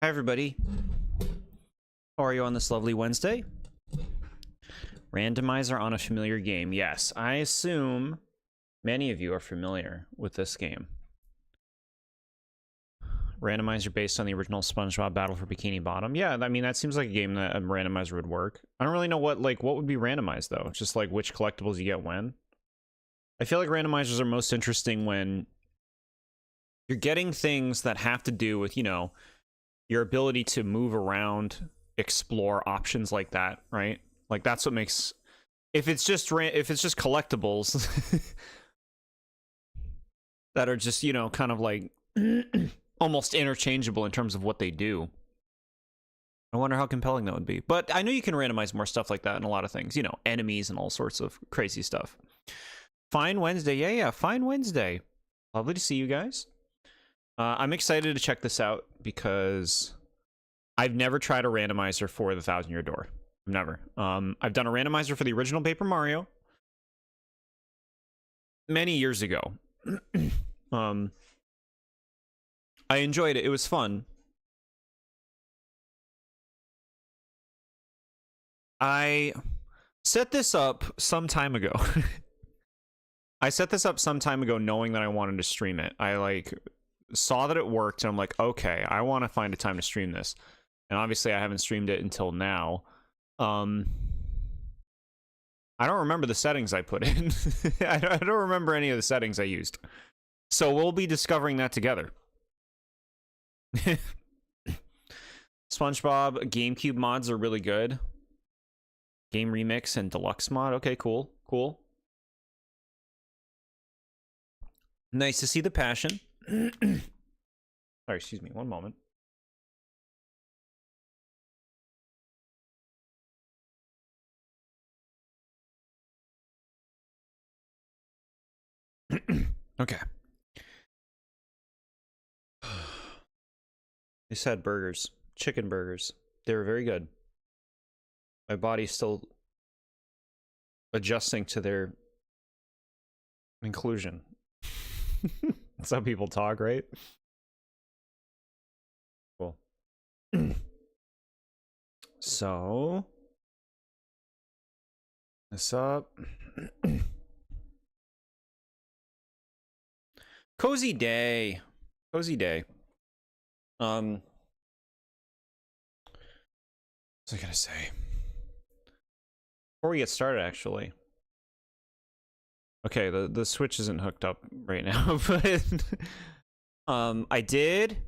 Hi everybody, how are you on this lovely Wednesday? Randomizer on a familiar game. Yes, I assume many of you are familiar with this game. Randomizer based on the original SpongeBob Battle for Bikini Bottom. Yeah, I mean, that seems like a game that a randomizer would work. I don't really know what would be randomized though. It's just like which collectibles you get when. I feel like randomizers are most interesting when you're getting things that have to do with, you know, your ability to move around, explore options like that, right? Like that's what makes, if it's just collectibles that are just, you know, kind of like almost interchangeable in terms of what they do. I wonder how compelling that would be. But I know you can randomize more stuff like that in a lot of things, you know, enemies and all sorts of crazy stuff. Fine Wednesday. Yeah, Fine Wednesday. Lovely to see you guys. I'm excited to check this out because I've never tried a randomizer for the 1000-Year Door. Never. I've done a randomizer for the original Paper Mario many years ago. I enjoyed it. It was fun. I set this up some time ago. I set this up some time ago knowing that I wanted to stream it. I like saw that it worked and I'm like, okay, I want to find a time to stream this. And obviously I haven't streamed it until now. I don't remember the settings I put in. I don't remember any of the settings I used. So we'll be discovering that together. SpongeBob GameCube mods are really good. Game Remix and Deluxe mod. Okay, cool. Cool. Nice to see the passion. Sorry, excuse me. One moment. Okay. They said burgers. Chicken burgers. They were very good. My body's still adjusting to their inclusion. That's how people talk, right? Cool. So, this up. Cozy day. Cozy day. What was I gonna say? Before we get started, actually. Okay, the Switch isn't hooked up right now, but I did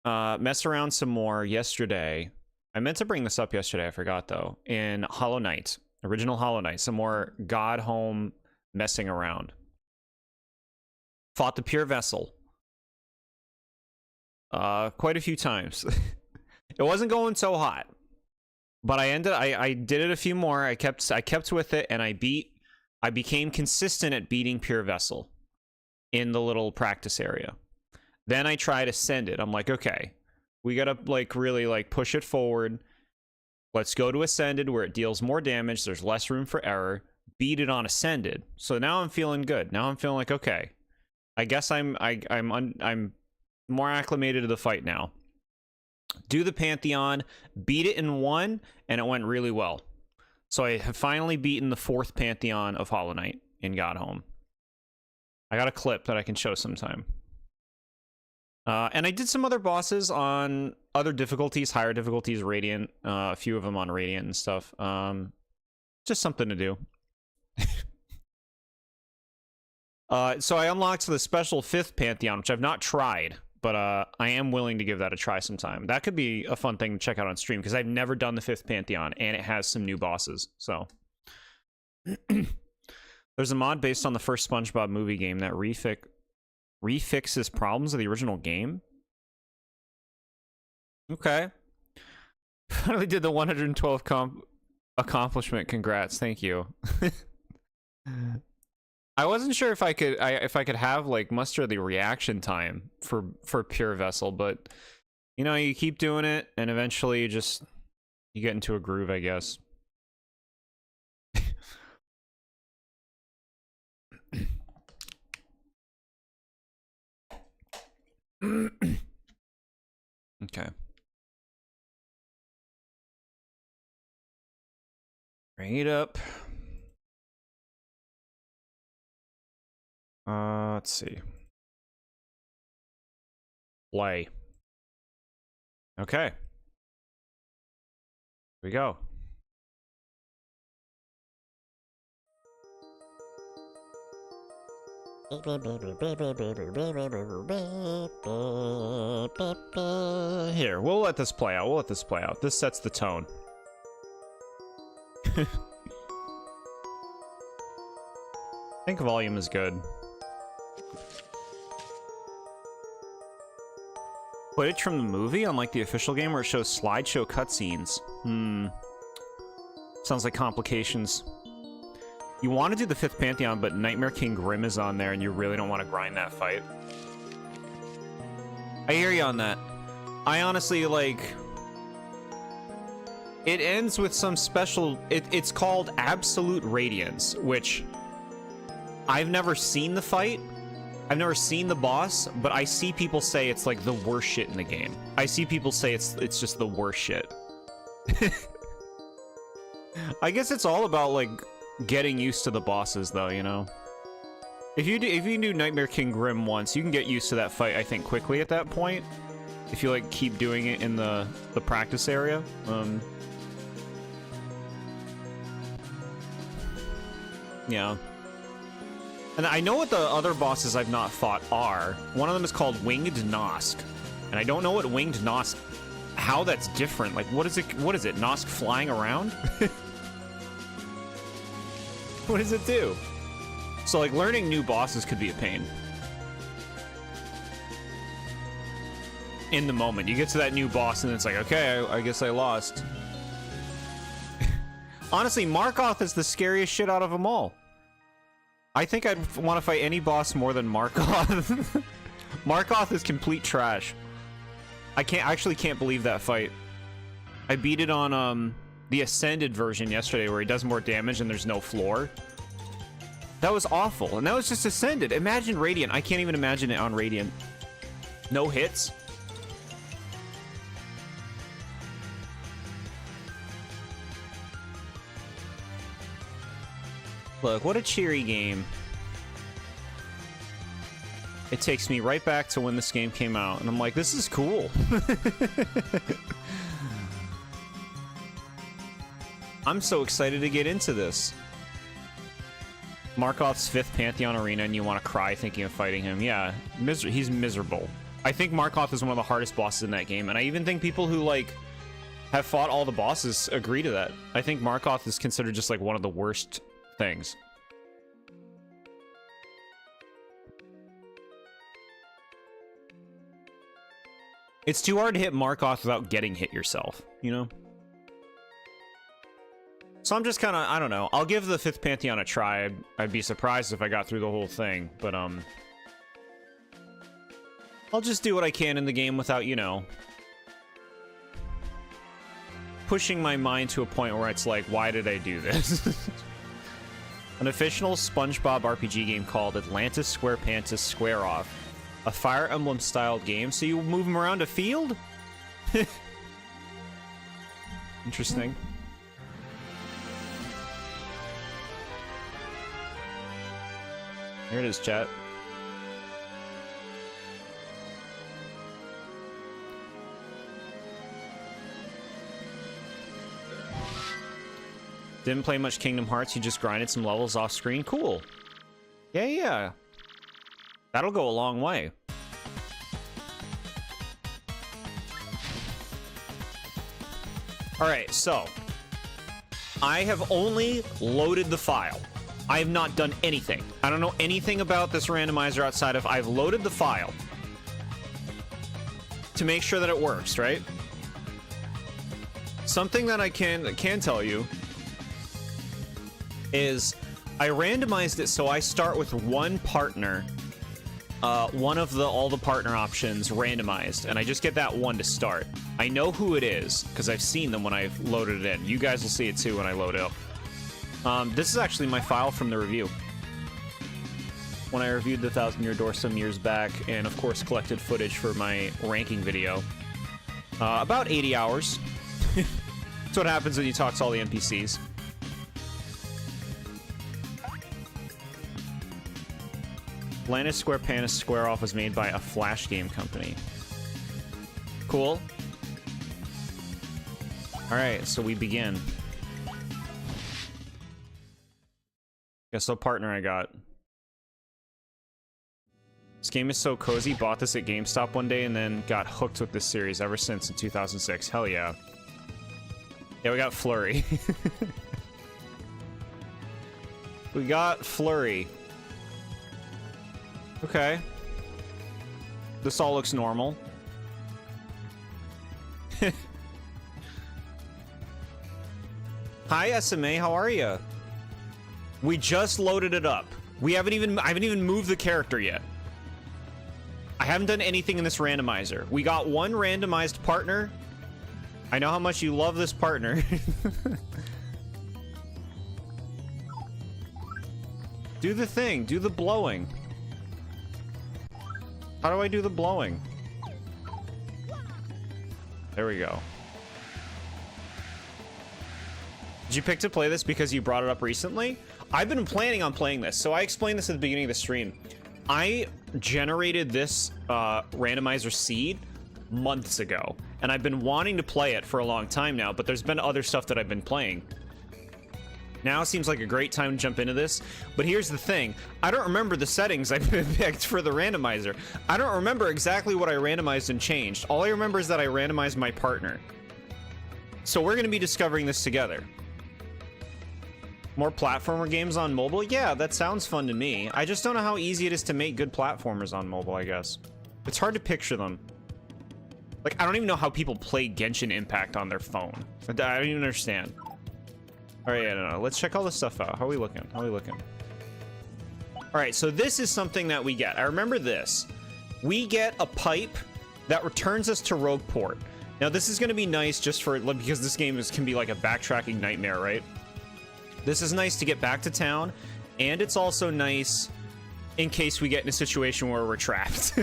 mess around some more yesterday. I meant to bring this up yesterday, I forgot though. In Hollow Knight, original Hollow Knight, some more God Home messing around. Fought the Pure Vessel quite a few times. It wasn't going so hot, but I did it a few more. I kept with it, and I became consistent at beating Pure Vessel in the little practice area. Then I tried Ascended. I'm like, okay, we gotta like really like push it forward. Let's go to Ascended where it deals more damage. There's less room for error. Beat it on Ascended. So now I'm feeling good. Now I'm feeling like, okay, I guess I'm more acclimated to the fight now. Do the Pantheon, beat it in one, and it went really well. So I have finally beaten the 4th Pantheon of Hollow Knight in God Home. I got a clip that I can show sometime. And I did some other bosses on other difficulties, higher difficulties, Radiant, a few of them on Radiant and stuff. Just something to do. So I unlocked the special 5th Pantheon, which I've not tried, but I am willing to give that a try sometime. That could be a fun thing to check out on stream, because I've never done the 5th Pantheon, and it has some new bosses, so. There's a mod based on the first SpongeBob movie game that refixes problems of the original game. Okay. Finally did the 112th accomplishment. Congrats. Thank you. I wasn't sure if I could have like muster the reaction time for Pure Vessel, but you know, you keep doing it and eventually you get into a groove, I guess. Okay. Bring it up. Let's see. Play. Okay. Here we go. Here, we'll let this play out. We'll let this play out. This sets the tone. I think volume is good. Footage from the movie, unlike the official game where it shows slideshow cutscenes. Sounds like complications. You want to do the 5th Pantheon, but Nightmare King Grim is on there, and you really don't want to grind that fight. I hear you on that. I honestly, like... It ends with some special... It's called Absolute Radiance, which... I've never seen the fight. I've never seen the boss, but I see people say it's like the worst shit in the game. I see people say it's just the worst shit. I guess it's all about like getting used to the bosses though, you know. If you do Nightmare King Grim once, you can get used to that fight I think quickly at that point. If you like keep doing it in the practice area. Yeah. And I know what the other bosses I've not fought are. One of them is called Winged Nosk. And I don't know what Winged Nosk... how that's different. Like, what is it? Nosk flying around? What does it do? So, like, learning new bosses could be a pain. In the moment. You get to that new boss and it's like, okay, I guess I lost. Honestly, Markoth is the scariest shit out of them all. I think I'd want to fight any boss more than Markoth. Markoth is complete trash. I actually can't believe that fight. I beat it on the Ascended version yesterday where he does more damage and there's no floor. That was awful. And that was just Ascended. Imagine Radiant. I can't even imagine it on Radiant. No hits. Look, what a cheery game. It takes me right back to when this game came out, and I'm like, this is cool. I'm so excited to get into this. Markoth's 5th Pantheon Arena, and you want to cry thinking of fighting him. Yeah, he's miserable. I think Markoth is one of the hardest bosses in that game, and I even think people who, like, have fought all the bosses agree to that. I think Markoth is considered just, like, one of the worst things. It's too hard to hit Markoth without getting hit yourself, you know? So I'm just kind of, I don't know. I'll give the 5th Pantheon a try. I'd be surprised if I got through the whole thing, but, I'll just do what I can in the game without, you know, pushing my mind to a point where it's like, why did I do this? An official SpongeBob RPG game called Atlantis SquarePantis Square Off. A Fire Emblem-styled game, so you move them around a field? Interesting. Here it is, chat. Didn't play much Kingdom Hearts, you just grinded some levels off screen. Cool. Yeah. That'll go a long way. Alright, so I have only loaded the file. I have not done anything. I don't know anything about this randomizer outside of I've loaded the file to make sure that it works, right? Something that I can tell you is I randomized it so I start with one partner, one of all the partner options randomized, and I just get that one to start. I know who it is because I've seen them when I've loaded it in. You guys will see it too when I load it up. This is actually my file from the review. When I reviewed the 1000-Year Door some years back, and of course collected footage for my ranking video. About 80 hours. That's what happens when you talk to all the NPCs. Atlantis SquarePantis Square Off was made by a Flash game company. Cool. Alright, so we begin. Guess what partner I got. This game is so cozy, bought this at GameStop one day and then got hooked with this series ever since in 2006. Hell yeah. Yeah, we got Flurry. We got Flurry. Okay. This all looks normal. Hi SMA, how are you? We just loaded it up. I haven't even moved the character yet. I haven't done anything in this randomizer. We got one randomized partner, I know how much you love this partner. Do the thing. Do the blowing. How do I do the blowing? There we go. Did you pick to play this because you brought it up recently? I've been planning on playing this. So I explained this at the beginning of the stream. I generated this randomizer seed months ago, and I've been wanting to play it for a long time now, but there's been other stuff that I've been playing. Now seems like a great time to jump into this, but here's the thing. I don't remember the settings I picked for the randomizer. I don't remember exactly what I randomized and changed. All I remember is that I randomized my partner. So we're going to be discovering this together. More platformer games on mobile? Yeah, that sounds fun to me. I just don't know how easy it is to make good platformers on mobile, I guess. It's hard to picture them. Like, I don't even know how people play Genshin Impact on their phone. I don't even understand. All right, no. Let's check all this stuff out. How are we looking? How are we looking? All right, so this is something that we get. I remember this. We get a pipe that returns us to Rogueport. Now, this is going to be nice just for, because this game can be like a backtracking nightmare, right? This is nice to get back to town, and it's also nice in case we get in a situation where we're trapped.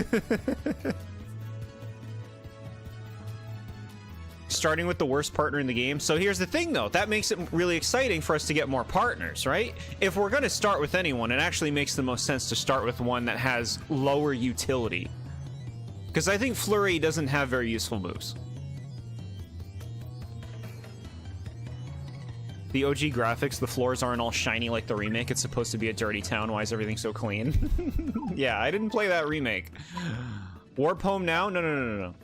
Starting with the worst partner in the game. So here's the thing, though. That makes it really exciting for us to get more partners, right? If we're going to start with anyone, it actually makes the most sense to start with one that has lower utility. Because I think Flurry doesn't have very useful moves. The OG graphics, the floors aren't all shiny like the remake. It's supposed to be a dirty town. Why is everything so clean? Yeah, I didn't play that remake. Warp home now? No.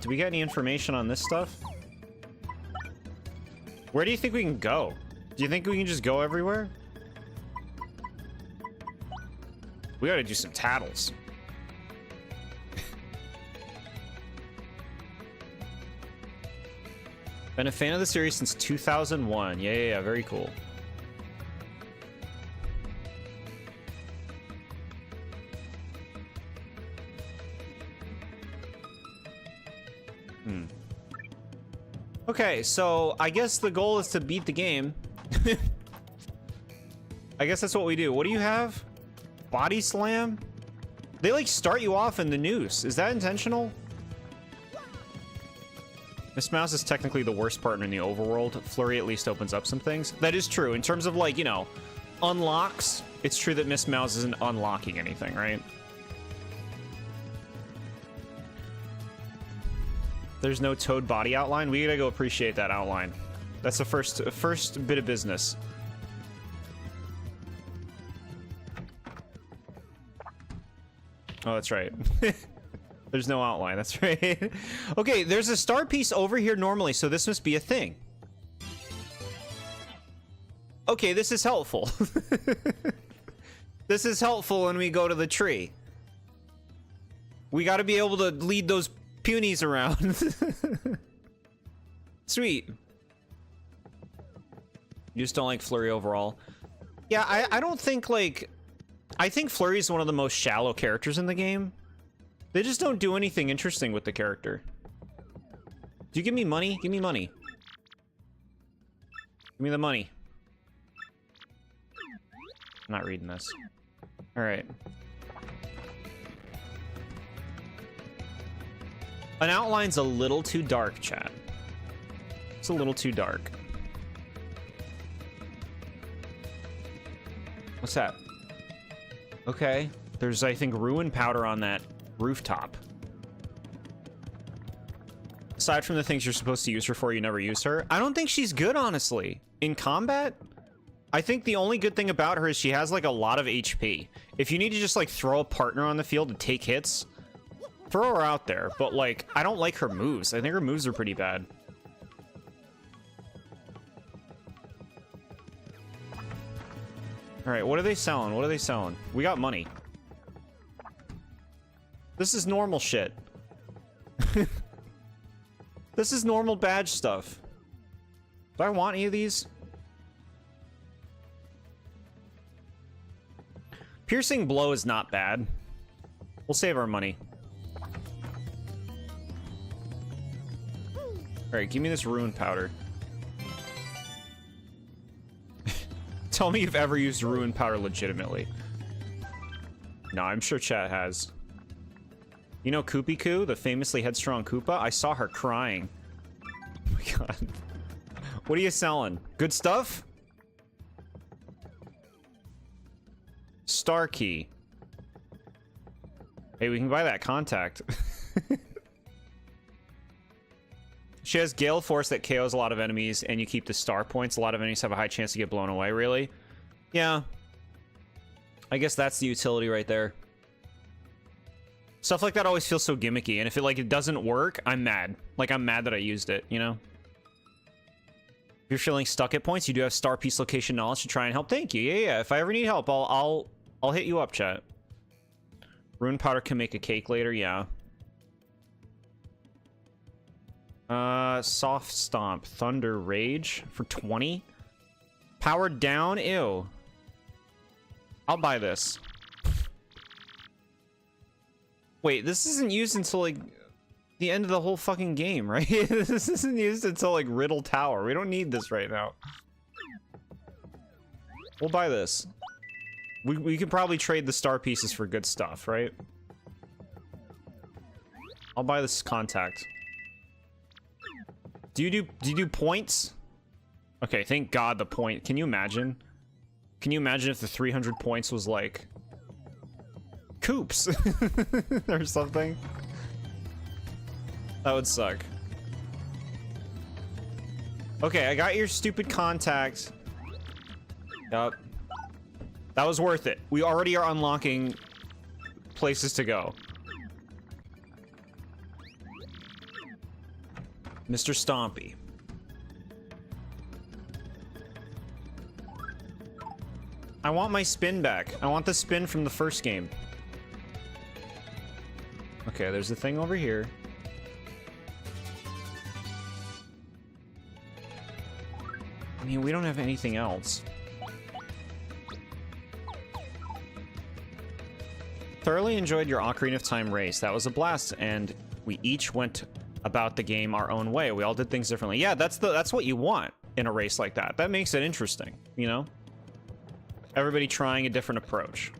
Do we get any information on this stuff? Where do you think we can go? Do you think we can just go everywhere? We gotta do some tattles. Been a fan of the series since 2001. Yeah, very cool. Okay, so I guess the goal is to beat the game. I guess that's what we do. What do you have? Body slam? They like start you off in the noose. Is that intentional? Miss Mouse is technically the worst partner in the overworld. Flurry at least opens up some things. That is true. In terms of, like, you know, unlocks, it's true that Miss Mouse isn't unlocking anything, right? There's no Toad body outline. We gotta go appreciate that outline. That's the first bit of business. Oh, that's right. There's no outline. That's right. Okay, there's a star piece over here normally, so this must be a thing. Okay, this is helpful. This is helpful when we go to the tree. We got to be able to lead those punies around. Sweet. You just don't like Flurry overall? Yeah, I don't think, like... I think Flurry is one of the most shallow characters in the game. They just don't do anything interesting with the character. Do you give me money? Give me money. Give me the money. I'm not reading this. Alright. An outline's a little too dark, chat. It's a little too dark. What's that? Okay. There's, I think, ruin powder on that rooftop. Aside from the things you're supposed to use her for, you never use her. I don't think she's good, honestly. In combat, I think the only good thing about her is she has, like, a lot of HP. If you need to just, like, throw a partner on the field to take hits, throw her out there. But, like, I don't like her moves. I think her moves are pretty bad. All right, what are they selling? What are they selling? We got money. This is normal shit. This is normal badge stuff. Do I want any of these? Piercing blow is not bad. We'll save our money. Alright, give me this rune powder. Tell me you've ever used rune powder legitimately. No, I'm sure chat has. You know Koopy Koo, the famously headstrong Koopa? I saw her crying. Oh my god. What are you selling? Good stuff? Star key. Hey, we can buy that contact. She has Gale Force that KOs a lot of enemies, and you keep the star points. A lot of enemies have a high chance to get blown away, really? Yeah. I guess that's the utility right there. Stuff like that always feels so gimmicky, and if it doesn't work, I'm mad. Like, I'm mad that I used it, you know? If you're feeling stuck at points, you do have star piece location knowledge to try and help. Thank you. Yeah. If I ever need help, I'll hit you up, chat. Rune powder can make a cake later, yeah. Soft Stomp, Thunder Rage for 20. Powered down, ew. I'll buy this. Wait, this isn't used until like the end of the whole fucking game, right? This isn't used until like Riddle Tower. We don't need this right now. We'll buy this. We can probably trade the star pieces for good stuff, right? I'll buy this contact. Do you do points? Okay, thank God the point. Can you imagine? Can you imagine if the 300 points was like Coops or something? That would suck. Okay, I got your stupid contact. Yup. That was worth it. We already are unlocking places to go. Mr. Stompy. I want my spin back. I want the spin from the first game. Okay, there's a thing over here. I mean, we don't have anything else. Thoroughly enjoyed your Ocarina of Time race. That was a blast, and we each went about the game our own way. We all did things differently. Yeah, that's what you want in a race like that. That makes it interesting, you know? Everybody trying a different approach.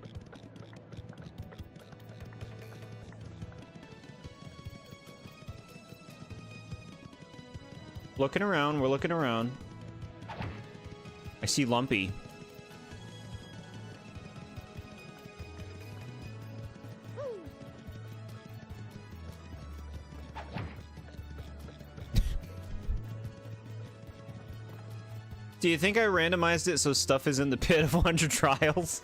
Looking around, we're looking around. I see Lumpy. Do you think I randomized it so stuff is in the pit of 100 trials?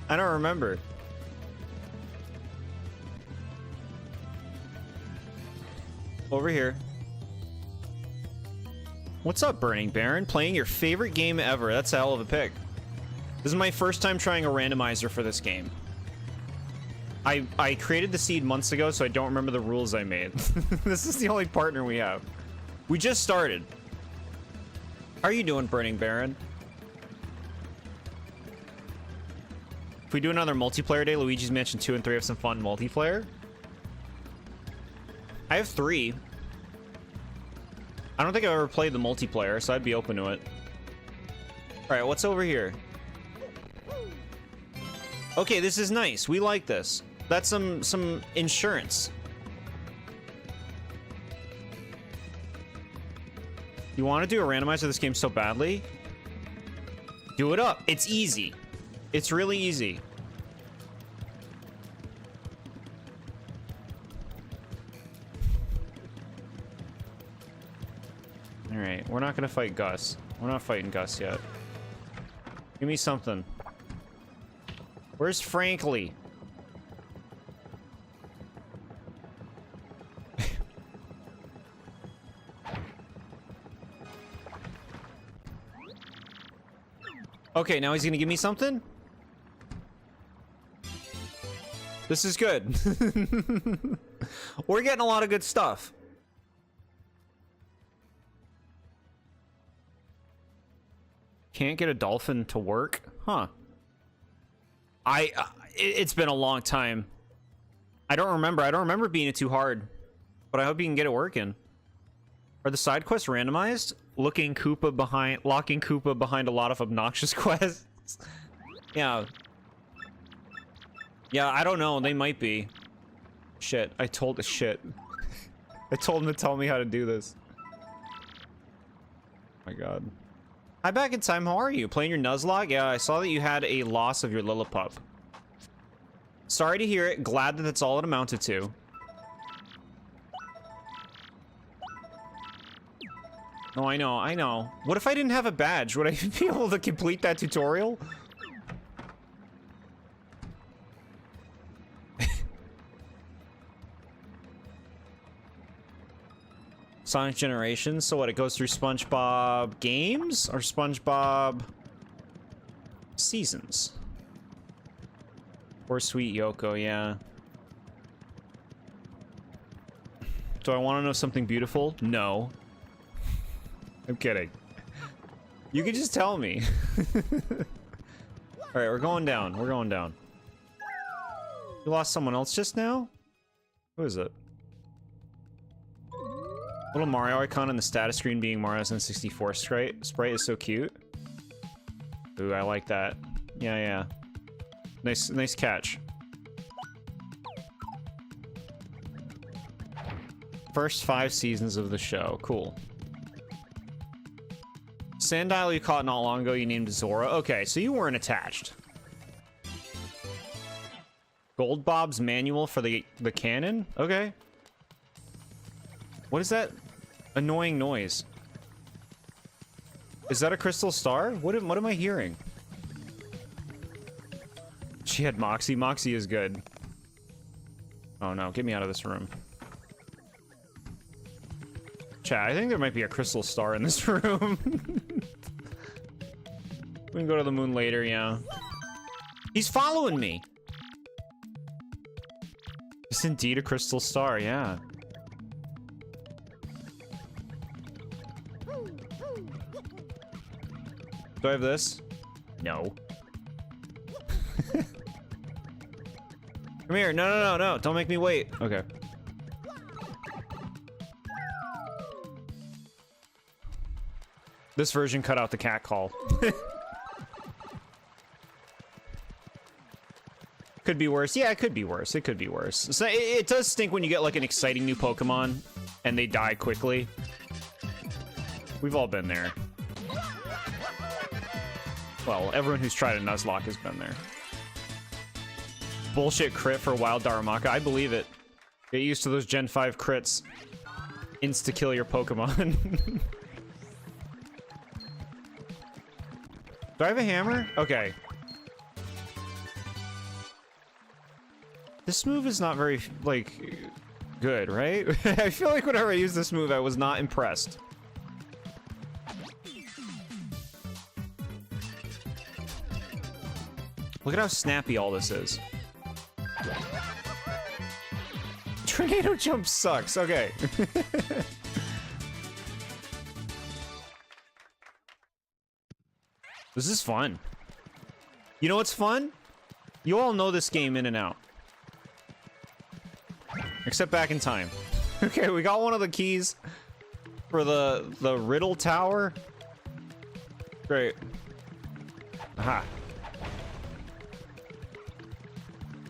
I don't remember. Over here. What's up, Burning Baron? Playing your favorite game ever. That's a hell of a pick. This is my first time trying a randomizer for this game. I created the seed months ago, so I don't remember the rules I made. This is the only partner we have. We just started. How are you doing, Burning Baron? If we do another multiplayer day, Luigi's Mansion 2 and 3 have some fun multiplayer. I have 3. I don't think I've ever played the multiplayer, so I'd be open to it. Alright, what's over here? Okay, this is nice. We like this. That's some insurance. You want to do a randomizer of this game so badly? Do it up. It's easy. It's really easy. Alright, we're not gonna fight Gus. We're not fighting Gus yet. Give me something. Where's Frankly? Okay, now he's gonna give me something? This is good. We're getting a lot of good stuff. Can't get a dolphin to work? Huh. It's been a long time. I don't remember being it too hard. But I hope you can get it working. Are the side quests randomized? Locking Koopa behind a lot of obnoxious quests? Yeah. Yeah, I don't know. They might be. Shit. I told him to tell me how to do this. Oh my god. Hi, back in time. How are you? Playing your Nuzlocke? Yeah, I saw that you had a loss of your Lillipup. Sorry to hear it. Glad that that's all it amounted to. Oh, I know, I know. What if I didn't have a badge? Would I be able to complete that tutorial? Sonic Generations. So what, it goes through SpongeBob games or SpongeBob seasons? Or Sweet Yoko, yeah. Do I want to know something beautiful? No. I'm kidding. You can just tell me. Alright, we're going down. We're going down. You lost someone else just now? Who is it? Little Mario icon on the status screen being Mario's N64 sprite is so cute. Ooh, I like that. Yeah, yeah. Nice catch. First 5 seasons of the show. Cool. Sandile you caught not long ago, you named Zora. Okay, so you weren't attached. Gold Bob's manual for the cannon? Okay. What is that annoying noise? Is that a crystal star? What am I hearing? She had Moxie. Moxie is good. Oh no, get me out of this room. Chat, I think there might be a crystal star in this room. We can go to the moon later, yeah. He's following me. It's indeed a crystal star, yeah. Do I have this? No. Come here. No. Don't make me wait. Okay. This version cut out the cat call. Could be worse. Yeah, it could be worse. It could be worse. So it does stink when you get like an exciting new Pokemon and they die quickly. We've all been there. Well, everyone who's tried a Nuzlocke has been there. Bullshit crit for Wild Darumaka. I believe it. Get used to those Gen 5 crits. Insta-kill your Pokemon. Do I have a hammer? Okay. This move is not very, like, good, right? I feel like whenever I use this move, I was not impressed. Look at how snappy all this is. Tornado jump sucks. Okay. This is fun. You know what's fun? You all know this game in and out. Except back in time. Okay, we got one of the keys for the Riddle Tower. Great. Aha.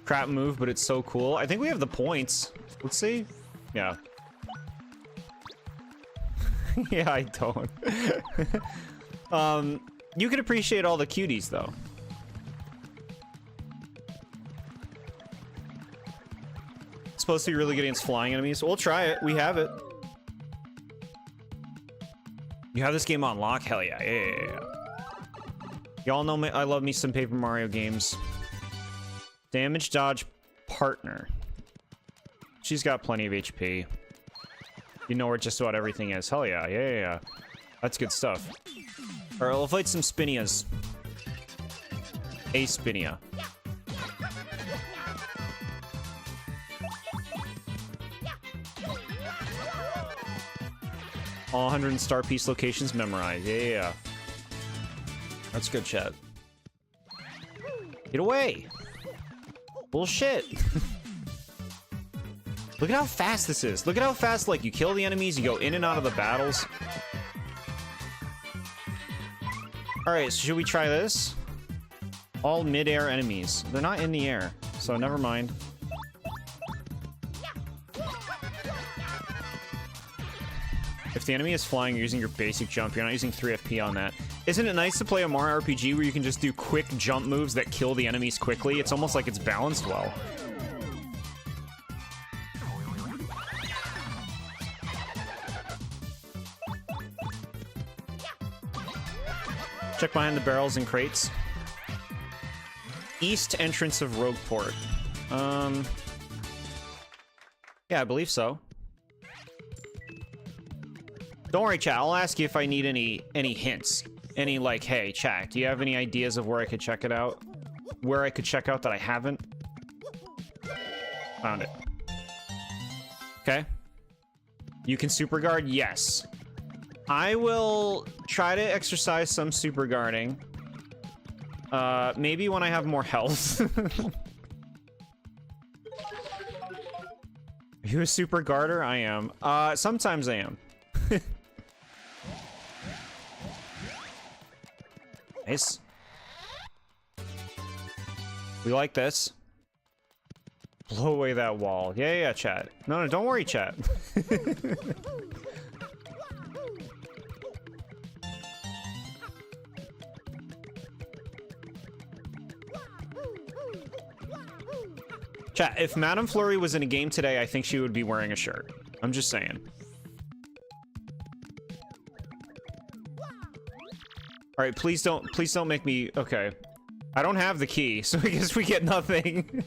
Crap move, but it's so cool. I think we have the points. Let's see. Yeah. Yeah, I don't. You can appreciate all the cuties, though. It's supposed to be really good against flying enemies. We'll try it. We have it. You have this game on lock? Hell yeah. Yeah. Y'all know me. I love me some Paper Mario games. Damage dodge partner. She's got plenty of HP. You know where just about everything is. Hell yeah. Yeah. That's good stuff. Alright, we'll fight some Spinias. A Spinia. All 100 star piece locations memorized. Yeah. That's good, chat. Get away! Bullshit! Look at how fast this is. Look at how fast, like, you kill the enemies, you go in and out of the battles. Alright, so should we try this? All mid-air enemies. They're not in the air, so never mind. If the enemy is flying, you're using your basic jump. You're not using 3 FP on that. Isn't it nice to play a Mario RPG where you can just do quick jump moves that kill the enemies quickly? It's almost like it's balanced well. Check behind the barrels and crates. East entrance of Rogueport. Yeah, I believe so. Don't worry, chat. I'll ask you if I need any hints. Any, like, hey, chat, do you have any ideas of where I could check it out? Where I could check out that I haven't? Found it. Okay. You can super guard? Yes. I will try to exercise some super guarding. Maybe when I have more health. Are you a super guarder? I am. Sometimes I am. Nice. We like this. Blow away that wall. Yeah, chat. No, don't worry, chat. Chat, if Madame Flurry was in a game today, I think she would be wearing a shirt. I'm just saying. All right, please don't make me... Okay. I don't have the key, so I guess we get nothing.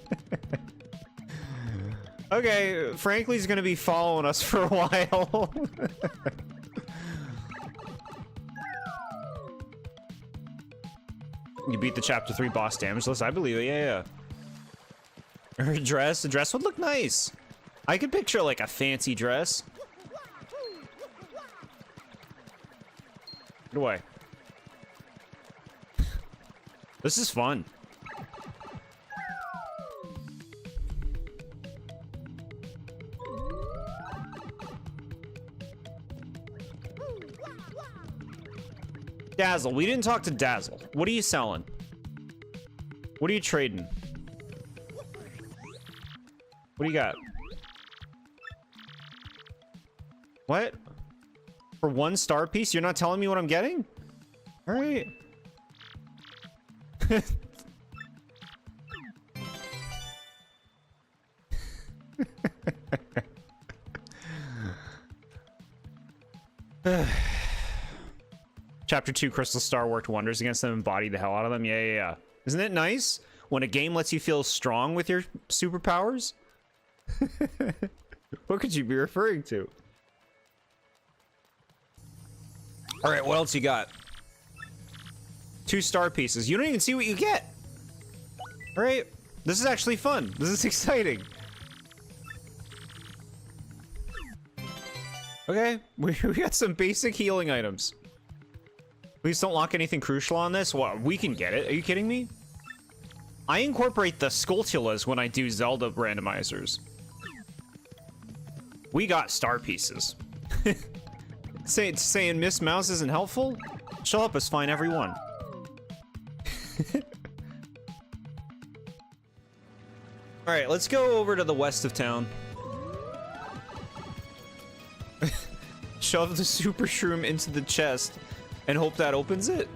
Okay, Frankly's gonna be following us for a while. You beat the chapter 3 boss damage list? I believe it, yeah. Her dress? The dress would look nice. I could picture, like, a fancy dress. Get away. This is fun. Dazzle. We didn't talk to Dazzle. What are you selling? What are you trading? What do you got? What? For 1 star piece? You're not telling me what I'm getting? All right. Chapter 2 Crystal Star worked wonders against them and bodied the hell out of them. Yeah. Isn't it nice when a game lets you feel strong with your superpowers? What could you be referring to? All right, what else you got? 2 star pieces. You don't even see what you get. All right, this is actually fun. This is exciting. Okay, we got some basic healing items. Please don't lock anything crucial on this. Well, we can get it. Are you kidding me? I incorporate the Skulltulas when I do Zelda randomizers. We got star pieces. Saying Miss Mouse isn't helpful? She'll help us find every one. Alright, let's go over to the west of town. Shove the super shroom into the chest and hope that opens it.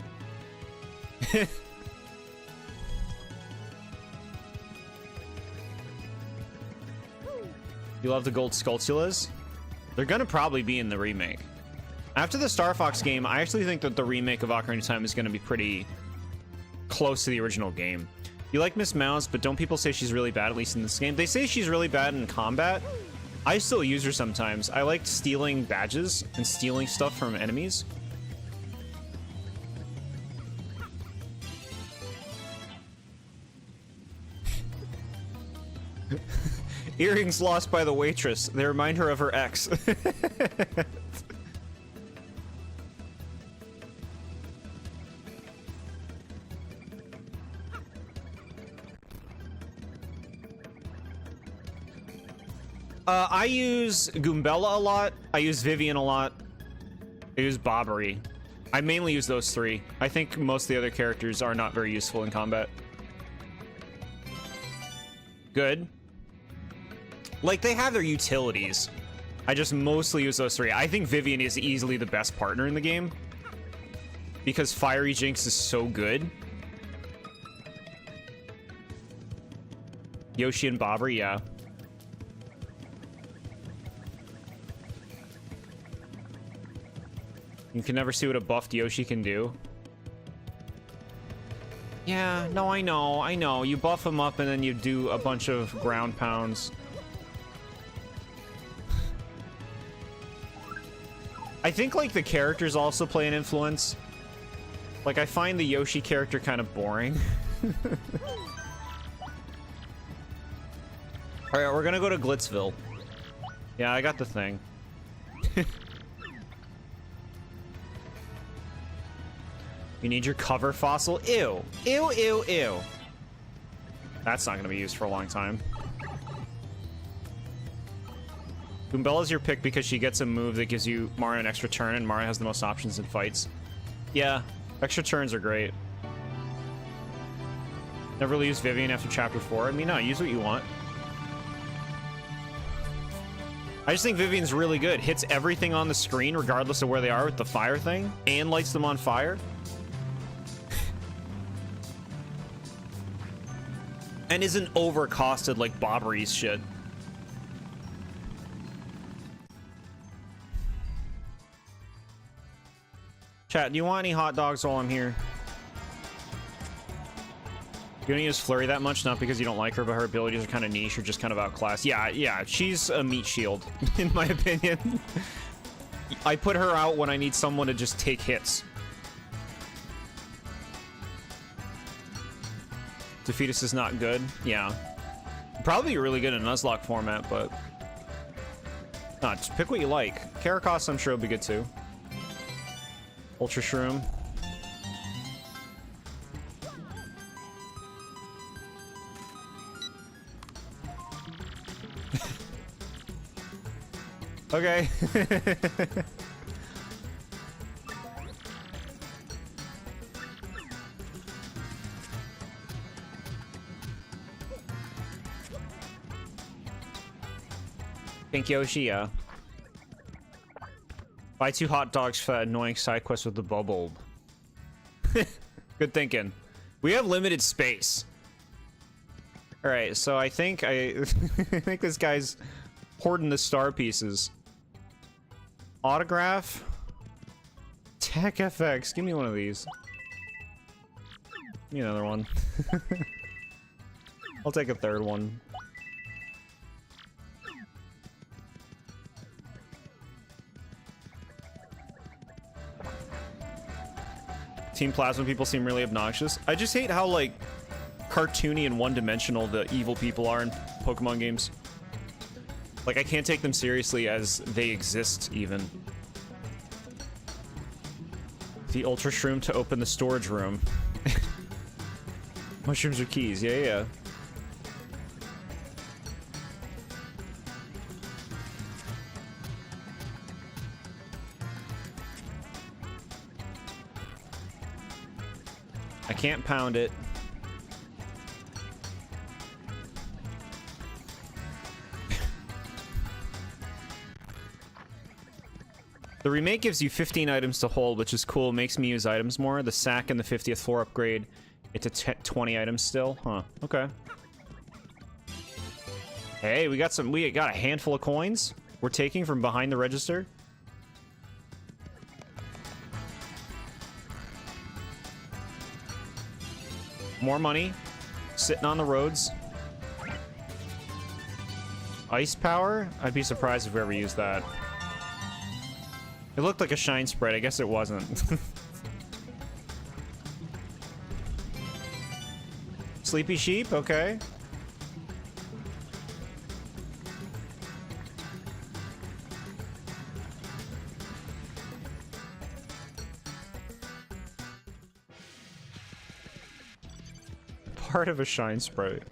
You love the gold Skulltulas? They're gonna probably be in the remake. After the Star Fox game, I actually think that the remake of Ocarina of Time is gonna be pretty close to the original game. You like Miss Mouse, but don't people say she's really bad, at least in this game? They say she's really bad in combat. I still use her sometimes. I like stealing badges and stealing stuff from enemies. Earrings lost by the waitress. They remind her of her ex. I use Goombella a lot. I use Vivian a lot. I use Bobbery. I mainly use those three. I think most of the other characters are not very useful in combat. Good. Like, they have their utilities. I just mostly use those three. I think Vivian is easily the best partner in the game because Fiery Jinx is so good. Yoshi and Bobbery, yeah. You can never see what a buffed Yoshi can do. Yeah, no, I know. You buff him up and then you do a bunch of ground pounds. I think, like, the characters also play an influence. Like, I find the Yoshi character kind of boring. Alright, we're gonna go to Glitzville. Yeah, I got the thing. You need your cover fossil? Ew. Ew, ew, ew. That's not gonna be used for a long time. Goombella's your pick because she gets a move that gives you Mario an extra turn, and Mario has the most options in fights. Yeah, extra turns are great. Never really used Vivian after Chapter 4. I mean, no, use what you want. I just think Vivian's really good. Hits everything on the screen, regardless of where they are with the fire thing, and lights them on fire. And isn't overcosted like Bobbery's shit. Chat, do you want any hot dogs while I'm here? You don't use Flurry that much, not because you don't like her, but her abilities are kind of niche or just kind of outclassed. Yeah, she's a meat shield, in my opinion. I put her out when I need someone to just take hits. Defeatus is not good. Yeah. Probably really good in Nuzlocke format, but... Nah, just pick what you like. Karakos, I'm sure, will be good too. Ultra Shroom. Okay. Pink Yoshi, yeah. Buy 2 hot dogs for that annoying side quest with the bubble. Good thinking. We have limited space. Alright, so I think I think this guy's hoarding the star pieces. Autograph. Tech FX. Give me one of these. Give me another one. I'll take a third one. Team Plasma people seem really obnoxious. I just hate how, like, cartoony and one-dimensional the evil people are in Pokemon games. Like, I can't take them seriously as they exist, even. The Ultra Shroom to open the storage room. Mushrooms are keys, yeah. I can't pound it. The remake gives you 15 items to hold, which is cool. Makes me use items more. The sack and the 50th floor upgrade, it's a 20 items still. Huh. Okay. Hey, we got a handful of coins we're taking from behind the register. More money sitting on the roads. Ice power? I'd be surprised if we ever used that. It looked like a shine spread. I guess it wasn't. Sleepy sheep? Okay. Part of a shine sprite.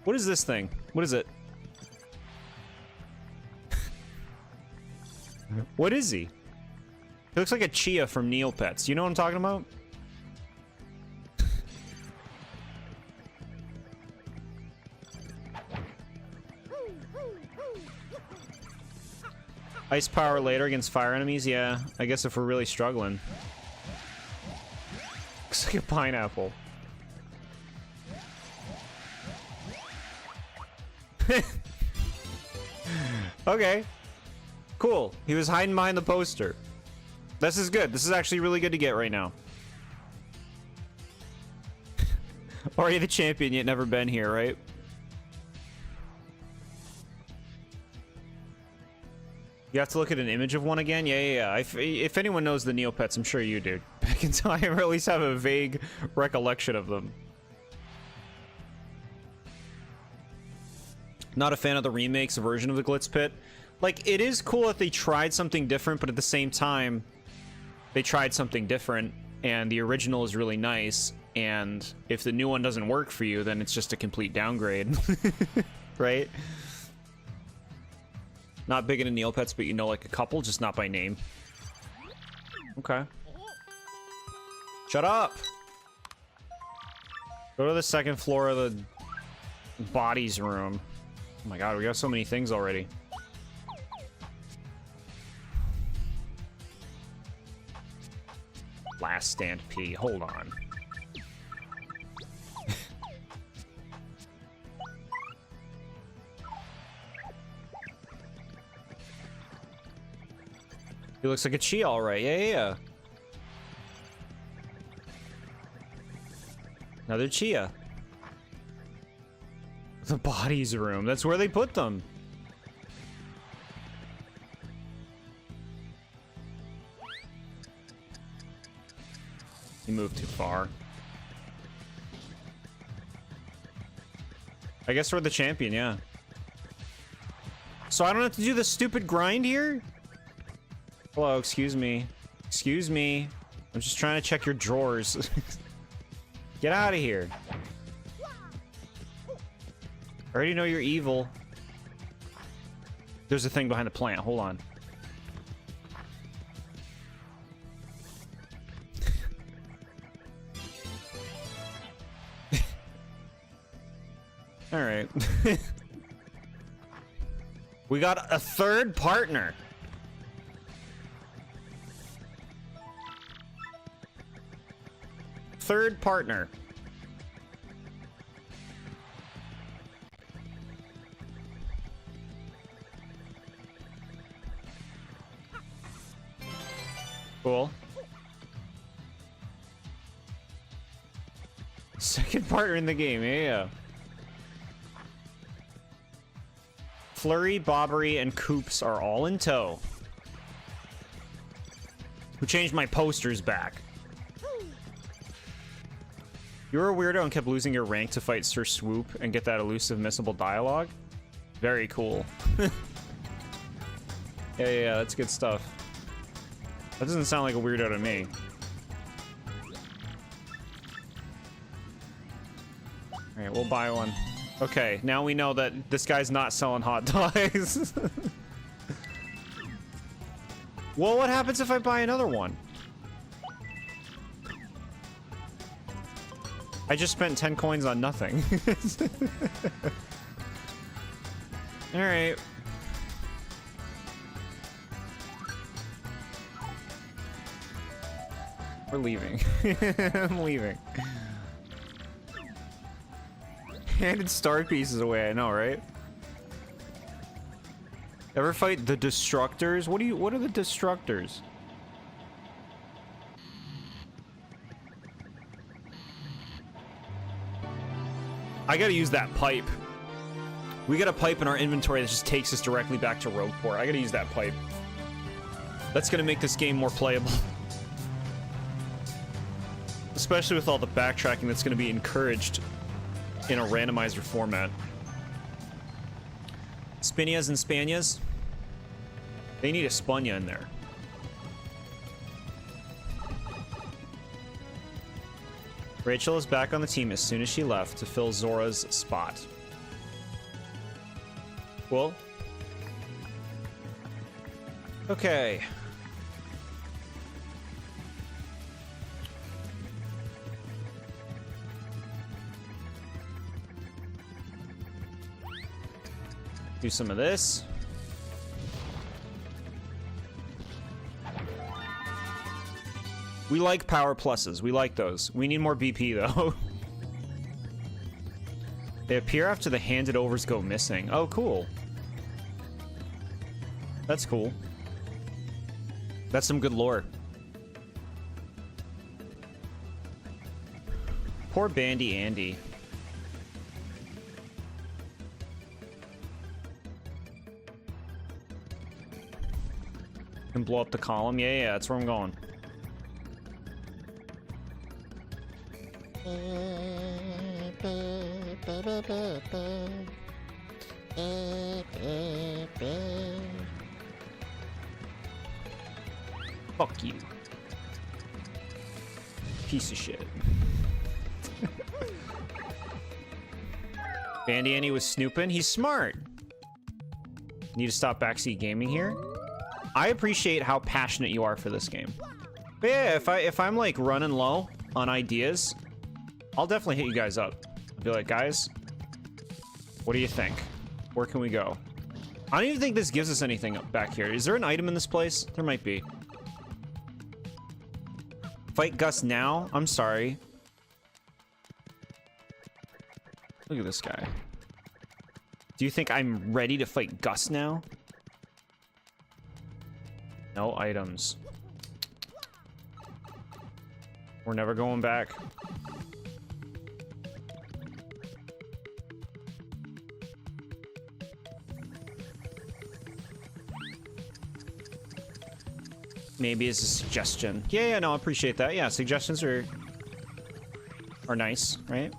What is this thing? What is it? What is he? He looks like a Chia from Neopets. You know what I'm talking about? Ice power later against fire enemies? Yeah, I guess if we're really struggling. Looks like a pineapple. Okay. Cool. He was hiding behind the poster. This is good. This is actually really good to get right now. Are you the champion yet never been here, right? You have to look at an image of one again? Yeah. If anyone knows the Neopets, I'm sure you do. Back in time, or at least have a vague recollection of them. Not a fan of the remakes version of the Glitz Pit. Like, it is cool that they tried something different, but at the same time, they tried something different, and the original is really nice, and if the new one doesn't work for you, then it's just a complete downgrade. Right? Not big into Neopets, but you know like a couple, just not by name. Okay. Shut up! Go to the second floor of the bodies room. Oh my god, we got so many things already. Last stand P. Hold on. He looks like a Chia, alright. Yeah. Another Chia. The bodies room. That's where they put them. He moved too far. I guess we're the champion, yeah. So I don't have to do the stupid grind here? Hello, excuse me. Excuse me. I'm just trying to check your drawers. Get out of here. I already know you're evil. There's a thing behind the plant. Hold on. All right. We got a third partner. Third partner. Cool. Second partner in the game, yeah. Flurry, Bobbery, and Koops are all in tow. Who changed my posters back? You were a weirdo and kept losing your rank to fight Sir Swoop and get that elusive missable dialogue? Very cool. Yeah, that's good stuff. That doesn't sound like a weirdo to me. Alright, we'll buy one. Okay, now we know that this guy's not selling hot dogs. Well, what happens if I buy another one? I just spent 10 coins on nothing. Alright. We're leaving. I'm leaving. Handed star pieces away, I know, right? Ever fight the Destructors? What are the Destructors? I gotta use that pipe. We got a pipe in our inventory that just takes us directly back to Rogueport. I gotta use that pipe. That's gonna make this game more playable. Especially with all the backtracking that's gonna be encouraged in a randomizer format. Spinias and Spanias? They need a Spania in there. Rachel is back on the team as soon as she left to fill Zora's spot. Cool. Okay. Do some of this. We like power pluses. We like those. We need more BP though. They appear after the handed overs go missing. Oh, cool. That's cool. That's some good lore. Poor Bandy Andy. Can blow up the column. Yeah, that's where I'm going. Fuck you. Piece of shit. Bandy Andy was snooping. He's smart. Need to stop backseat gaming here. I appreciate how passionate you are for this game. But yeah, if I'm like running low on ideas, I'll definitely hit you guys up. I'll be like, guys, what do you think? Where can we go? I don't even think this gives us anything back here. Is there an item in this place? There might be. Fight Gus now? I'm sorry. Look at this guy. Do you think I'm ready to fight Gus now? No items. We're never going back. Maybe as a suggestion. Yeah, no, I appreciate that. Yeah, suggestions are nice, right?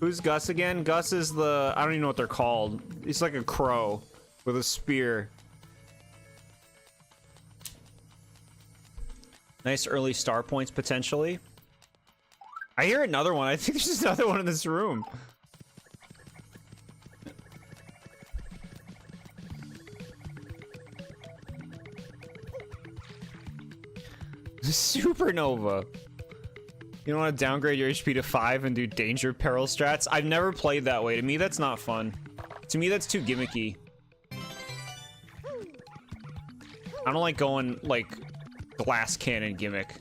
Who's Gus again? Gus is the... I don't even know what they're called. He's like a crow with a spear. Nice early star points, potentially. I hear another one. I think there's another one in this room. Supernova. You don't want to downgrade your HP to 5 and do danger peril strats? I've never played that way. To me, that's not fun. To me, that's too gimmicky. I don't like going, like, glass cannon gimmick.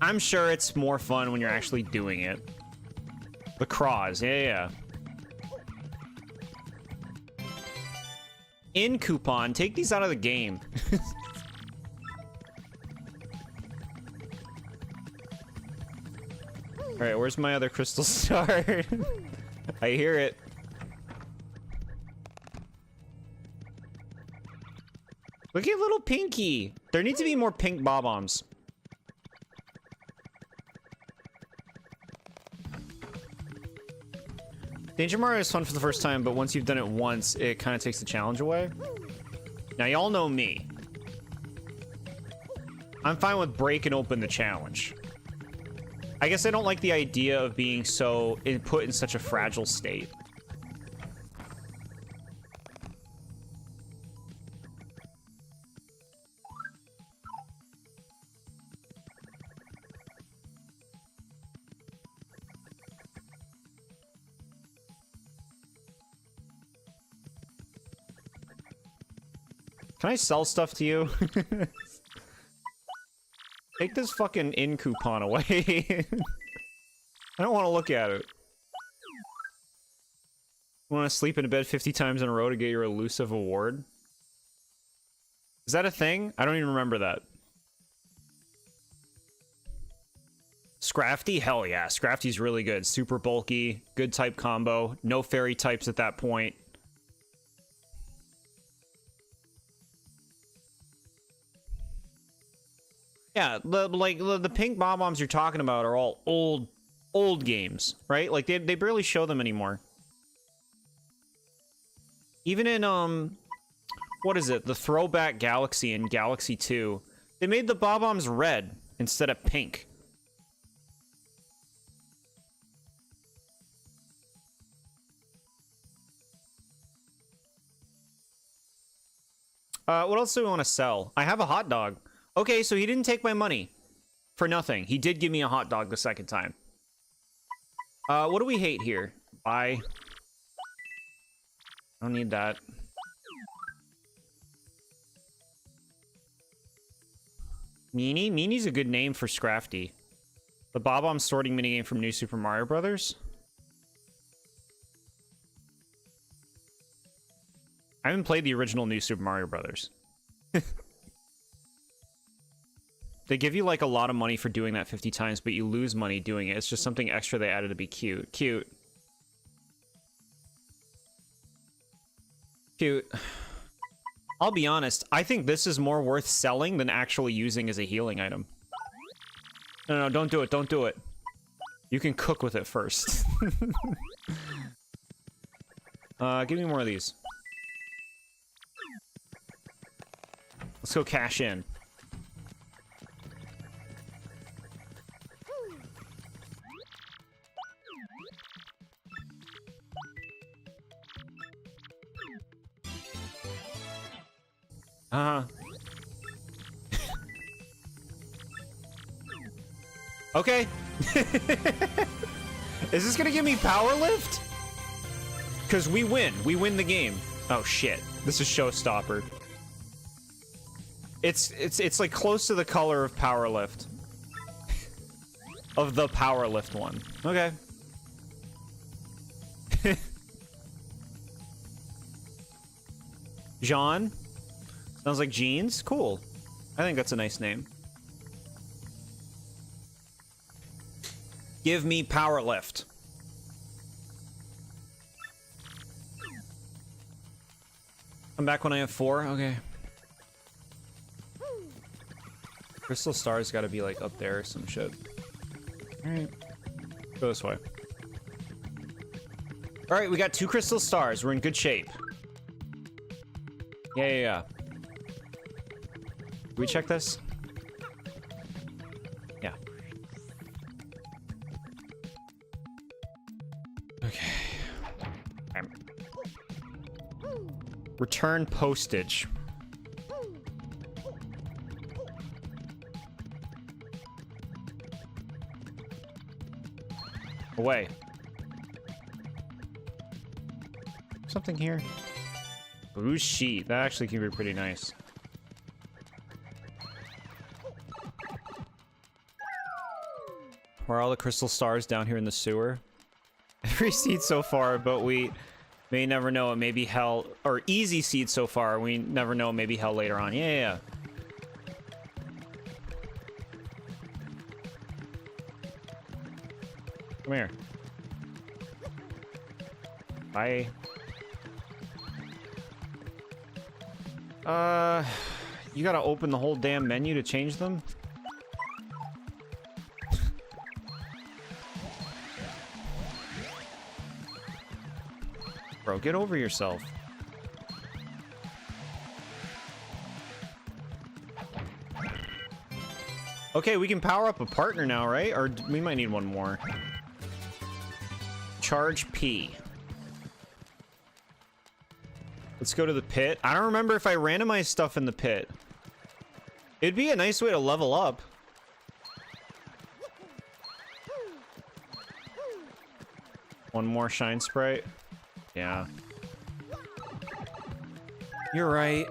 I'm sure it's more fun when you're actually doing it. The craws, yeah. In coupon, take these out of the game. Alright, where's my other crystal star? I hear it. Look at little Pinky. There needs to be more pink bob-ombs. Danger Mario is fun for the first time, but once you've done it once, it kind of takes the challenge away. Now, y'all know me. I'm fine with breaking open the challenge. I guess I don't like the idea of being so put in such a fragile state. Can I sell stuff to you? Take this fucking in coupon away. I don't want to look at it. Want to sleep in bed 50 times in a row to get your elusive award? Is that a thing? I don't even remember that. Scrafty? Hell yeah. Scrafty's really good. Super bulky. Good type combo. No fairy types at that point. Yeah, the pink bob-ombs you're talking about are all old old games, right? Like, they barely show them anymore. Even in, what is it? The Throwback Galaxy in Galaxy 2. They made the Bob-ombs red instead of pink. What else do we want to sell? I have a hot dog. Okay, so he didn't take my money for nothing. He did give me a hot dog the second time. What do we hate here? Buy. I don't need that. Meanie? Meanie's a good name for Scrafty. The Bob-omb sorting minigame from New Super Mario Brothers. I haven't played the original New Super Mario Brothers. They give you, like, a lot of money for doing that 50 times, but you lose money doing it. It's just something extra they added to be cute. Cute. Cute. I'll be honest, I think this is more worth selling than actually using as a healing item. No, no, don't do it, don't do it. You can cook with it first. Give me more of these. Let's go cash in. Okay. Is this gonna give me power lift? Because we win. We win the game. Oh shit. This is showstopper. It's like close to the color of power lift. Of the power lift one. Okay. Jean? Sounds like jeans? Cool. I think that's a nice name. Give me power lift. Come back when I have 4? Okay. Crystal stars gotta be like up there or some shit. Alright. Go this way. Alright, we got 2 crystal stars. We're in good shape. Yeah. Can we check this? Yeah. Okay. Return postage. Away. Something here. Blue sheet. That actually can be pretty nice. Where are all the crystal stars down here in the sewer? Every seed so far, but we may never know. It may be hell, or easy seed so far. We never know. Maybe hell later on. Yeah. Come here. Bye. You gotta open the whole damn menu to change them? Bro, get over yourself. Okay, we can power up a partner now, right? Or we might need one more. Charge P. Let's go to the pit. I don't remember if I randomized stuff in the pit. It'd be a nice way to level up. One more shine sprite. Yeah. You're right.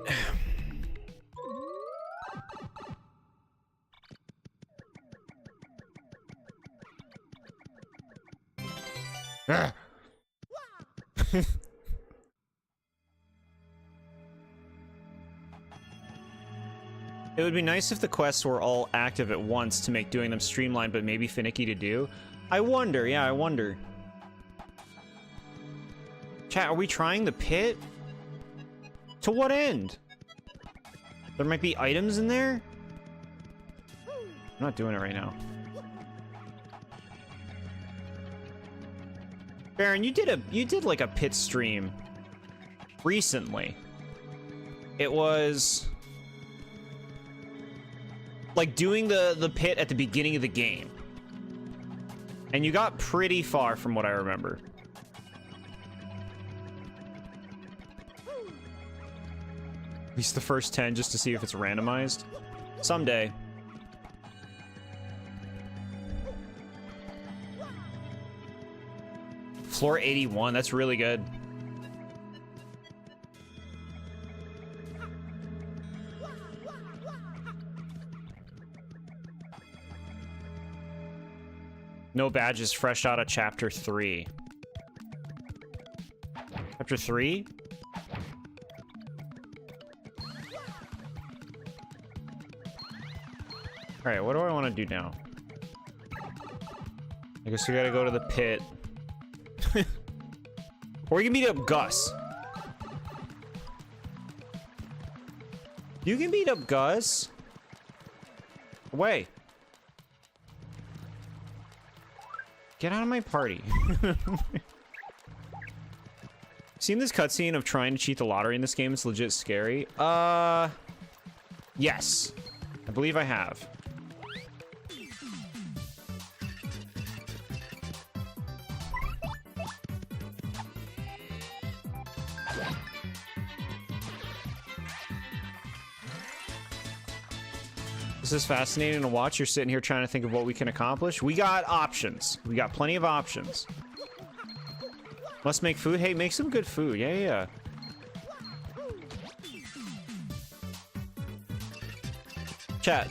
It would be nice if the quests were all active at once to make doing them streamlined, but maybe finicky to do. I wonder, yeah, I wonder. Chat, are we trying the pit? To what end? There might be items in there? I'm not doing it right now. Baron, you did like a pit stream recently. It was like doing the pit at the beginning of the game. And you got pretty far from what I remember. At least the first 10 just to see if it's randomized. Someday. Floor 81, that's really good. No badges fresh out of chapter 3. Chapter 3? Alright, what do I want to do now? I guess we gotta go to the pit. Or you can beat up Gus. You can beat up Gus. Away. Get out of my party. Seen this cutscene of trying to cheat the lottery in this game? It's legit scary. Yes. I believe I have. This is fascinating to watch. You're sitting here trying to think of what we can accomplish. We got options. We got plenty of options. Let's make food. Hey, make some good food. Yeah. Chat.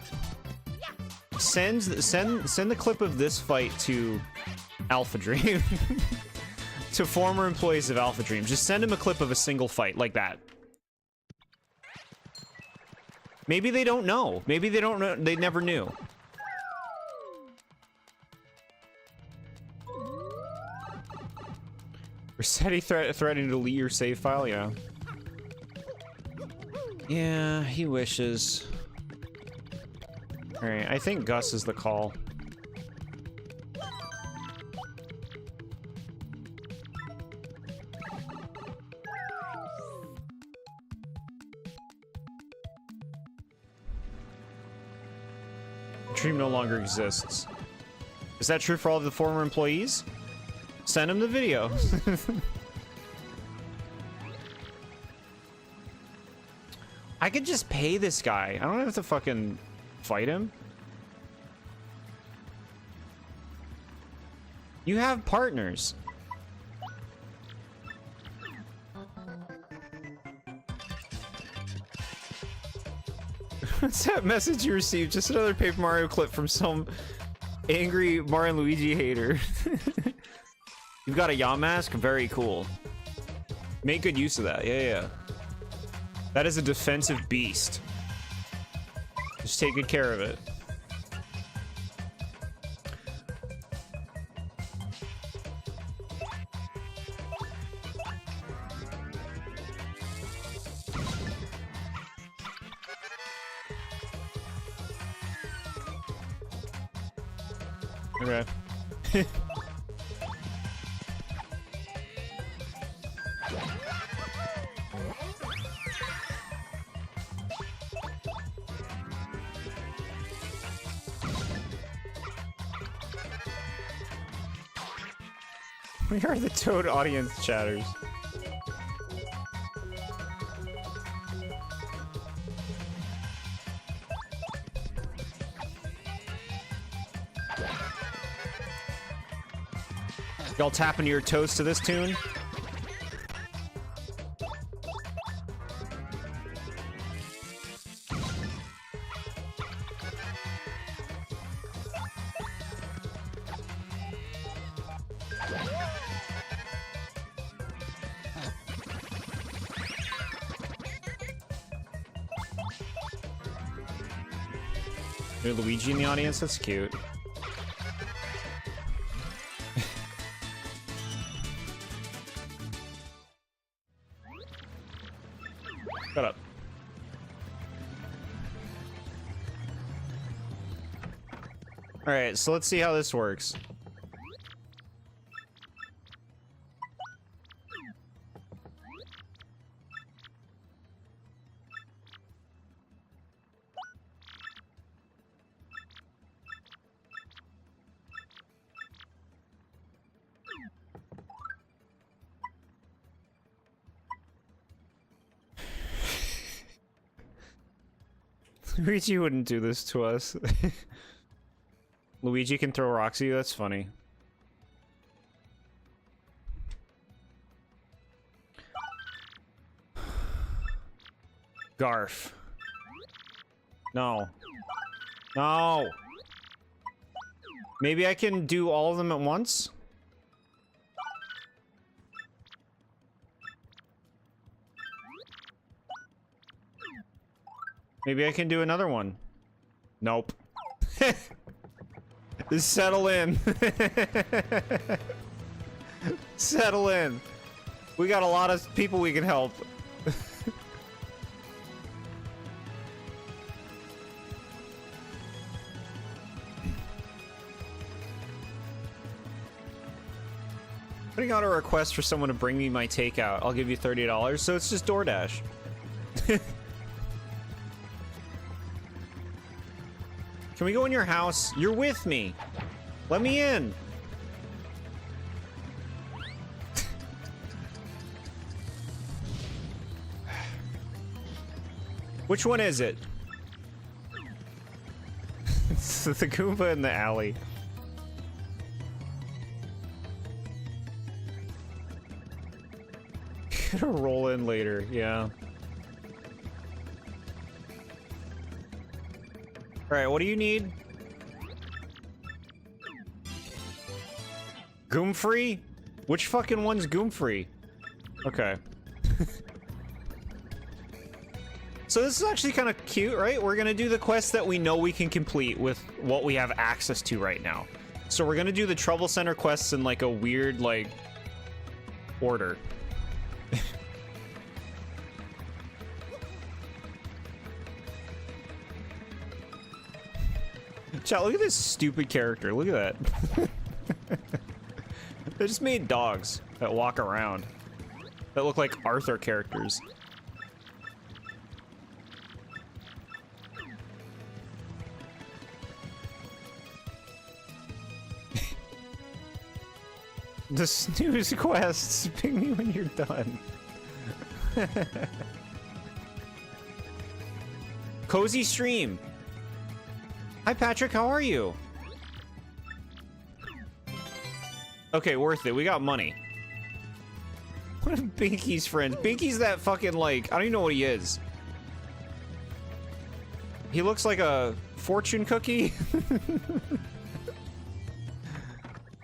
Send the clip of this fight to Alpha Dream. To former employees of Alpha Dream. Just send him a clip of a single fight like that. Maybe they don't know. Maybe they don't know. They never knew. Rossetti threatening to delete your save file? Yeah. Yeah, he wishes. Alright, I think Gus is the call. Dream no longer exists. Is that true for all of the former employees? Send him the video. I could just pay this guy. I don't have to fucking fight him. You have partners. What's that message you received? Just another Paper Mario clip from some angry Mario and Luigi hater. You've got a yaw mask? Very cool. Make good use of that. Yeah. That is a defensive beast. Just take good care of it. Okay. We are the Toad audience chatters. Y'all tapping your toes to this tune? There's Luigi in the audience? That's cute. Shut up. Alright, so let's see how this works. Luigi wouldn't do this to us. Luigi can throw rocks at you? That's funny. Garf. No. No! Maybe I can do all of them at once? Maybe I can do another one. Nope. Just settle in. Settle in. We got a lot of people we can help. Putting out a request for someone to bring me my takeout. I'll give you $30. So it's just DoorDash. Can we go in your house? You're with me. Let me in. Which one is it? It's the Goomba in the alley. Gonna roll in later, yeah. Alright, what do you need? Goom free? Which fucking one's Goom free? Okay. So this is actually kind of cute, right? We're gonna do the quests that we know we can complete with what we have access to right now. So we're gonna do the Trouble Center quests in like a weird, like, order. Chat, look at this stupid character. Look at that. They just made dogs that walk around that look like Arthur characters. The snooze quests. Ping me when you're done. Cozy stream. Hi Patrick, how are you? Okay, worth it. We got money. What if Binky's friends? Binky's that fucking, like, I don't even know what he is. He looks like a fortune cookie.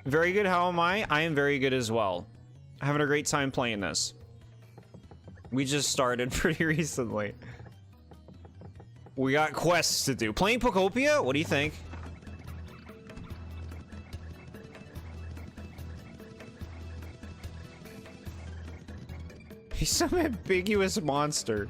Very good, how am I? I am very good as well. Having a great time playing this. We just started pretty recently. We got quests to do. Playing Pokopia? What do you think? He's some ambiguous monster.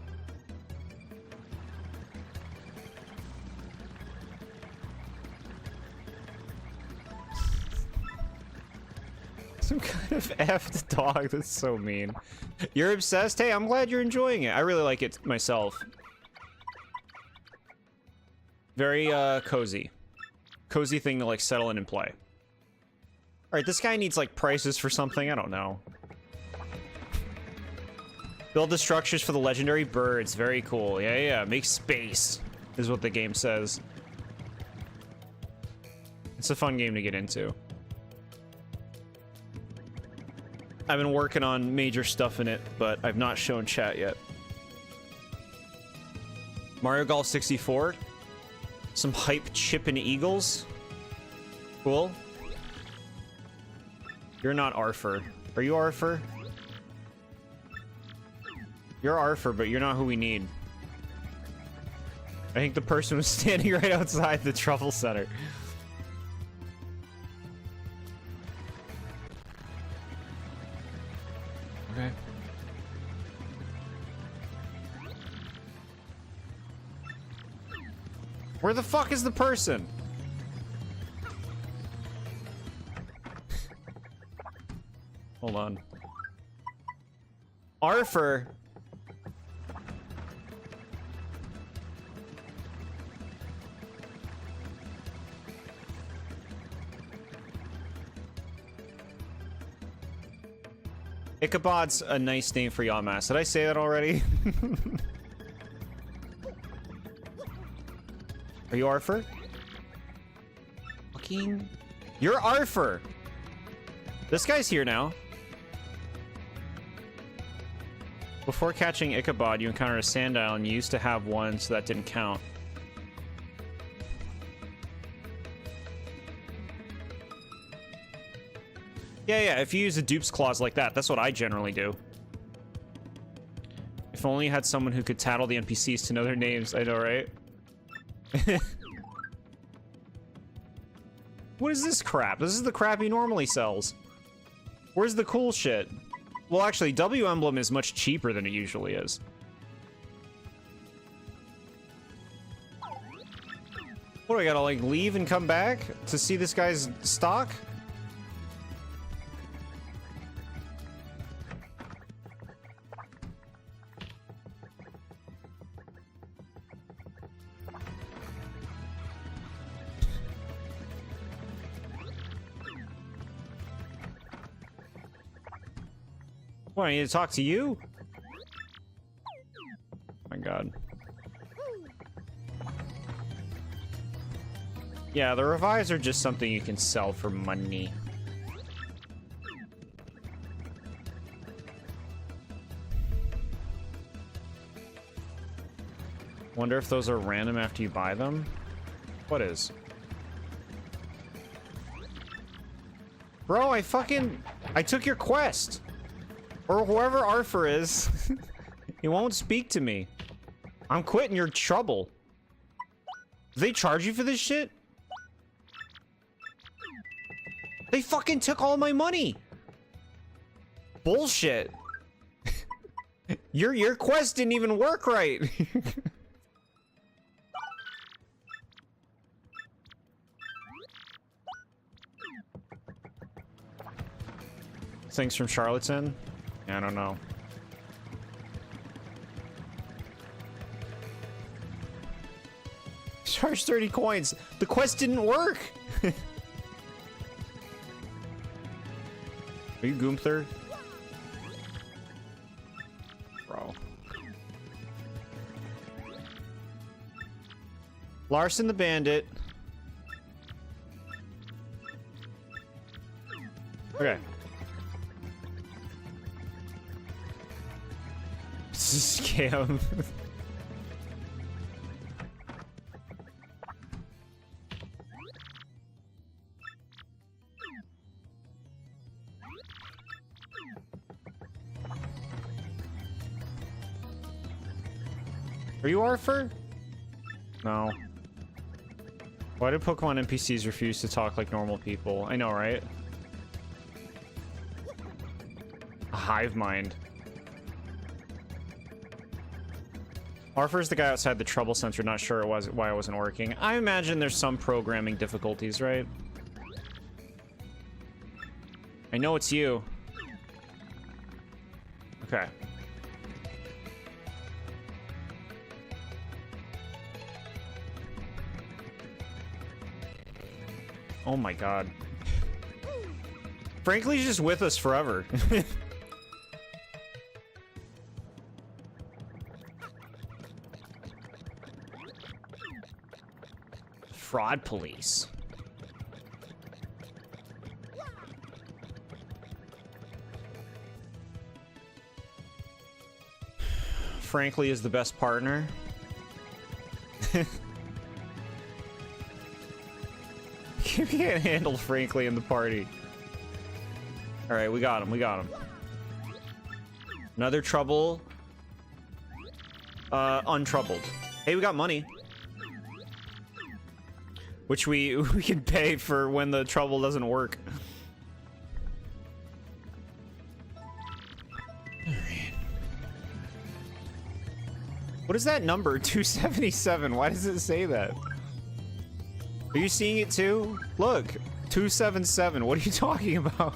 Some kind of effed dog. That's so mean. You're obsessed? Hey, I'm glad you're enjoying it. I really like it myself. Very, cozy. Cozy thing to, like, settle in and play. Alright, this guy needs, like, prices for something. I don't know. Build the structures for the legendary birds. Very cool. Yeah, yeah. Make space, is what the game says. It's a fun game to get into. I've been working on major stuff in it, but I've not shown chat yet. Mario Golf 64. Some hype chippin' eagles. Cool. You're not Arthur. Are you Arthur? You're Arthur, but you're not who we need. I think the person was standing right outside the Trouble Center. Okay. Where the fuck is the person? Hold on. Arthur. Ichabod's a nice name for Yamask. Did I say that already? Are you Arthur? Fucking... You're Arthur! This guy's here now. Before catching Ichabod, you encountered a sand island. You used to have one, so that didn't count. Yeah, if you use a dupes clause like that, that's what I generally do. If only you had someone who could tattle the NPCs to know their names. I know, right? What is this crap? This is the crap he normally sells. Where's the cool shit? Well, actually, W emblem is much cheaper than it usually is. What do I gotta, like, leave and come back to see this guy's stock? What, I need to talk to you? Oh my god. Yeah, the revives are just something you can sell for money. Wonder if those are random after you buy them? What is? Bro, I took your quest! Or whoever Arthur is. He won't speak to me. I'm quitting your trouble. Do they charge you for this shit? They fucking took all my money. Bullshit. Your quest didn't even work right. Things from Charlottetown? I don't know. Charge 30 coins. The quest didn't work. Are you Gunther? Bro. Larson the Bandit. Okay. Scam. Are you Arthur? No. Why do Pokemon NPCs refuse to talk like normal people? I know, right? A hive mind. Arthur's the guy outside the trouble center, not sure why it wasn't working. I imagine there's some programming difficulties, right? I know it's you. Okay. Oh my god. Frankly's just with us forever. Fraud police. Frankly is the best partner. You can't handle Frankly in the party. Alright, we got him, we got him. Another trouble. Untroubled. Hey, we got money. Which we can pay for when the trouble doesn't work. Alright. What is that number? 277. Why does it say that? Are you seeing it too? Look, 277. What are you talking about?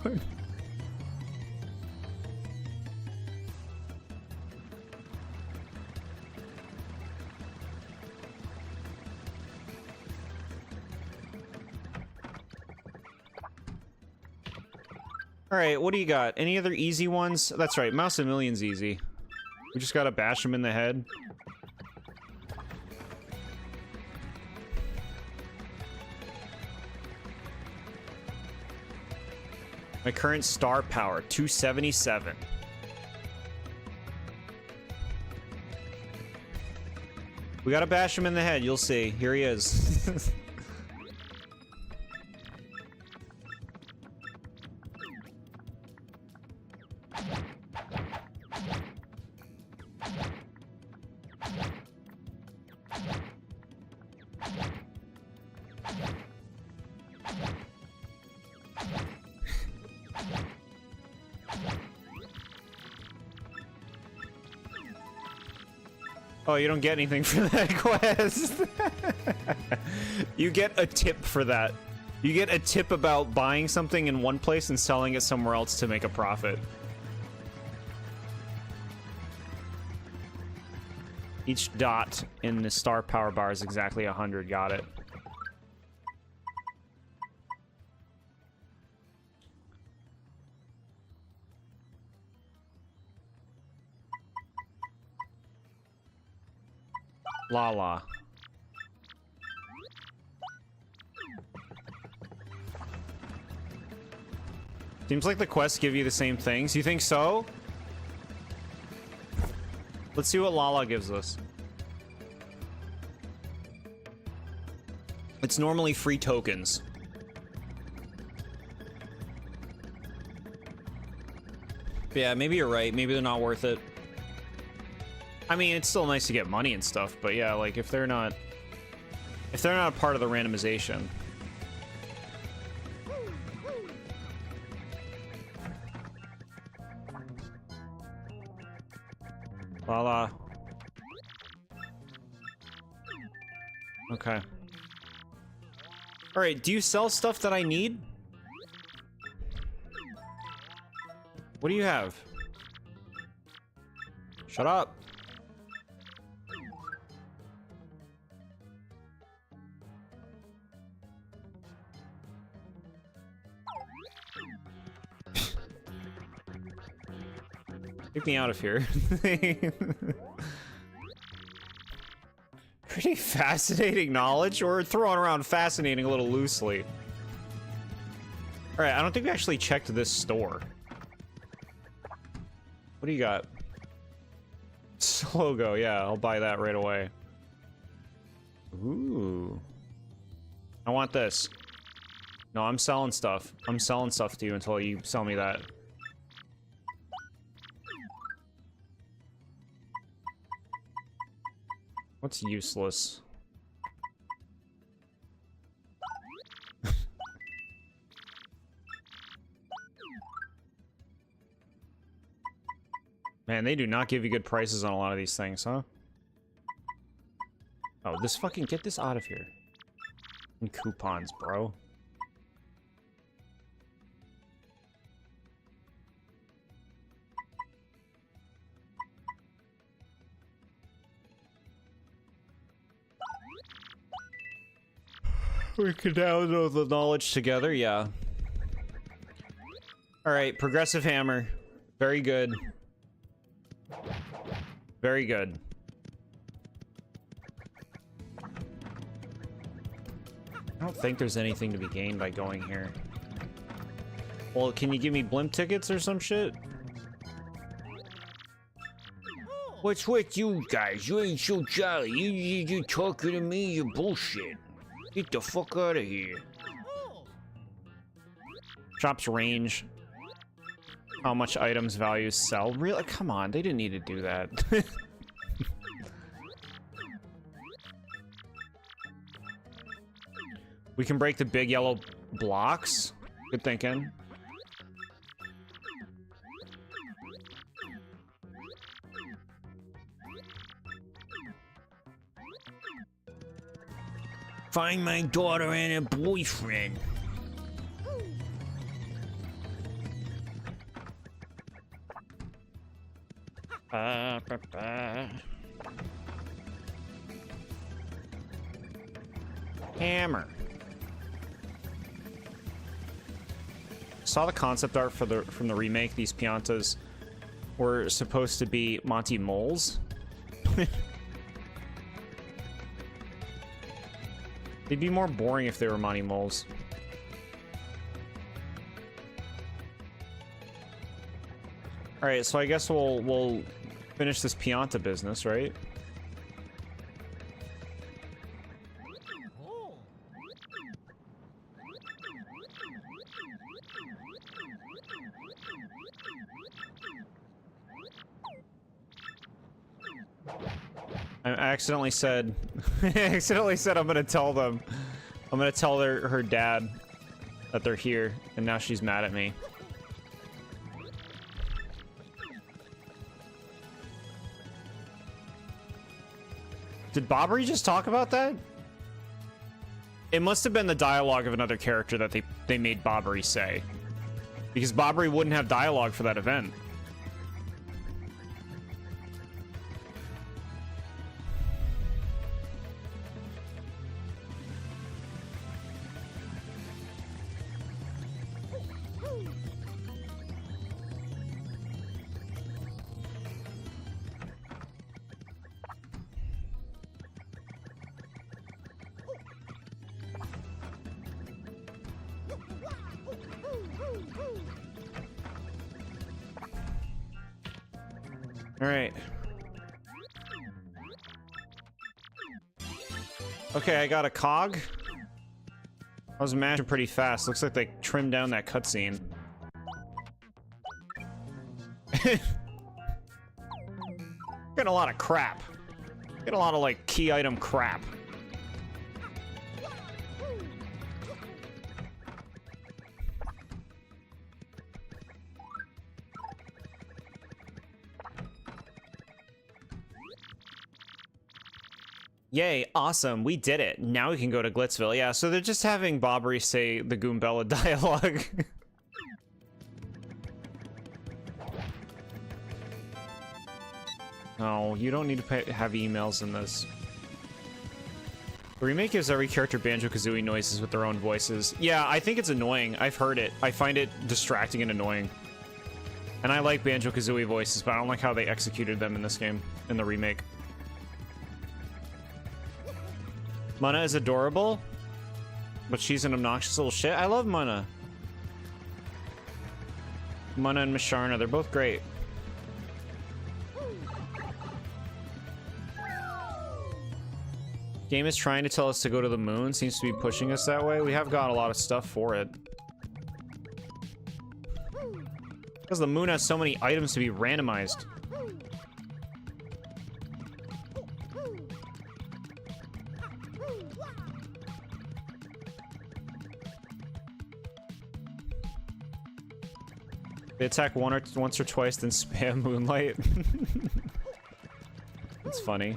Alright, what do you got? Any other easy ones? That's right, Mouse a Million's easy. We just gotta bash him in the head. My current star power, 277. We gotta bash him in the head, you'll see. Here he is. Oh, you don't get anything for that quest. You get a tip for that. You get a tip about buying something in one place and selling it somewhere else to make a profit. Each dot in the star power bar is exactly 100. Got it. Lala. Seems like the quests give you the same things. You think so? Let's see what Lala gives us. It's normally free tokens. But yeah, maybe you're right. Maybe they're not worth it. I mean, it's still nice to get money and stuff, but yeah, like if they're not a part of the randomization. Voila. Okay. All right, do you sell stuff that I need? What do you have? Shut up. Get me out of here. Pretty fascinating knowledge. We're throwing around fascinating a little loosely. Alright, I don't think we actually checked this store. What do you got? Slogo, yeah, I'll buy that right away. Ooh. I want this. No, I'm selling stuff. I'm selling stuff to you until you sell me that. What's useless? Man, they do not give you good prices on a lot of these things, huh? Oh, this fucking... Get this out of here. And coupons, bro. We can download the knowledge together, yeah. Alright, progressive hammer. Very good. Very good. I don't think there's anything to be gained by going here. Well, can you give me blimp tickets or some shit? What's with you guys? You ain't so jolly. You talking to me, you bullshit. Get the fuck out of here. Shop's range. How much items values sell. Really? Come on, they didn't need to do that. We can break the big yellow blocks. Good thinking. Find my daughter and her boyfriend. Hammer. Saw the concept art for from the remake. These Piantas were supposed to be Monty Moles. They'd be more boring if they were Monty Moles. All right, so I guess we'll finish this Pianta business, right? I accidentally said I accidentally said I'm gonna tell them. I'm gonna tell her dad that they're here, and now she's mad at me. Did Bobbery just talk about that? It must have been the dialogue of another character that they made Bobbery say. Because Bobbery wouldn't have dialogue for that event. All right. Okay, I got a cog. I was mashing pretty fast. Looks like they trimmed down that cutscene. Getting a lot of crap. Getting a lot of, like, key item crap. Yay, awesome, we did it. Now we can go to Glitzville. Yeah, so they're just having Bobbery say the Goombella dialogue. No, you don't need to have emails in this. The remake gives every character Banjo-Kazooie noises with their own voices. Yeah, I think it's annoying. I've heard it. I find it distracting and annoying. And I like Banjo-Kazooie voices, but I don't like how they executed them in this game, in the remake. Munna is adorable, but she's an obnoxious little shit. I love Munna. Munna and Masharna, they're both great. Game is trying to tell us to go to the moon. Seems to be pushing us that way. We have got a lot of stuff for it. Because the moon has so many items to be randomized. They attack once or twice, then spam Moonlight. It's funny.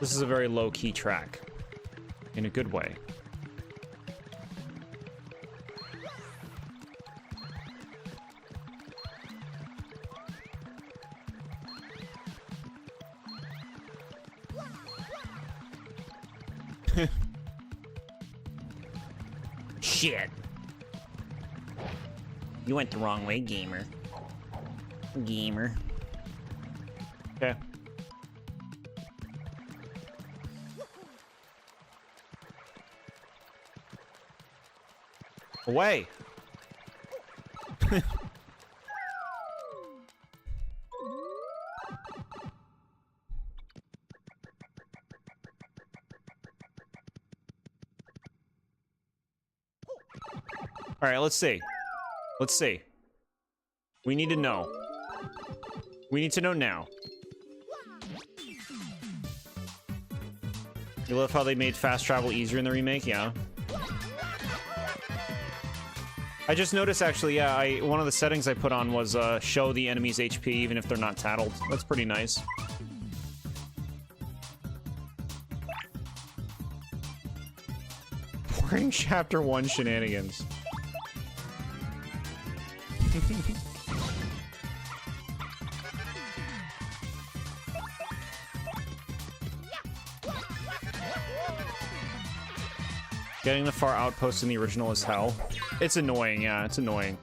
This is a very low-key track, in a good way. Shit. You went the wrong way, gamer. Gamer. Okay. Away. All right, let's see. Let's see. We need to know. We need to know now. You love how they made fast travel easier in the remake? Yeah. I just noticed, actually, yeah, one of the settings I put on was show the enemy's HP even if they're not tattled. That's pretty nice. Boring Chapter 1 shenanigans. Getting the far outpost in the original is hell. It's annoying, yeah, it's annoying.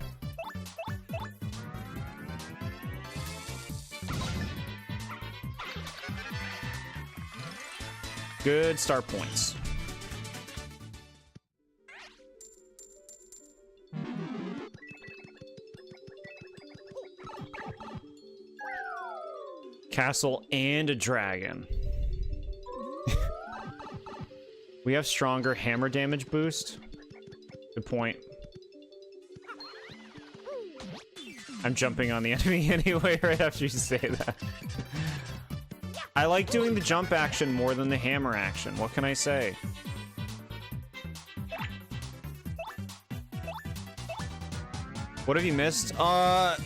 Good start points. Castle and a dragon. We have stronger hammer damage boost. Good point. I'm jumping on the enemy anyway right after you say that. I like doing the jump action more than the hammer action. What can I say? What have you missed? I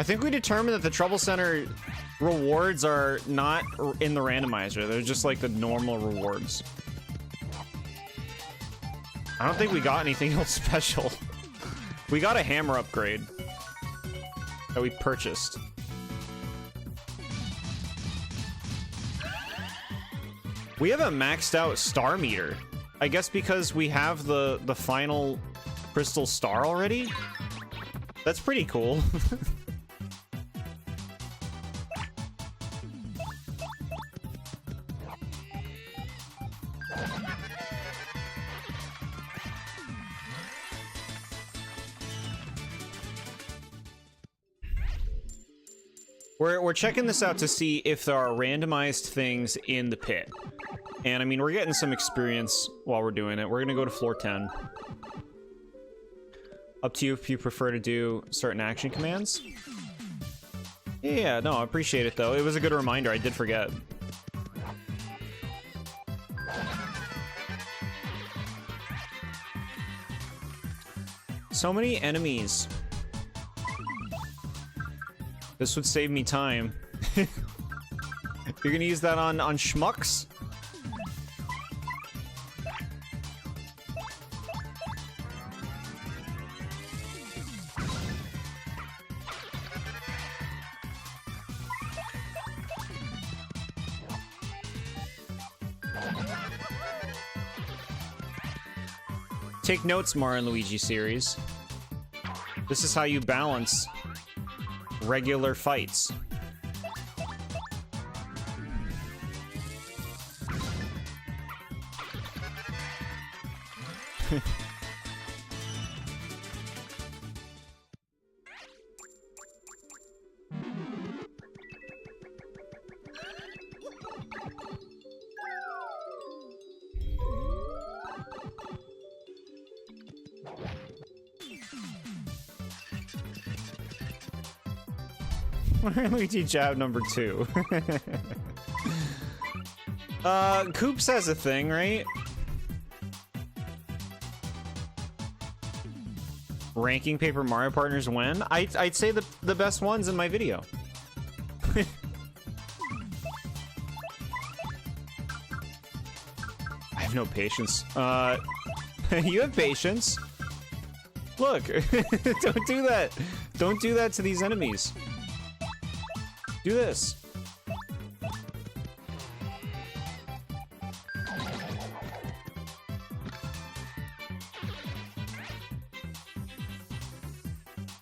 think we determined that the Trouble Center rewards are not in the randomizer. They're just like the normal rewards. I don't think we got anything else special. We got a hammer upgrade that we purchased. We have a maxed out star meter. I guess because we have the final crystal star already? That's pretty cool. We're checking this out to see if there are randomized things in the pit. And I mean, we're getting some experience while we're doing it. We're gonna go to floor 10. Up to you if you prefer to do certain action commands. Yeah, no, I appreciate it though. It was a good reminder, I did forget. So many enemies. This would save me time. You're gonna use that on schmucks? Take notes, Mario and Luigi series. This is how you balance regular fights. Luigi jab number 2. Koops has a thing, right? Ranking Paper Mario partners when? I'd say the best ones in my video. I have no patience. You have patience. Look, don't do that. Don't do that to these enemies. Do this.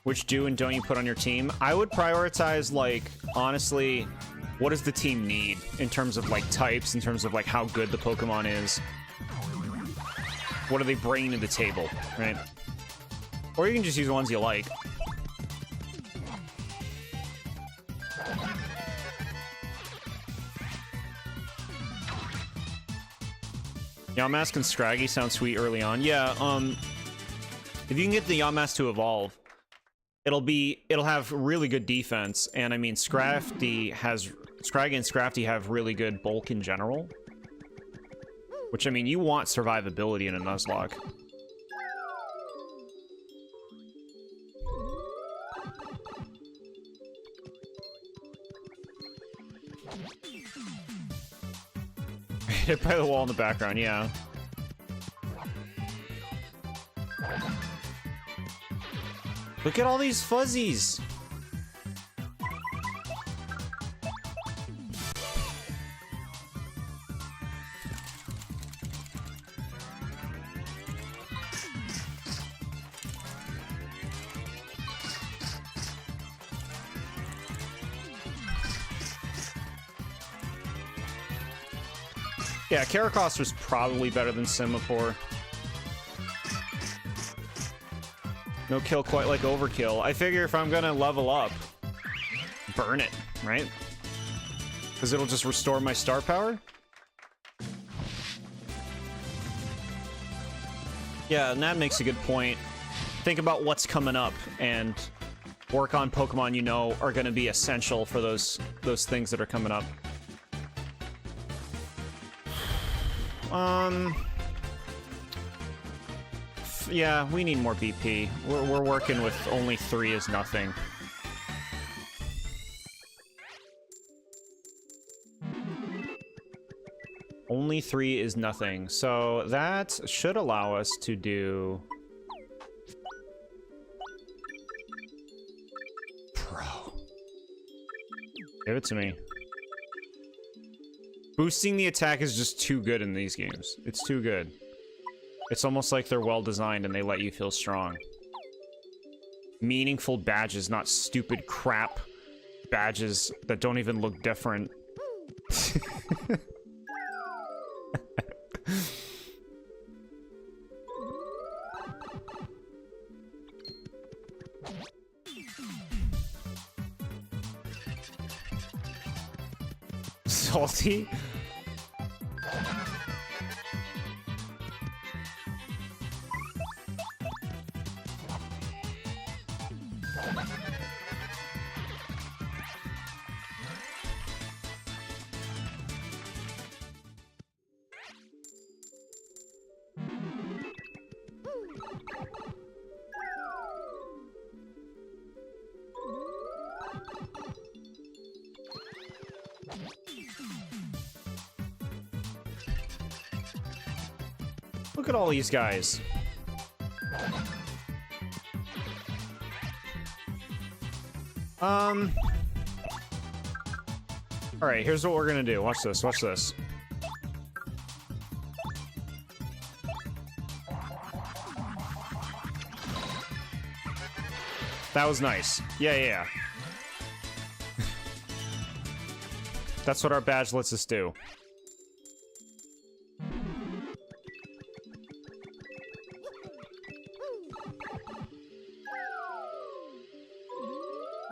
Which do and don't you put on your team? I would prioritize, like, honestly, what does the team need in terms of, like, types, in terms of, like, how good the Pokemon is. What are they bringing to the table, right? Or you can just use the ones you like. Yamask and Scraggy sound sweet early on. Yeah, if you can get the Yamask to evolve, it'll have really good defense, and I mean Scraggy and Scrafty have really good bulk in general. Which, I mean, you want survivability in a Nuzlocke. Hit by the wall in the background, yeah. Look at all these fuzzies. Yeah, Karakos was probably better than Semaphore. No kill quite like Overkill. I figure if I'm gonna level up, burn it, right? Because it'll just restore my star power. Yeah, and that makes a good point. Think about what's coming up and work on Pokemon you know are going to be essential for those things that are coming up. Yeah, we need more BP. We're working with only 3 is nothing. Only 3 is nothing. So that should allow us to do... Pro. Give it to me. Boosting the attack is just too good in these games. It's too good. It's almost like they're well designed and they let you feel strong. Meaningful badges, not stupid crap badges that don't even look different. Salty? Look at all these guys. All right, here's what we're gonna do. Watch this, watch this. That was nice. Yeah, yeah, yeah. That's what our badge lets us do.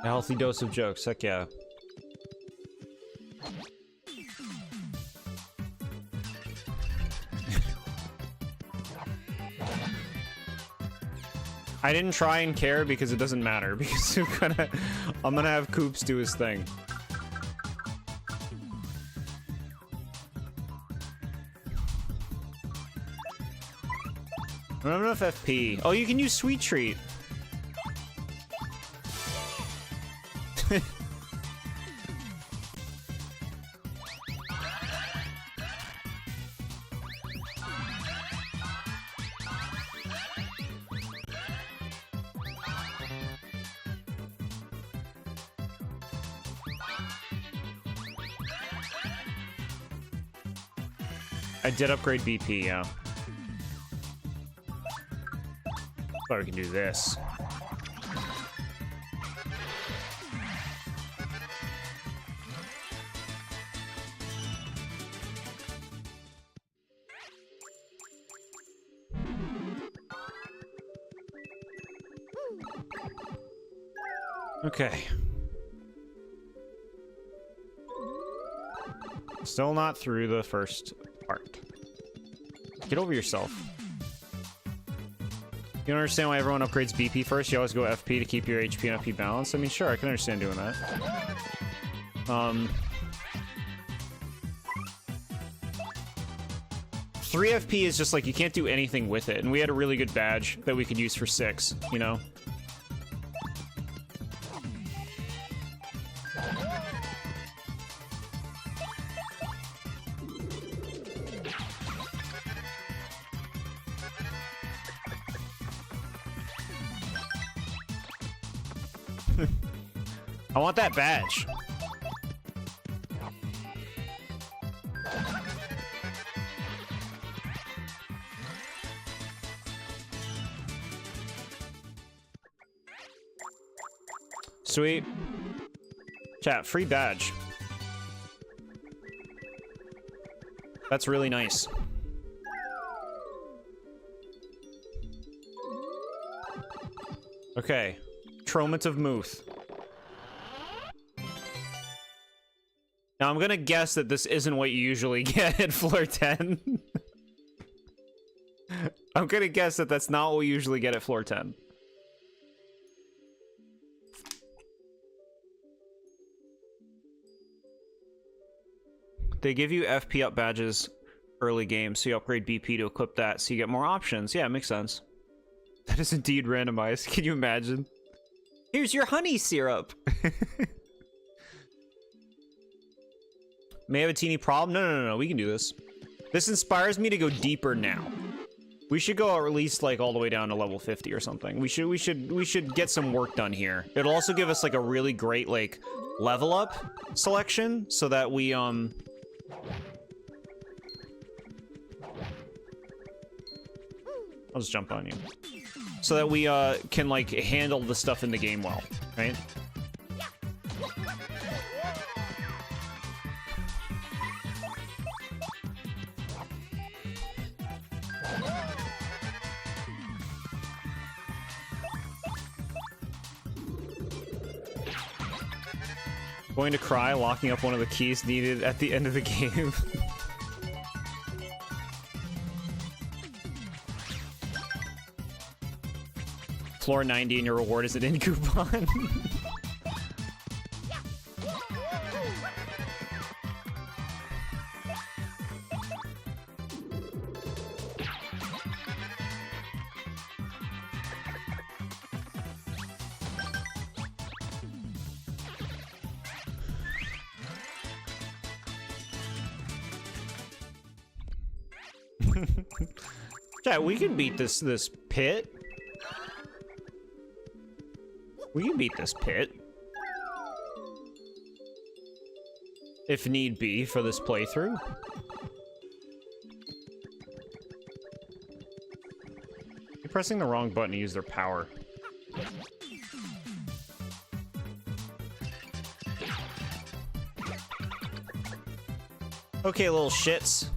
A healthy dose of jokes, heck yeah. I didn't try and care because it doesn't matter, because I'm gonna have Koops do his thing. I don't have enough FP. Oh, you can use Sweet Treat. I did upgrade BP, yeah. Thought we can do this. Okay. Still not through the first part. Get over yourself. You don't understand why everyone upgrades BP first? You always go FP to keep your HP and FP balanced? I mean, sure, I can understand doing that. 3 FP is just like, you can't do anything with it. And we had a really good badge that we could use for 6, you know? I want that badge. Sweet. Chat, free badge. That's really nice. Okay. Tromit of Muth. Now I'm gonna guess that this isn't what you usually get at floor 10. I'm gonna guess that that's not what we usually get at floor 10. They give you FP up badges early game, so you upgrade BP to equip that, so you get more options. Yeah, it makes sense. That is indeed randomized. Can you imagine? Here's your honey syrup. May have a teeny problem? No, we can do this. This inspires me to go deeper now. We should go at least like all the way down to level 50 or something. We should get some work done here. It'll also give us like a really great like level up selection so that we I'll just jump on you. So that we can like handle the stuff in the game well, right? Going to cry, locking up one of the keys needed at the end of the game. Floor 90 and your reward is an in coupon. Chat, we can beat this pit. We can beat this pit. If need be for this playthrough. You're pressing the wrong button to use their power. Okay, little shits.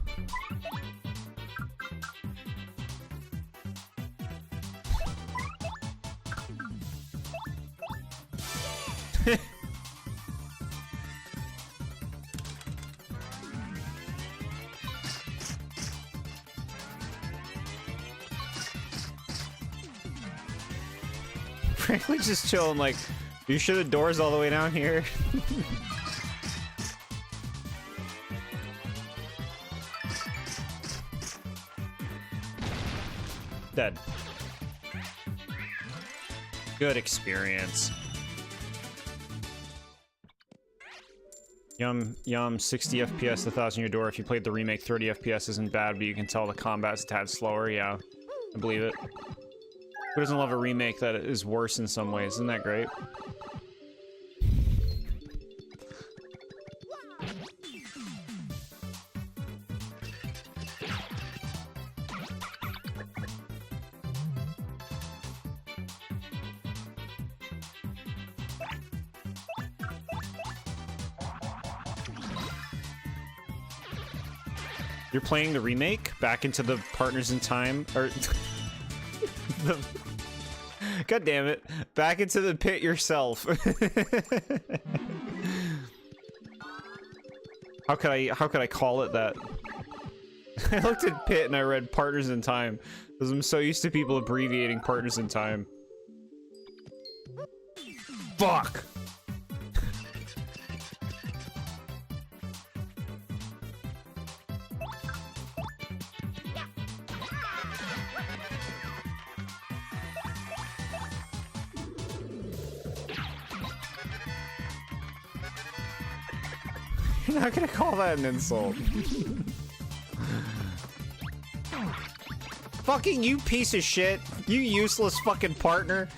Frankly, just chilling, like, you sure the door's all the way down here? Dead. Good experience. Yum, 60 FPS, 1,000 your door. If you played the remake, 30 FPS isn't bad, but you can tell the combat's a tad slower. Yeah, I believe it. Who doesn't love a remake that is worse in some ways? Isn't that great? You're playing the remake back into the Partners in Time, or God damn it! Back into the pit yourself. How could I call it that? I looked at pit and I read Partners in Time because I'm so used to people abbreviating Partners in Time. Fuck. You're not gonna call that an insult. Fucking you piece of shit. You useless fucking partner.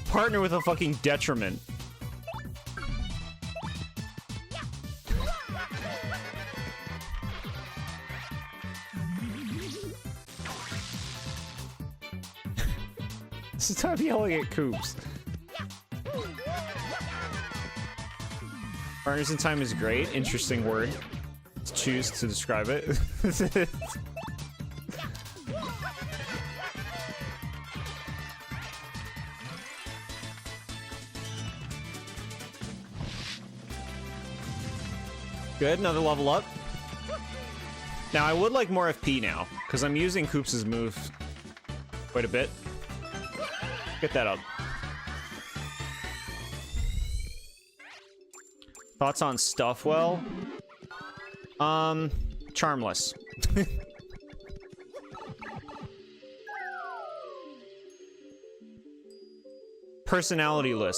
Partner with a fucking detriment. Stop yelling at Coops. Partners in Time is great. Interesting word. to choose to describe it. Good, another level up. Now, I would like more FP now, because I'm using Koops' move quite a bit. Get that up. Thoughts on Stuffwell? Charmless. Personalityless.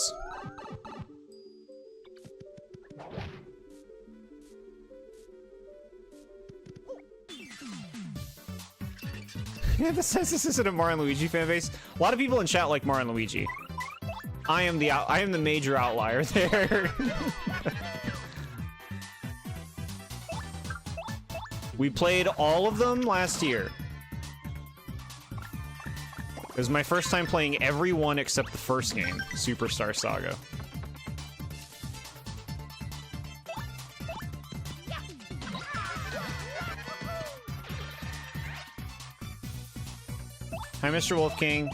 This says this isn't a Mario and Luigi fan base. A lot of people in chat like Mario and Luigi. I am the major outlier there. We played all of them last year. It was my first time playing every one except the first game, Superstar Saga. Hi, Mr. Wolf King.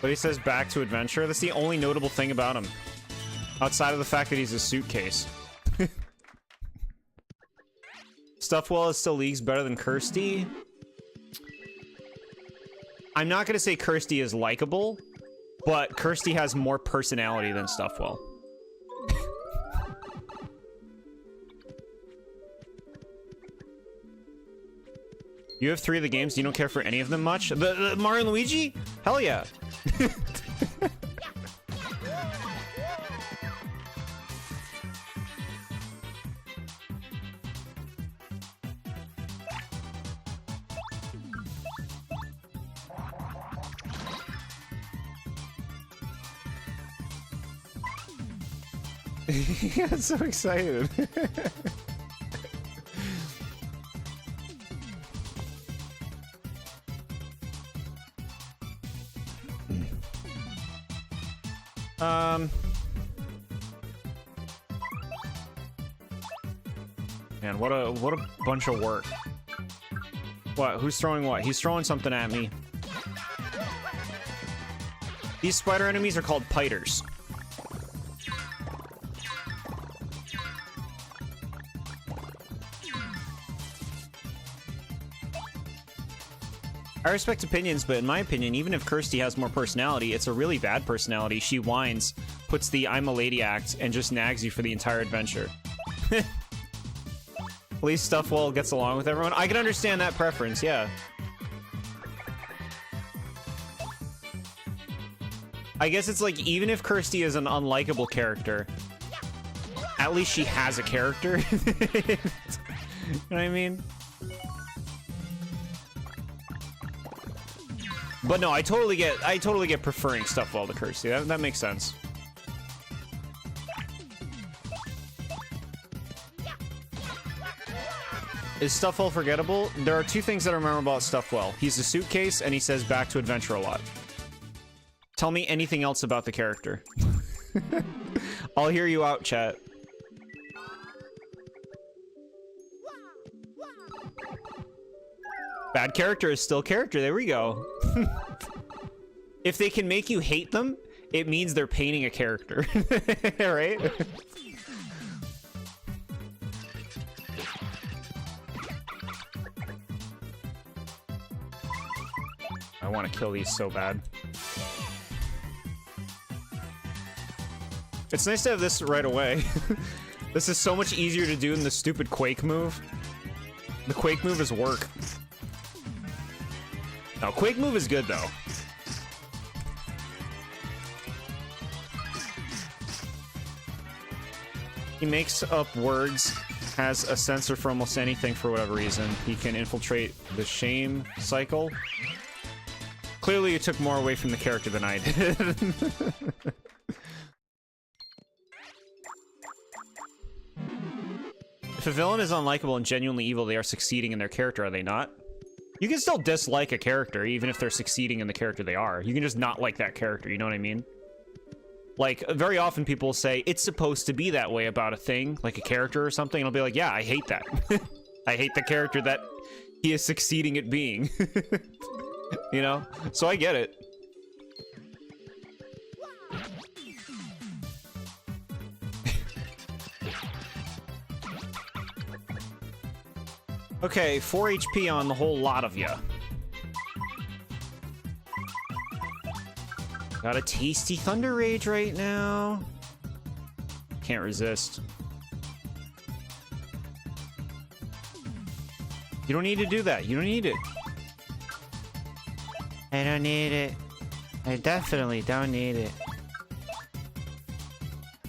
But he says back to adventure. That's the only notable thing about him. Outside of the fact that he's a suitcase. Stuffwell is still leagues better than Kirsty. I'm not going to say Kirsty is likable, but Kirsty has more personality than Stuffwell. You have 3 of the games. You don't care for any of them much? The Mario and Luigi? Hell yeah. I'm so excited. Man, what a bunch of work. What? Who's throwing what? He's throwing something at me. These spider enemies are called piters. I respect opinions, but in my opinion, even if Kirsty has more personality, it's a really bad personality. She whines, puts the I'm a lady act, and just nags you for the entire adventure. At least Stuffwell gets along with everyone. I can understand that preference, yeah. I guess it's like, even if Kirsty is an unlikable character, at least she has a character. You know what I mean? But no, I totally get preferring Stuffwell to Kirsty. That makes sense. Is Stuffwell forgettable? There are 2 things that I remember about Stuffwell. He's a suitcase, and he says back to adventure a lot. Tell me anything else about the character. I'll hear you out, chat. Bad character is still character. There we go. If they can make you hate them, it means they're painting a character. Right? I want to kill these so bad. It's nice to have this right away. This is so much easier to do than the stupid Quake move. The Quake move is work. No, Quake move is good, though. He makes up words, has a sensor for almost anything for whatever reason. He can infiltrate the shame cycle. Clearly, you took more away from the character than I did. If a villain is unlikable and genuinely evil, they are succeeding in their character, are they not? You can still dislike a character, even if they're succeeding in the character they are. You can just not like that character, you know what I mean? Like, very often people say, it's supposed to be that way about a thing, like a character or something, and I'll be like, yeah, I hate that. I hate the character that he is succeeding at being. You know? So I get it. Okay, 4 HP on the whole lot of ya. Got a tasty Thunder Rage right now. Can't resist. You don't need to do that. You don't need it. I don't need it. I definitely don't need it.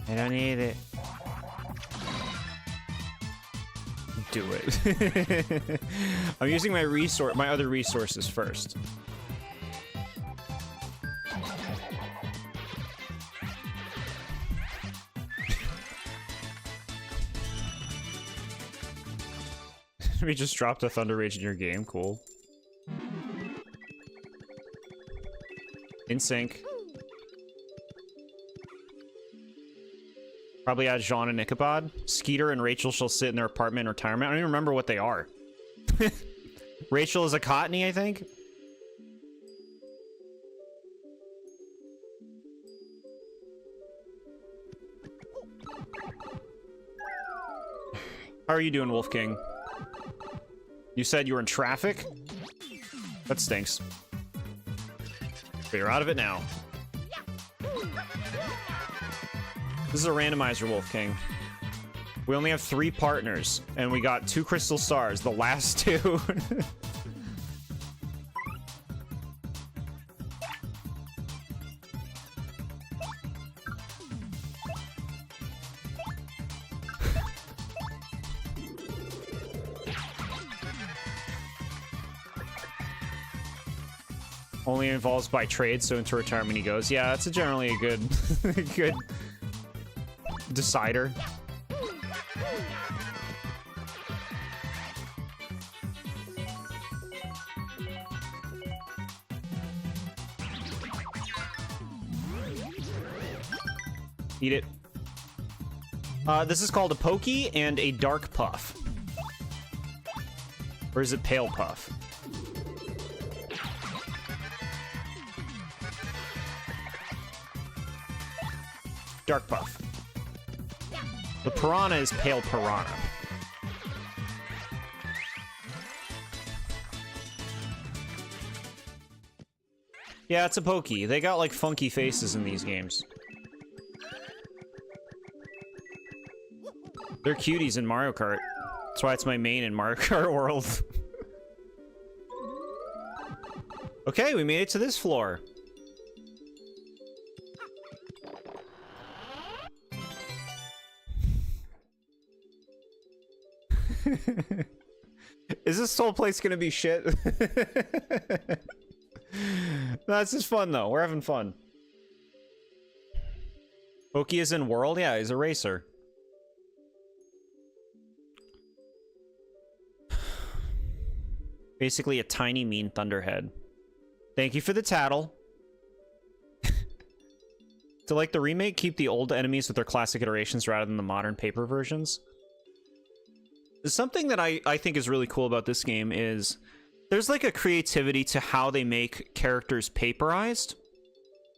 I don't need it. Do it. I'm using my other resources first. We just dropped a Thunder Rage in your game. Cool. In sync. Probably add Jean and Ichabod. Skeeter and Rachel shall sit in their apartment in retirement. I don't even remember what they are. Rachel is a Cottony, I think. How are you doing, Wolf King? You said you were in traffic? That stinks. But you're out of it now. This is a randomizer, Wolf King. We only have 3 partners, and we got 2 crystal stars. The last 2. Only involves by trade, so into retirement he goes. Yeah, that's generally a good, good decider. Eat it. This is called a Pokey and a Dark Puff. Or is it Pale Puff? Dark Puff. The Piranha is Pale Piranha. Yeah, it's a Pokey. They got like funky faces in these games. They're cuties in Mario Kart. That's why it's my main in Mario Kart World. Okay, we made it to this floor. Is this whole place gonna be shit? No, it's just fun though. We're having fun. Pokey is in World? Yeah, he's a racer. Basically a tiny mean thunderhead. Thank you for the tattle. To like the remake, keep the old enemies with their classic iterations rather than the modern paper versions. Something that I think is really cool about this game is there's like a creativity to how they make characters paperized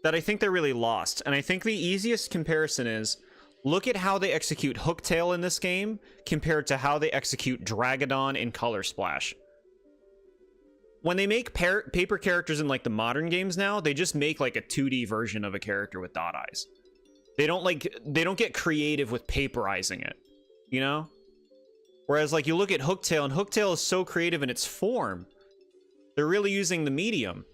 that I think they're really lost. And I think the easiest comparison is look at how they execute Hooktail in this game compared to how they execute Dragodon in Color Splash. When they make paper characters in like the modern games now, they just make like a 2D version of a character with dot eyes. They don't get creative with paperizing it, you know? Whereas, like, you look at Hooktail, and Hooktail is so creative in its form. They're really using the medium.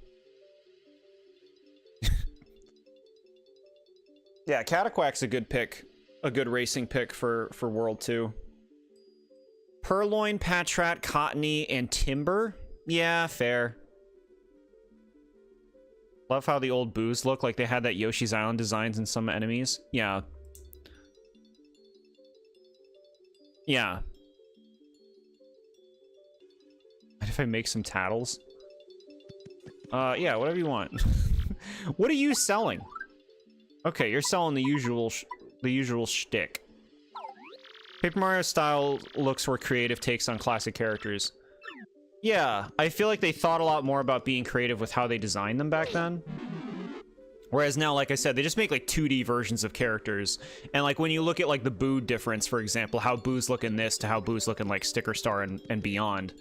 Yeah, Cataquack's a good pick. A good racing pick for World 2. Purloin, Patrat, Cottony, and Timber? Yeah, fair. Love how the old boos look like they had that Yoshi's Island designs in some enemies. Yeah. Yeah. If I make some tattles? Yeah, whatever you want. What are you selling? Okay, you're selling the usual shtick. Paper Mario style looks were creative takes on classic characters. Yeah, I feel like they thought a lot more about being creative with how they designed them back then. Whereas now, like I said, they just make like 2D versions of characters. And like when you look at like the Boo difference, for example, how Boo's look in this to how Boo's look in like Sticker Star and beyond.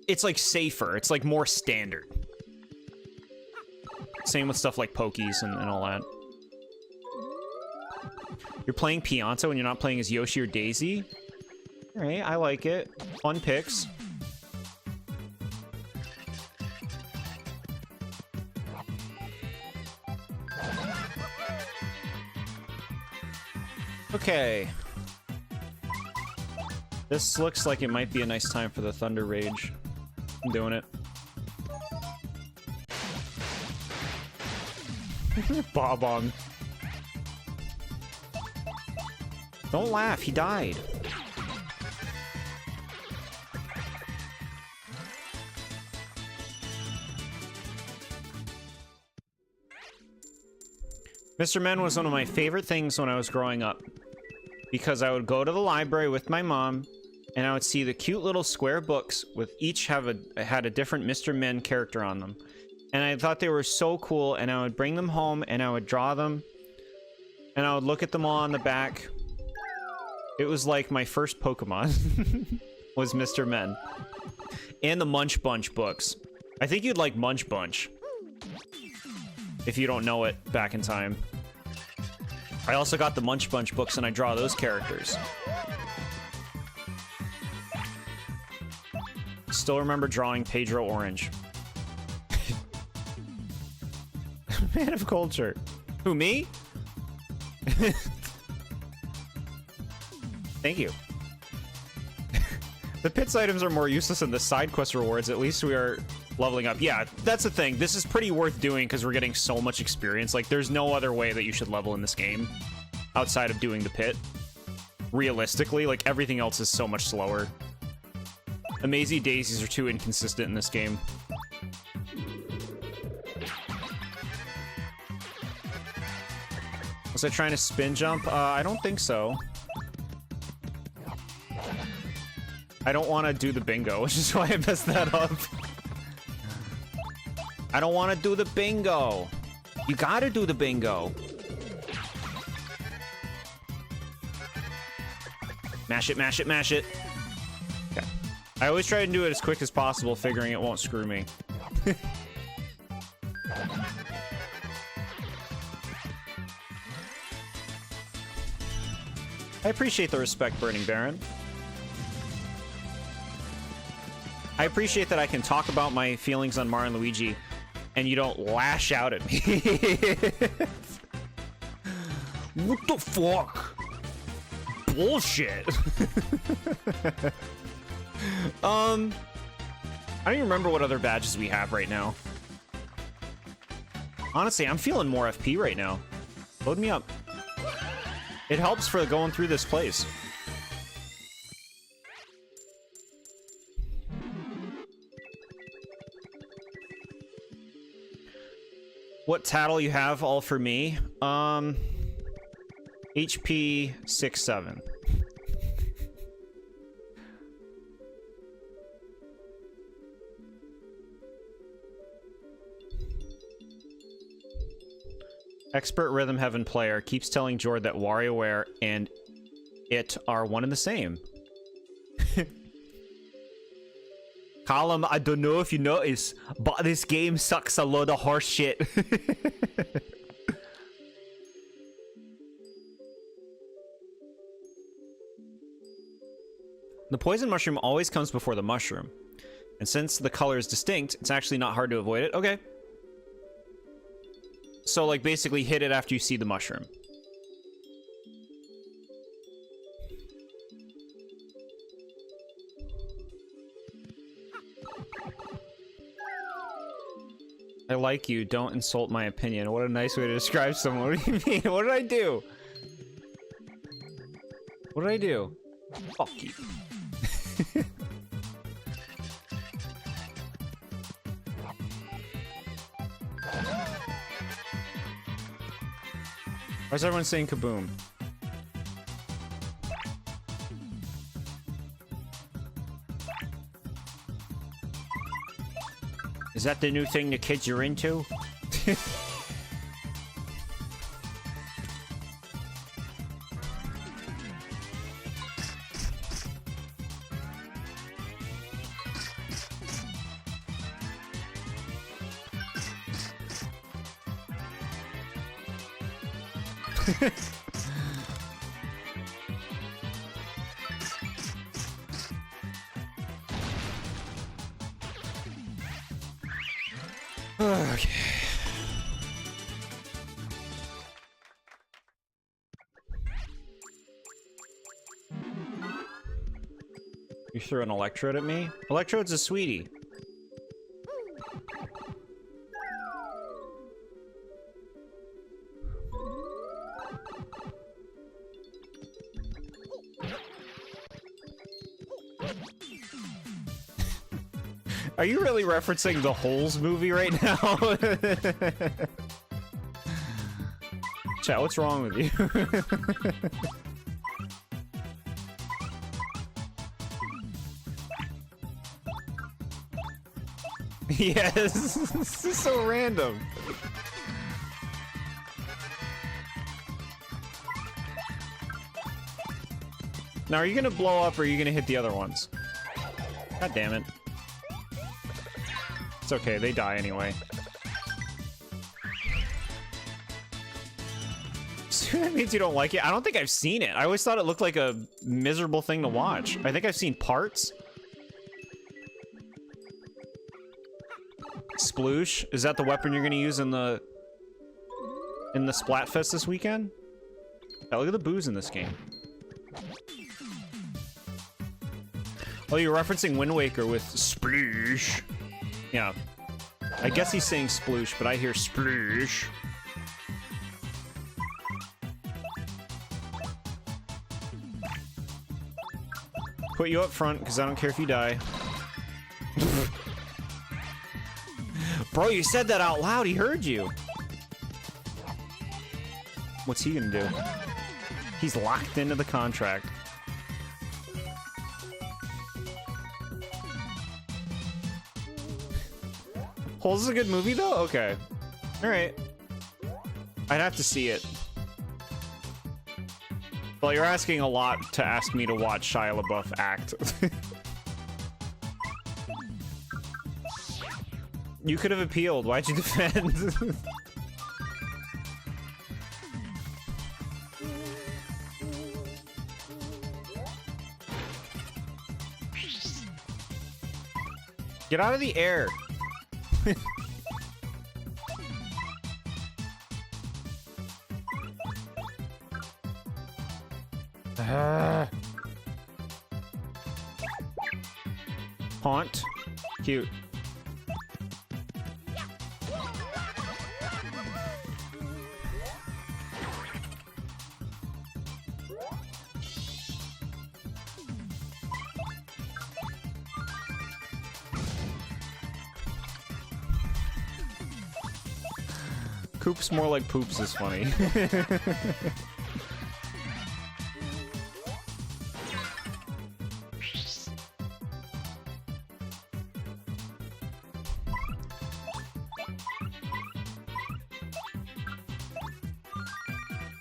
It's like safer. It's like more standard. Same with stuff like Pokies and all that. You're playing Pianta when you're not playing as Yoshi or Daisy? Alright, I like it. Fun picks. Okay. This looks like it might be a nice time for the Thunder Rage. I'm doing it. Bob-on. Don't laugh, he died. Mr. Men was one of my favorite things when I was growing up. Because I would go to the library with my mom, and I would see the cute little square books with each had a different Mr. Men character on them. And I thought they were so cool, and I would bring them home, and I would draw them, and I would look at them all on the back. It was like my first Pokemon was Mr. Men. And the Munch Bunch books. I think you'd like Munch Bunch. If you don't know it back in time. I also got the Munch Bunch books and I draw those characters. Still remember drawing Pedro Orange. Man of culture. Who, me? Thank you. The pits items are more useless than the side quest rewards. At least we are leveling up. Yeah, that's the thing. This is pretty worth doing because we're getting so much experience. Like, there's no other way that you should level in this game outside of doing the pit. Realistically, like, everything else is so much slower. Amazy Daisies are too inconsistent in this game. Was I trying to spin jump? I don't think so. I don't want to do the bingo, which is why I messed that up. I don't want to do the bingo. You gotta do the bingo. Mash it, mash it, mash it. Okay. I always try to do it as quick as possible, figuring it won't screw me. I appreciate the respect, Burning Baron. I appreciate that I can talk about my feelings on Mario and Luigi, and you don't lash out at me. What the fuck? Bullshit. I don't even remember what other badges we have right now. Honestly, I'm feeling more FP right now. Load me up. It helps for going through this place. What tattle you have all for me? HP 6-7. Expert Rhythm Heaven player keeps telling Jord that WarioWare and it are one and the same. Column, I don't know if you notice, but this game sucks a load of horse shit. The poison mushroom always comes before the mushroom. And since the color is distinct, it's actually not hard to avoid it. Okay. So, like, basically hit it after you see the mushroom. I like you. Don't insult my opinion. What a nice way to describe someone. What do you mean? What did I do? What did I do? Fuck you. Why is everyone saying kaboom? Is that the new thing the kids are into? Okay. You threw an electrode at me? Electrode's a sweetie. Are you really referencing the Holes movie right now? Chat, what's wrong with you? Yes, this is so random. Now, are you gonna blow up or are you gonna hit the other ones? God damn it. It's okay, they die anyway. So that means you don't like it? I don't think I've seen it. I always thought it looked like a miserable thing to watch. I think I've seen parts. Sploosh? Is that the weapon you're gonna use in the Splatfest this weekend? Yeah, look at the booze in this game. Oh, you're referencing Wind Waker with sploosh. Yeah. I guess he's saying sploosh, but I hear sploosh. Put you up front, because I don't care if you die. Bro, you said that out loud. He heard you. What's he gonna do? He's locked into the contract. Holes is a good movie, though? Okay. Alright. I'd have to see it. Well, you're asking a lot to ask me to watch Shia LaBeouf act. You could have appealed. Why'd you defend? Get out of the air. Haunt. Cute. Coops more like poops is funny.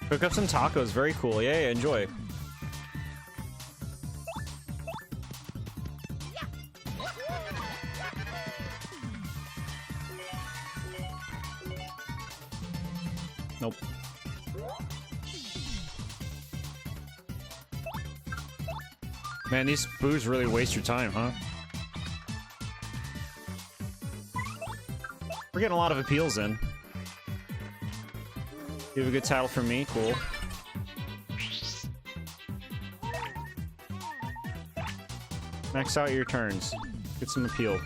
Cook up some tacos, very cool. Yeah, enjoy. Nope. Man, these booze really waste your time, huh? We're getting a lot of appeals in. You have a good title for me, cool. Max out your turns. Get some appeal.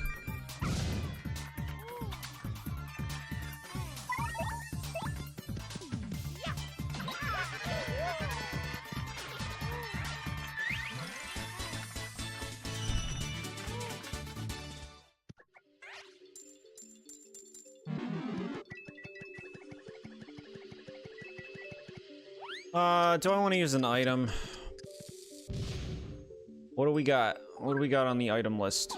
Do I want to use an item? What do we got? What do we got on the item list?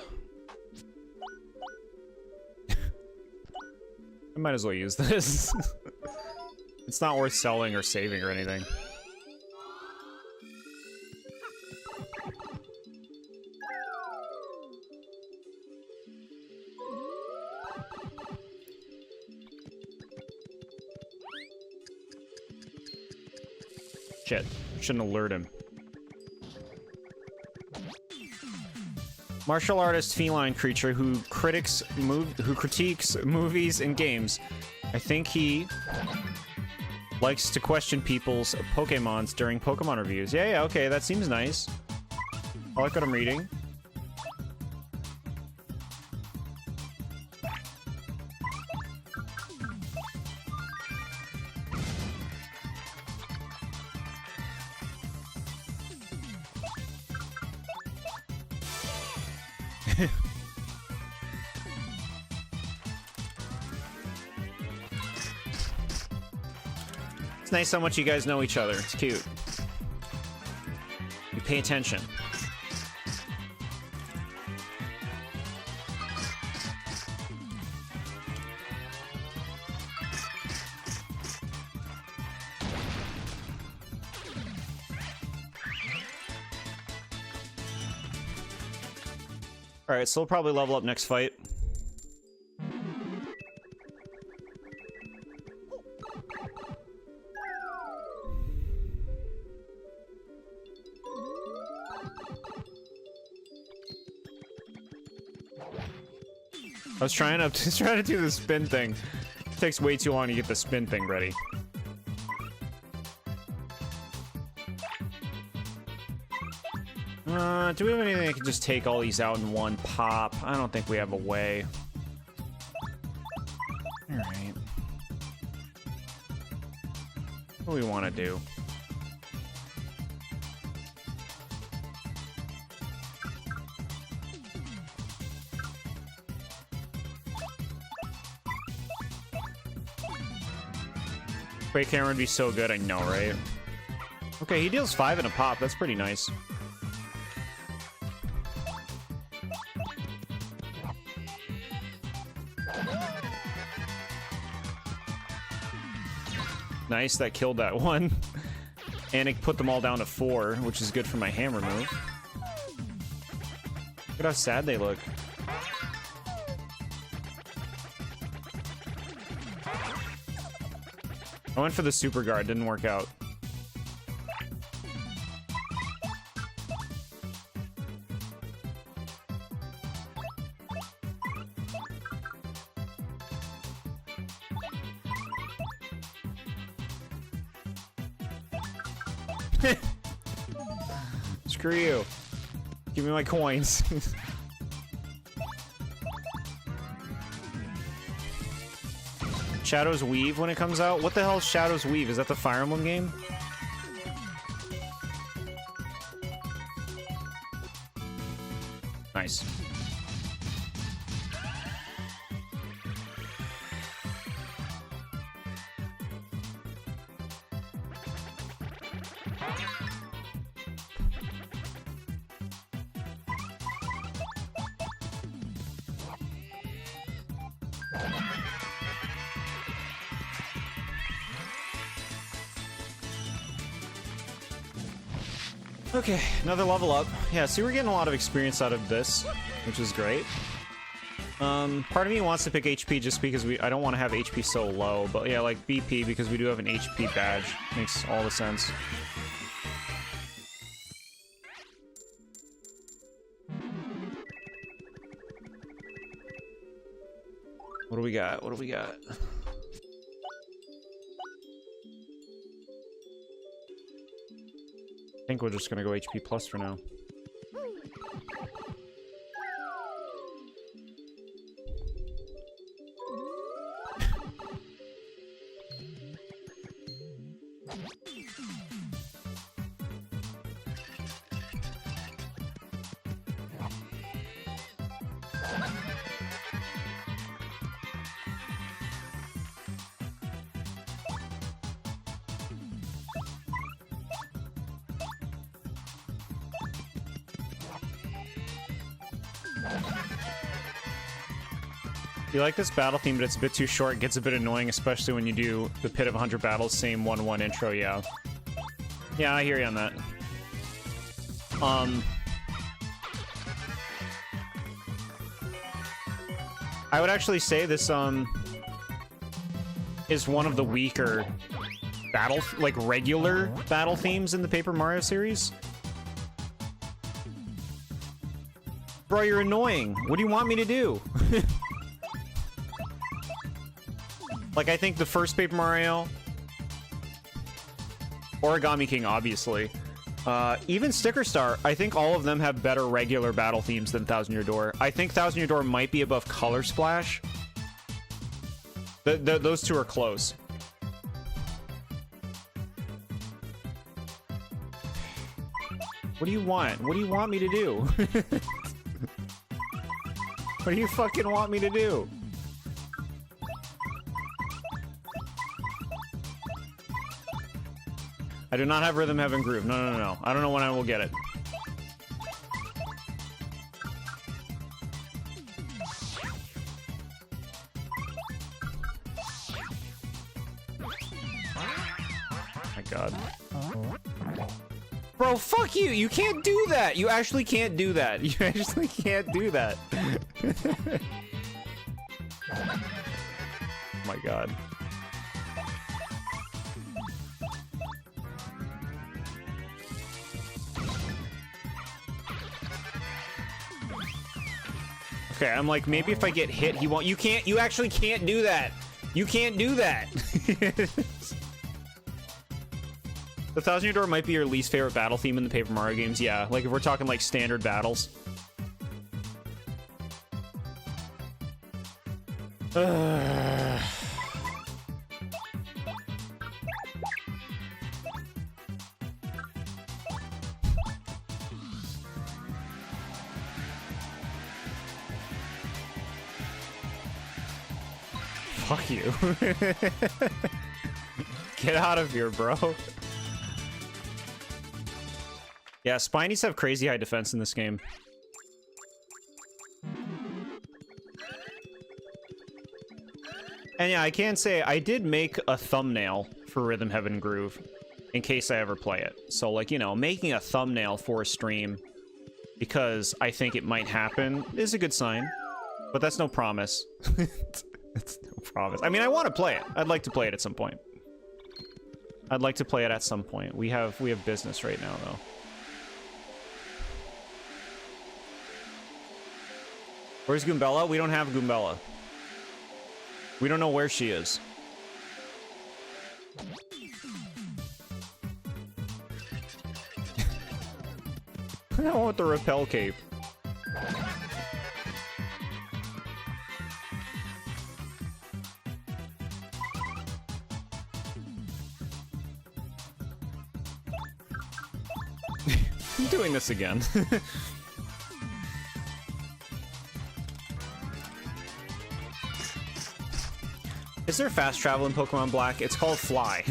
I might as well use this. It's not worth selling or saving or anything. Shit. Shouldn't alert him. Martial artist feline creature who critiques movies and games. I think he likes to question people's Pokemons during Pokemon reviews. Yeah, okay, that seems nice. I like what I'm reading. It's nice how much you guys know each other. It's cute. You pay attention. Alright, so we'll probably level up next fight. I was trying to do the spin thing. It takes way too long to get the spin thing ready. Do we have anything that can just take all these out in one pop? I don't think we have a way. Alright. What do we want to do? Spray camera would be so good, I know, right? Okay, he deals 5 in a pop. That's pretty nice. Nice, that killed that one. And it put them all down to 4, which is good for my hammer move. Look at how sad they look. I went for the super guard, didn't work out. Screw you. Give me my coins. Shadows Weave when it comes out? What the hell is Shadows Weave? Is that the Fire Emblem game? Nice. Okay, another level up. Yeah, see, we're getting a lot of experience out of this, which is great. Part of me wants to pick HP just because I don't want to have HP so low, but yeah, like BP because we do have an HP badge. Makes all the sense. What do we got? What do we got? I think we're just gonna go HP plus for now. You like this battle theme, but it's a bit too short. It gets a bit annoying, especially when you do the Pit of 100 Battles, same 1-1 intro, yeah. Yeah, I hear you on that. I would actually say this, is one of the weaker regular battle themes in the Paper Mario series. Bro, you're annoying. What do you want me to do? Like, I think the first Paper Mario, Origami King, obviously, even Sticker Star, I think all of them have better regular battle themes than Thousand Year Door. I think Thousand Year Door might be above Color Splash. Those two are close. What do you want? What do you want me to do? What do you fucking want me to do? I do not have Rhythm Heaven Groove. No, no, no, no. I don't know when I will get it. My God. Bro, fuck you! You can't do that! You actually can't do that. You actually can't do that. Oh my God. Okay, I'm like, maybe if I get hit, he won't. You can't. You actually can't do that. You can't do that. The Thousand Year Door might be your least favorite battle theme in the Paper Mario games. Yeah, like if we're talking like standard battles. Fuck you. Get out of here, bro. Yeah, Spinies have crazy high defense in this game. And yeah, I can say I did make a thumbnail for Rhythm Heaven Groove in case I ever play it. So, like, you know, making a thumbnail for a stream because I think it might happen is a good sign. But that's no promise. That's no promise. I mean, I want to play it. I'd like to play it at some point. I'd like to play it at some point. We have business right now, though. Where's Goombella? We don't have Goombella. We don't know where she is. I want the repel cape. I'm doing this again. Is there fast travel in Pokemon Black? It's called Fly.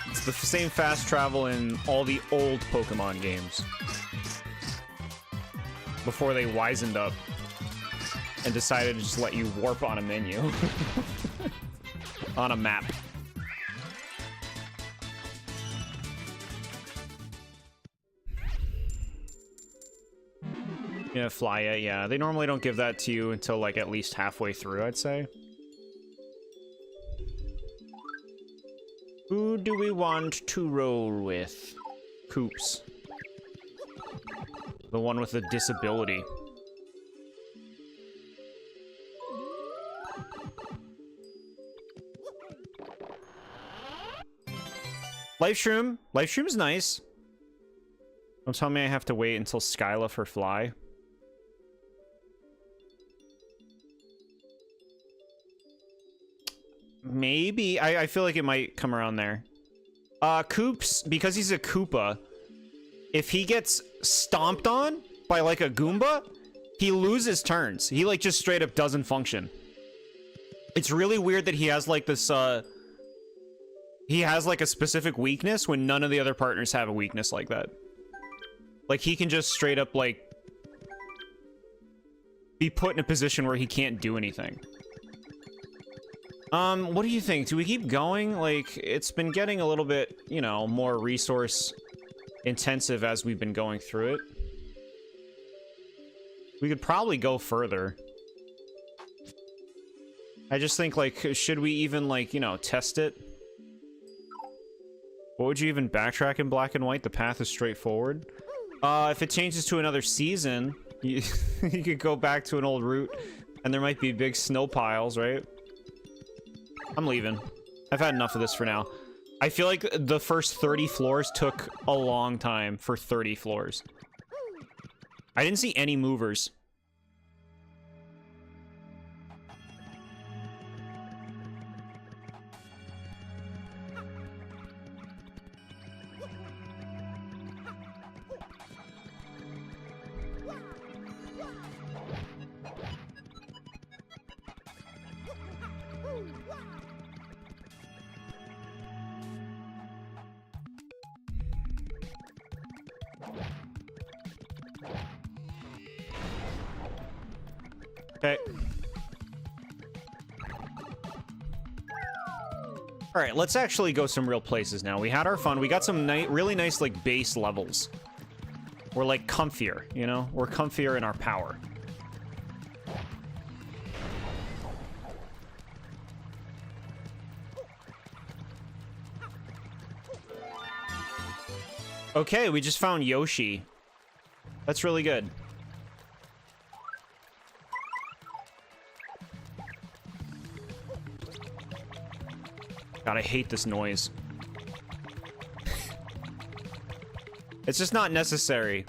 It's the same fast travel in all the old Pokemon games. Before they wisened up and decided to just let you warp on a menu. On a map. Yeah, Flya, yeah. They normally don't give that to you until, like, at least halfway through, I'd say. Who do we want to roll with? Koops. The one with the disability. Life Shroom. Life Shroom's nice. Don't tell me I have to wait until Skyla for Fly. Maybe. I feel like it might come around there. Koops, because he's a Koopa, if he gets stomped on by, like, a Goomba, he loses turns. He, like, just straight up doesn't function. It's really weird that he has, like, this, he has, like, a specific weakness when none of the other partners have a weakness like that. Like, he can just straight up, like... be put in a position where he can't do anything. What do you think? Do we keep going? Like, it's been getting a little bit, you know, more resource intensive as we've been going through it. We could probably go further. I just think, like, should we even, like, you know, test it? What would you even backtrack in black and white? The path is straightforward. If it changes to another season, you, you could go back to an old route, and there might be big snow piles, right? I'm leaving. I've had enough of this for now. I feel like the first 30 floors took a long time for 30 floors. I didn't see any movers. Okay. All right, let's actually go some real places now. We had our fun. We got some really nice, like, base levels. We're, like, comfier, you know? We're comfier in our power. Okay, we just found Yoshi. That's really good. God, I hate this noise. It's just not necessary.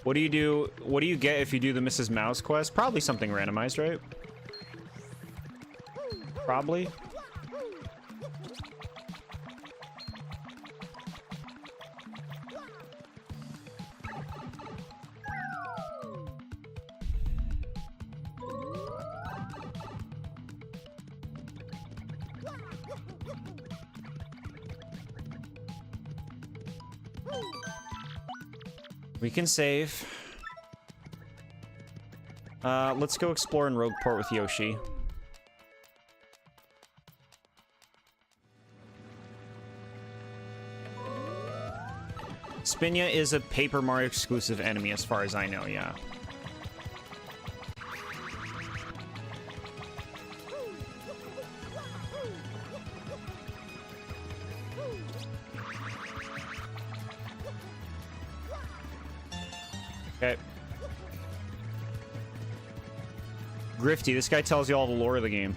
What do you do? What do you get if you do the Mrs. Mouse quest? Probably something randomized, right? Probably. We can save. Let's go explore in Rogueport with Yoshi. Spinya is a Paper Mario exclusive enemy as far as I know, yeah. Okay. Grifty, this guy tells you all the lore of the game.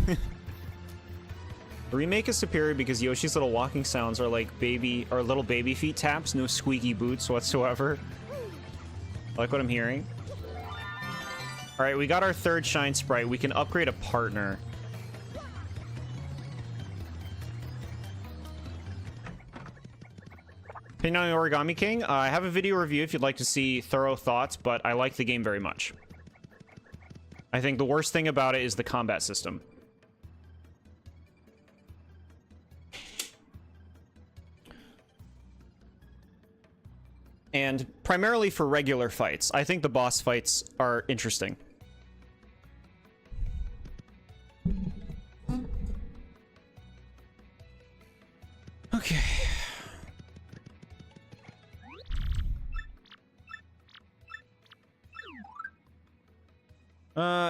The remake is superior because Yoshi's little walking sounds are like little baby feet taps, no squeaky boots whatsoever. I like what I'm hearing. Alright, we got our third shine sprite. We can upgrade a partner. Opinion on Origami King? I have a video review if you'd like to see thorough thoughts, but I like the game very much. I think the worst thing about it is the combat system. And primarily for regular fights. I think the boss fights are interesting. Okay.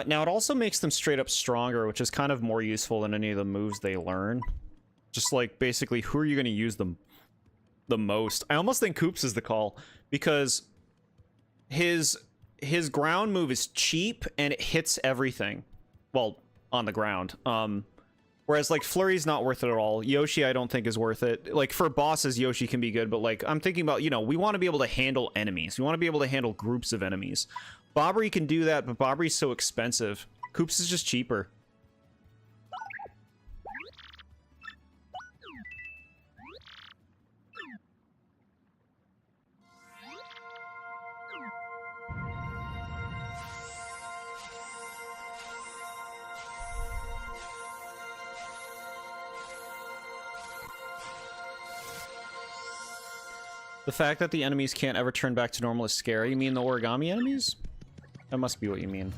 Now it also makes them straight up stronger, which is kind of more useful than any of the moves they learn. Just like, basically, who are you going to use them the most? I almost think Koops is the call, because his ground move is cheap and it hits everything. Well, on the ground. Whereas, like, Flurry's not worth it at all. Yoshi, I don't think, is worth it. Like, for bosses, Yoshi can be good, but, like, I'm thinking about, you know, we want to be able to handle enemies. We want to be able to handle groups of enemies. Bobbery can do that, but Bobbery's so expensive. Koops is just cheaper. The fact that the enemies can't ever turn back to normal is scary. You mean the origami enemies? That must be what you mean.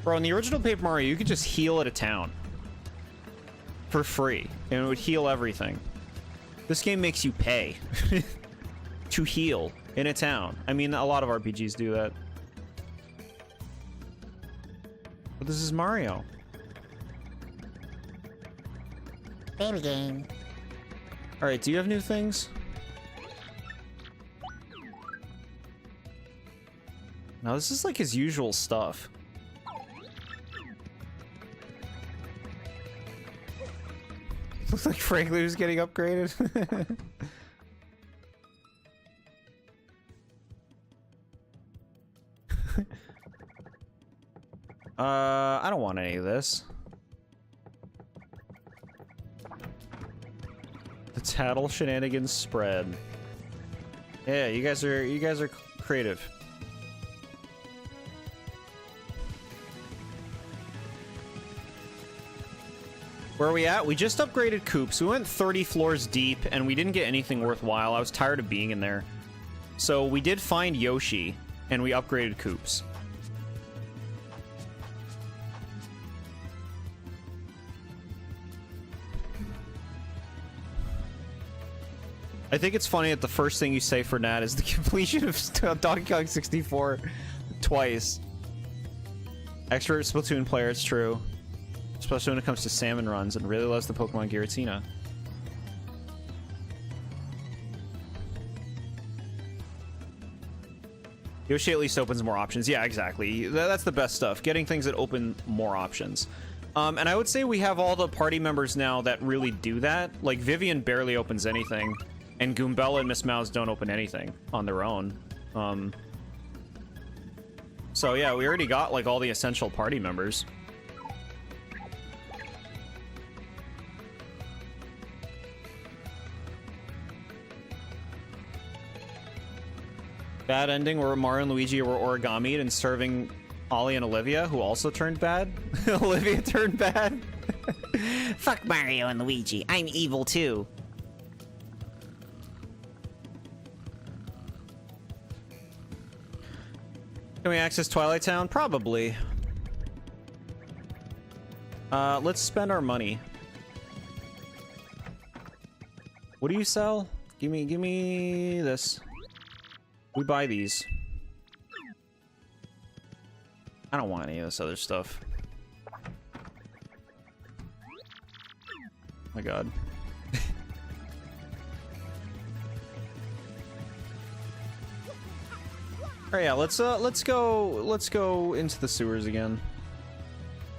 Bro, in the original Paper Mario, you could just heal at a town. For free. And it would heal everything. This game makes you pay. To heal in a town. I mean, a lot of RPGs do that. But this is Mario. Baby game. Alright, do you have new things? No, this is like his usual stuff. Looks like Franklin was getting upgraded. I don't want any of this. The tattle shenanigans spread. Yeah, you guys are creative. Where are we at? We just upgraded Coops. We went 30 floors deep, and we didn't get anything worthwhile. I was tired of being in there. So we did find Yoshi, and we upgraded Coops. I think it's funny that the first thing you say for Nat is the completion of Donkey Kong 64 twice. Expert Splatoon player, it's true. Especially when it comes to salmon runs, and really loves the Pokemon Giratina. Yoshi at least opens more options. Yeah, exactly. That's the best stuff. Getting things that open more options. And I would say we have all the party members now that really do that. Like, Vivian barely opens anything. And Goombella and Miss Mouse don't open anything on their own. So yeah, we already got like all the essential party members. Bad ending where Mario and Luigi were origamied and serving Ollie and Olivia, who also turned bad. Olivia turned bad. Fuck Mario and Luigi. I'm evil too. Can we access Twilight Town? Probably. Let's spend our money. What do you sell? Give me this. We buy these. I don't want any of this other stuff. My God. Alright, yeah, let's go into the sewers again.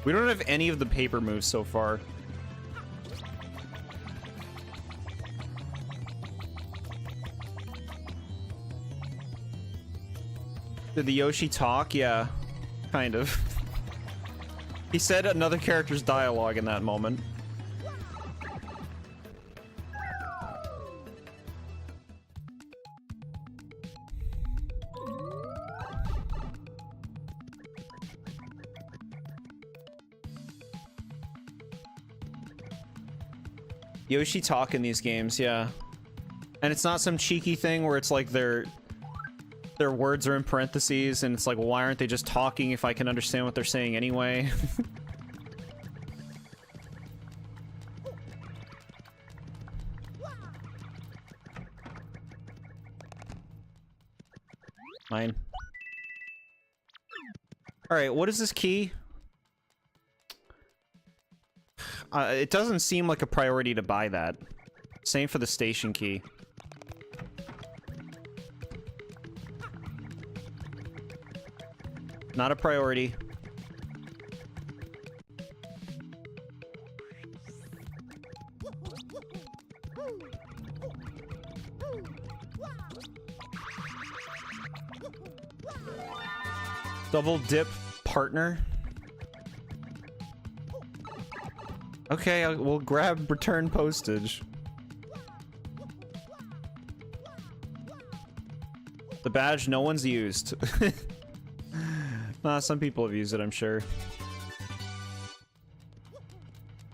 We don't have any of the paper moves so far. Did the Yoshi talk? Yeah, kind of. He said another character's dialogue in that moment. Yoshi talk in these games, yeah. And it's not some cheeky thing where it's like their words are in parentheses and it's like, well, why aren't they just talking if I can understand what they're saying anyway? Mine. Alright, what is this key? It doesn't seem like a priority to buy that. Same for the station key. Not a priority. Double dip partner. Okay, we'll grab return postage. The badge no one's used. Nah, some people have used it, I'm sure.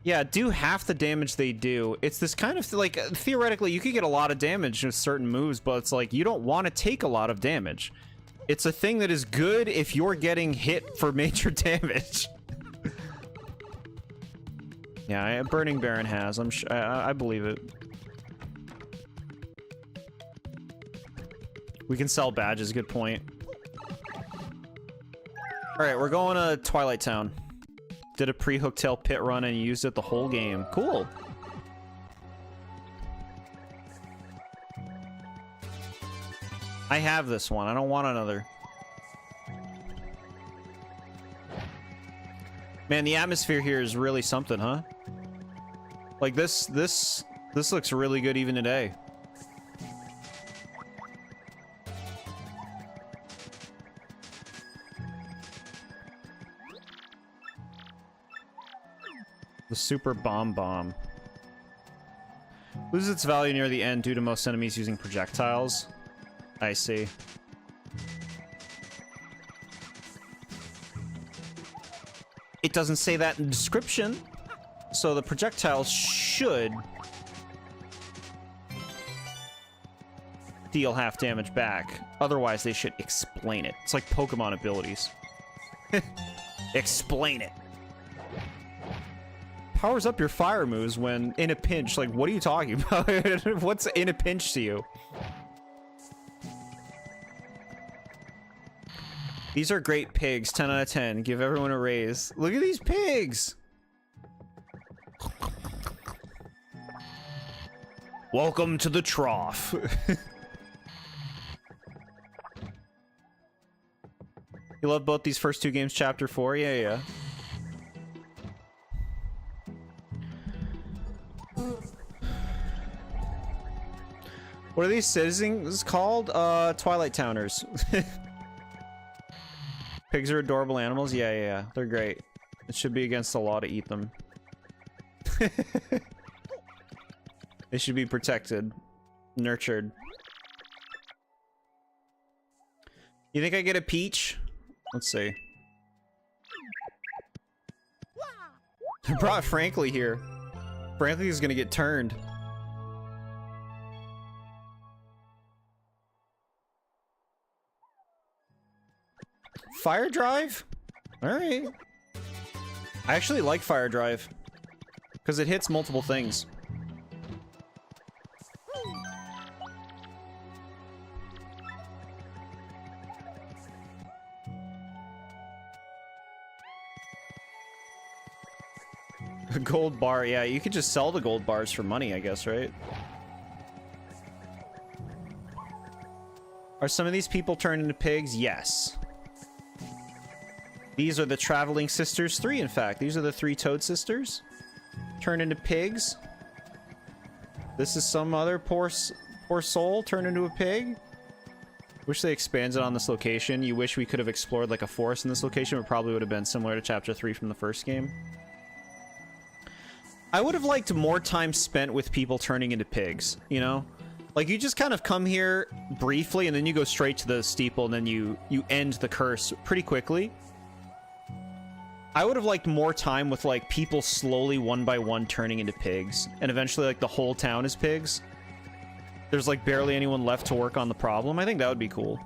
Yeah, do half the damage they do. It's this kind of, like, theoretically, you could get a lot of damage with certain moves, but it's like, you don't want to take a lot of damage. It's a thing that is good if you're getting hit for major damage. Yeah, Burning Baron has. I believe it. We can sell badges, good point. Alright, we're going to Twilight Town. Did a pre-Hooktail pit run and used it the whole game. Cool. I have this one. I don't want another. Man, the atmosphere here is really something, huh? Like this looks really good even today. The Super Bomb. Loses its value near the end due to most enemies using projectiles. I see. It doesn't say that in the description, so the projectiles should deal half damage back. Otherwise, they should explain it. It's like Pokemon abilities. Explain it. Powers up your fire moves when in a pinch. Like, what are you talking about? What's in a pinch to you? These are great pigs. 10 out of 10. Give everyone a raise. Look at these pigs. Welcome to the trough. You love both these first two games, Chapter 4? Yeah. What are these citizens called? Twilight Towners. Pigs are adorable animals. Yeah. They're great. It should be against the law to eat them. They should be protected. Nurtured. You think I get a peach? Let's see. I brought Frankly here. Frankly is gonna get turned. Fire Drive? Alright. I actually like Fire Drive. Because it hits multiple things. A gold bar, yeah, you could just sell the gold bars for money, I guess, right? Are some of these people turned into pigs? Yes. These are the Traveling Sisters 3, in fact. These are the 3 Toad Sisters. Turned into pigs. This is some other poor soul turned into a pig. Wish they expanded on this location. You wish we could have explored like a forest in this location. It probably would have been similar to Chapter 3 from the first game. I would have liked more time spent with people turning into pigs, you know? Like, you just kind of come here briefly, and then you go straight to the steeple, and then you end the curse pretty quickly. I would have liked more time with, like, people slowly, one by one, turning into pigs. And eventually, like, the whole town is pigs. There's, like, barely anyone left to work on the problem. I think that would be cool.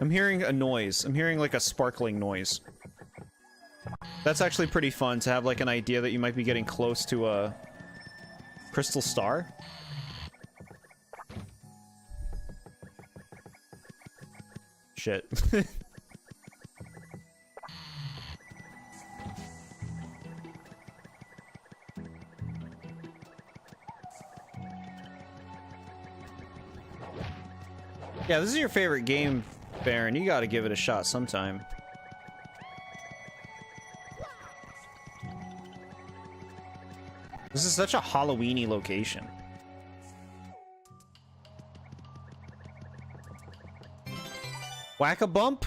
I'm hearing a noise. I'm hearing, like, a sparkling noise. That's actually pretty fun, to have, like, an idea that you might be getting close to a crystal star. Shit. Yeah, this is your favorite game, Baron. You gotta give it a shot sometime. This is such a Halloween-y location. Whack-a-bump?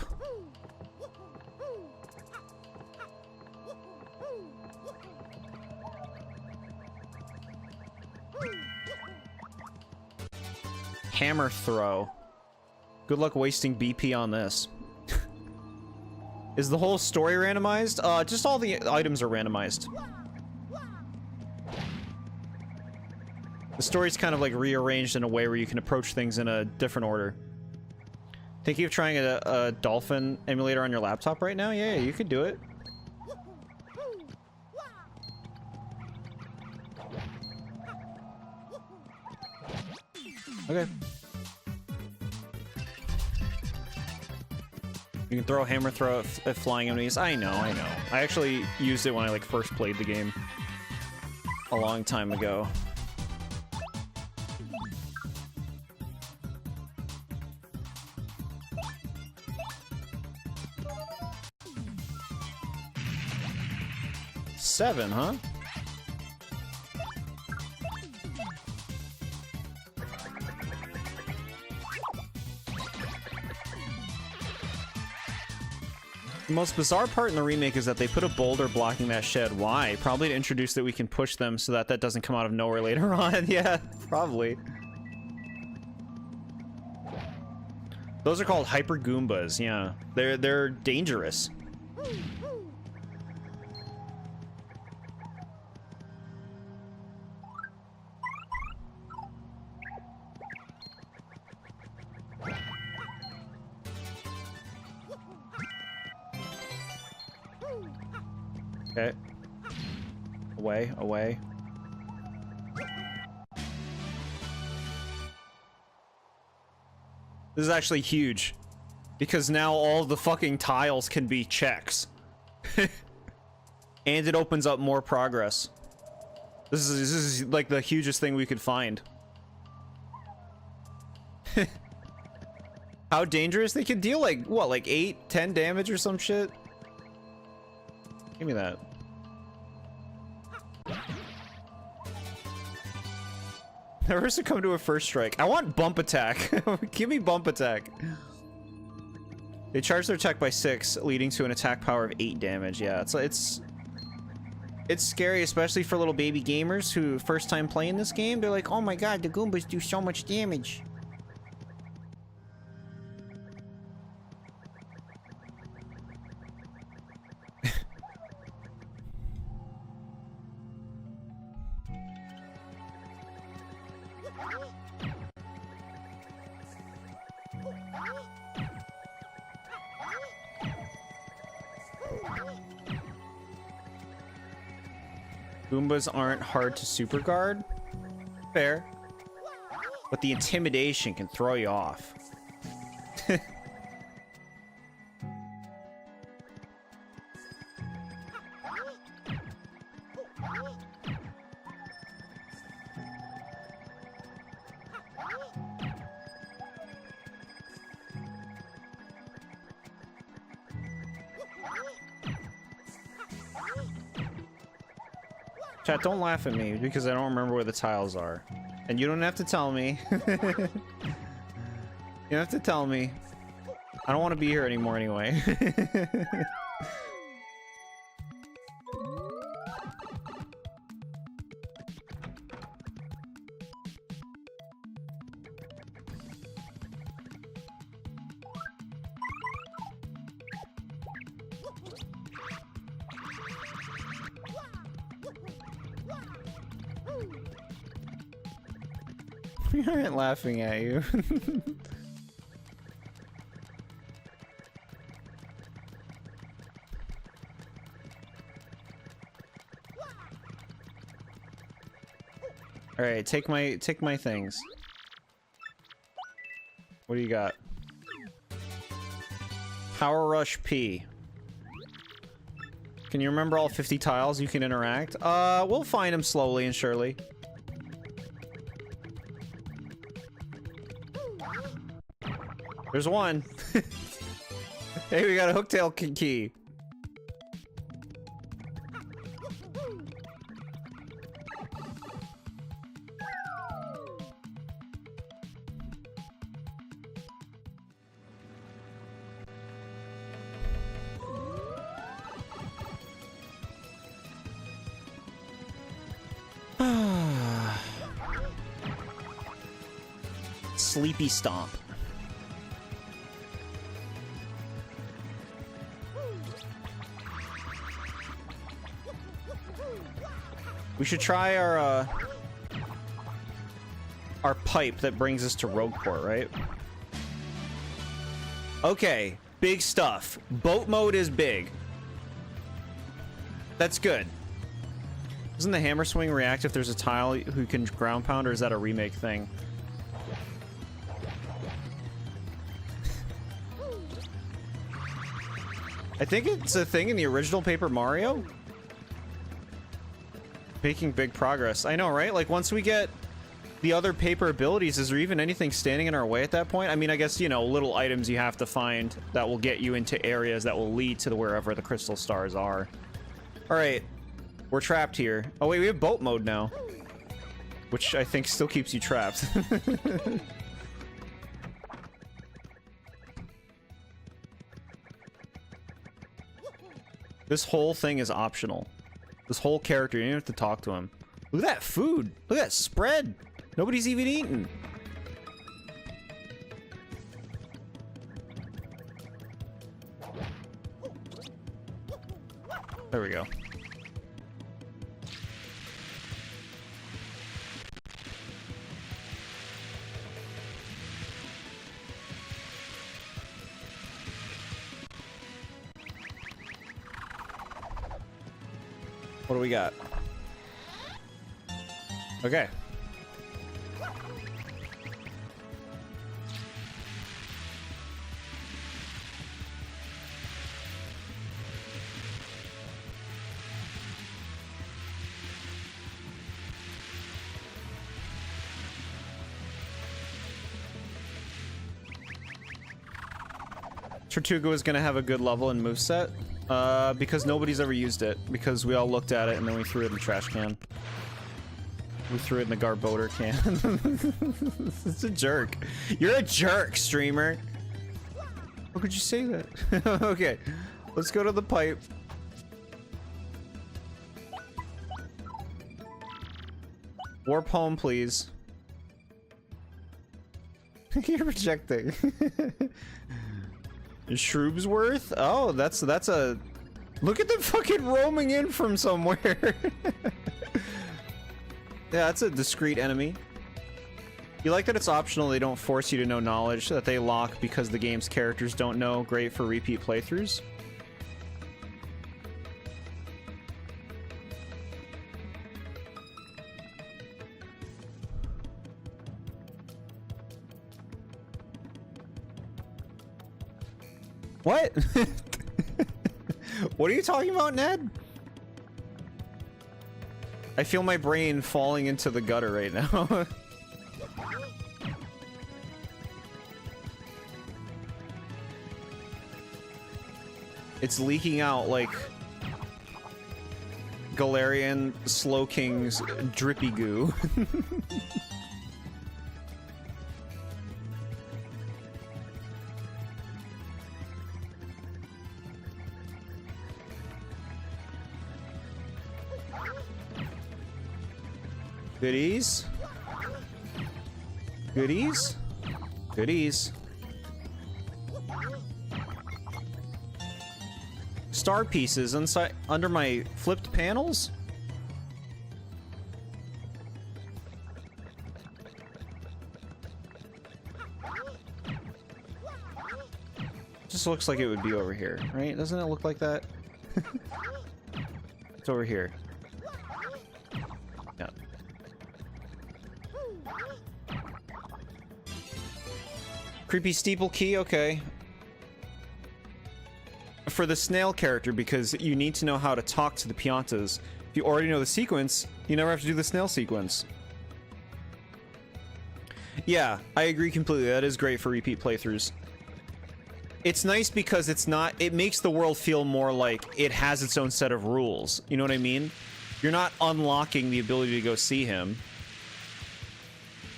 Hammer throw. Good luck wasting BP on this. Is the whole story randomized? Just all the items are randomized. The story's kind of like rearranged in a way where you can approach things in a different order. Thinking of trying a dolphin emulator on your laptop right now? Yeah, you could do it. Okay. You can throw a hammer throw at flying enemies. I know. I actually used it when I like first played the game a long time ago. Seven, huh? The most bizarre part in the remake is that they put a boulder blocking that shed. Why? Probably to introduce that we can push them so that that doesn't come out of nowhere later on. Yeah, probably. Those are called hyper Goombas. Yeah, they're dangerous. Okay. Away, away. This is actually huge. Because now all the fucking tiles can be checks. And it opens up more progress. This is like the hugest thing we could find. How dangerous? They can deal like, what, like 8, 10 damage or some shit? Give me that. Never succumb to a first strike. I want bump attack. Give me bump attack. They charge their attack by 6, leading to an attack power of 8 damage. Yeah, it's scary, especially for little baby gamers who first time playing this game. They're like, oh my god, the Goombas do so much damage. Goombas aren't hard to super guard. Fair. But the intimidation can throw you off. Chat, don't laugh at me because I don't remember where the tiles are. And you don't have to tell me. You don't have to tell me. I don't want to be here anymore anyway. We aren't laughing at you. All right, take my things. What do you got? Power Rush P. Can you remember all 50 tiles you can interact? We'll find them slowly and surely. There's one. Hey, we got a hooktail key. Sleepy Stomp. We should try our pipe that brings us to Rogueport, right? Okay, big stuff. Boat mode is big. That's good. Doesn't the hammer swing react if there's a tile who can ground pound, or is that a remake thing? I think it's a thing in the original Paper Mario. Making big progress. I know, right? Like, once we get the other paper abilities, is there even anything standing in our way at that point? I mean, I guess, you know, little items you have to find that will get you into areas that will lead to wherever the crystal stars are. All right. We're trapped here. Oh, wait, we have boat mode now. Which I think still keeps you trapped. This whole thing is optional. This whole character, you don't have to talk to him. Look at that food. Look at that spread. Nobody's even eaten. There we go. What do we got? Okay. Tortuga is going to have a good level and moveset. Because nobody's ever used it. Because we all looked at it and then we threw it in the trash can. We threw it in the Garboater can. It's a jerk. You're a jerk, streamer. How could you say that? Okay, let's go to the pipe. Warp home, please. You're rejecting. Shroobsworth? Oh, that's a... Look at them fucking roaming in from somewhere. Yeah, that's a discreet enemy. You like that it's optional, they don't force you to know knowledge that they lock because the game's characters don't know. Great for repeat playthroughs. What? What are you talking about, Ned? I feel my brain falling into the gutter right now. It's leaking out like Galarian Slowking's drippy goo. Goodies. Goodies. Goodies. Star pieces inside under my flipped panels? Just looks like it would be over here, right? Doesn't it look like that? It's over here. Yeah. Creepy steeple key, okay. For the snail character, because you need to know how to talk to the Piantas. If you already know the sequence, you never have to do the snail sequence. Yeah, I agree completely. That is great for repeat playthroughs. It's nice because it's not... It makes the world feel more like it has its own set of rules. You know what I mean? You're not unlocking the ability to go see him.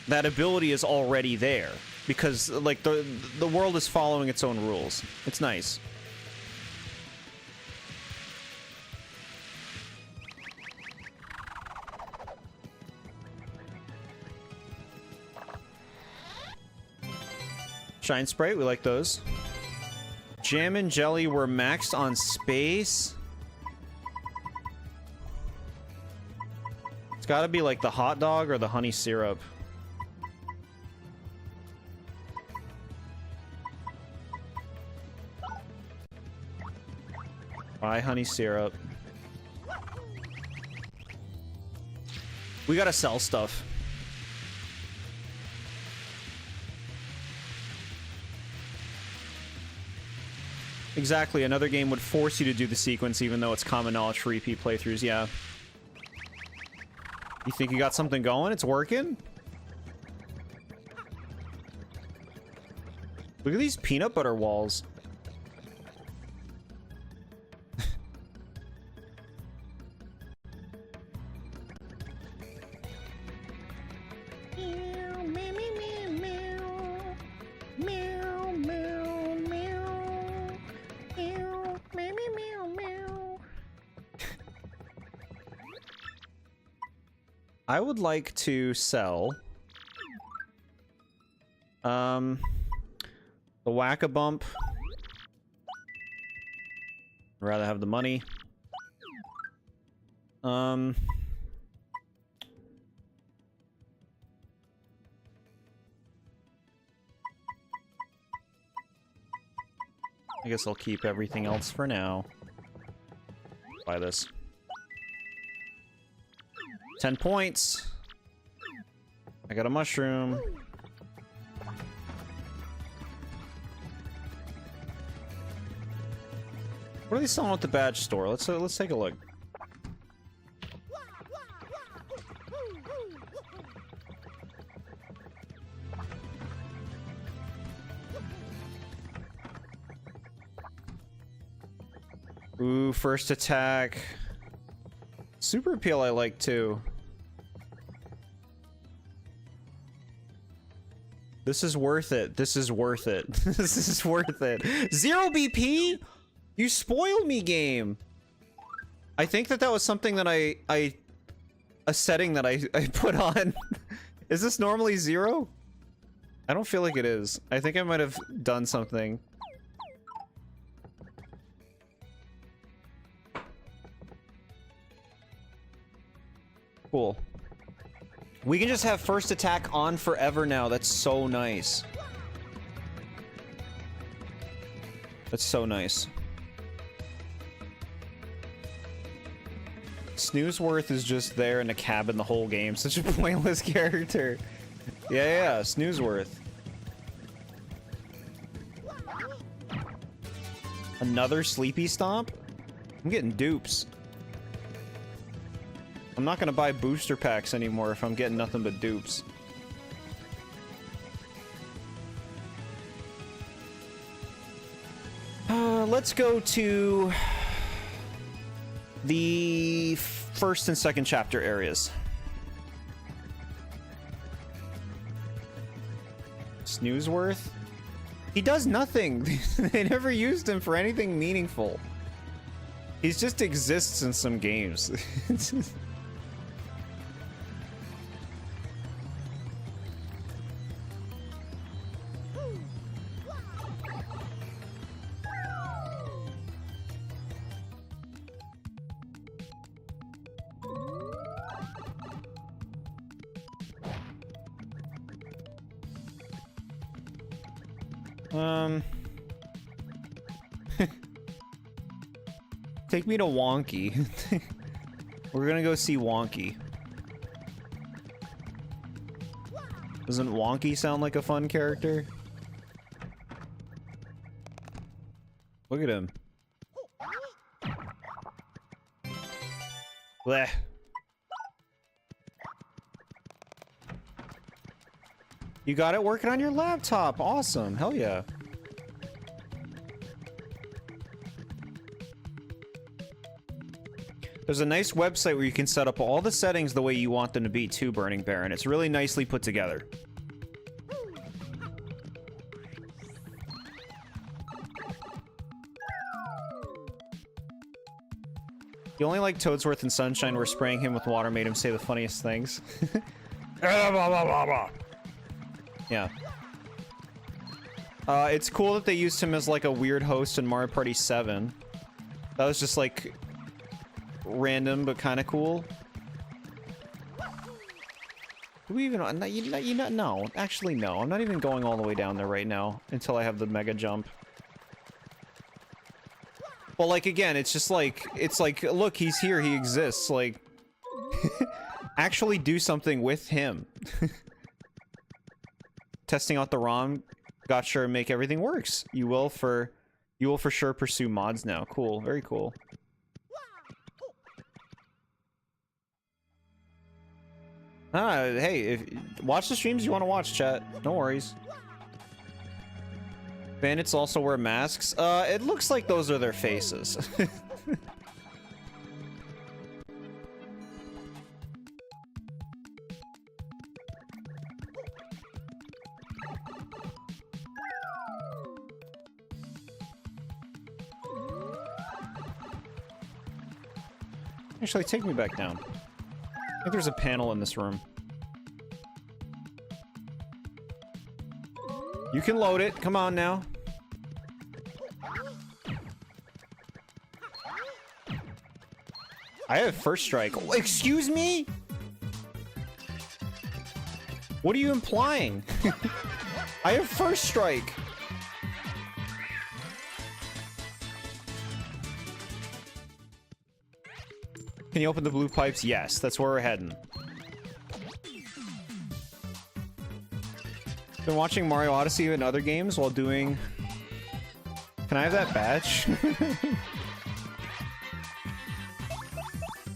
That ability is already there. Because, like, the world is following its own rules. It's nice. Shine Sprite, we like those. Jam and jelly were maxed on space. It's gotta be like the hot dog or the honey syrup. Buy honey syrup. We gotta sell stuff. Exactly, another game would force you to do the sequence even though it's common knowledge for repeat playthroughs, yeah. You think you got something going? It's working? Look at these peanut butter walls. I would like to sell the Whack-a-Bump. I'd rather have the money. I guess I'll keep everything else for now. Buy this. 10 points. I got a mushroom. What are they selling at the badge store? Let's take a look. Ooh, first attack. Super appeal I like too. This is worth it. This is worth it. This is worth it. 0 BP? You spoiled me, game. I think that was something that a setting that I put on. Is this normally 0? I don't feel like it is. I think I might have done something. Cool. We can just have first attack on forever now. That's so nice. That's so nice. Snoozeworth is just there in a cabin the whole game. Such a pointless character. Yeah, Snoozeworth. Another Sleepy Stomp? I'm getting dupes. I'm not gonna buy booster packs anymore if I'm getting nothing but dupes. Let's go to the first and second chapter areas. Snoozeworth? He does nothing. They never used him for anything meaningful. He just exists in some games. Take me to Wonky. We're gonna go see Wonky. Doesn't Wonky sound like a fun character? Look at him. Blech. You got it working on your laptop. Awesome. Hell yeah. There's a nice website where you can set up all the settings the way you want them to be too, Burning Baron. It's really nicely put together. You only like Toadsworth and Sunshine where spraying him with water made him say the funniest things. Yeah. It's cool that they used him as like a weird host in Mario Party 7. That was just like random but kind of cool. Do we even no, actually no. I'm not even going all the way down there right now until I have the mega jump. Well, like again, it's just like look, he's here, he exists, like actually do something with him. Testing out the ROM, got sure make everything works. You will for sure pursue mods now. Cool, very cool. Hey, if watch the streams you want to watch, chat. No worries. Bandits also wear masks. It looks like those are their faces. Actually, take me back down. I think there's a panel in this room. You can load it. Come on now. I have first strike. Oh, excuse me? What are you implying? I have first strike. Can you open the blue pipes? Yes, that's where we're heading. Been watching Mario Odyssey and other games while doing... Can I have that badge?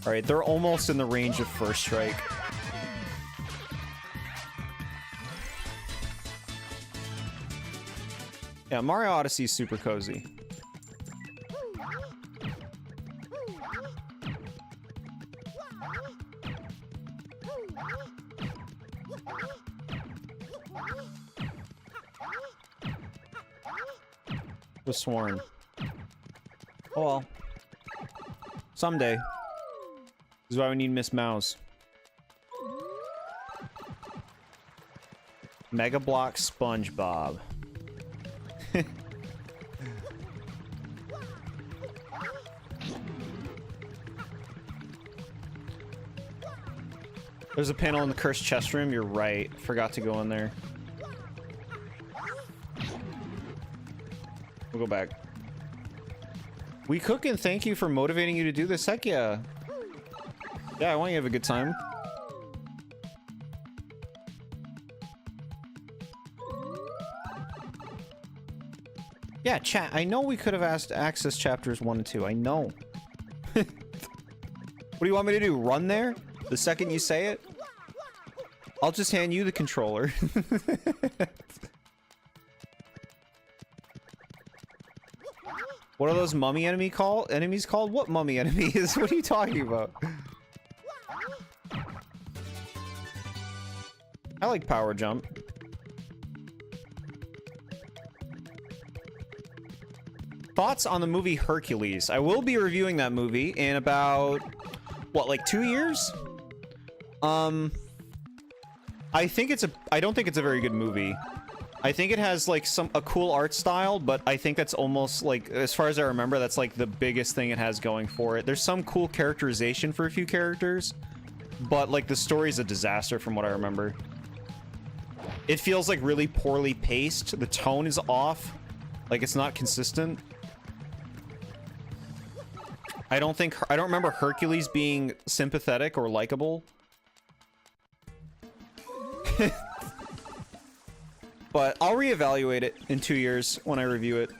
Alright, they're almost in the range of first strike. Yeah, Mario Odyssey is super cozy. Was sworn. Oh well. Someday. This is why we need Miss Mouse. Mega Block SpongeBob. There's a panel in the cursed chest room. You're right. Forgot to go in there. We'll go back. We cook and thank you for motivating you to do this. Heck yeah. Yeah, I want you to have a good time. Yeah, chat. I know we could have asked access chapters 1 and 2. I know. What do you want me to do? Run there? The second you say it? I'll just hand you the controller. What are those mummy enemies called? What mummy enemies? What are you talking about? I like power jump. Thoughts on the movie Hercules? I will be reviewing that movie in about, what, like 2 years? I don't think it's a very good movie. I think it has like a cool art style, but I think that's almost like, as far as I remember, that's like the biggest thing it has going for it. There's some cool characterization for a few characters, but like the story's a disaster from what I remember. It feels like really poorly paced. The tone is off. Like it's not consistent. I don't remember Hercules being sympathetic or likable. But I'll reevaluate it in 2 years when I review it.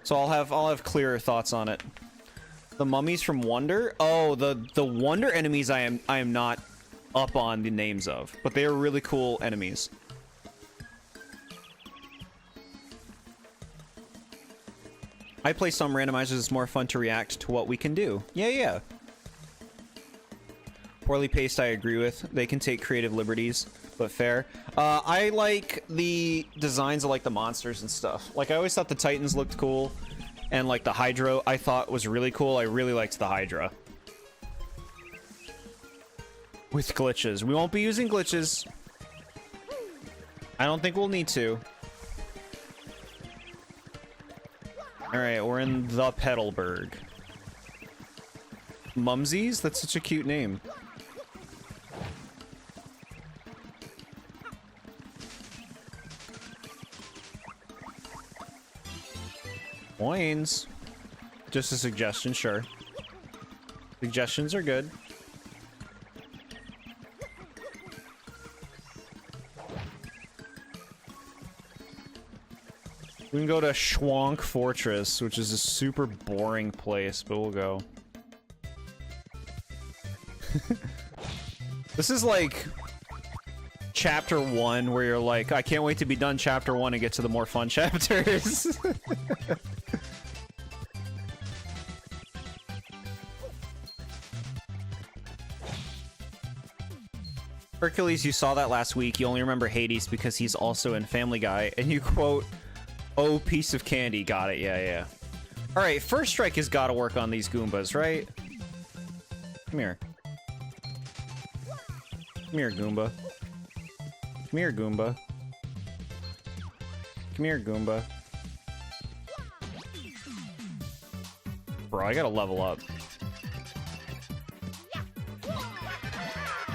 So I'll have clearer thoughts on it. The mummies from Wonder? Oh, the Wonder enemies I am not up on the names of, but they are really cool enemies. I play some randomizers, it's more fun to react to what we can do. Yeah. Poorly paced, I agree with. They can take creative liberties, but fair. I like the designs of like the monsters and stuff. Like I always thought the Titans looked cool, and like the Hydra I thought was really cool. I really liked the Hydra. With glitches. We won't be using glitches. I don't think we'll need to. Alright, we're in the Petalburg. Mumsies? That's such a cute name. Coins. Just a suggestion, sure. Suggestions are good. We can go to Schwank Fortress, which is a super boring place, but we'll go. This is like chapter 1, where you're like, I can't wait to be done chapter 1 and get to the more fun chapters. Hercules, you saw that last week. You only remember Hades because he's also in Family Guy, and you quote, "Oh, piece of candy." Got it. Yeah, yeah. All right, First Strike has got to work on these Goombas, right? Come here. Come here, Goomba. Come here, Goomba. Come here, Goomba. Bro, I gotta level up.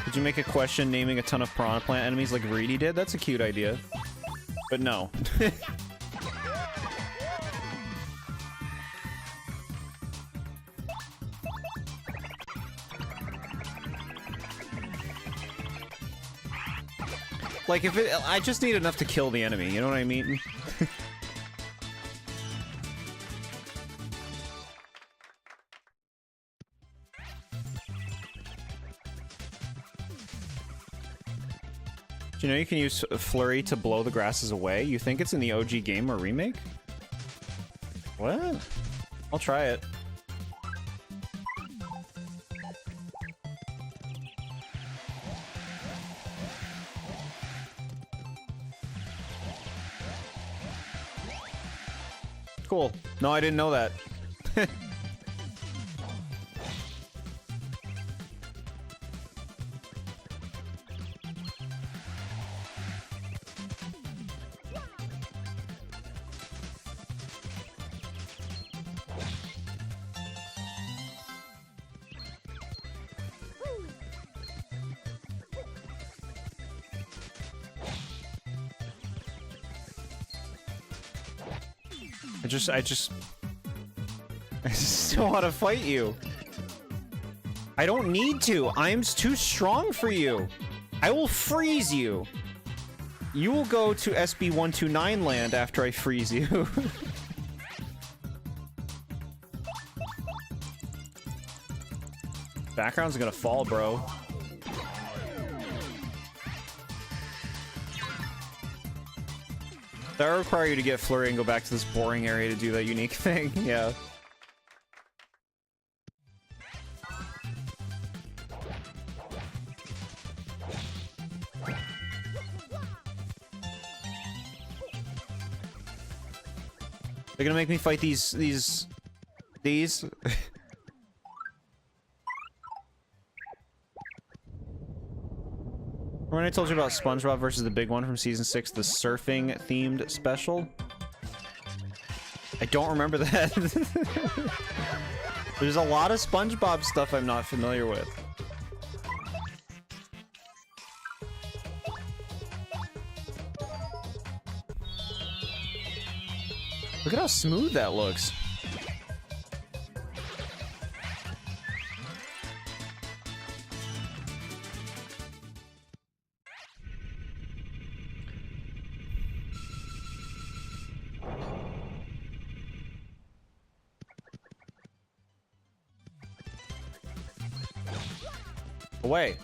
Did you make a question naming a ton of Piranha Plant enemies like Reedy did? That's a cute idea. But no. Like, if it, I just need enough to kill the enemy, you know what I mean? Do you know you can use Flurry to blow the grasses away? You think it's in the OG game or remake? What? I'll try it. Cool. No, I didn't know that. I just don't want to fight you. I don't need to. I'm too strong for you. I will freeze you. You will go to SB129 land after I freeze you. Background's gonna fall, bro. That would require you to get Flurry and go back to this boring area to do that unique thing. Yeah. They're gonna make me fight these. When I told you about SpongeBob versus the big one from season 6, the surfing themed special? I don't remember that. There's a lot of SpongeBob stuff I'm not familiar with. Look at how smooth that looks. Away.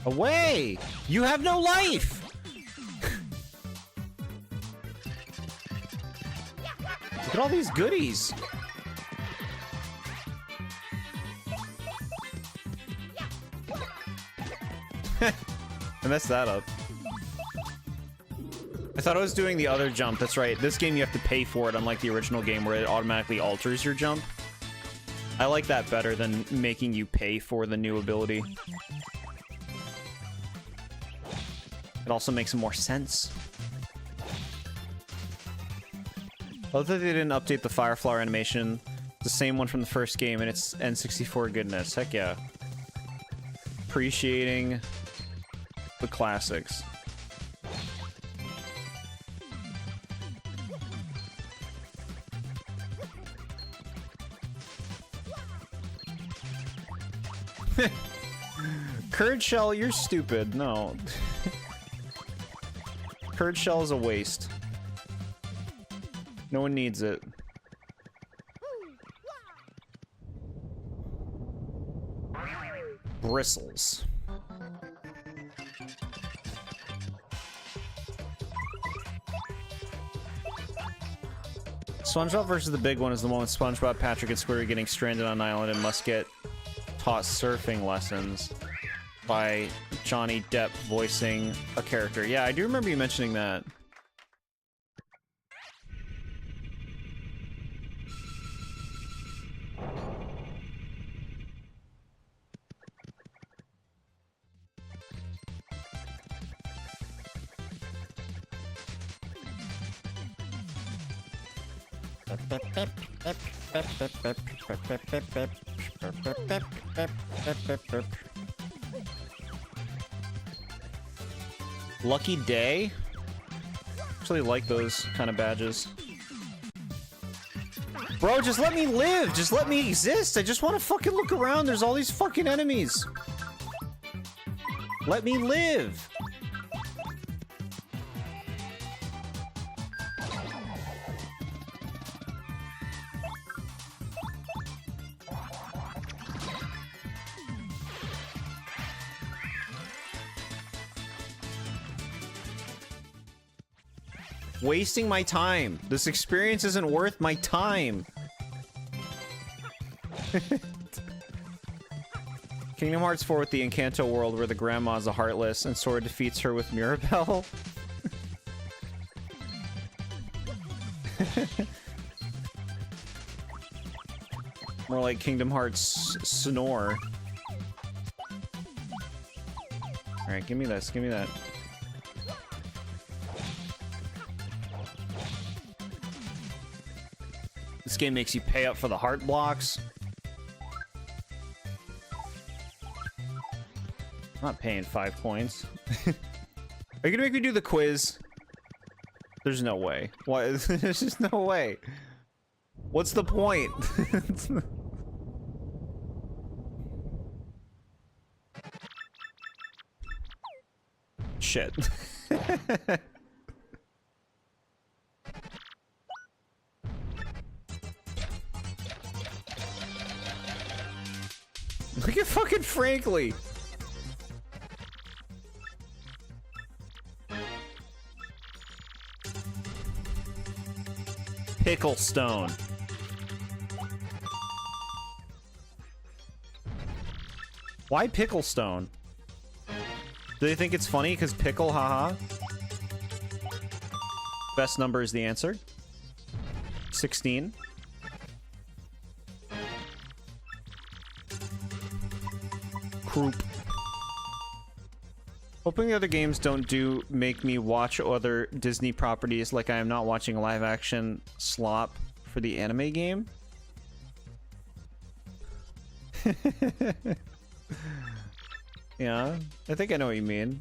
Away! You have no life! Look at all these goodies. I messed that up. I thought I was doing the other jump. That's right. This game you have to pay for it, unlike the original game where it automatically alters your jump. I like that better than making you pay for the new ability. It also makes more sense. Although they didn't update the Fire Flower animation, the same one from the first game, and it's N64 goodness. Heck yeah. Appreciating the classics. Curd Shell, you're stupid. No. Curd Shell is a waste. No one needs it. Bristles. SpongeBob versus the big one is the one with SpongeBob, Patrick, and Squidward getting stranded on an island and must get taught surfing lessons by Johnny Depp voicing a character. Yeah, I do remember you mentioning that. Lucky Day? Actually like those kind of badges. Bro, just let me live! Just let me exist! I just want to fucking look around. There's all these fucking enemies. Let me live! Wasting my time. This experience isn't worth my time. Kingdom Hearts 4 with the Encanto world where the grandma's a heartless and Sora defeats her with Mirabelle. More like Kingdom Hearts Snore. Alright, give me this, give me that. This game makes you pay up for the heart blocks. I'm not paying 5 points. Are you gonna make me do the quiz? There's no way. Why? There's just no way. What's the point? Shit. Look at fucking Frankly. Pickle Stone. Why Pickle Stone? Do they think it's funny because pickle, haha? Best number is the answer. 16. Croup. Hoping the other games don't make me watch other Disney properties like I am not watching a live action slop for the anime game. Yeah, I think I know what you mean.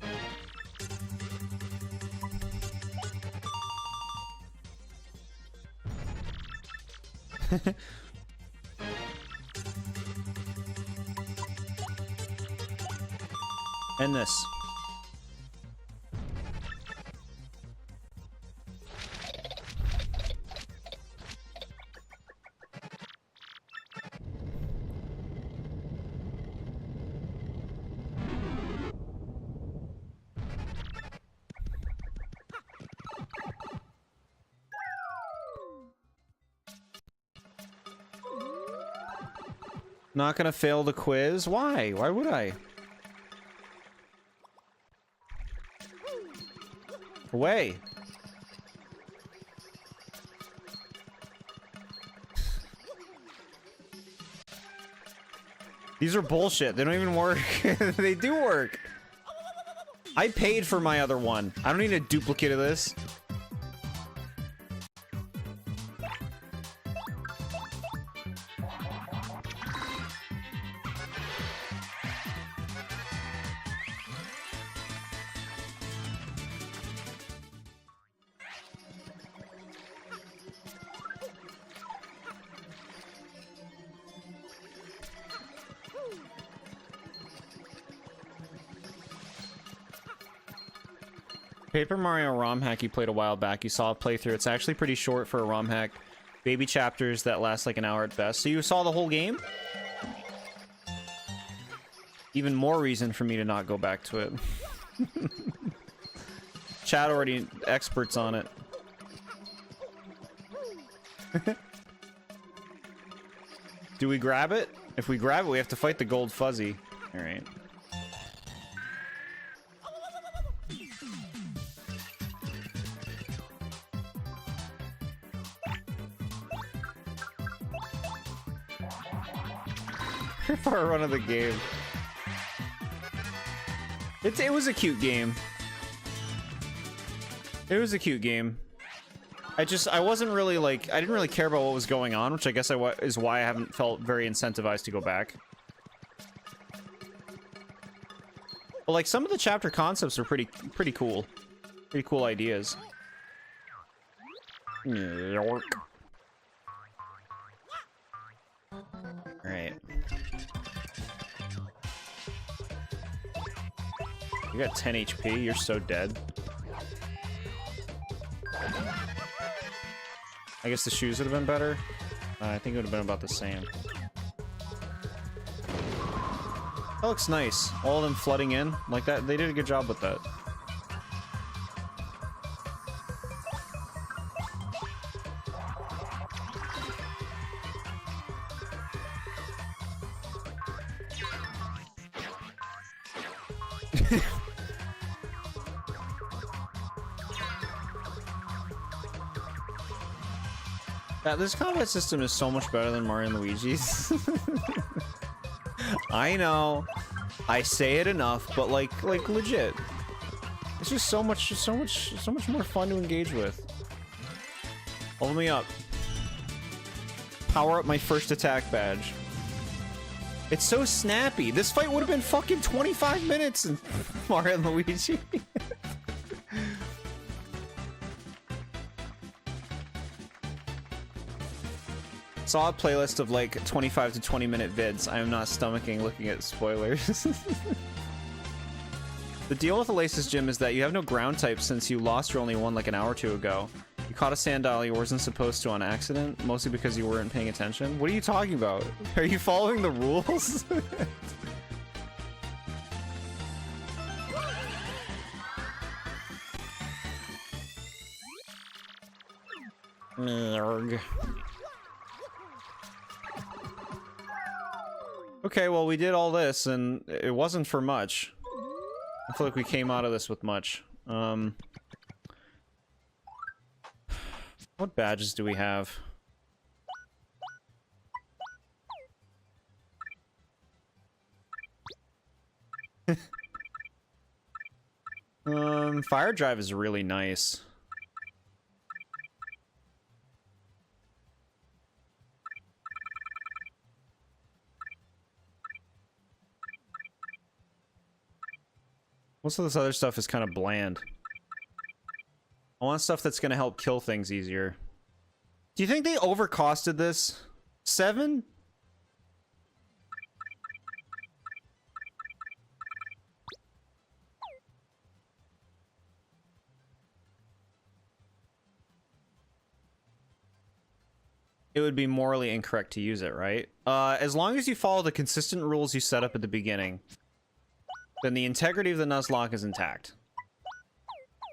And this. Not gonna fail the quiz? Why? Why would I? Away. These are bullshit. They don't even work. They do work. I paid for my other one. I don't need a duplicate of this. Paper Mario ROM hack you played a while back. You saw a playthrough. It's actually pretty short for a ROM hack. Baby chapters that last like an hour at best. So you saw the whole game? Even more reason for me to not go back to it. Chat already experts on it. Do we grab it? If we grab it, we have to fight the gold fuzzy. All right. For a run of the game. It was a cute game. It was a cute game. I wasn't really like, I didn't really care about what was going on, which I guess is why I haven't felt very incentivized to go back. But like some of the chapter concepts are pretty cool. Pretty cool ideas. York. Alright. You got 10 HP, you're so dead. I guess the shoes would have been better. I think it would have been about the same. That looks nice. All of them flooding in like that. They did a good job with that. This combat system is so much better than Mario and Luigi's. I know, I say it enough, but like legit, it's just so much more fun to engage with. Hold me up. Power up my first attack badge. It's so snappy. This fight would have been fucking 25 minutes in Mario and Luigi. Saw a playlist of like 25 to 20-minute vids. I am not stomaching looking at spoilers. The deal with Oasis Gym is that you have no ground type since you lost your only one like an hour or two ago. You caught a sandal you wasn't supposed to on accident, mostly because you weren't paying attention. What are you talking about? Are you following the rules? Merg. Okay, well, we did all this, and it wasn't for much. I feel like we came out of this with much. What badges do we have? Fire Drive is really nice. Most of this other stuff is kind of bland. I want stuff that's going to help kill things easier. Do you think they overcosted this? 7? It would be morally incorrect to use it, right? As long as you follow the consistent rules you set up at the beginning, then the integrity of the Nuzlocke is intact.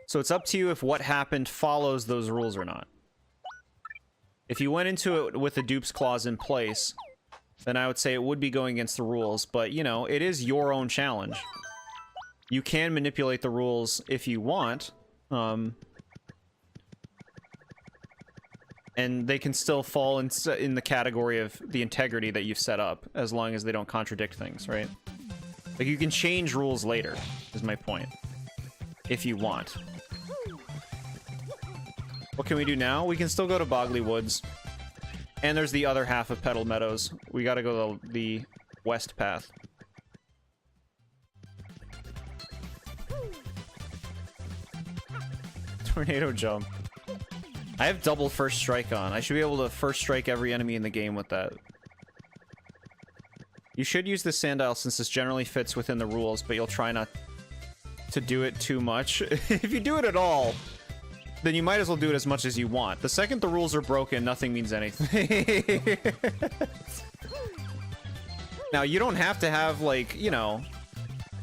So it's up to you if what happened follows those rules or not. If you went into it with the dupes clause in place, then I would say it would be going against the rules, but, you know, it is your own challenge. You can manipulate the rules if you want. And they can still fall in the category of the integrity that you've set up, as long as they don't contradict things, right? Like, you can change rules later, is my point. If you want. What can we do now? We can still go to Bogley Woods. And there's the other half of Petal Meadows. We gotta go the west path. Tornado jump. I have double first strike on. I should be able to first strike every enemy in the game with that. You should use the Sandile since this generally fits within the rules, but you'll try not to do it too much. If you do it at all, then you might as well do it as much as you want. The second the rules are broken, nothing means anything. Now, you don't have to have, like, you know...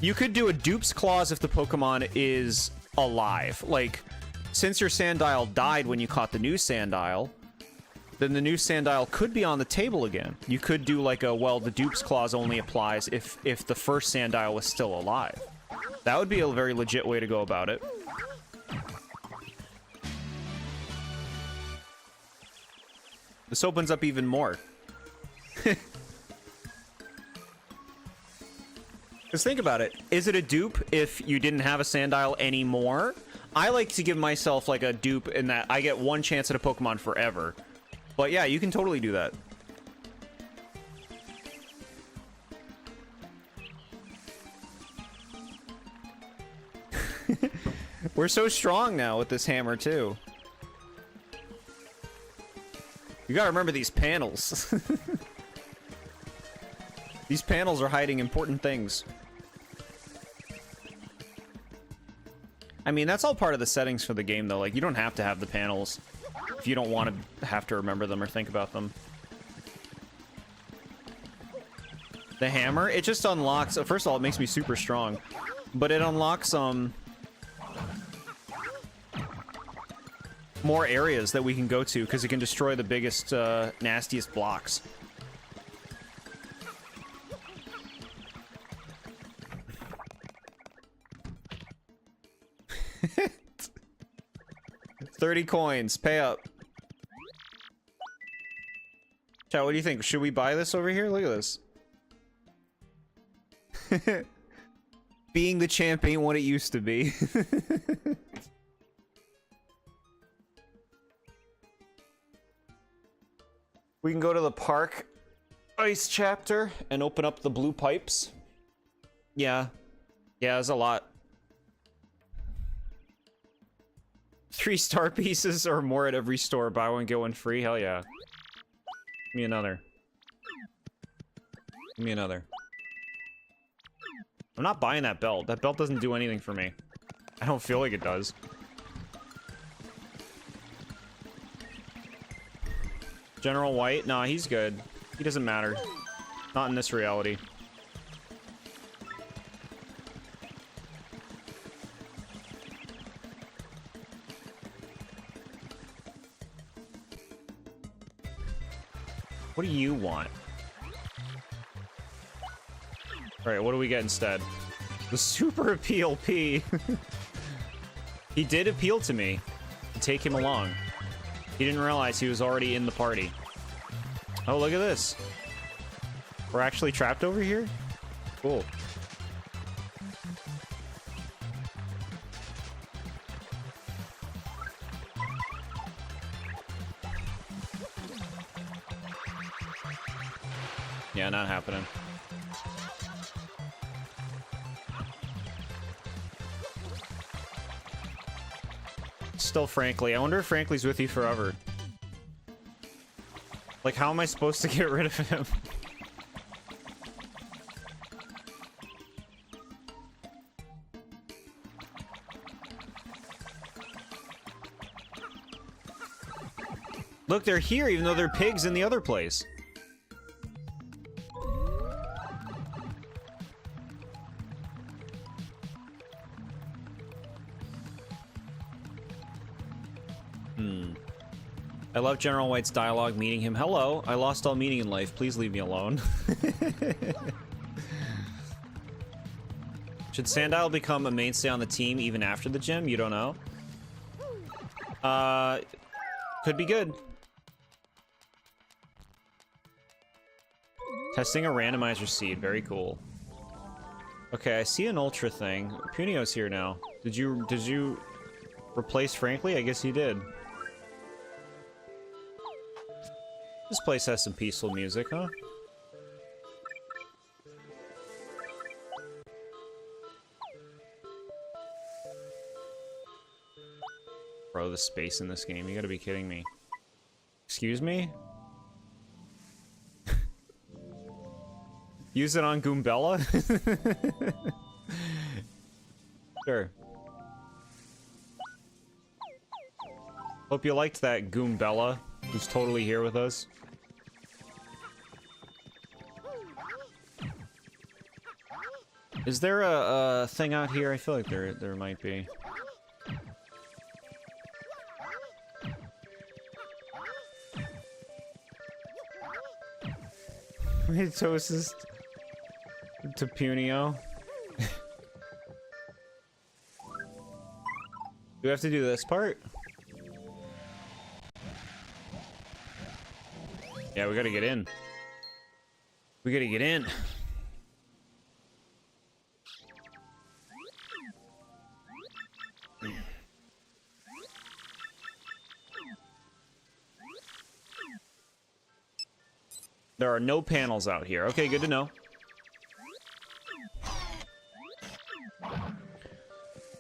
You could do a Dupe's Claws if the Pokemon is alive. Like... Since your Sandile died when you caught the new Sandile, then the new Sandile could be on the table again. You could do like a, well, the Dupe's Clause only applies if the first Sandile was still alive. That would be a very legit way to go about it. This opens up even more. Because think about it. Is it a dupe if you didn't have a Sandile anymore? I like to give myself like a dupe in that I get one chance at a Pokemon forever. But yeah, you can totally do that. We're so strong now with this hammer too. You gotta remember these panels. These panels are hiding important things. I mean, that's all part of the settings for the game, though. Like, you don't have to have the panels if you don't want to have to remember them or think about them. The hammer, it just unlocks... First of all, it makes me super strong. But it unlocks, more areas that we can go to, because it can destroy the biggest, nastiest blocks. $30 coins. Pay up. Chat, what do you think? Should we buy this over here? Look at this. Being the champ ain't what it used to be. We can go to the park ice chapter and open up the blue pipes. Yeah. Yeah, there's a lot. 3-star pieces or more at every store. Buy one, get one free. Hell yeah. Give me another. Give me another. I'm not buying that belt. That belt doesn't do anything for me. I don't feel like it does. General White? Nah, he's good. He doesn't matter. Not in this reality. What do you want? Alright, what do we get instead? The Super Appeal P. He did appeal to me to take him along. He didn't realize he was already in the party. Oh, look at this. We're actually trapped over here? Cool. Yeah, not happening. Still Frankly. I wonder if Frankly's with you forever. Like, how am I supposed to get rid of him? Look, they're here even though they're pigs in the other place. I love General White's dialogue meeting him. Hello, I lost all meaning in life. Please leave me alone. Should Sandile become a mainstay on the team even after the gym? You don't know? Could be good. Testing a randomizer seed. Very cool. Okay, I see an ultra thing. Punio's here now. Did you replace Frankly? I guess you did. This place has some peaceful music, huh? Bro, the space in this game, you gotta be kidding me. Excuse me? Use it on Goombella? Sure. Hope you liked that, Goombella, who's totally here with us. Is there a thing out here? I feel like there might be. Mitosis to Punio. Do we have to do this part? Yeah, we gotta get in. We gotta get in. There are no panels out here. Okay, good to know.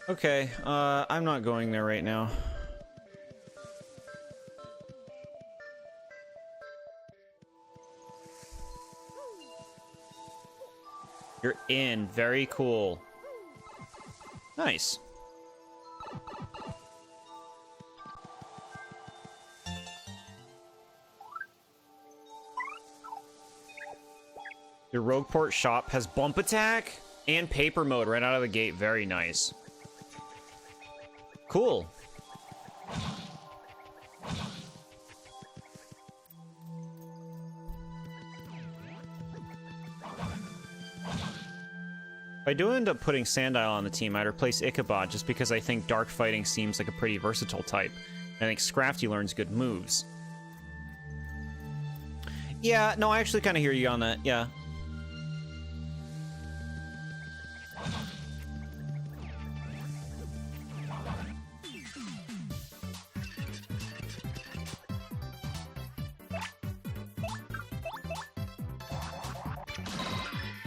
Okay, I'm not going there right now. You're in. Very cool. Nice. Your Rogueport shop has bump attack and paper mode right out of the gate. Very nice. Cool. If I do end up putting Sandile on the team, I'd replace Ichabod just because I think dark fighting seems like a pretty versatile type. I think Scrafty learns good moves. Yeah, no, I actually kind of hear you on that, yeah.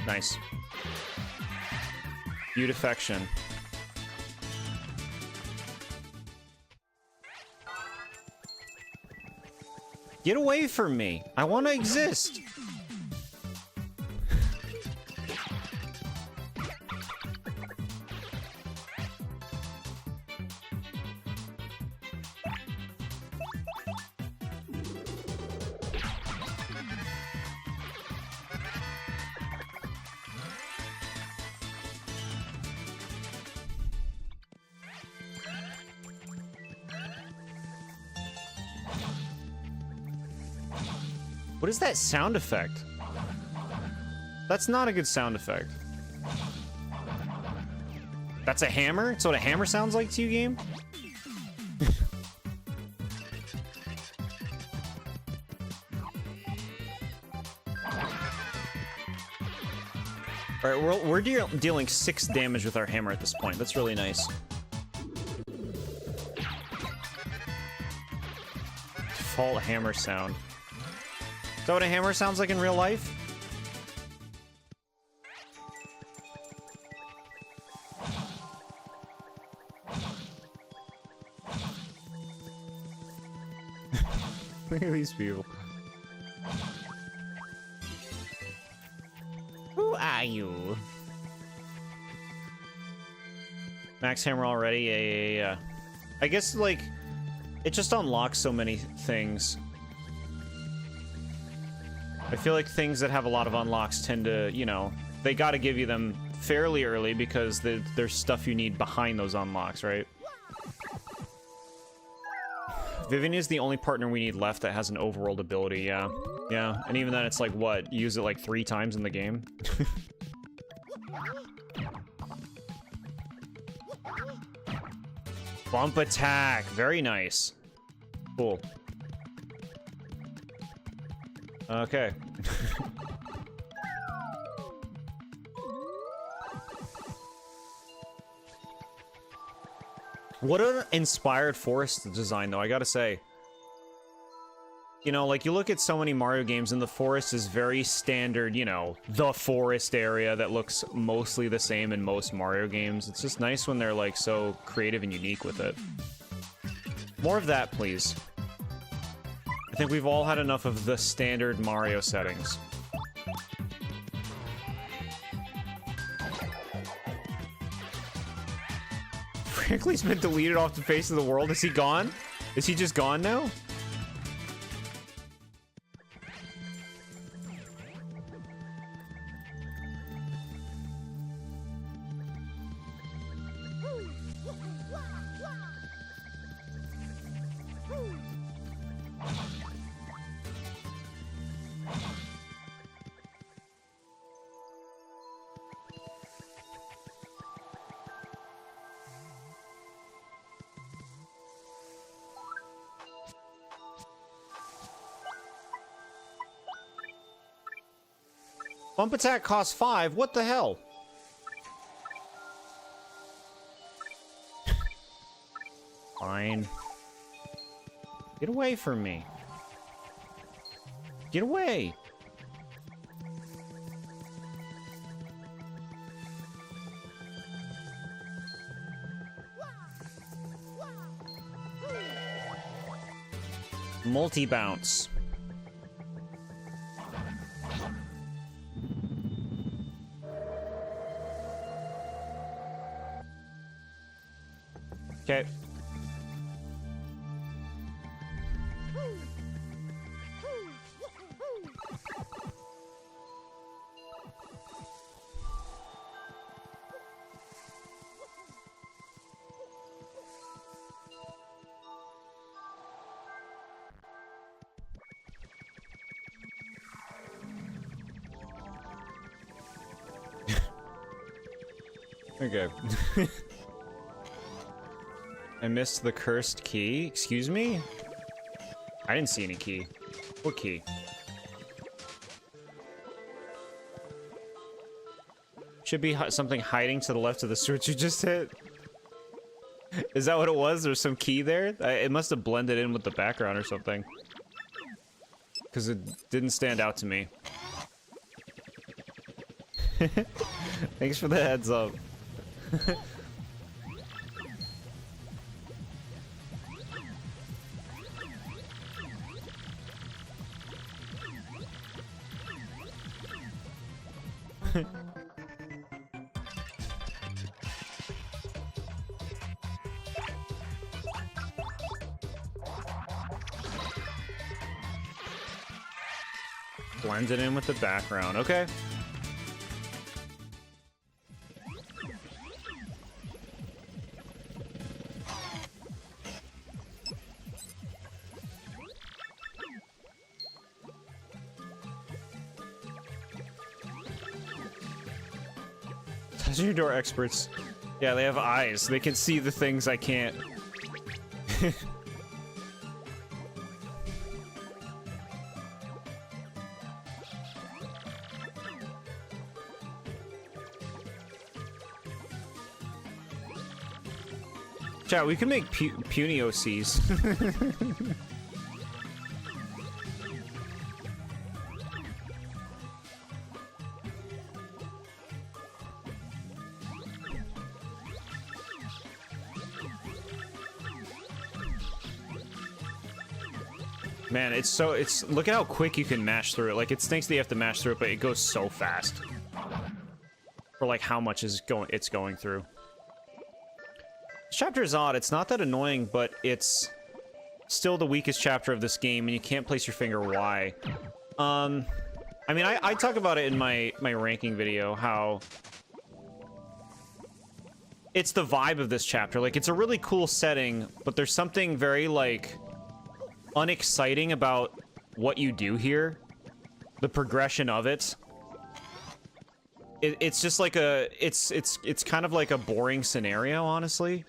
Nice. Beautifection. Get away from me. I want to exist. What is that sound effect? That's not a good sound effect. That's a hammer? That's what a hammer sounds like to you, game? Alright, we're dealing 6 damage with our hammer at this point. That's really nice. Default hammer sound. Is that what a hammer sounds like in real life? Look at these people. Who are you? Max hammer already? Yeah. I guess, like, it just unlocks so many things. I feel like things that have a lot of unlocks tend to, you know, they gotta give you them fairly early because there's stuff you need behind those unlocks, right? Vivian is the only partner we need left that has an overworld ability, yeah. Yeah, and even then it's like, what, you use it like 3 times in the game? Bump attack, very nice. Cool. Okay. What an inspired forest design, though, I gotta say. You know, like, you look at so many Mario games, and the forest is very standard, you know, the forest area that looks mostly the same in most Mario games. It's just nice when they're, like, so creative and unique with it. More of that, please. I think we've all had enough of the standard Mario settings. Frankly's been deleted off the face of the world. Is he gone? Is he just gone now? Bump attack costs 5? What the hell? Fine. Get away from me. Get away! Multi-bounce. Okay. Okay. I missed the cursed key. Excuse me? I didn't see any key. What key? Should be something hiding to the left of the switch you just hit. Is that what it was? There's some key there? It must have blended in with the background or something. Because it didn't stand out to me. Thanks for the heads up. Blends it in with the background. Okay. Touching door experts. Yeah, they have eyes. They can see the things I can't. Chat, we can make puny OCs. Man, look at how quick you can mash through it. Like, it stinks that you have to mash through it, but it goes so fast. For like how much it's going through. This chapter is odd. It's not that annoying, but it's still the weakest chapter of this game, and you can't place your finger why. I mean, I talk about it in my ranking video, how it's the vibe of this chapter. Like, it's a really cool setting, but there's something very, like, unexciting about what you do here. The progression of it. It's just like it's kind of like a boring scenario, honestly.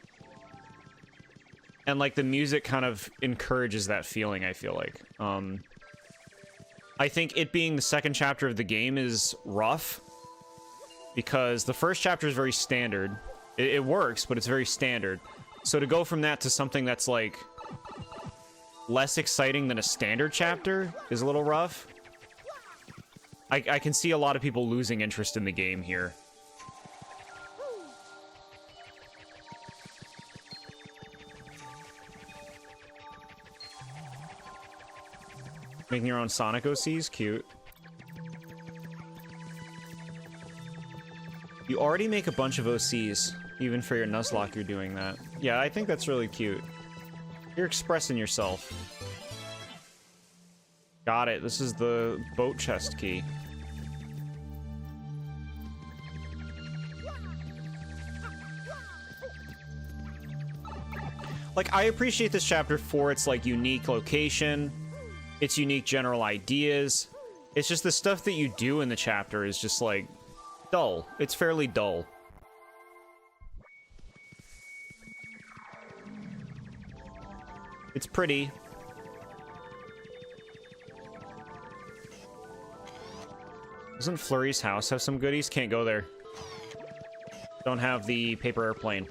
And like the music kind of encourages that feeling, I feel like. I think it being the second chapter of the game is rough because the first chapter is very standard. It works, but it's very standard. So to go from that to something that's like less exciting than a standard chapter is a little rough. I can see a lot of people losing interest in the game here. Making your own Sonic OCs? Cute. You already make a bunch of OCs. Even for your Nuzlocke, you're doing that. Yeah, I think that's really cute. You're expressing yourself. Got it. This is the boat chest key. Like, I appreciate this chapter for its, like, unique location, its unique general ideas. It's just the stuff that you do in the chapter is just, like, dull. It's fairly dull. It's pretty. Doesn't Flurry's house have some goodies? Can't go there. Don't have the paper airplane.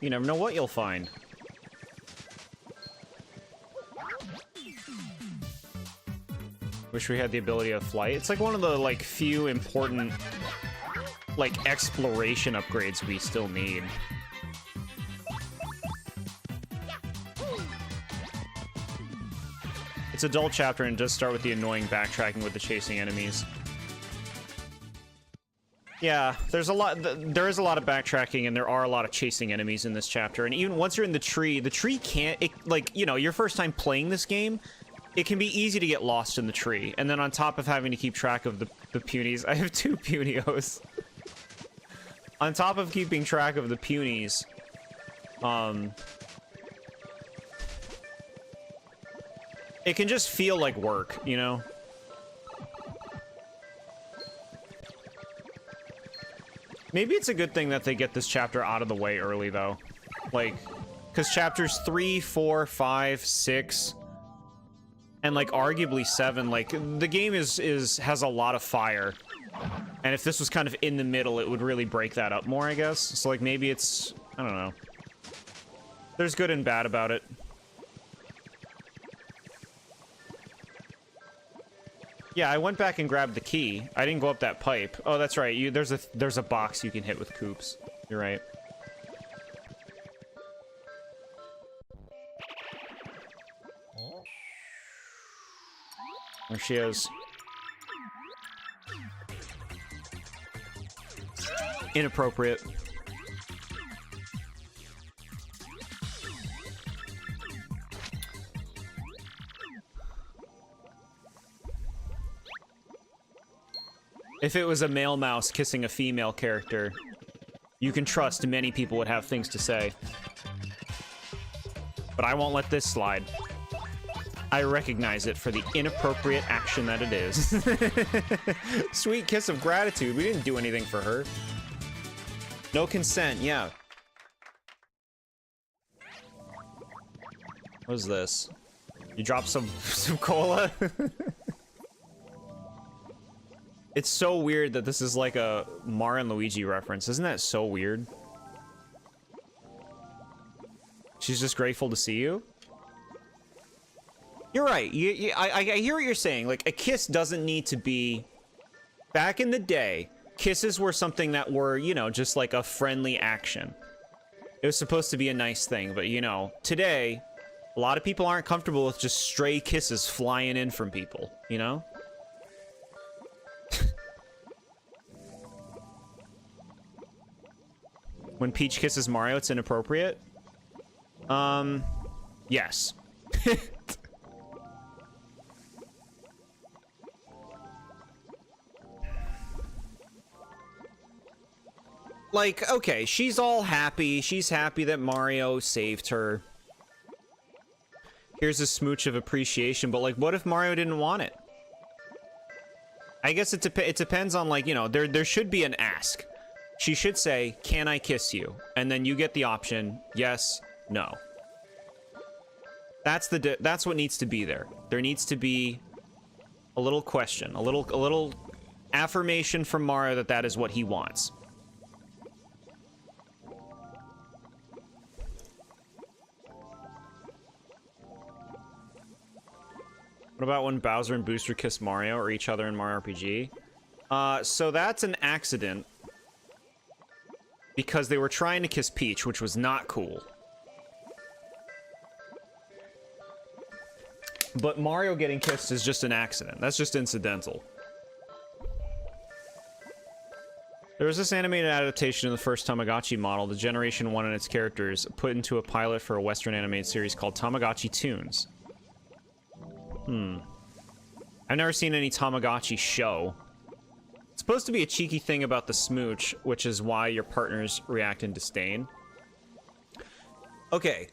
You never know what you'll find. Wish we had the ability of flight. It's like one of the, like, few important, like, exploration upgrades we still need. It's a dull chapter and does start with the annoying backtracking with the chasing enemies. Yeah, there's a lot. There is a lot of backtracking, and there are a lot of chasing enemies in this chapter. And even once you're in the tree can't. Like, you know, your first time playing this game, it can be easy to get lost in the tree. And then on top of having to keep track of the punies, I have 2 punios. On top of keeping track of the punies, it can just feel like work, you know? Maybe it's a good thing that they get this chapter out of the way early, though. Like, because chapters 3, 4, 5, 6, and, like, arguably 7, like, the game has a lot of fire. And if this was kind of in the middle, it would really break that up more, I guess. So, like, maybe it's... I don't know. There's good and bad about it. Yeah, I went back and grabbed the key. I didn't go up that pipe. Oh, that's right. There's a box you can hit with Koops. You're right. There she is. Inappropriate. If it was a male mouse kissing a female character, you can trust many people would have things to say. But I won't let this slide. I recognize it for the inappropriate action that it is. Sweet kiss of gratitude. We didn't do anything for her. No consent, yeah. What is this? You dropped some cola? It's so weird that this is like a Mario and Luigi reference. Isn't that so weird? She's just grateful to see you? You're right. I hear what you're saying. Like, a kiss doesn't need to be... Back in the day, kisses were something that were, you know, just like a friendly action. It was supposed to be a nice thing, but, you know, today, a lot of people aren't comfortable with just stray kisses flying in from people, you know? When Peach kisses Mario, it's inappropriate? Yes. Like, okay, she's all happy. She's happy that Mario saved her. Here's a smooch of appreciation, but like, what if Mario didn't want it? I guess it depends on, like, you know, there should be an ask. She should say, "Can I kiss you?" And then you get the option, yes, no. That's what needs to be there. There needs to be a little question, a little affirmation from Mario that that is what he wants. What about when Bowser and Booster kiss Mario or each other in Mario RPG? So that's an accident. Because they were trying to kiss Peach, which was not cool. But Mario getting kissed is just an accident. That's just incidental. There was this animated adaptation of the first Tamagotchi model, the Generation 1 and its characters, put into a pilot for a Western animated series called Tamagotchi Toons. I've never seen any Tamagotchi show. It's supposed to be a cheeky thing about the smooch, which is why your partners react in disdain. Okay.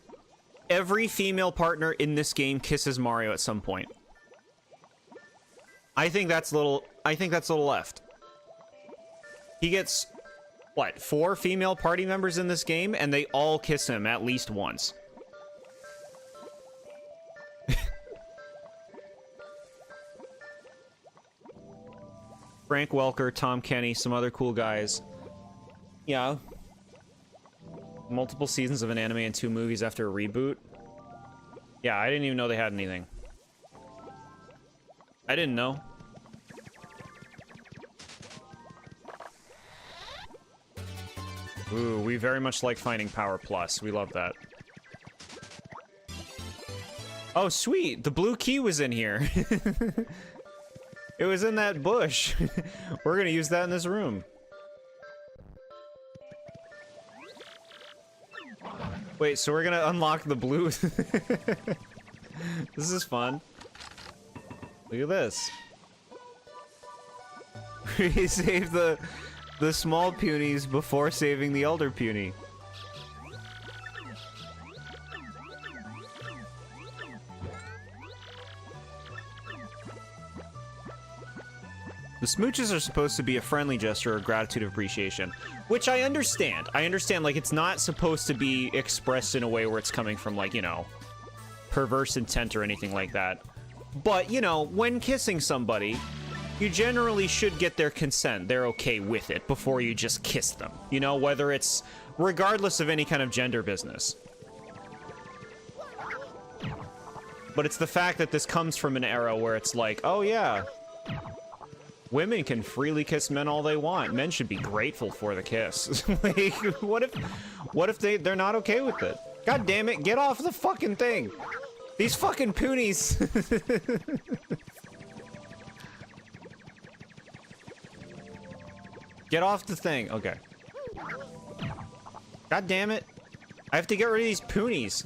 Every female partner in this game kisses Mario at some point. I think that's a little left. He gets, what, 4 female party members in this game, and they all kiss him at least once. Frank Welker, Tom Kenny, some other cool guys. Yeah. Multiple seasons of an anime and 2 movies after a reboot. Yeah, I didn't even know they had anything. I didn't know. Ooh, we very much like finding Power Plus. We love that. Oh, sweet! The blue key was in here. It was in that bush. We're gonna use that in this room. Wait, so we're gonna unlock the blue... This is fun. Look at this. We saved the small punies before saving the elder puny. The smooches are supposed to be a friendly gesture or gratitude of appreciation, which I understand. I understand, like, it's not supposed to be expressed in a way where it's coming from, like, you know, perverse intent or anything like that. But, you know, when kissing somebody, you generally should get their consent. They're okay with it before you just kiss them. You know, whether it's regardless of any kind of gender business. But it's the fact that this comes from an era where it's like, oh yeah, women can freely kiss men all they want. Men should be grateful for the kiss. Like, what if they're not okay with it? God damn it, get off the fucking thing. These fucking punies. Get off the thing. Okay. God damn it. I have to get rid of these punies.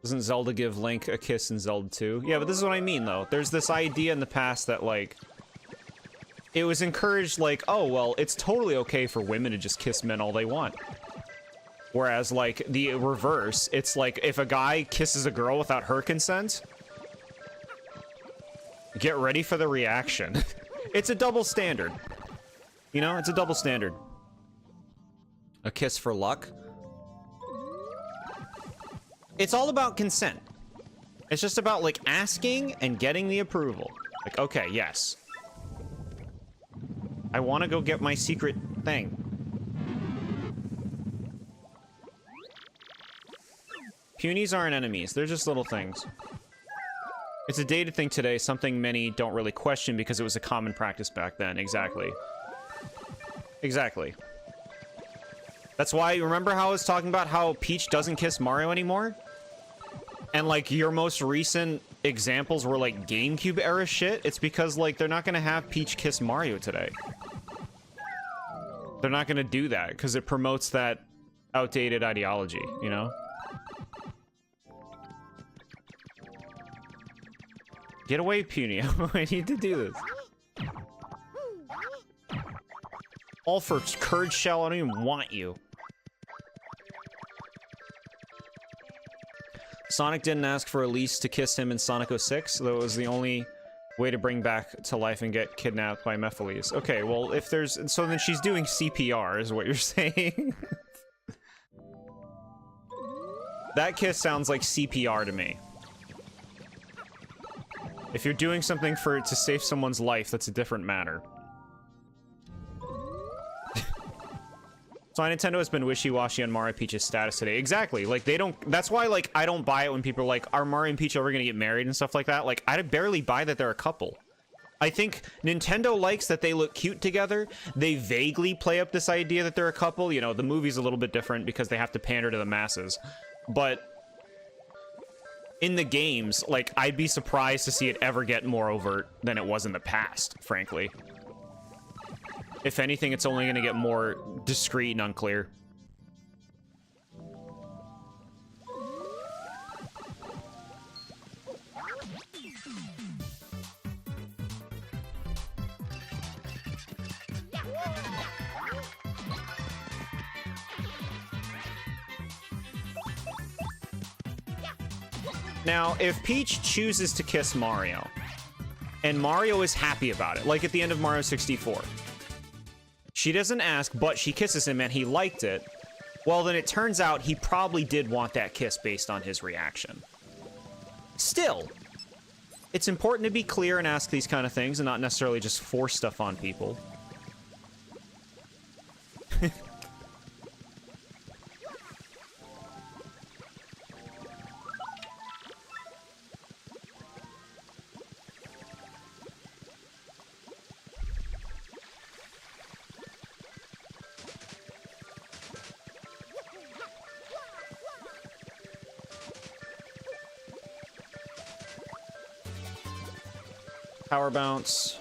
Doesn't Zelda give Link a kiss in Zelda 2? Yeah, but this is what I mean, though. There's this idea in the past that, like, it was encouraged, like, oh, well, it's totally okay for women to just kiss men all they want. Whereas, like, the reverse, it's like, if a guy kisses a girl without her consent, get ready for the reaction. It's a double standard. You know, it's a double standard. A kiss for luck. It's all about consent. It's just about, like, asking and getting the approval. Like, okay, yes. I want to go get my secret thing. Punies aren't enemies. They're just little things. It's a dated thing today, something many don't really question because it was a common practice back then. Exactly. Exactly. That's why, remember how I was talking about how Peach doesn't kiss Mario anymore? And, like, your most recent examples were, like, GameCube era shit? It's because, like, they're not gonna have Peach kiss Mario today. They're not gonna do that, because it promotes that outdated ideology, you know? Get away, Puny. I need to do this. All for curd shell. I don't even want you. Sonic didn't ask for Elise to kiss him in Sonic 06, though it was the only way to bring back to life and get kidnapped by Mephiles. Okay, well, if there's... So then she's doing CPR, is what you're saying? That kiss sounds like CPR to me. If you're doing something to save someone's life, that's a different matter. So Nintendo has been wishy-washy on Mario Peach's status today. Exactly. Like, they don't... That's why, like, I don't buy it when people are like, are Mario and Peach ever gonna get married and stuff like that? Like, I barely buy that they're a couple. I think Nintendo likes that they look cute together. They vaguely play up this idea that they're a couple. You know, the movie's a little bit different because they have to pander to the masses. But in the games, like, I'd be surprised to see it ever get more overt than it was in the past, frankly. If anything, it's only going to get more discreet and unclear. Now, if Peach chooses to kiss Mario, and Mario is happy about it, like at the end of Mario 64, she doesn't ask, but she kisses him and he liked it, well, then it turns out he probably did want that kiss based on his reaction. Still, it's important to be clear and ask these kind of things and not necessarily just force stuff on people. Power bounce.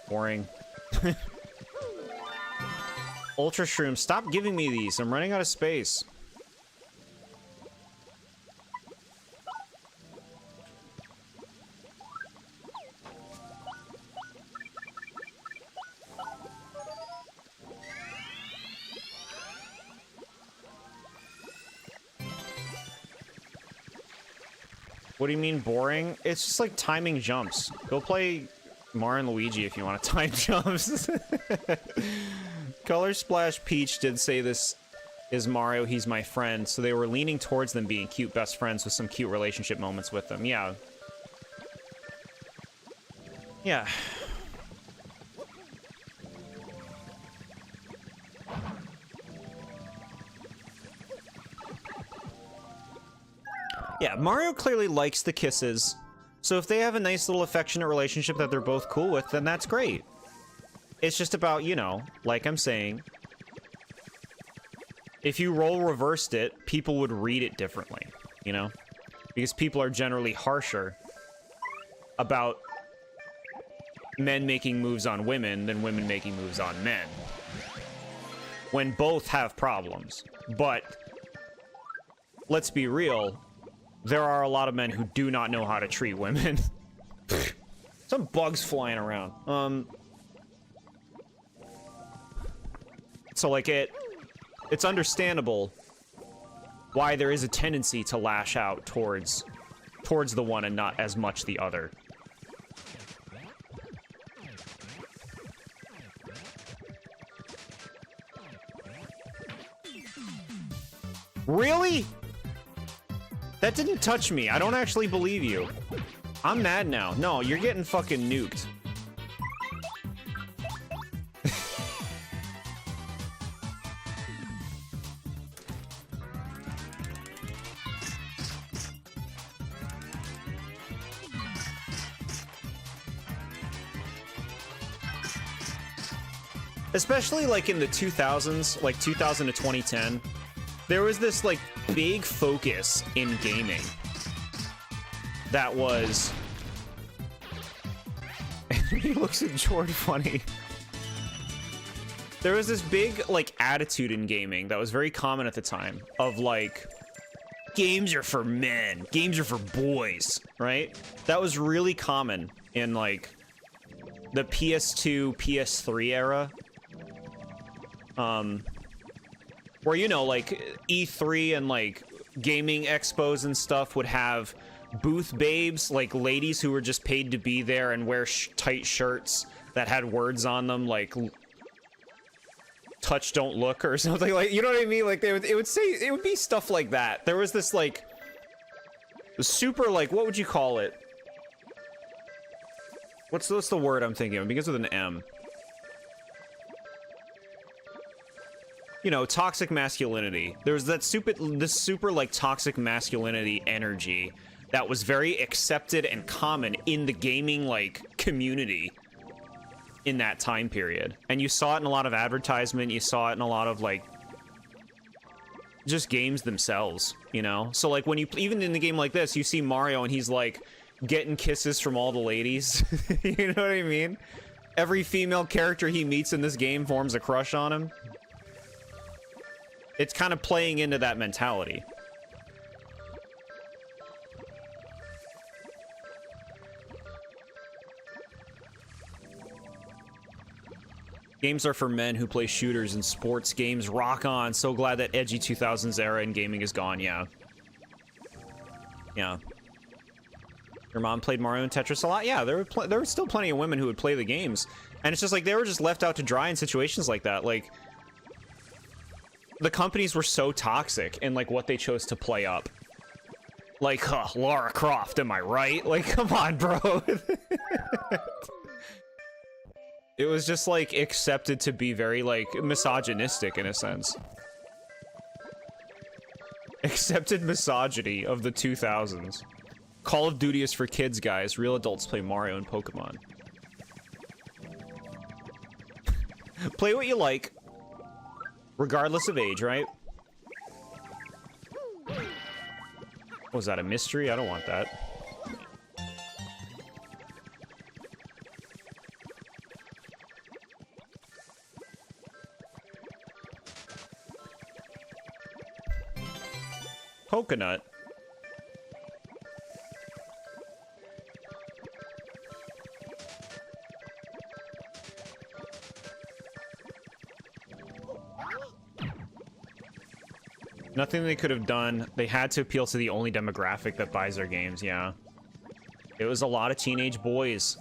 Boring. Ultra Shroom, stop giving me these. I'm running out of space. What do you mean boring? It's just like timing jumps. Go play Mario and Luigi if you want to time jumps. Color Splash Peach did say this is Mario, he's my friend, so they were leaning towards them being cute best friends with some cute relationship moments with them. Yeah. Yeah. Yeah, Mario clearly likes the kisses, so if they have a nice little affectionate relationship that they're both cool with, then that's great. It's just about, you know, like I'm saying, if you role reversed it, people would read it differently, you know? Because people are generally harsher about men making moves on women than women making moves on men. When both have problems. But, let's be real, there are a lot of men who do not know how to treat women. Some bugs flying around. So, like, it's understandable why there is a tendency to lash out towards the one and not as much the other. Really? That didn't touch me. I don't actually believe you. I'm mad now. No, you're getting fucking nuked. Especially like in the 2000s, like 2000 to 2010, there was this like big focus in gaming that was... He looks at Jord funny. There was this big like attitude in gaming that was very common at the time of like games are for men. Games are for boys, right? That was really common in, like, the PS2, PS3 era. Where, you know, like, E3 and, like, gaming expos and stuff would have booth babes, like ladies who were just paid to be there and wear tight shirts that had words on them, like touch don't look or something, like, you know what I mean? Like, it would be stuff like that. There was this, like, super, like, what would you call it? What's the word I'm thinking of? It begins with an M. You know, toxic masculinity. There was that this super, like, toxic masculinity energy that was very accepted and common in the gaming, like, community in that time period. And you saw it in a lot of advertisement, you saw it in a lot of, like, just games themselves, you know? So, like, when you, even in a game like this, you see Mario and he's, like, getting kisses from all the ladies. You know what I mean? Every female character he meets in this game forms a crush on him. It's kind of playing into that mentality. Games are for men who play shooters and sports games. Rock on. So glad that edgy 2000s era in gaming is gone. Yeah. Yeah. Your mom played Mario and Tetris a lot? Yeah, there were still plenty of women who would play the games. And it's just like, they were just left out to dry in situations like that. Like, the companies were so toxic in, like, what they chose to play up. Like, huh, Lara Croft, am I right? Like, come on, bro. It was just, like, accepted to be very, like, misogynistic in a sense. Accepted misogyny of the 2000s. Call of Duty is for kids, guys. Real adults play Mario and Pokemon. Play what you like, regardless of age, right? Was that a mystery? I don't want that. Coconut. Nothing they could have done. They had to appeal to the only demographic that buys their games, yeah. It was a lot of teenage boys.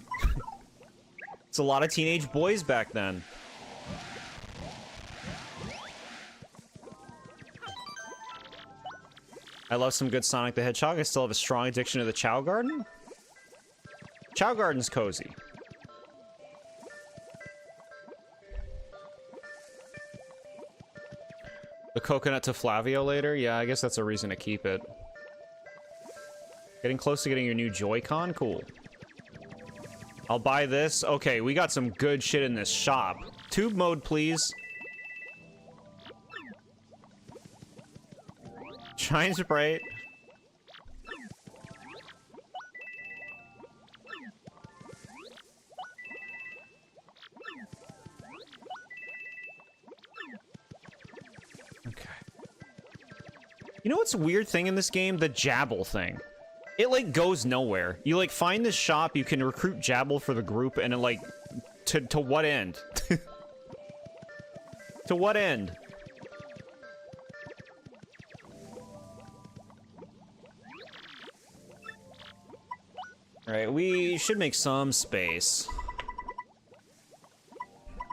It's a lot of teenage boys back then. I love some good Sonic the Hedgehog. I still have a strong addiction to the Chow Garden. Chow Garden's cozy. The coconut to Flavio later? Yeah, I guess that's a reason to keep it. Getting close to getting your new Joy-Con? Cool. I'll buy this. Okay, we got some good shit in this shop. Tube mode, please. Shine Sprite. Okay. You know what's a weird thing in this game? The Jabble thing. It, like, goes nowhere. You, like, find this shop, you can recruit Jabble for the group, and it, like, to what end? To what end? Alright, we should make some space.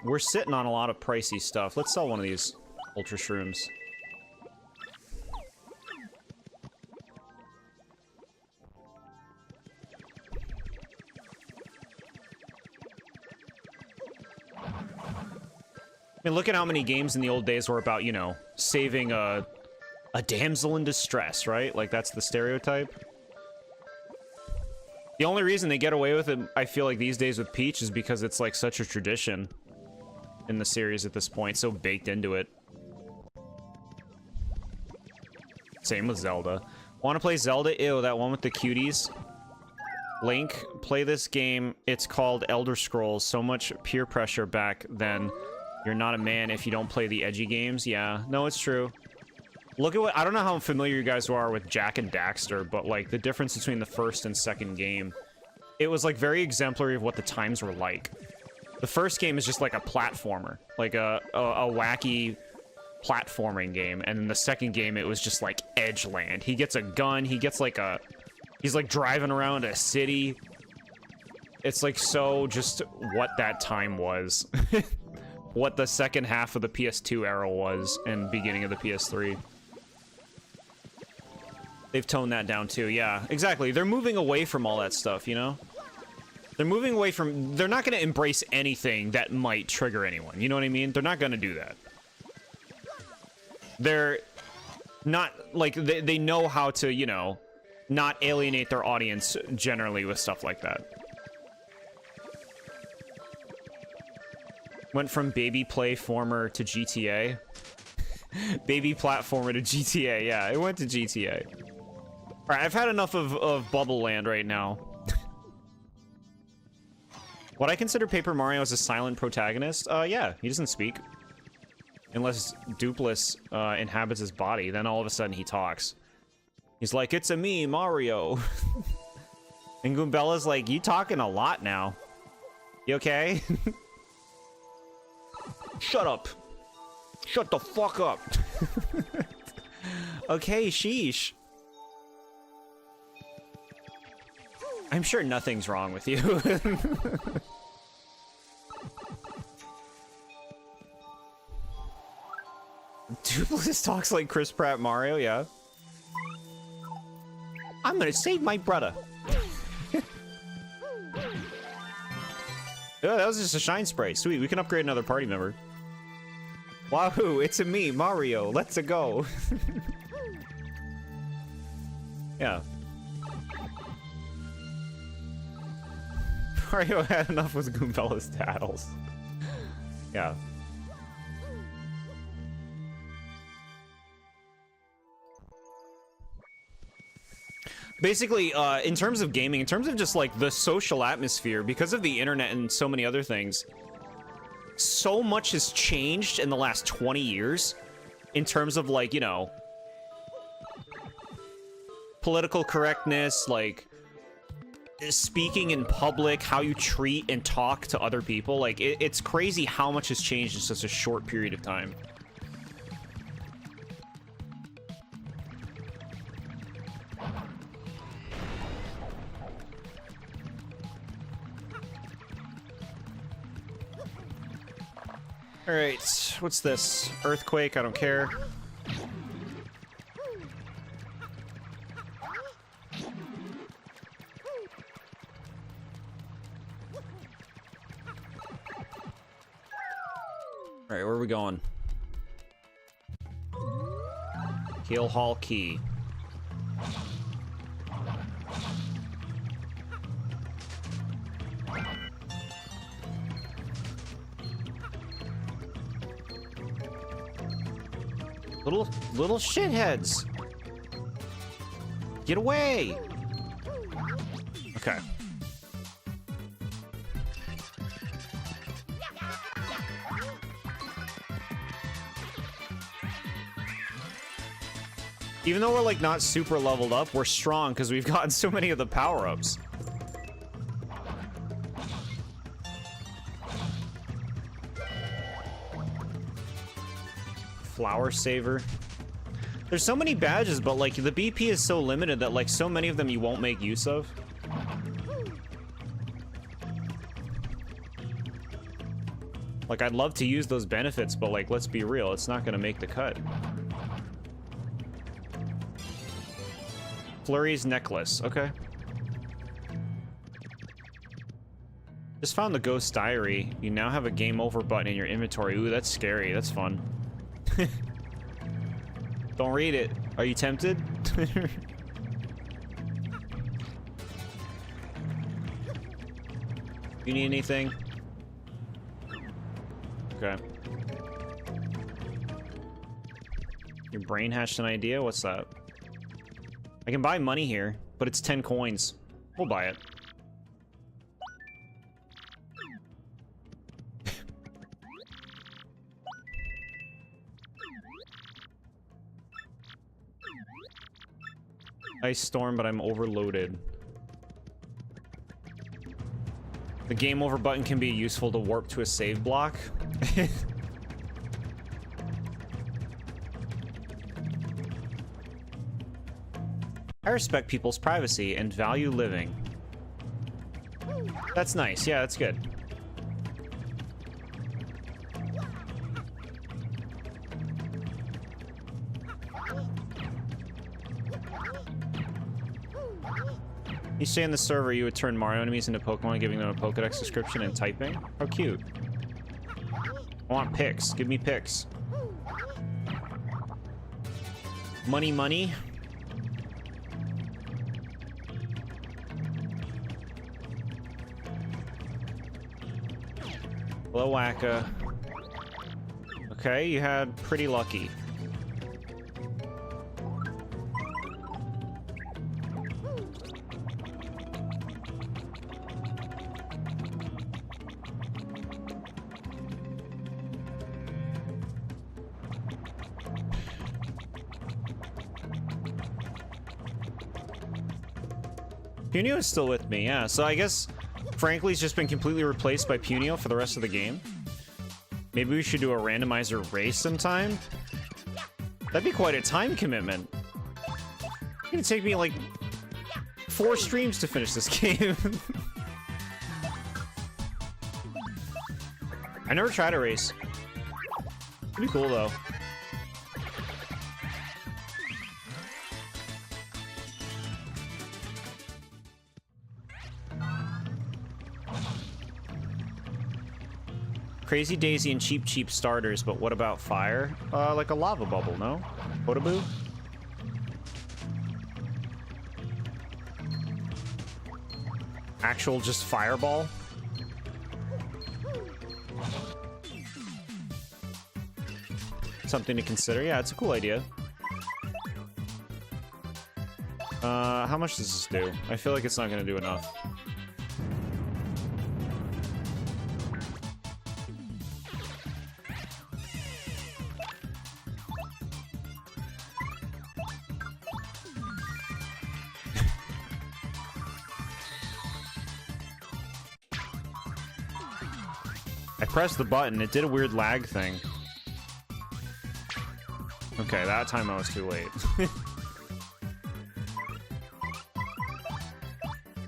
We're sitting on a lot of pricey stuff. Let's sell one of these Ultra Shrooms. I mean, look at how many games in the old days were about, you know, saving a damsel in distress, right? Like, that's the stereotype. The only reason they get away with it, I feel like, these days with Peach is because it's, like, such a tradition in the series at this point, so baked into it. Same with Zelda. Want to play Zelda? Ew, that one with the cuties. Link, play this game. It's called Elder Scrolls. So much peer pressure back then. You're not a man if you don't play the edgy games. Yeah, no, it's true. Look at what, I don't know how familiar you guys are with Jak and Daxter, but like the difference between the first and second game, it was like very exemplary of what the times were like. The first game is just like a platformer, like a wacky platforming game, and then the second game it was just like edgeland. He gets a gun, he gets like he's like driving around a city. It's like so just what that time was. What the second half of the PS2 era was and beginning of the PS3. They've toned that down too, yeah, exactly. They're moving away from all that stuff, you know? They're moving away from... They're not going to embrace anything that might trigger anyone, you know what I mean? They're not going to do that. They're not... Like, they know how to, you know, not alienate their audience generally with stuff like that. Went from baby platformer to GTA. Baby platformer to GTA, yeah, it went to GTA. Alright, I've had enough of Bubble Land right now. Would I consider Paper Mario as a silent protagonist? Yeah, he doesn't speak. Unless Dupless inhabits his body, then all of a sudden he talks. He's like, it's a me, Mario. And Goombella's like, you talking a lot now. You okay? Shut up. Shut the fuck up. Okay, sheesh. I'm sure nothing's wrong with you. Dupless talks like Chris Pratt Mario, yeah. I'm gonna save my brother. Oh, that was just a shine spray. Sweet, we can upgrade another party member. Wahoo, it's a me, Mario. Let's-a go. Yeah. Mario had enough with Goombella's tattles. Yeah. Basically, in terms of gaming, in terms of just like the social atmosphere, because of the internet and so many other things, so much has changed in the last 20 years in terms of like, you know, political correctness, like speaking in public, how you treat and talk to other people. Like, it's crazy how much has changed in such a short period of time. All right, what's this? Earthquake, I don't care. All right, where are we going? Hill Hall Key. Little shitheads. Get away. Okay. Even though we're like not super leveled up, we're strong because we've gotten so many of the power-ups. Flower Saver. There's so many badges, but like the BP is so limited that like so many of them you won't make use of. Like, I'd love to use those benefits, but like, let's be real, it's not gonna make the cut. Flurry's necklace, okay. Just found the Ghost Diary. You now have a game over button in your inventory. Ooh, that's scary. That's fun. Don't read it. Are you tempted? You need anything? Okay. Your brain hatched an idea? What's that? I can buy money here, but it's 10 coins. We'll buy it. Ice storm, but I'm overloaded. The game over button can be useful to warp to a save block. I respect people's privacy and value living. That's nice. Yeah, that's good. You stay on the server, you would turn Mario enemies into Pokemon, giving them a Pokedex description and typing. How cute. I want pics. Give me pics. Money, money. Hello, Wacka. Okay, you had pretty lucky. Punio is still with me, yeah. So I guess Frankly's just been completely replaced by Punio for the rest of the game. Maybe we should do a randomizer race sometime. That'd be quite a time commitment. It's gonna take me like 4 streams to finish this game. I never tried a race. Pretty cool though. Crazy Daisy and cheap starters, but what about fire? Like a lava bubble, no? Potaboo? Actual just fireball? Something to consider. Yeah, it's a cool idea. How much does this do? I feel like it's not gonna do enough. I pressed the button, it did a weird lag thing. Okay, that time I was too late.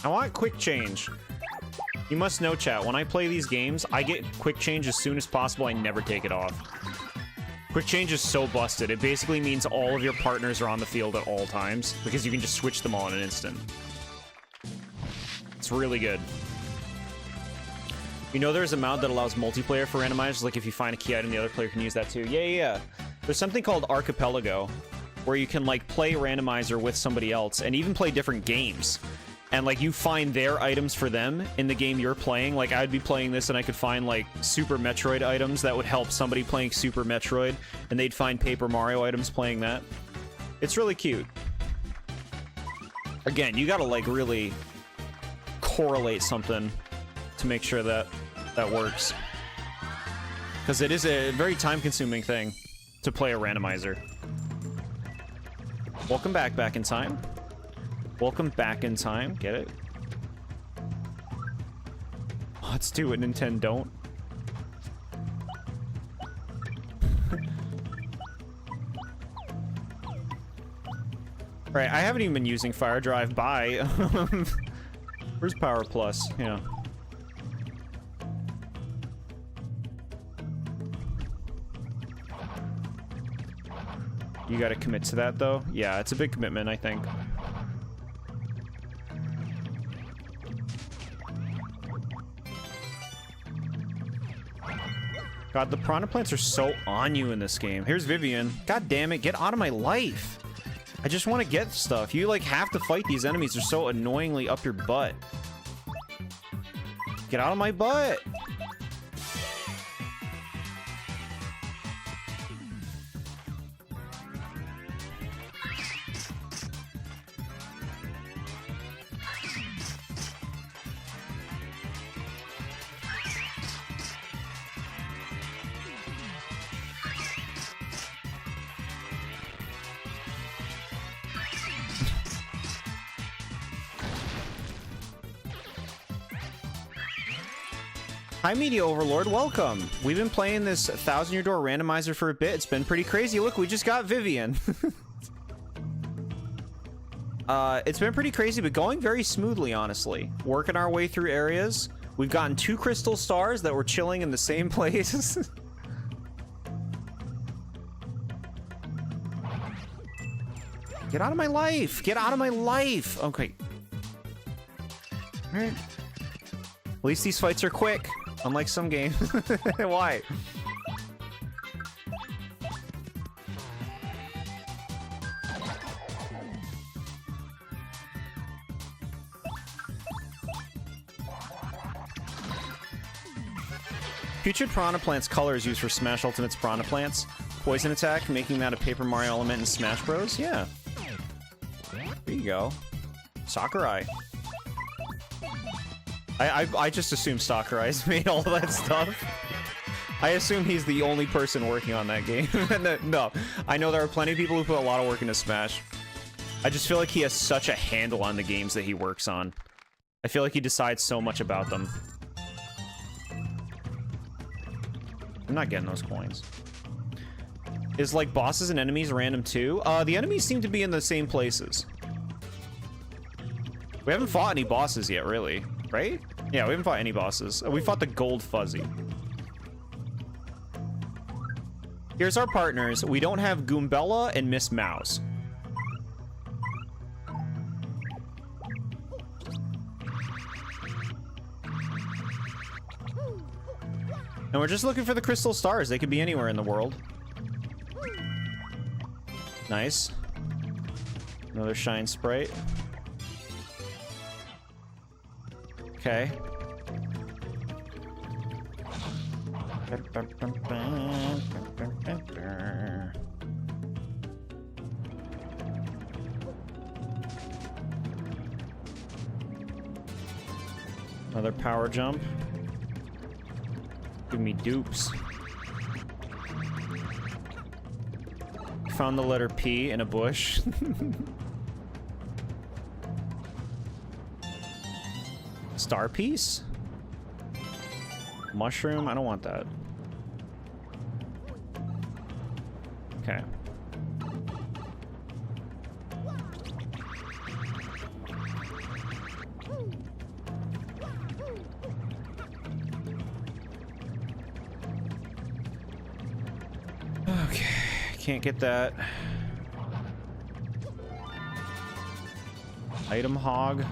I want quick change. You must know, chat, when I play these games, I get quick change as soon as possible. I never take it off. Quick change is so busted. It basically means all of your partners are on the field at all times because you can just switch them all in an instant. It's really good. You know there's a mod that allows multiplayer for randomizers, like if you find a key item, the other player can use that too. Yeah. There's something called Archipelago, where you can like play randomizer with somebody else and even play different games. And like you find their items for them in the game you're playing. Like I'd be playing this and I could find like Super Metroid items that would help somebody playing Super Metroid, and they'd find Paper Mario items playing that. It's really cute. Again, you gotta like really correlate something to make sure that that works. Because it is a very time-consuming thing to play a randomizer. Welcome back in time. Welcome back in time. Get it? Let's do it, Nintendo. Don't. Right, I haven't even been using Fire Drive. Bye. Where's Power Plus? Yeah. You gotta commit to that, though? Yeah, it's a big commitment, I think. God, the piranha plants are so on you in this game. Here's Vivian. God damn it, get out of my life. I just want to get stuff. You, like, have to fight these enemies. They're so annoyingly up your butt. Get out of my butt. Hi, Media Overlord. Welcome. We've been playing this 1,000-Year Door randomizer for a bit. It's been pretty crazy. Look, we just got Vivian. It's been pretty crazy, but going very smoothly, honestly. Working our way through areas. We've gotten 2 crystal stars that were chilling in the same place. Get out of my life! Get out of my life! Okay. Alright. At least these fights are quick, unlike some games. Why? Putrid Piranha Plant's color is used for Smash Ultimate's Piranha Plants. Poison attack, making that a Paper Mario element in Smash Bros. Yeah. There you go. Sakurai. I just assume Sakurai's made all that stuff. I assume he's the only person working on that game. No, I know there are plenty of people who put a lot of work into Smash. I just feel like he has such a handle on the games that he works on. I feel like he decides so much about them. I'm not getting those coins. Is like bosses and enemies random too? The enemies seem to be in the same places. We haven't fought any bosses yet, really. Right? Yeah, we haven't fought any bosses. We fought the Gold Fuzzy. Here's our partners. We don't have Goombella and Miss Mouse. And we're just looking for the crystal stars. They could be anywhere in the world. Nice. Another shine sprite. Okay. Another power jump. Give me dupes. Found the letter P in a bush. Star piece? Mushroom? I don't want that. Okay. Okay, can't get that. Item hog.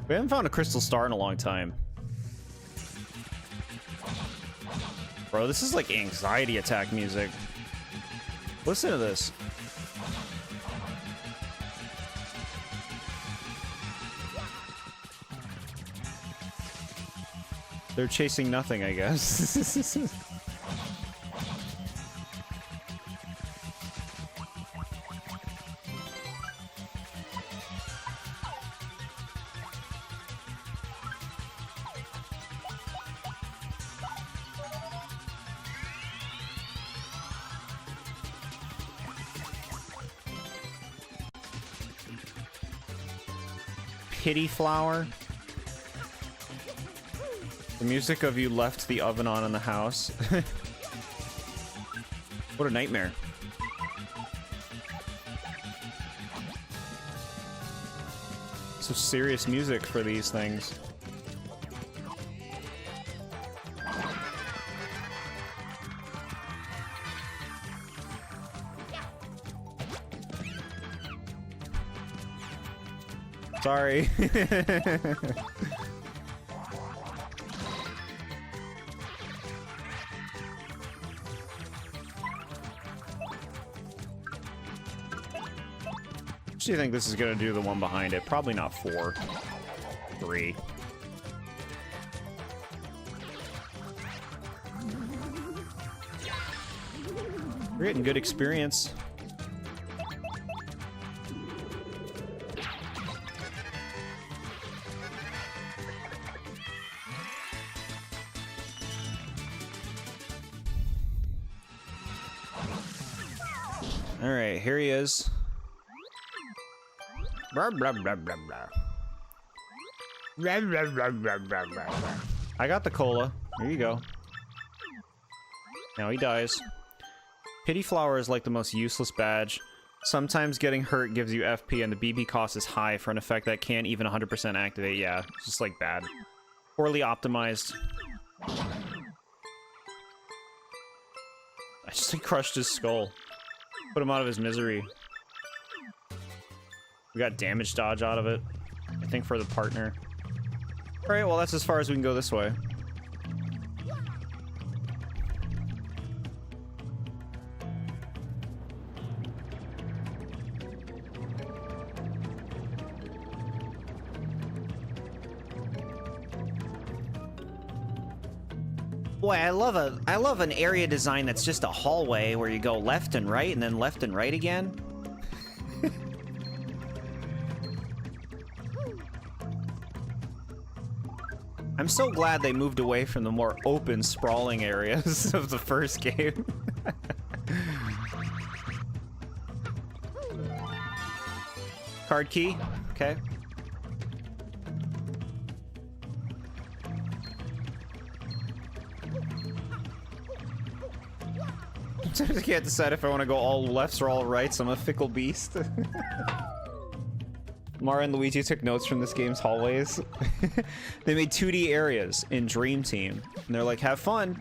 We haven't found a crystal star in a long time. Bro, this is like anxiety attack music. Listen to this. They're chasing nothing, I guess. Pity flower. The music of you left the oven on in the house. What a nightmare. So serious music for these things. Sorry. Do you think this is gonna do the one behind it? Probably not 4. 3. We're getting good experience. All right, here he is. Blah, blah, blah, blah, blah. I got the cola. There you go. Now he dies. Pity Flower is like the most useless badge. Sometimes getting hurt gives you FP and the BP cost is high for an effect that can't even 100% activate. Yeah, it's just like bad. Poorly optimized. I just like crushed his skull. Put him out of his misery. We got damage dodge out of it. I think for the partner. Alright, well that's as far as we can go this way. Boy, I love an area design that's just a hallway where you go left and right and then left and right again. I'm so glad they moved away from the more open, sprawling areas of the first game. Card key, okay. Sometimes I can't decide if I want to go all lefts or all rights. I'm a fickle beast. Mario and Luigi took notes from this game's hallways. They made 2D areas in Dream Team. And they're like, have fun.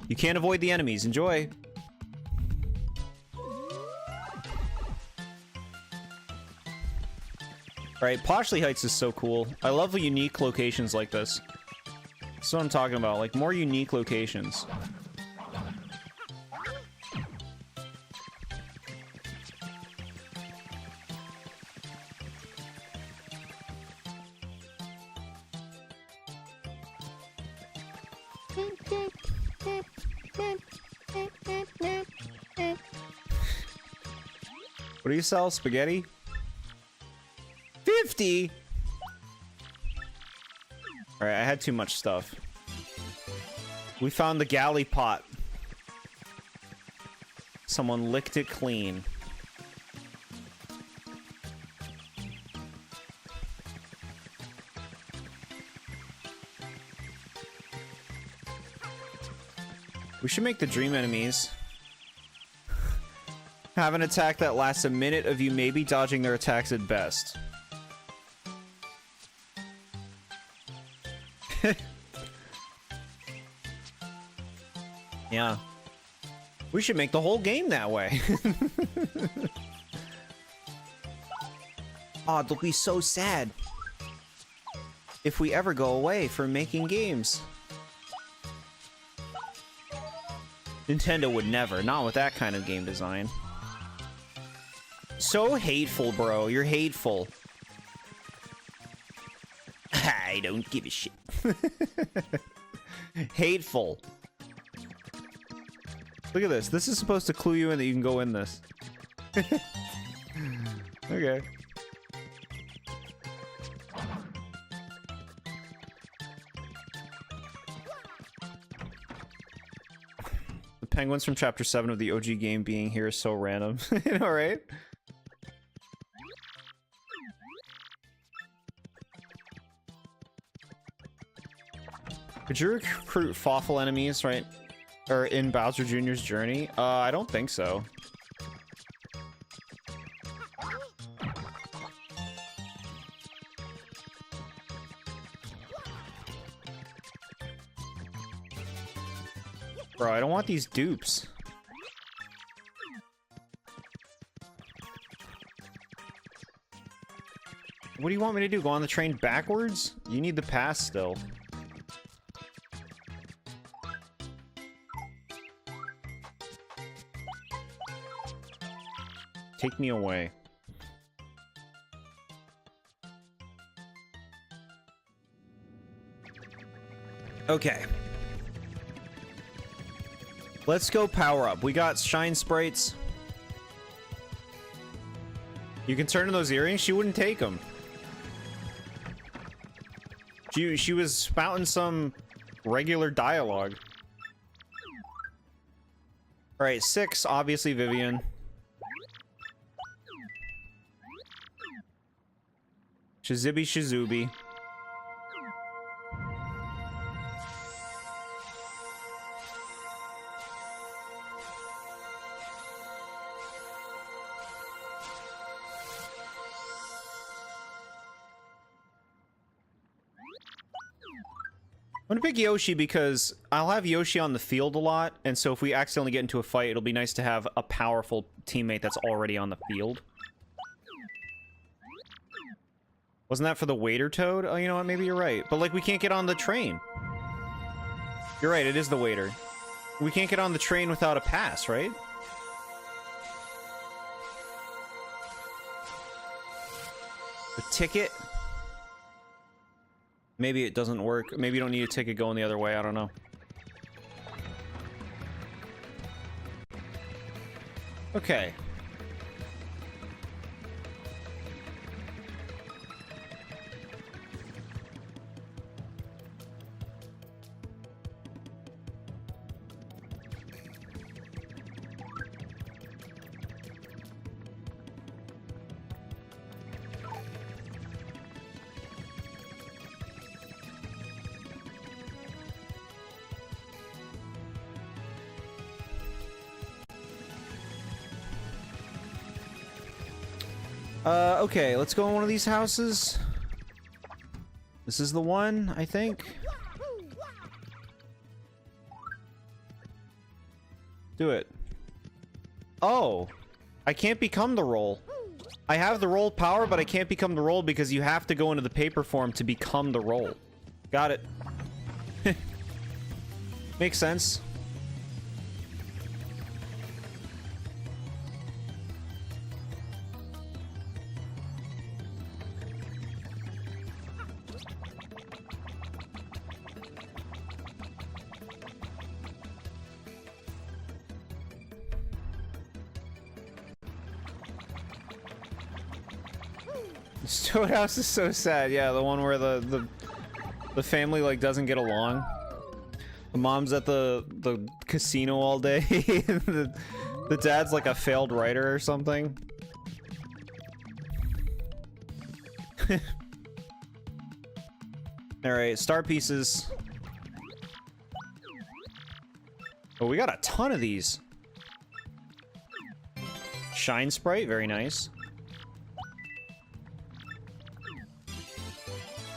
You can't avoid the enemies. Enjoy. Alright, Poshley Heights is so cool. I love the unique locations like this. That's what I'm talking about, like more unique locations. What do you sell? Spaghetti? 50? Alright, I had too much stuff. We found the galley pot. Someone licked it clean. We should make the dream enemies have an attack that lasts a minute of you maybe dodging their attacks at best. Yeah. We should make the whole game that way. Aw, they'll be so sad if we ever go away from making games. Nintendo would never, not with that kind of game design. So hateful, bro. You're hateful. I don't give a shit. Hateful. Look at this. This is supposed to clue you in that you can go in this. Okay. The penguins from Chapter 7 of the OG game being here is so random. You know, right? Could you recruit Fawful enemies, right? Or in Bowser Jr.'s journey? I don't think so. Bro, I don't want these dupes. What do you want me to do? Go on the train backwards? You need the pass still. Take me away. Okay. Let's go power up. We got shine sprites. You can turn in those earrings. She wouldn't take them. She was spouting some regular dialogue. All right, 6, obviously Vivian. Shazibby Shazubi. I'm gonna pick Yoshi because I'll have Yoshi on the field a lot, and so if we accidentally get into a fight, it'll be nice to have a powerful teammate that's already on the field. Wasn't that for the waiter toad? Oh, you know what? Maybe you're right. But, like, we can't get on the train. You're right, it is the waiter. We can't get on the train without a pass, right? A ticket? Maybe it doesn't work. Maybe you don't need a ticket going the other way. I don't know. Okay. Okay, let's go in one of these houses. This is the one, I think. Do it. Oh! I can't become the roll. I have the roll power, but I can't become the roll because you have to go into the paper form to become the roll. Got it. Makes sense. This Toad House is so sad. Yeah, the one where the family like doesn't get along. The mom's at the casino all day. the dad's like a failed writer or something. All right, star pieces. Oh, we got a ton of these. Shine Sprite, very nice.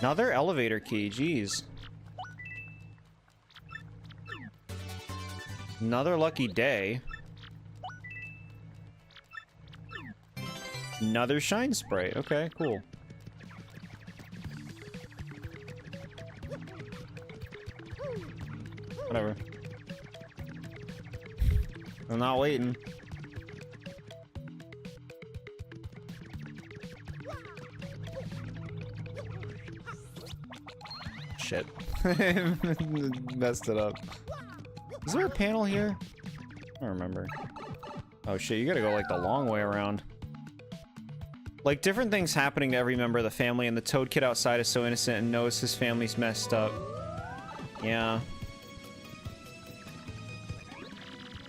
Another elevator key, jeez. Another lucky day. Another Shine Sprite, okay, cool. Whatever. I'm not waiting. Shit. Messed it up. Is there a panel here? I don't remember. Oh shit, you gotta go like the long way around. Like different things happening to every member of the family, and the Toad Kid outside is so innocent and knows his family's messed up. Yeah.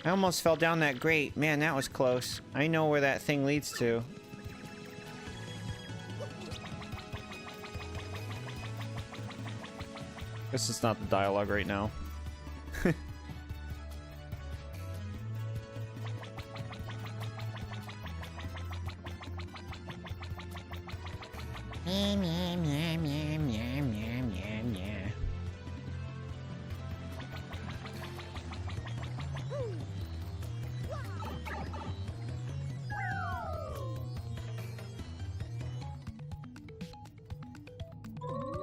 I almost fell down that grate. Man, that was close. I know where that thing leads to. Guess it's not the dialogue right now.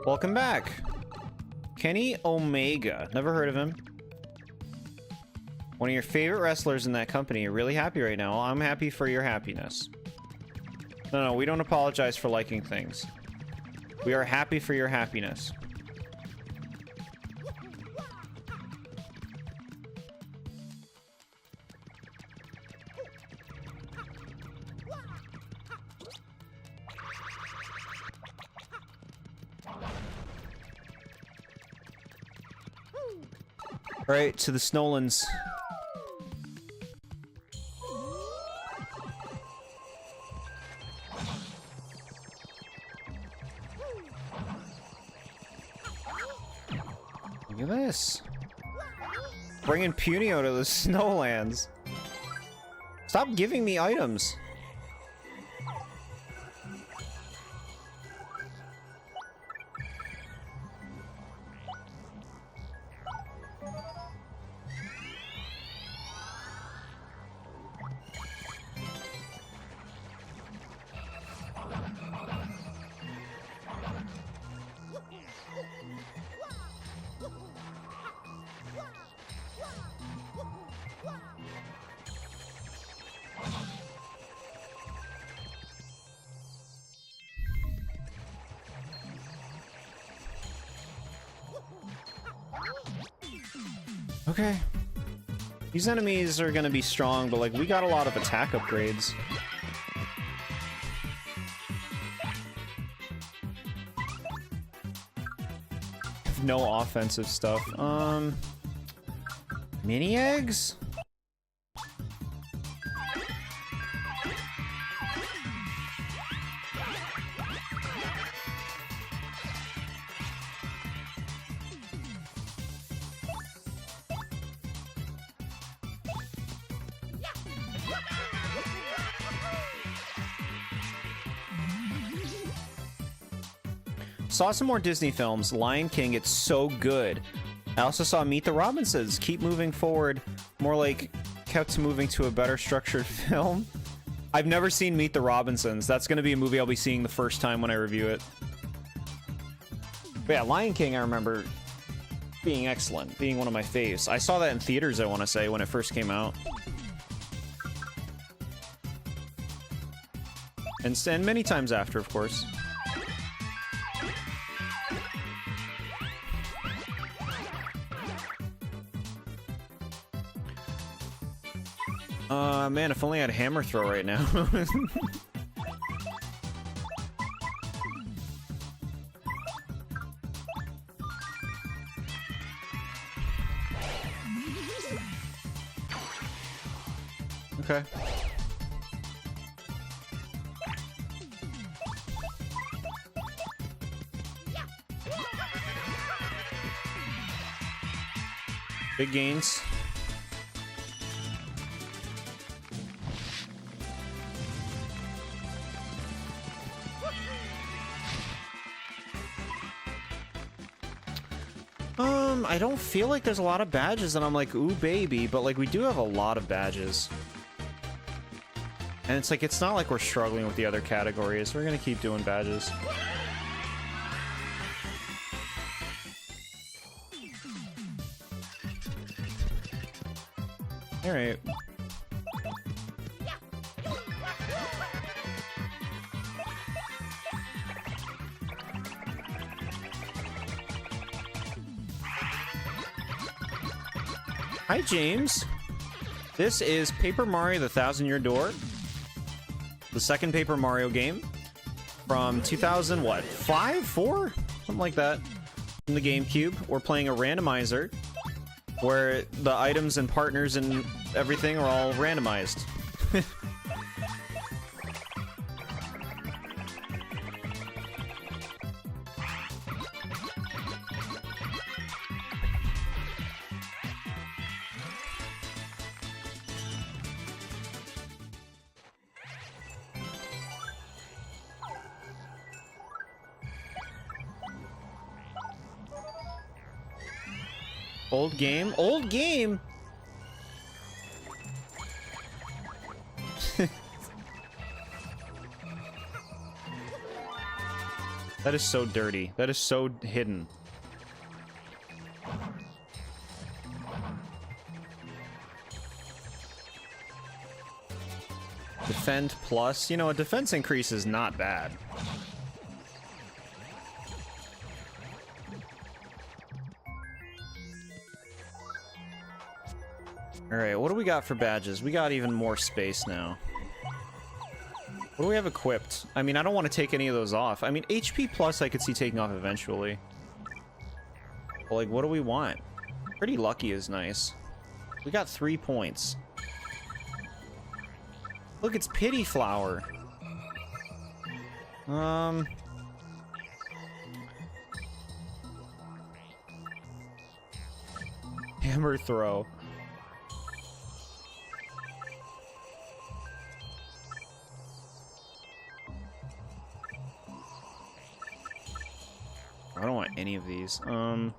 Welcome back. Kenny Omega. Never heard of him. One of your favorite wrestlers in that company. You're really happy right now. I'm happy for your happiness. No, we don't apologize for liking things. We are happy for your happiness. Right, to the Snowlands. Look at this. Bringing Punio to the Snowlands. Stop giving me items. Okay. These enemies are gonna be strong, but like we got a lot of attack upgrades. No offensive stuff. Mini eggs? Saw some more Disney films. Lion King, it's so good. I also saw Meet the Robinsons. Keep moving forward. More like kept moving to a better structured film. I've never seen Meet the Robinsons. That's going to be a movie I'll be seeing the first time when I review it. But yeah, Lion King I remember being excellent. Being one of my faves. I saw that in theaters, I want to say, when it first came out. And many times after, of course. Man, if only I had hammer throw right now. Okay. Big gains. I don't feel like there's a lot of badges and I'm like, ooh baby, but like we do have a lot of badges. And it's like, it's not like we're struggling with the other categories. We're gonna keep doing badges. Alright. Hi, James. This is Paper Mario: The Thousand-Year Door, the second Paper Mario game from 2000, what, 5, 4? Something like that, from the GameCube. We're playing a randomizer where the items and partners and everything are all randomized. Old game? Old game? That is so dirty. That is so hidden. Defend plus. You know, a defense increase is not bad. Alright, what do we got for badges? We got even more space now. What do we have equipped? I mean, I don't want to take any of those off. I mean, HP plus I could see taking off eventually. But, like, what do we want? Pretty lucky is nice. We got 3 points. Look, it's Pity Flower. Hammer throw. I don't want any of these. I'm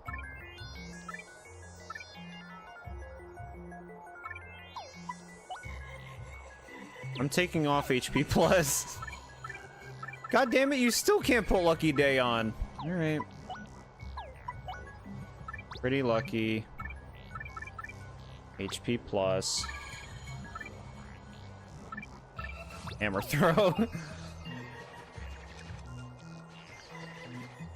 taking off HP plus. God damn it, you still can't put Lucky Day on. Alright. Pretty lucky. HP plus. Hammer throw.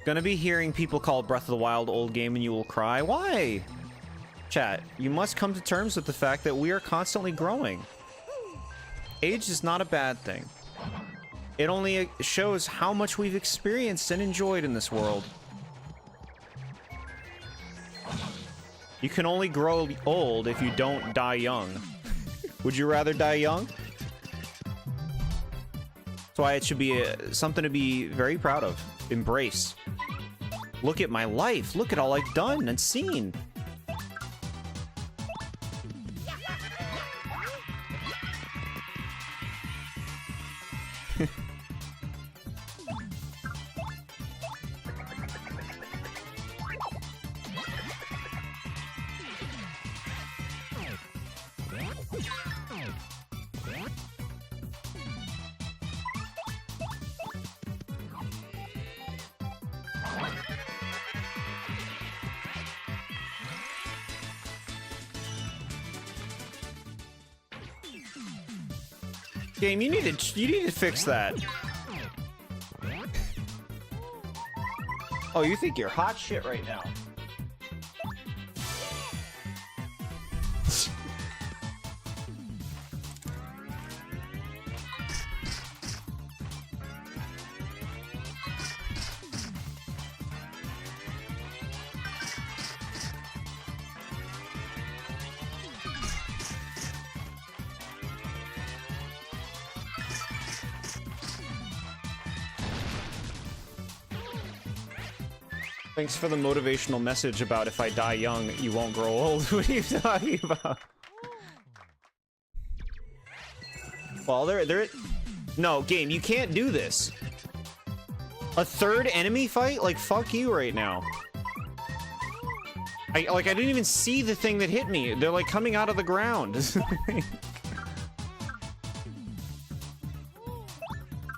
Gonna be hearing people call Breath of the Wild old game and you will cry. Why? Chat, you must come to terms with the fact that we are constantly growing. Age is not a bad thing. It only shows how much we've experienced and enjoyed in this world. You can only grow old if you don't die young. Would you rather die young? That's why it should be something to be very proud of. Embrace. Look at my life. Look at all I've done and seen. Game, you need to fix that. Oh, you think you're hot shit right now. Thanks for the motivational message about if I die young, you won't grow old. What are you talking about? Well, no, game, you can't do this. A third enemy fight? Like, fuck you right now. I didn't even see the thing that hit me. They're, like, coming out of the ground.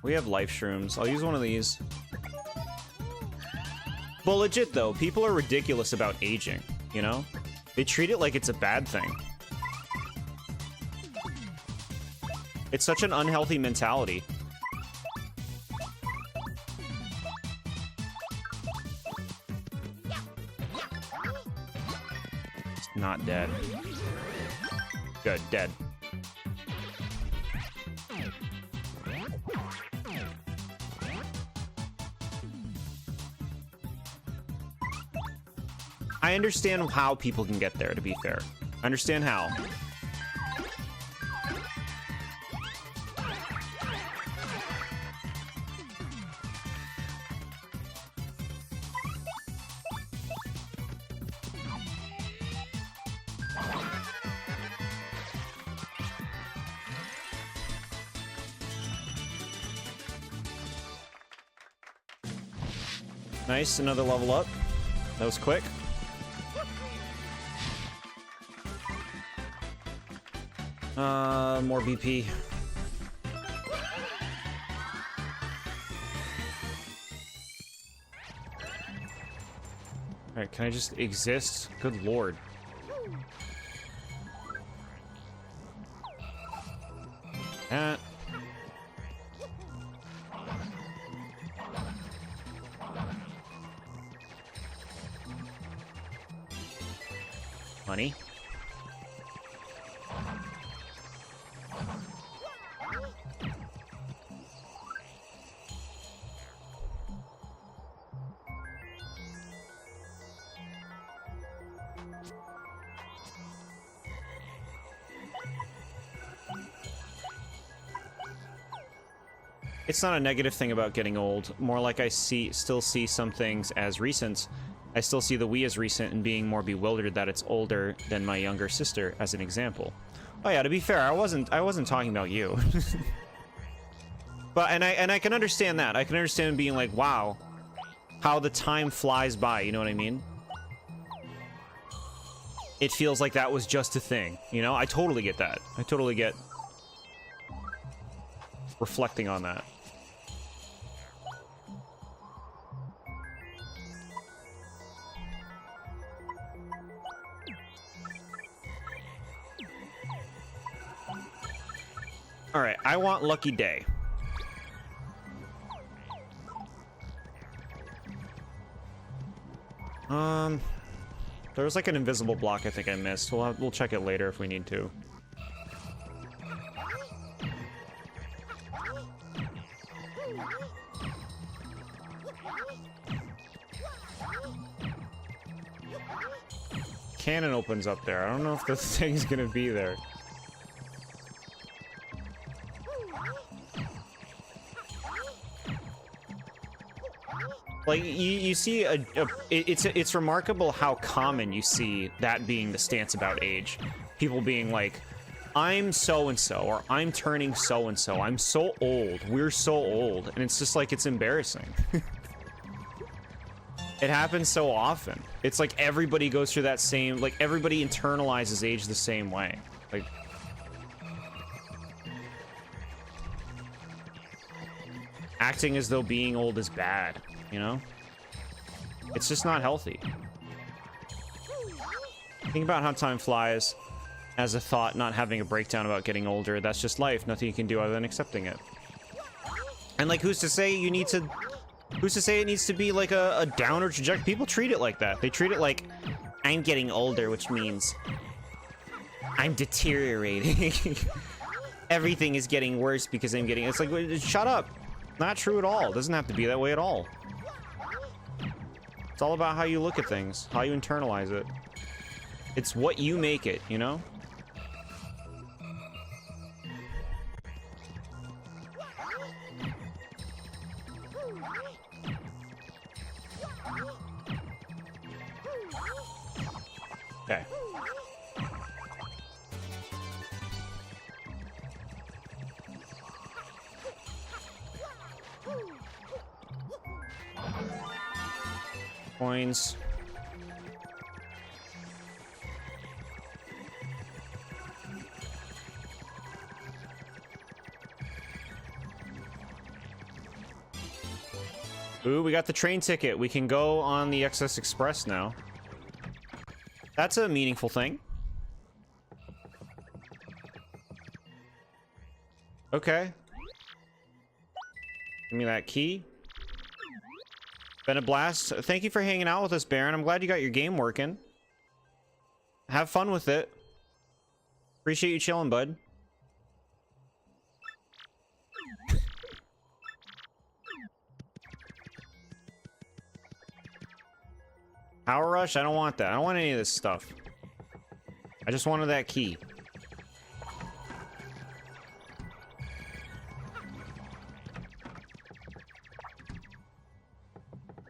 We have life shrooms. I'll use one of these. Well, legit, though, people are ridiculous about aging, you know? They treat it like it's a bad thing. It's such an unhealthy mentality. It's not dead. Good, dead. I understand how people can get there, to be fair. I understand how. Nice, another level up. That was quick. More BP. Alright, can I just exist? Good lord. Money. It's not a negative thing about getting old. More like I still see some things as recent, I still see the Wii as recent and being more bewildered that it's older than my younger sister, as an example. Oh yeah, to be fair, I wasn't talking about you. But and I can understand that. I can understand being like, wow, how the time flies by, you know what I mean? It feels like that was just a thing, you know? I totally get that. I totally get reflecting on that. All right, I want Lucky Day. There was like an invisible block I think I missed. We'll check it later if we need to. Cannon opens up there. I don't know if the thing's gonna be there. Like you see it's remarkable how common you see that being the stance about age. People being like, I'm so and so, or I'm turning so and so. I'm so old. We're so old, and it's just like it's embarrassing. It happens so often. It's like everybody goes through that same, like everybody internalizes age the same way. Like acting as though being old is bad. You know? It's just not healthy. Think about how time flies as a thought, not having a breakdown about getting older. That's just life. Nothing you can do other than accepting it. And like, who's to say you need to... Who's to say it needs to be like a downer trajectory? People treat it like that. They treat it like, I'm getting older, which means I'm deteriorating. Everything is getting worse because I'm getting... It's like, shut up. Not true at all. It doesn't have to be that way at all. It's all about how you look at things, how you internalize it. It's what you make it, you know? Okay. Coins. Ooh, we got the train ticket. We can go on the XS Express now. That's a meaningful thing. Okay. Give me that key. Been a blast. Thank you for hanging out with us, Baron. I'm glad you got your game working. Have fun with it. Appreciate you chilling, bud. Power Rush? I don't want that. I don't want any of this stuff. I just wanted that key.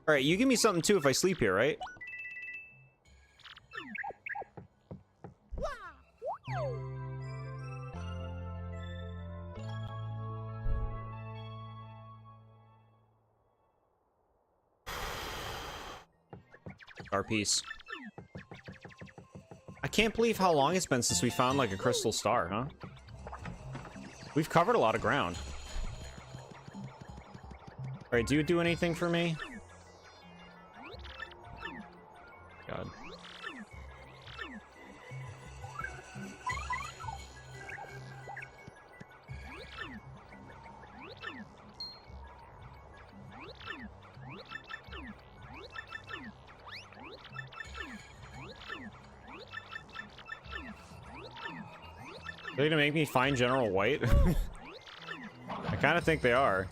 Alright, you give me something too if I sleep here, right? Our piece. I can't believe how long it's been since we found like a crystal star, huh? We've covered a lot of ground. Alright, do you do anything for me? God. Are they gonna make me find General White? I kind of think they are.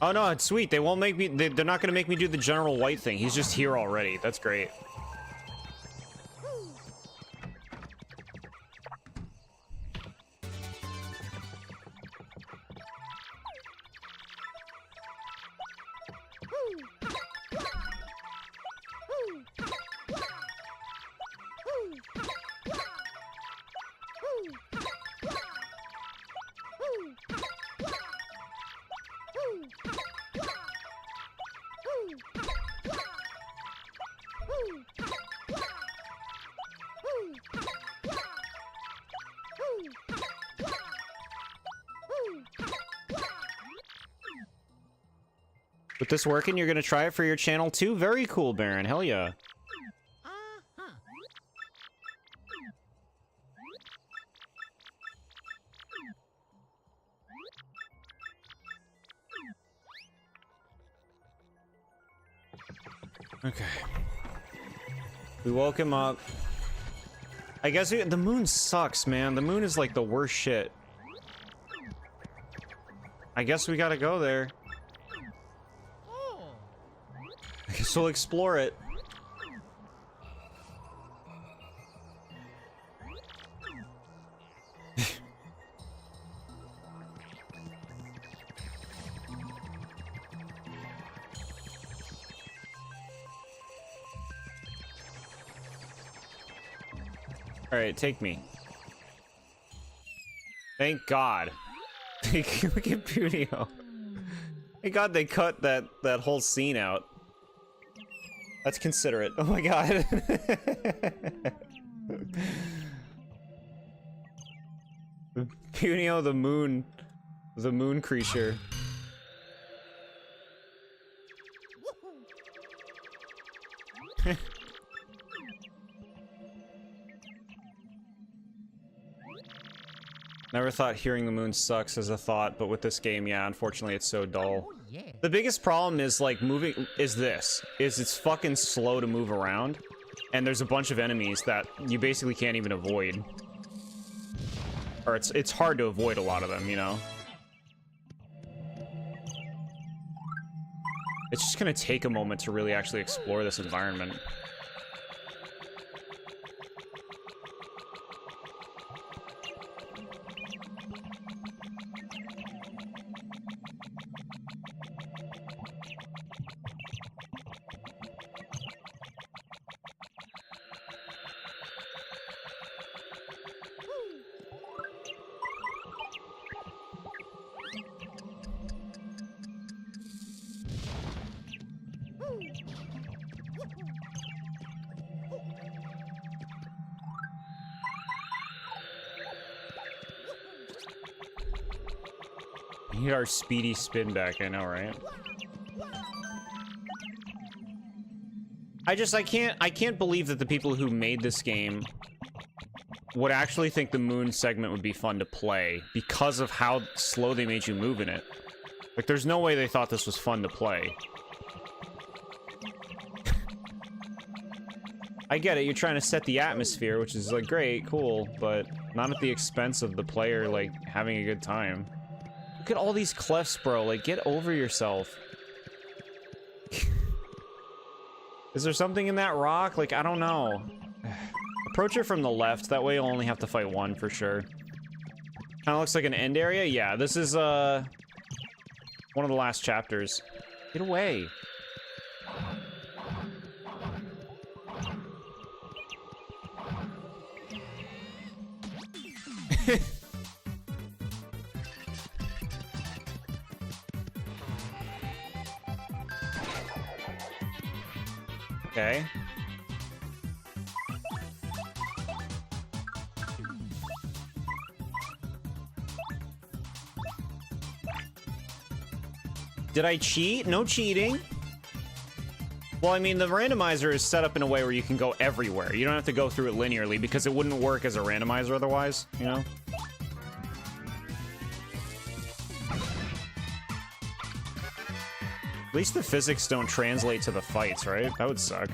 Oh no, it's sweet. They won't make me. They're not gonna make me do the General White thing. He's just here already. That's great. With this working, you're gonna try it for your channel too? Very cool, Baron. Hell yeah. Okay. We woke him up. I guess the moon sucks, man. The moon is like the worst shit. I guess we gotta go there. I guess we'll explore it. Alright, take me. Thank God. Look at Punio. Thank God they cut that whole scene out. That's considerate. Oh my God. Punio the moon creature. Never thought hearing the moon sucks as a thought, but with this game, yeah, unfortunately it's so dull. Oh, yeah. The biggest problem is like it's fucking slow to move around, and there's a bunch of enemies that you basically can't even avoid. Or it's hard to avoid a lot of them, you know? It's just gonna take a moment to really actually explore this environment. You need our speedy spin back, I know, right? I can't believe that the people who made this game would actually think the moon segment would be fun to play because of how slow they made you move in it. Like, there's no way they thought this was fun to play. I get it, you're trying to set the atmosphere, which is, like, great, cool, but not at the expense of the player, like, having a good time. Look at all these clefts, bro. Like, get over yourself. Is there something in that rock? Like, I don't know. Approach it from the left. That way you'll only have to fight one for sure. Kind of looks like an end area. Yeah, this is, one of the last chapters. Get away. Okay. Did I cheat? No cheating. Well, I mean, the randomizer is set up in a way where you can go everywhere. You don't have to go through it linearly because it wouldn't work as a randomizer otherwise, you know? At least the physics don't translate to the fights, right? That would suck.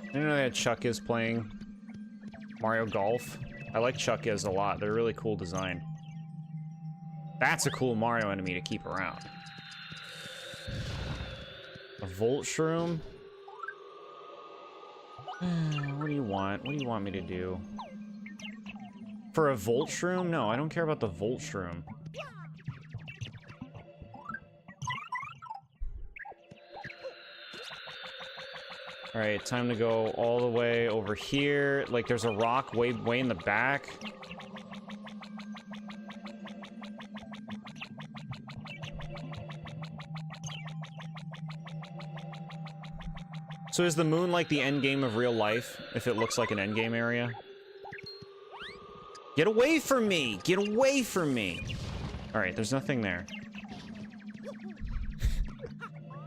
I didn't know that Chuck is playing Mario Golf. I like Chuck is a lot. They're a really cool design. That's a cool Mario enemy to keep around. A Volt Shroom? What do you want? What do you want me to do? For a Volt Shroom? No, I don't care about the Volt Shroom. Alright, time to go all the way over here. Like, there's a rock way in the back. So is the moon like the end game of real life, if it looks like an end game area? Get away from me! Get away from me! Alright, there's nothing there.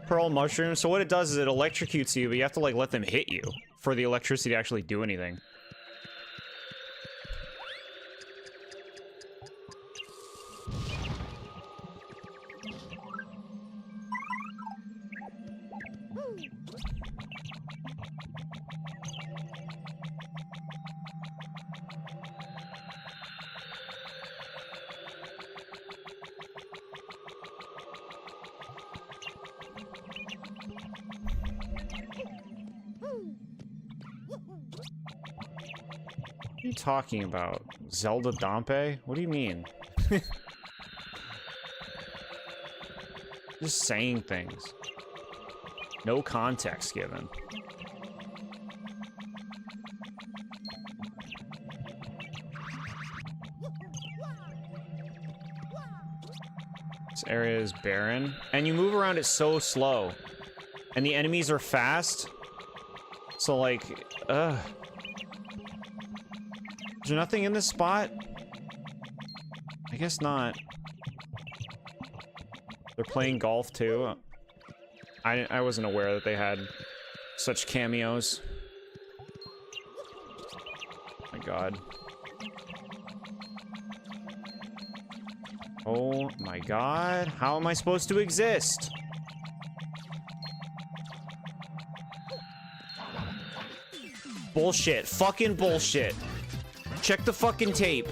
Pearl mushroom. So what it does is it electrocutes you, but you have to, like, let them hit you for the electricity to actually do anything. What are you talking about? Zelda Dompe? What do you mean? Just saying things. No context given. This area is barren. And you move around it so slow. And the enemies are fast. So, like, is there nothing in this spot? I guess not. They're playing golf too. I wasn't aware that they had such cameos. My god. Oh my god. How am I supposed to exist? Bullshit. Fucking bullshit. Check the fucking tape.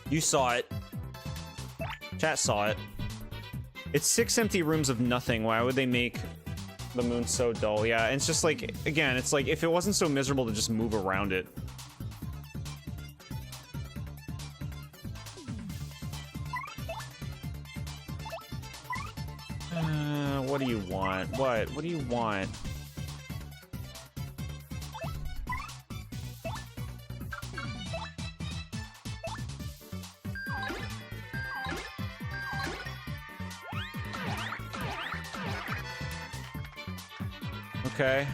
You saw it. Chat saw it. It's 6 empty rooms of nothing. Why would they make the moon so dull? Yeah, and it's just like, again, it's like if it wasn't so miserable to just move around it. What do you want? What? What do you want? Okay.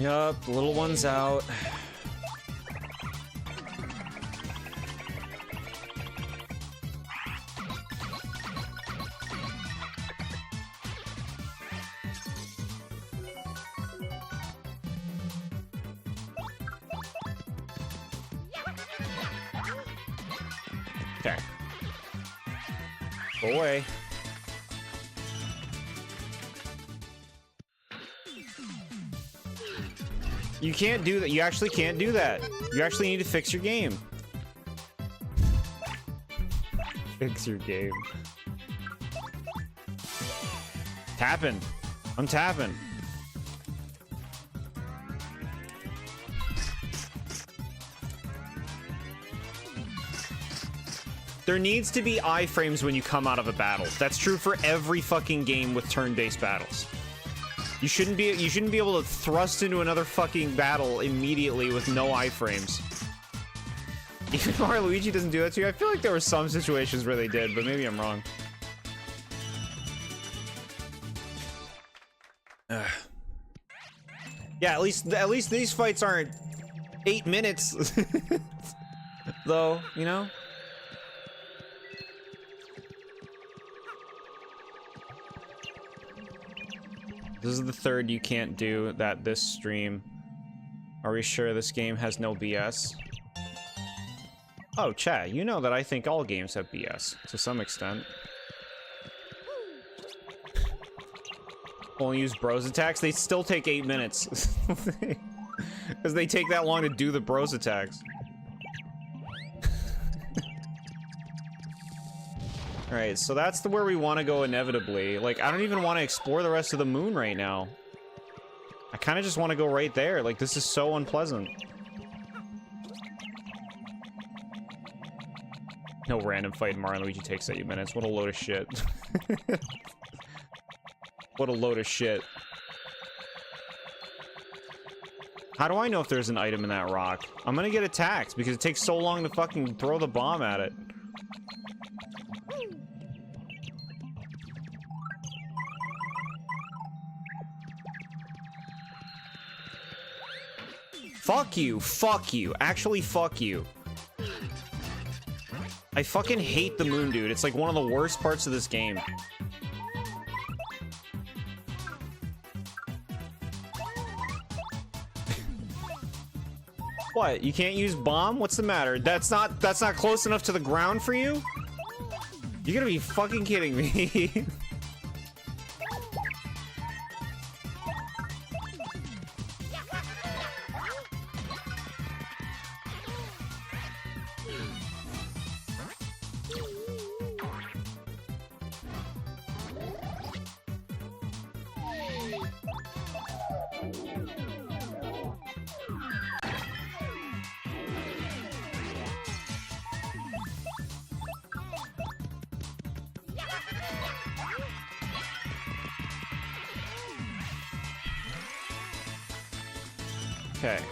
Yup, the little one's out. Okay. Go away. You can't do that. You actually can't do that. You actually need to fix your game. Fix your game. Tapping. I'm tapping. There needs to be iframes when you come out of a battle. That's true for every fucking game with turn-based battles. You shouldn't be able to thrust into another fucking battle immediately with no iframes. Even Mario Luigi doesn't do that to you. I feel like there were some situations where they did, but maybe I'm wrong. Yeah, at least these fights aren't 8 minutes. Though, you know? This is the third you can't do that this stream. Are we sure this game has no BS? Oh, chat, you know that I think all games have BS, to some extent. Only use bros attacks? They still take 8 minutes. Because they take that long to do the bros attacks. Alright, so that's where we want to go inevitably. Like, I don't even want to explore the rest of the moon right now. I kind of just want to go right there. Like, this is so unpleasant. No random fight in Mario and Luigi takes 8 minutes. What a load of shit. What a load of shit. How do I know if there's an item in that rock? I'm gonna get attacked because it takes so long to fucking throw the bomb at it. Fuck you. Fuck you. Actually, fuck you. I fucking hate the moon, dude. It's like one of the worst parts of this game. What? You can't use bomb? What's the matter? That's not close enough to the ground for you? You're gonna be fucking kidding me. Okay.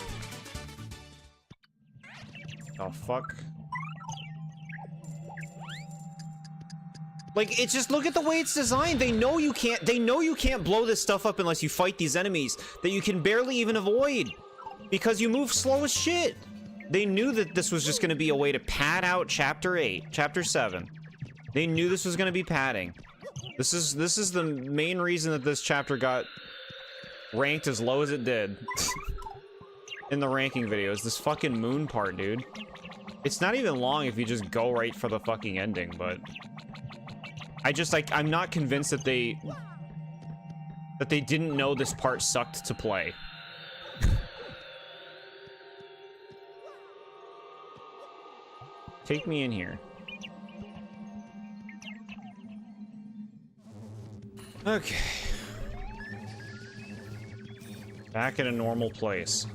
Oh, fuck. Like, it's just, look at the way it's designed. They know you can't blow this stuff up unless you fight these enemies that you can barely even avoid because you move slow as shit. They knew that this was just going to be a way to pad out chapter 8, chapter 7. They knew this was going to be padding. This is the main reason that this chapter got ranked as low as it did. In the ranking videos, this fucking moon part, dude. It's not even long if you just go right for the fucking ending, but I'm not convinced that they didn't know this part sucked to play. Take me in here. Okay. Back in a normal place.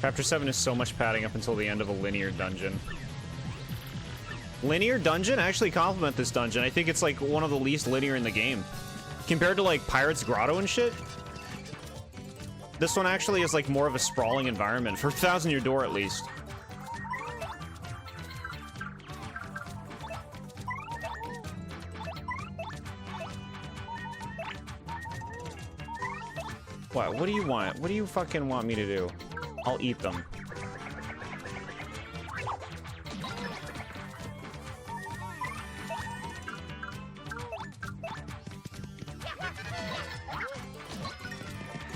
Chapter 7 is so much padding up until the end of a linear dungeon. Linear dungeon? I actually compliment this dungeon. I think it's like one of the least linear in the game. Compared to like Pirate's Grotto and shit. This one actually is like more of a sprawling environment, for Thousand Year Door at least. What do you want? What do you fucking want me to do? I'll eat them.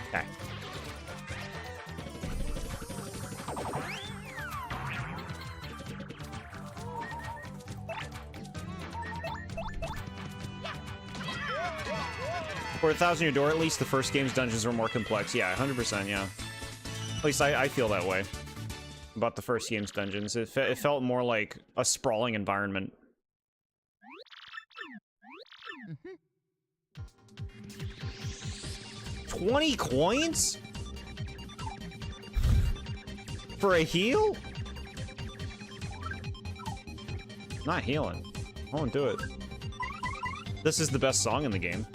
Okay. For a Thousand Year Door, at least the first game's dungeons were more complex. Yeah, 100%, yeah. At least I feel that way about the first game's dungeons. It felt more like a sprawling environment. 20 coins? For a heal? Not healing. I won't do it. This is the best song in the game.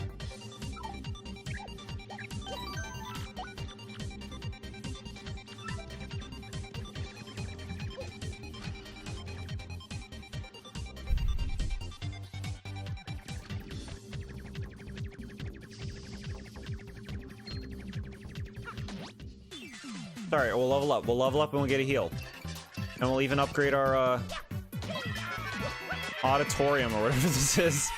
Alright, we'll level up. We'll level up and we'll get a heal. And we'll even upgrade our, auditorium or whatever this is.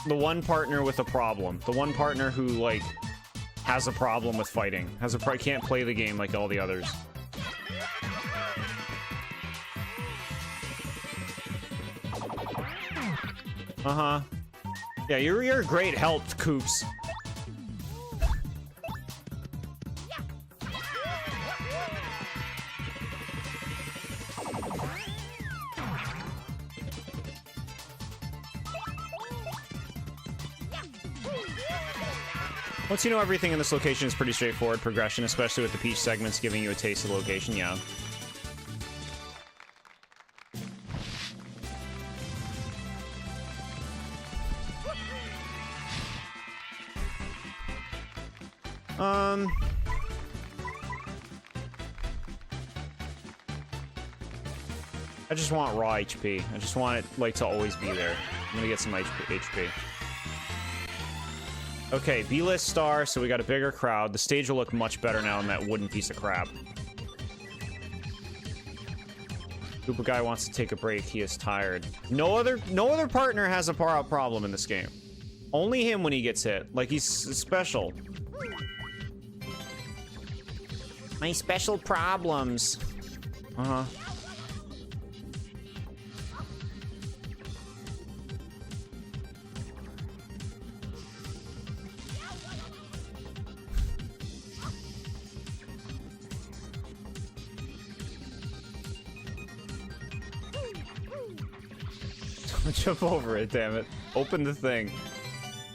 The one partner with a problem. The one partner who, like, has a problem with fighting. Can't play the game like all the others. Uh-huh. Yeah, you're a great help, Koops. Once you know everything in this location is pretty straightforward progression, especially with the Peach segments giving you a taste of the location, yeah. I just want raw HP. I just want it, like, to always be there. I'm gonna get some HP. Okay, B-list star, so we got a bigger crowd. The stage will look much better now in that wooden piece of crap. Koopa guy wants to take a break. He is tired. No other partner has a problem in this game. Only him when he gets hit. Like, he's special. My special problems. Uh-huh. Jump over it, damn it. Open the thing.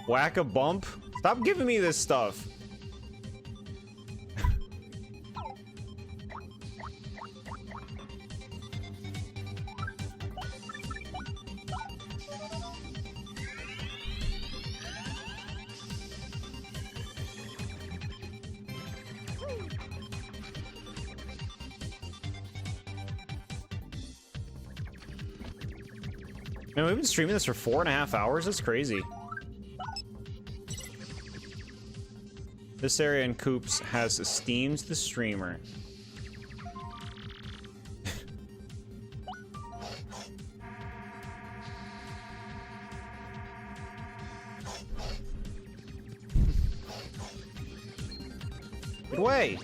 Whack a bump? Stop giving me this stuff. Man, we've been streaming this for 4.5 hours? That's crazy. This area in Koops has esteemed the streamer. Good way!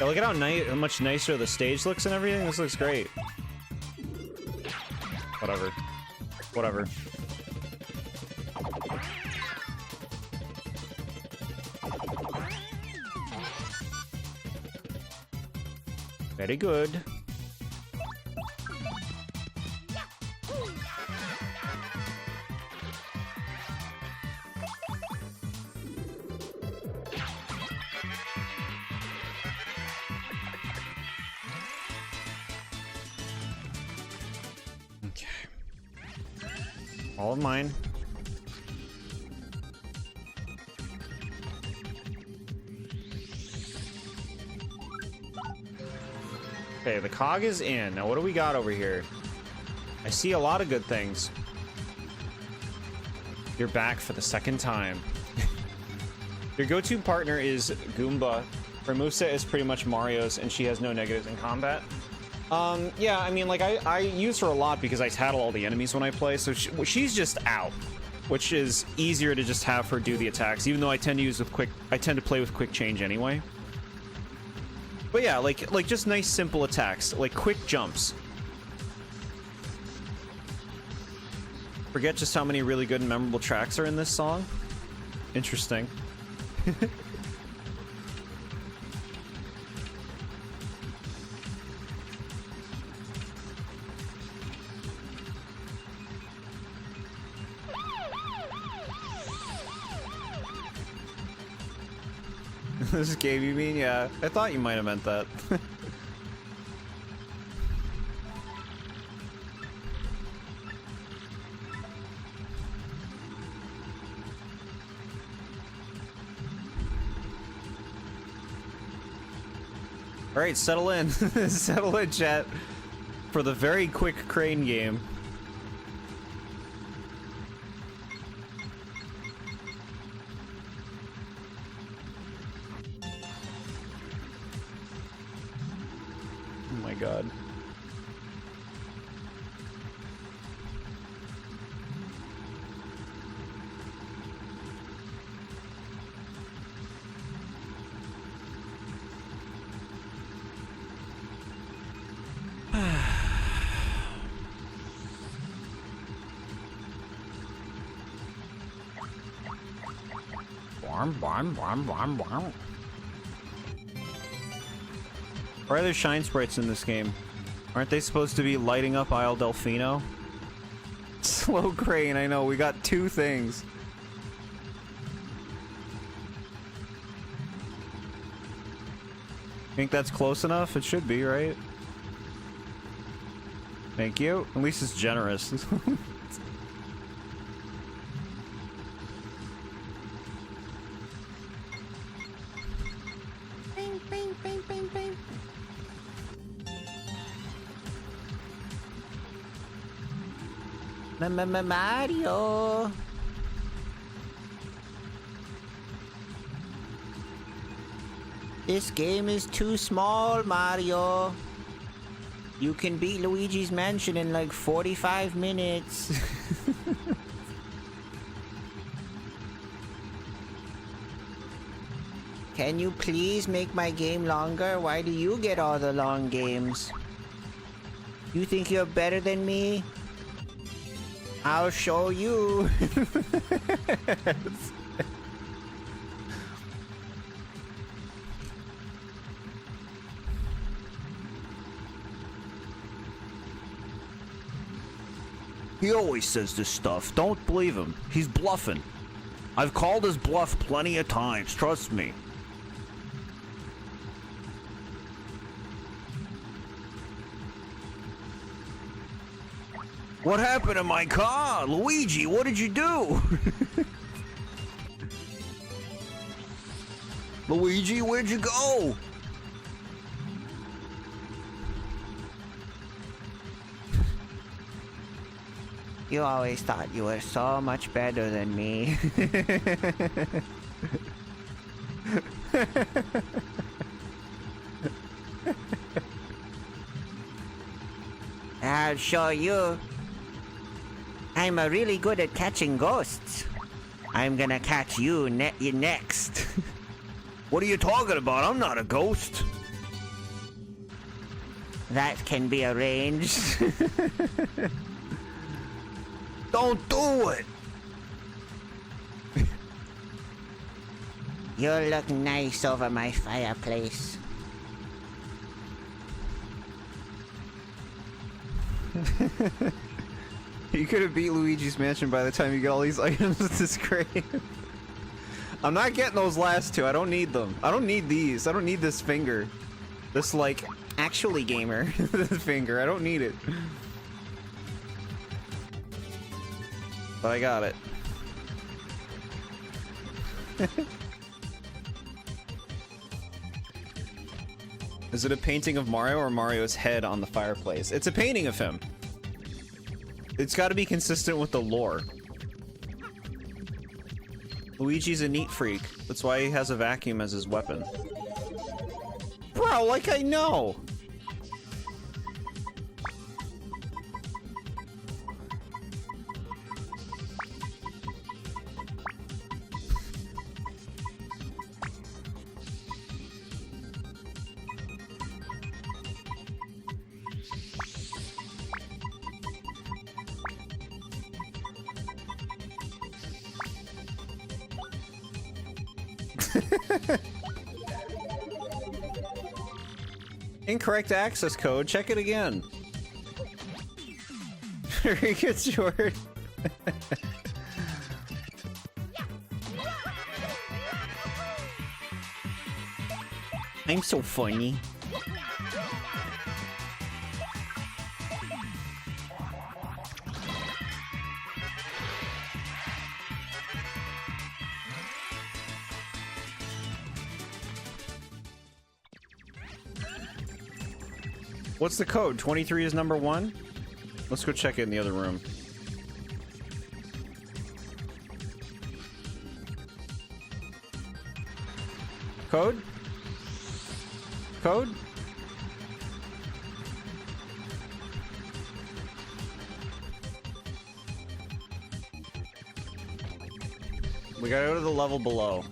Yeah, look at how much nicer the stage looks and everything. This looks great. Whatever. Whatever. Very good. All of mine. Okay, the cog is in. Now what do we got over here? I see a lot of good things. You're back for the second time. Your go-to partner is Goomba. Her moveset is pretty much Mario's, and she has no negatives in combat. Yeah, I mean, like, I use her a lot because I tattle all the enemies when I play, so she's just out, which is easier to just have her do the attacks, even though I tend to play with quick change anyway. But yeah, like just nice simple attacks, like quick jumps. Forget just how many really good and memorable tracks are in this song. Interesting. This game, you mean? Yeah, I thought you might have meant that. All right, settle in. Settle in, chat, for the very quick crane game. god. Why are there shine sprites in this game? Aren't they supposed to be lighting up Isle Delfino? Slow crane, I know, we got 2 things. Think that's close enough? It should be, right? Thank you. At least it's generous. Mario. This game is too small, Mario. You can beat Luigi's Mansion in like 45 minutes. Can you please make my game longer? Why do you get all the long games? You think you're better than me? I'll show you. He always says this stuff. Don't believe him. He's bluffing. I've called his bluff plenty of times. Trust me. What happened to my car? Luigi, what did you do? Luigi, where'd you go? You always thought you were so much better than me. I'll show you. I'm really good at catching ghosts. I'm gonna catch you next. What are you talking about? I'm not a ghost. That can be arranged. Don't do it. You look nice over my fireplace. You could have beat Luigi's Mansion by the time you get all these items at this crate. I'm not getting those last 2. I don't need them. I don't need these. I don't need this finger. This, like, actually gamer finger. I don't need it. But I got it. Is it a painting of Mario or Mario's head on the fireplace? It's a painting of him. It's got to be consistent with the lore. Luigi's a neat freak. That's why he has a vacuum as his weapon. Bro, like I know! Incorrect access code. Check it again. Very good, Jord. I'm so funny. What's the code? 23 is number 1? Let's go check it in the other room. Code? Code? We gotta go to the level below.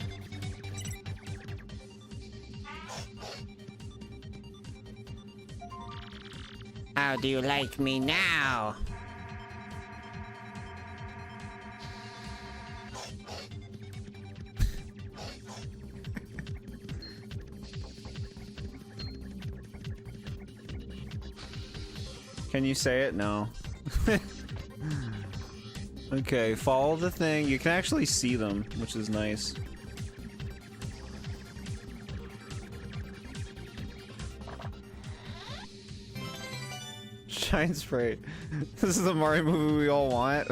How do you like me now? Can you say it? No. Okay, follow the thing. You can actually see them, which is nice. Shine spray. This is the Mario movie we all want.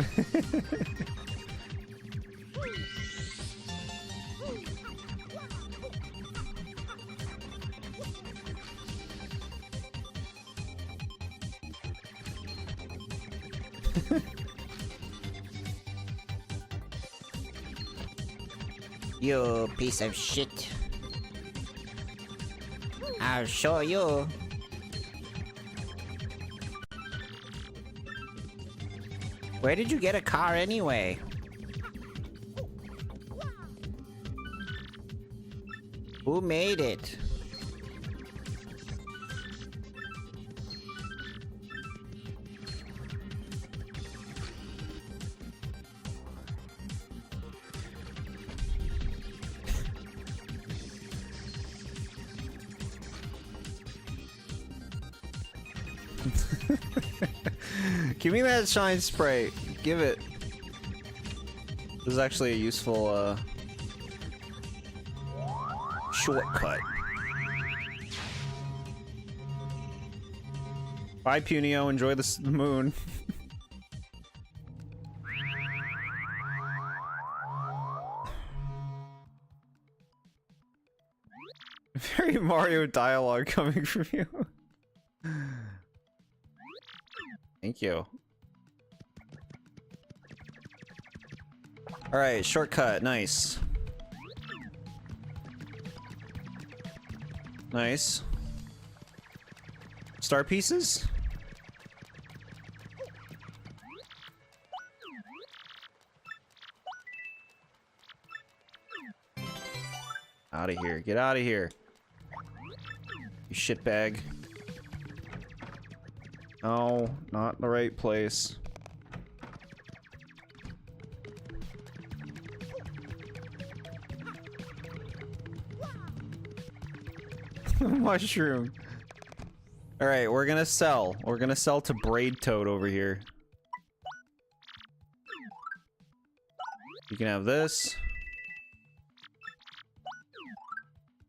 You piece of shit. I'll show you. Where did you get a car anyway? Who made it? Give me that shine spray. Give it. This is actually a useful shortcut. Bye, Punio. Enjoy the moon. Very Mario dialogue coming from you. Thank you. Alright, shortcut. Nice. Nice. Star pieces? Out of here. Get out of here. You shitbag. No, not the right place. Mushroom. Alright, we're gonna sell. We're gonna sell to Braid Toad over here. You can have this.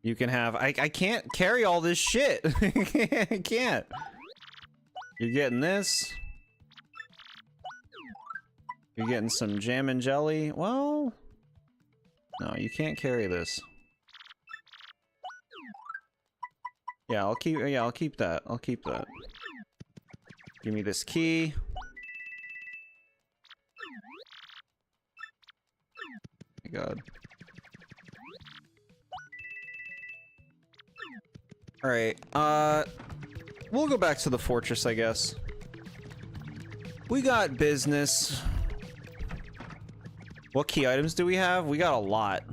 You can have... I can't carry all this shit. I can't. You're getting this. You're getting some jam and jelly. Well... No, you can't carry this. Yeah, I'll keep that. I'll keep that. Give me this key. My God. Alright, we'll go back to the fortress, I guess. We got business. What key items do we have? We got a lot.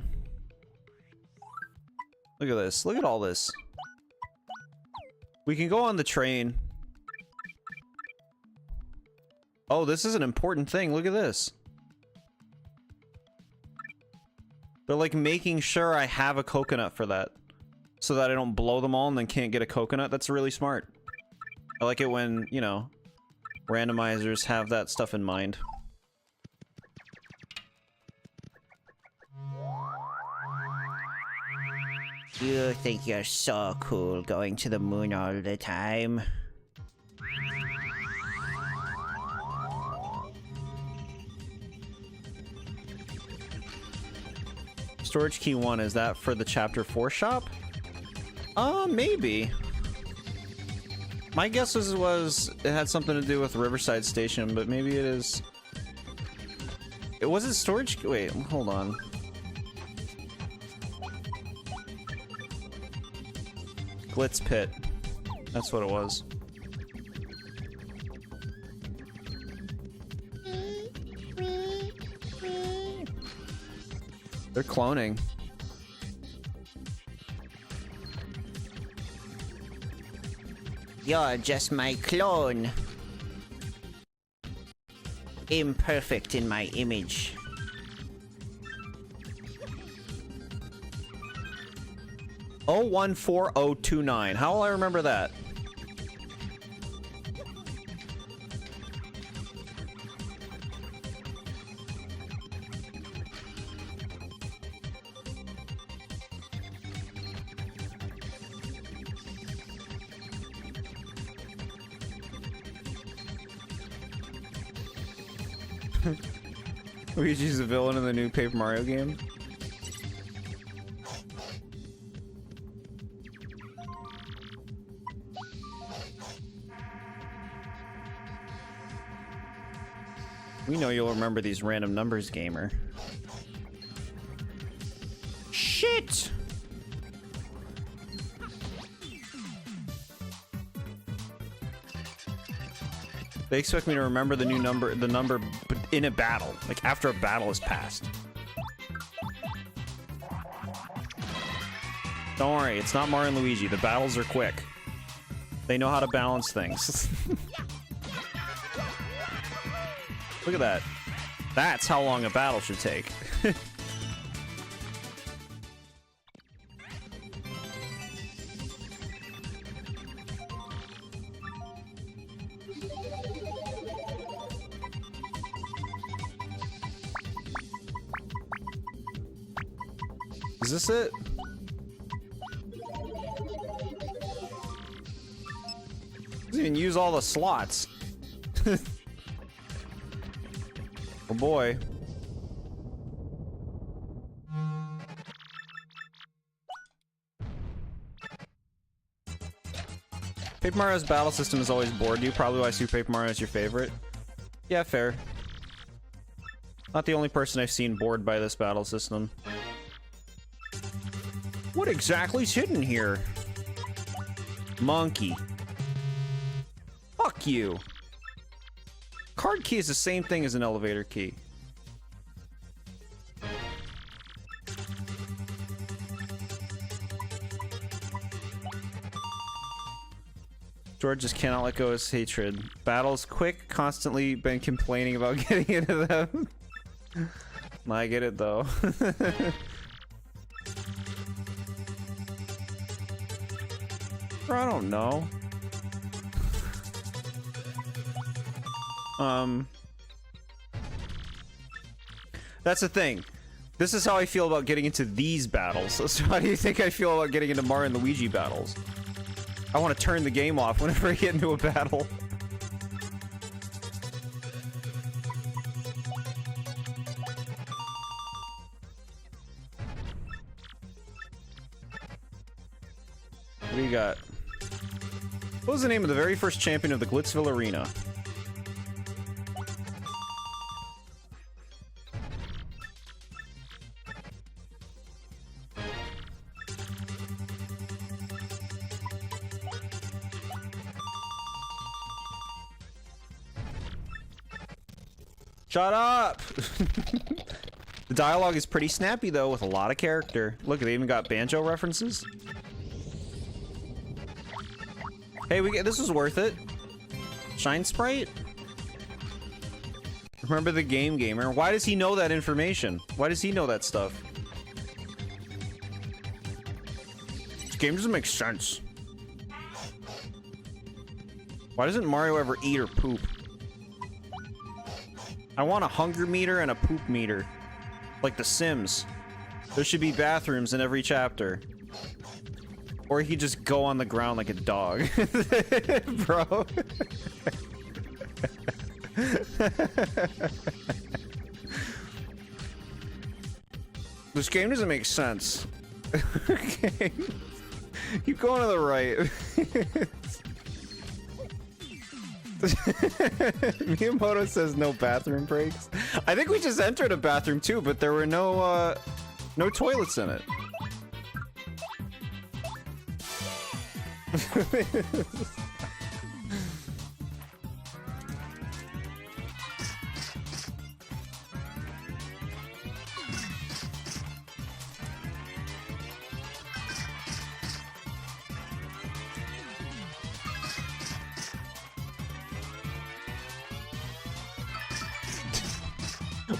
Look at this. Look at all this. We can go on the train. Oh, this is an important thing. Look at this. They're like making sure I have a coconut for that. So that I don't blow them all and then can't get a coconut. That's really smart. I like it when, you know, randomizers have that stuff in mind. You think you're so cool going to the moon all the time? Storage key 1, is that for the chapter 4 shop? Maybe. My guess was it had something to do with Riverside Station, but maybe it is... It wasn't storage... Wait, hold on. Glitz Pit. That's what it was. They're cloning. You're just my clone. Imperfect in my image. Oh 014029. How will I remember that? Luigi's a villain in the new Paper Mario game. We know you'll remember these random numbers, gamer. Shit! They expect me to remember the number in a battle, like after a battle is passed. Don't worry, it's not Mario and Luigi. The battles are quick. They know how to balance things. Look at that. That's how long a battle should take. Is this it? Doesn't even use all the slots. Oh boy. Paper Mario's battle system has always bored you. Probably why Super Paper Mario is your favorite. Yeah, fair. Not the only person I've seen bored by this battle system. What exactly is hidden here? Monkey. Fuck you. Card key is the same thing as an elevator key. George just cannot let go of his hatred. Battles quick, constantly been complaining about getting into them. I get it though. I don't know. That's the thing. This is how I feel about getting into these battles. So how do you think I feel about getting into Mario and Luigi battles? I want to turn the game off whenever I get into a battle. What do you got? What was the name of the very first champion of the Glitzville Arena? Shut up! The dialogue is pretty snappy though, with a lot of character. Look, they even got banjo references. Hey, this was worth it. Shine Sprite? Remember the game, gamer. Why does he know that information? Why does he know that stuff? This game doesn't make sense. Why doesn't Mario ever eat or poop? I want a hunger meter and a poop meter. Like The Sims. There should be bathrooms in every chapter. Or he could just go on the ground like a dog. Bro. This game doesn't make sense. Okay. Keep going to the right. Miyamoto says no bathroom breaks. I think we just entered a bathroom too, but there were no toilets in it.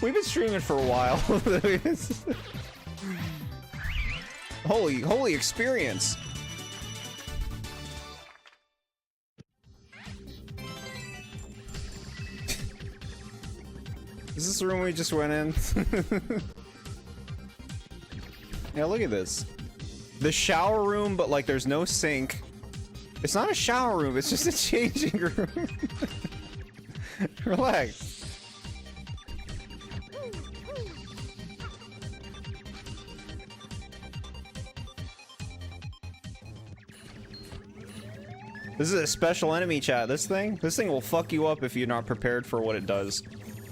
We've been streaming for a while. Holy experience. Is this the room we just went in? Yeah, look at this. The shower room, but like there's no sink. It's not a shower room, it's just a changing room. Relax. This is a special enemy, chat. This thing will fuck you up if you're not prepared for what it does.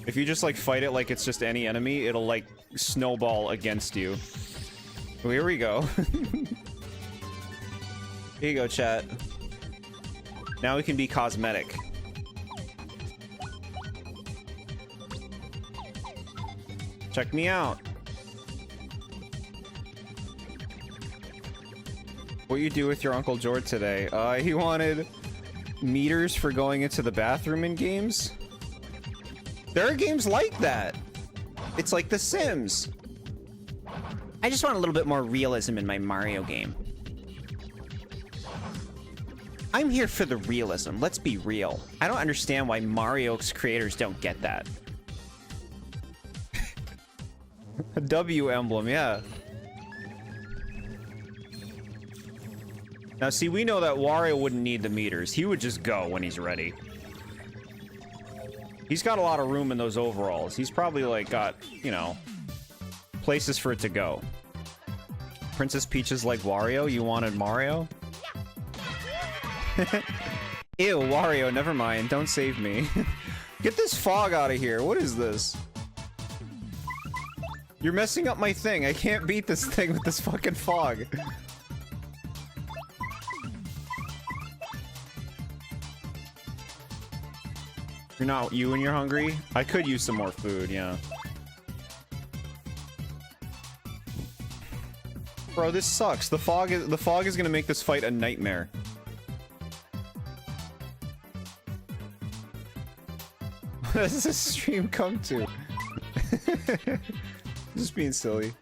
If you just like fight it like it's just any enemy, it'll like snowball against you. Oh, here we go. Here you go, chat. Now we can be cosmetic. Check me out. What you do with your Uncle Jord today? He wanted meters for going into the bathroom in games. There are games like that. It's like The Sims. I just want a little bit more realism in my Mario game. I'm here for the realism. Let's be real. I don't understand why Mario's creators don't get that. A W emblem, yeah. Now, see, we know that Wario wouldn't need the meters. He would just go when he's ready. He's got a lot of room in those overalls. He's probably, like, got, you know, places for it to go. Princess Peach is like Wario? You wanted Mario? Ew, Wario, never mind. Don't save me. Get this fog out of here. What is this? You're messing up my thing. I can't beat this thing with this fucking fog. You're not you and you're hungry? I could use some more food, yeah. Bro, this sucks. The fog is gonna make this fight a nightmare. What does this stream come to? Just being silly.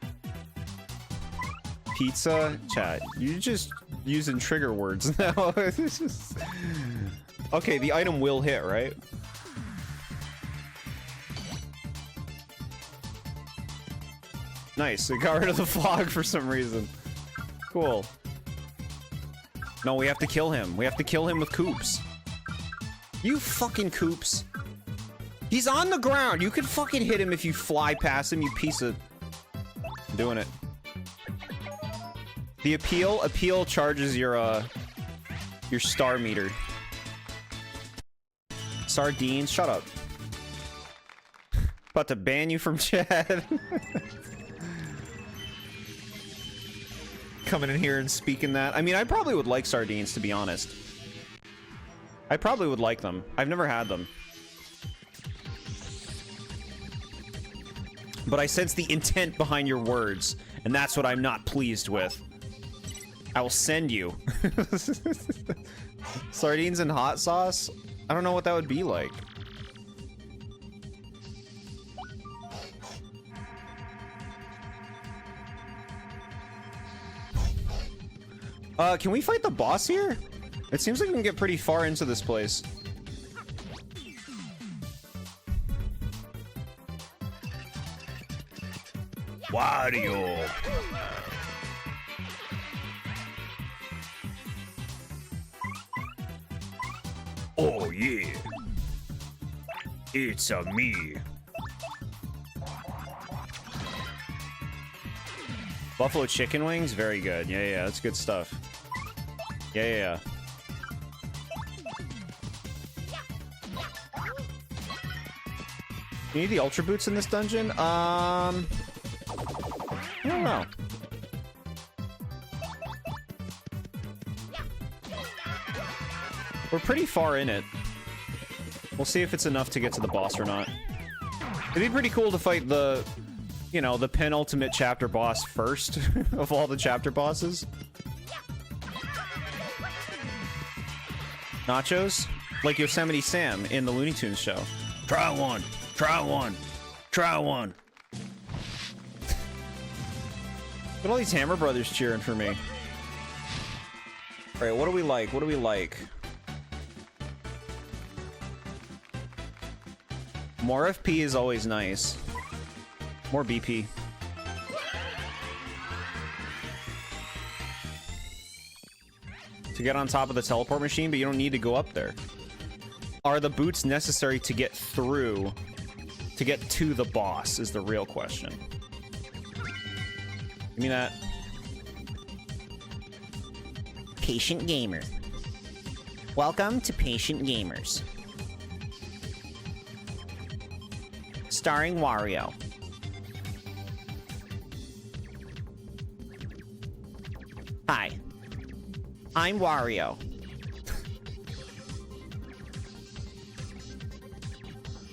Pizza? Chat, you're just using trigger words now. Okay, the item will hit, right? Nice, it got rid of the fog for some reason. Cool. No, we have to kill him. We have to kill him with Koops. You fucking Koops. He's on the ground. You can fucking hit him if you fly past him, you piece of... I'm doing it. The appeal charges your star meter. Sardines, shut up. About to ban you from chat. Coming in here and speaking that. I mean, I probably would like sardines, to be honest. I probably would like them. I've never had them. But I sense the intent behind your words, and that's what I'm not pleased with. I will send you. Sardines and hot sauce? I don't know what that would be like. Can we fight the boss here? It seems like we can get pretty far into this place. Wario! Oh yeah! It's a me! Buffalo chicken wings? Very good. Yeah, that's good stuff. Yeah. You need the Ultra Boots in this dungeon? I don't know. We're pretty far in it. We'll see if it's enough to get to the boss or not. It'd be pretty cool to fight the, you know, the penultimate chapter boss first of all the chapter bosses. Nachos? Like Yosemite Sam in the Looney Tunes show. Try one. Try one. Try one. Look at all these Hammer Brothers cheering for me. All right, what do we like? What do we like? More FP is always nice. More BP. To get on top of the teleport machine, but you don't need to go up there. Are the boots necessary to get through, to get to the boss is the real question. Give me that. Patient Gamer. Welcome to Patient Gamers. Starring Wario. Hi. I'm Wario.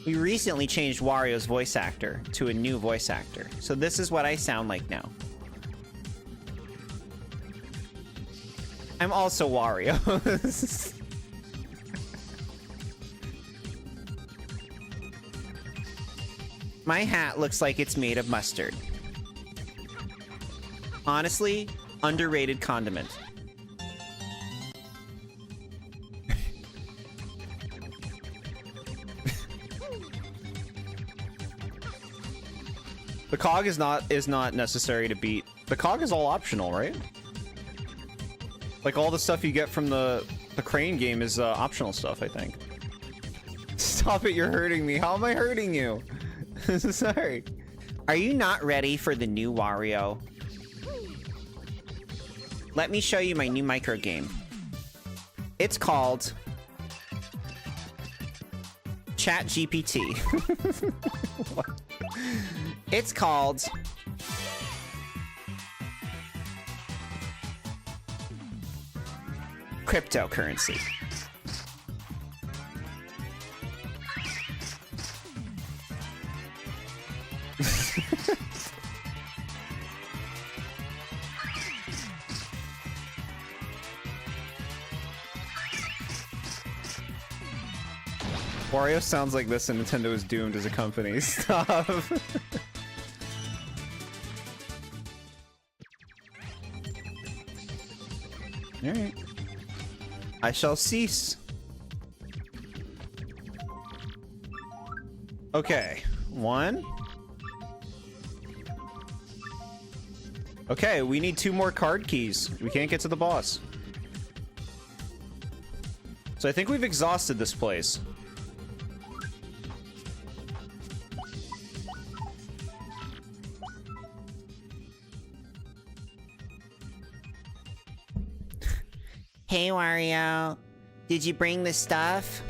We recently changed Wario's voice actor to a new voice actor, so this is what I sound like now. I'm also Wario. My hat looks like it's made of mustard. Honestly, underrated condiment. The cog is not necessary to beat. The cog is all optional, right? Like all the stuff you get from the crane game is optional stuff, I think. Stop it, you're hurting me. How am I hurting you? Sorry. Are you not ready for the new Wario? Let me show you my new micro game. It's called ChatGPT. It's called cryptocurrency. Wario sounds like this and Nintendo is doomed as a company. Stop. Alright. I shall cease. Okay. 1. Okay, we need 2 more card keys. We can't get to the boss. So I think we've exhausted this place. Hey Wario, did you bring the stuff?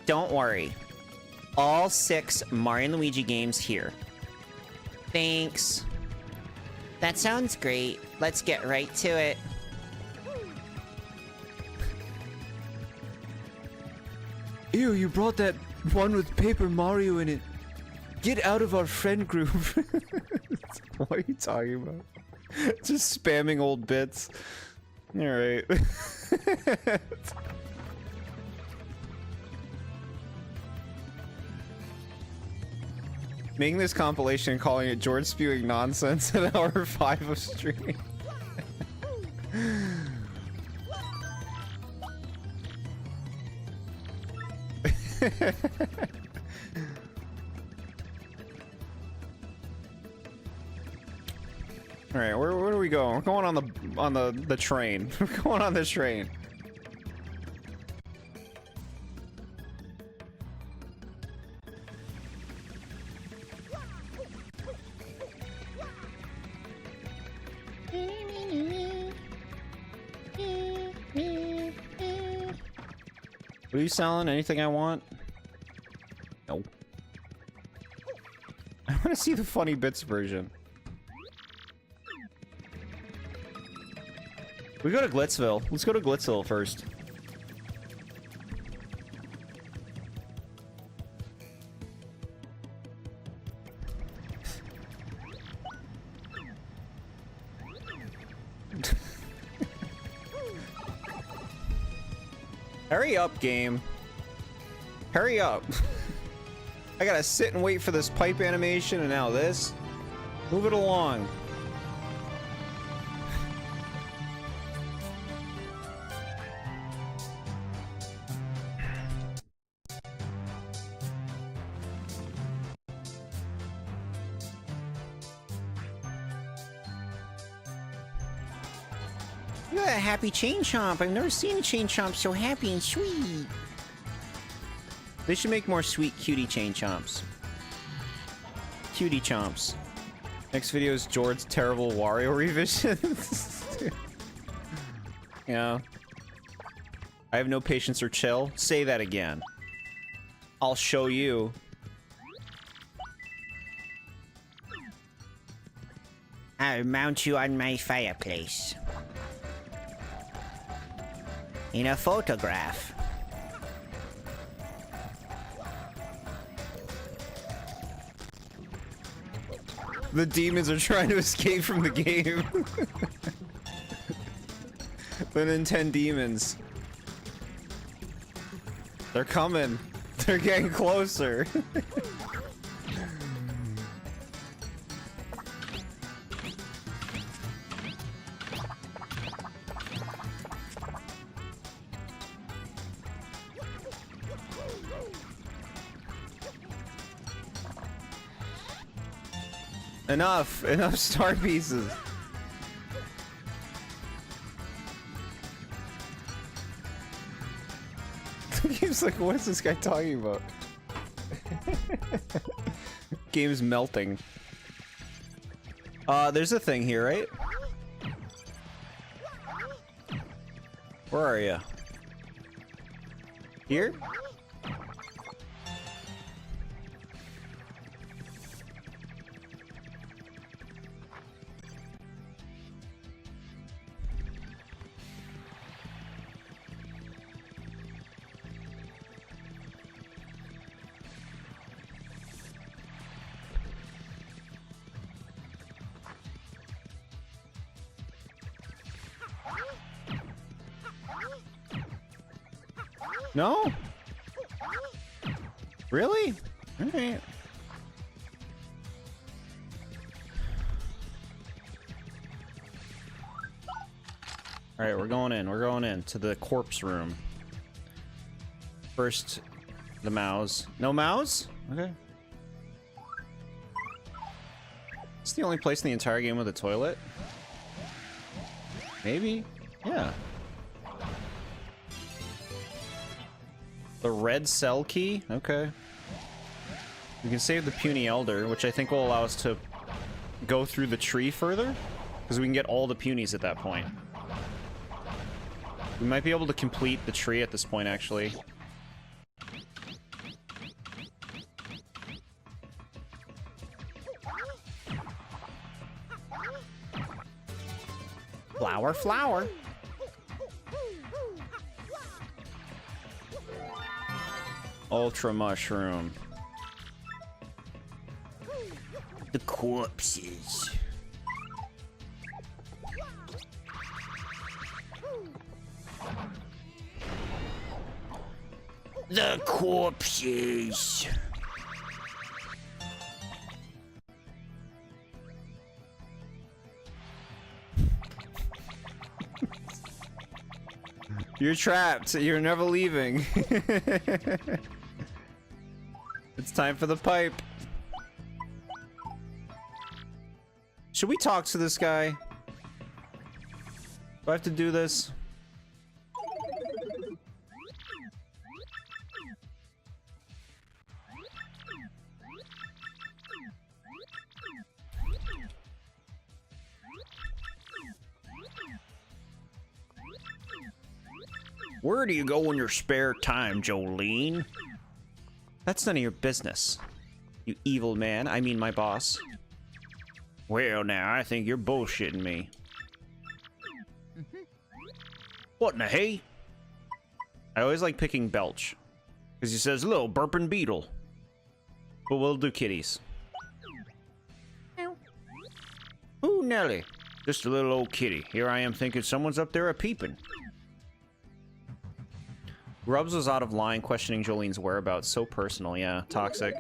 Don't worry. All 6 Mario and Luigi games here. Thanks. That sounds great. Let's get right to it. Ew, you brought that one with Paper Mario in it. Get out of our friend group. What are you talking about? Just spamming old bits. Alright. Making this compilation and calling it Jord spewing nonsense at hour 5 of stream. All right, where are we going? We're going on the train. We're going on the train. What are you selling? Anything I want? No. I want to see the funny bits version. We go to Glitzville. Let's go to Glitzville first. Hurry up, game. Hurry up. I gotta sit and wait for this pipe animation, and now this. Move it along. Look at that happy chain chomp. I've never seen a chain chomp so happy and sweet. They should make more sweet cutie chain chomps. Cutie chomps. Next video is Jord's terrible Wario revisions. Yeah. I have no patience or chill. Say that again. I'll show you. I'll mount you on my fireplace. In a photograph. The demons are trying to escape from the game. The Nintendo demons. They're coming. They're getting closer. Enough star pieces. The game's like, what is this guy talking about? Game's melting. There's a thing here, right? Where are you? Here? No? Really? Alright. Alright, we're going in. We're going in to the corpse room. First, the mouse. No mouse? Okay. It's the only place in the entire game with a toilet? Maybe? Yeah. The red cell key? Okay. We can save the puny elder, which I think will allow us to go through the tree further, because we can get all the punies at that point. We might be able to complete the tree at this point, actually. Flower, flower. Ultra mushroom. The corpses. The corpses. You're trapped. You're never leaving. It's time for the pipe. Should we talk to this guy? Do I have to do this? Where do you go in your spare time, Jolene? That's none of your business. You evil man. I mean my boss. Well, now, I think you're bullshitting me. What in the hey? I always like picking Belch. Because he says, little burping beetle. But we'll do kitties. Ooh, Nelly. Just a little old kitty. Here I am thinking someone's up there a-peeping. Rubs was out of line questioning Jolene's whereabouts. So personal, yeah. Toxic.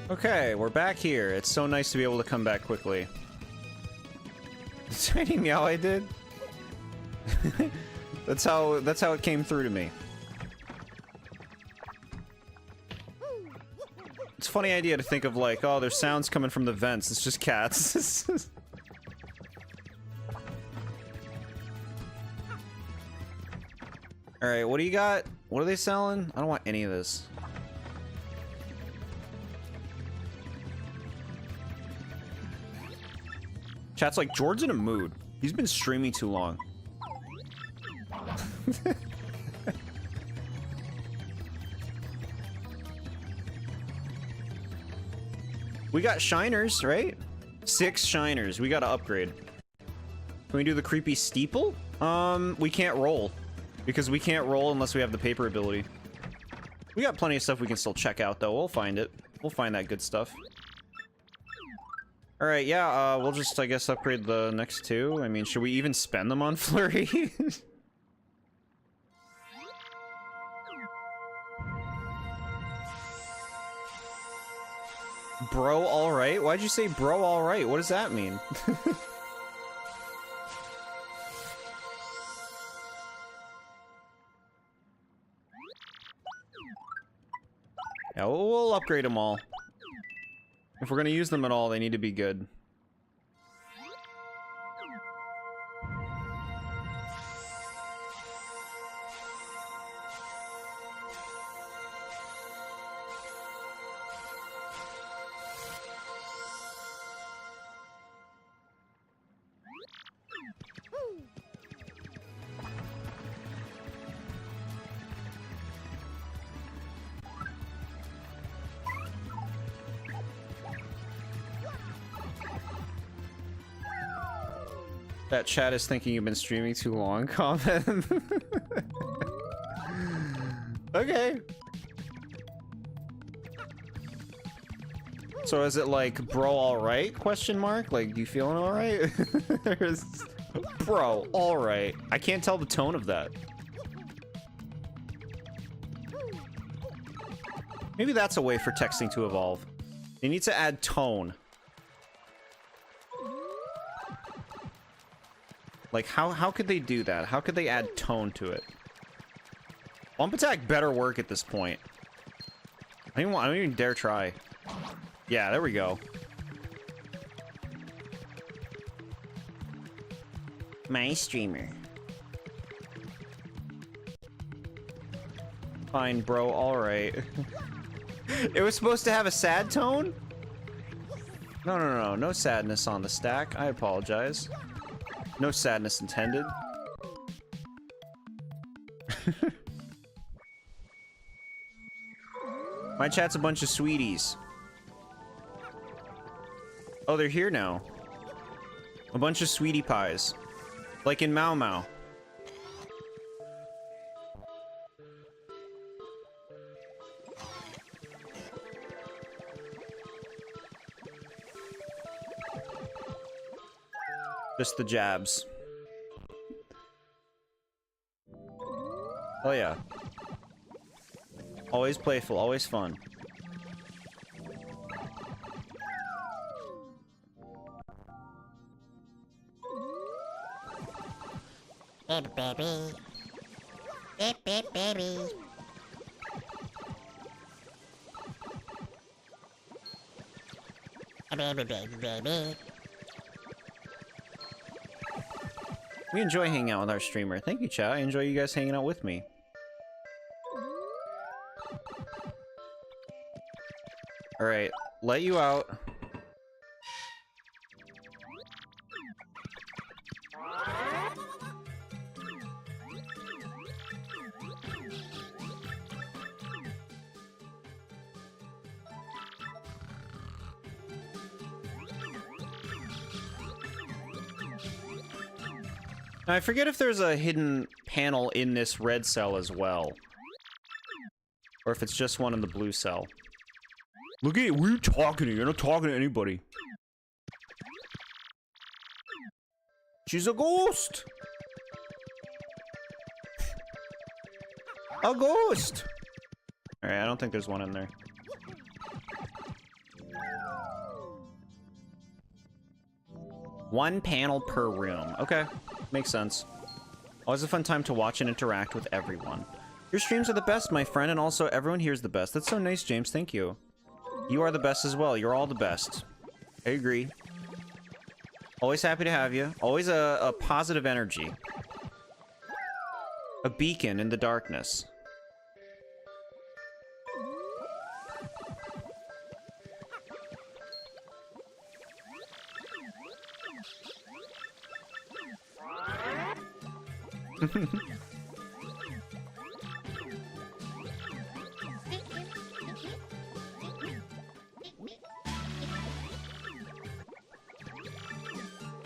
Okay, we're back here. It's so nice to be able to come back quickly. The tiny meow I did? That's how it came through to me. It's a funny idea to think of like, oh, there's sounds coming from the vents. It's just cats. Alright, what do you got? What are they selling? I don't want any of this. Chat's like, Jord's in a mood. He's been streaming too long. We got shiners, right? 6 shiners. We gotta upgrade. Can we do the creepy steeple? We can't roll. Because we can't roll unless we have the paper ability. We got plenty of stuff we can still check out, though. We'll find it. We'll find that good stuff. Alright, yeah, we'll just, I guess, upgrade the next 2. I mean, should we even spend them on Flurry? Bro, alright? Why'd you say bro, alright? What does that mean? Yeah, we'll upgrade them all. If we're gonna use them at all, they need to be good. That chat is thinking you've been streaming too long, comment. Okay. So is it like, bro, alright? Question mark? Like, you feeling alright? Bro, alright. I can't tell the tone of that. Maybe that's a way for texting to evolve. They need to add tone. Like, how could they do that? How could they add tone to it? Bump attack better work at this point. I don't even dare try. Yeah, there we go. My streamer. Fine, bro, alright. It was supposed to have a sad tone? No sadness on the stack. I apologize. No sadness intended. My chat's a bunch of sweeties. Oh, they're here now. A bunch of sweetie pies. Like in Mau Mau. Just the jabs. Oh yeah. Always playful, always fun. Baby, baby. Baby, baby. Baby, baby, baby. We enjoy hanging out with our streamer. Thank you, chat. I enjoy you guys hanging out with me. Alright, let you out. Now, I forget if there's a hidden panel in this red cell as well. Or if it's just one in the blue cell. Look at it, we're talking to you. You're not talking to anybody. She's a ghost! A ghost! Alright, I don't think there's one in there. 1 panel per room. Okay, makes sense. Always a fun time to watch and interact with everyone. Your streams are the best, my friend, and also everyone here is the best. That's so nice, James. Thank you. You are the best as well. You're all the best. I agree. Always happy to have you. Always a positive energy. A beacon in the darkness.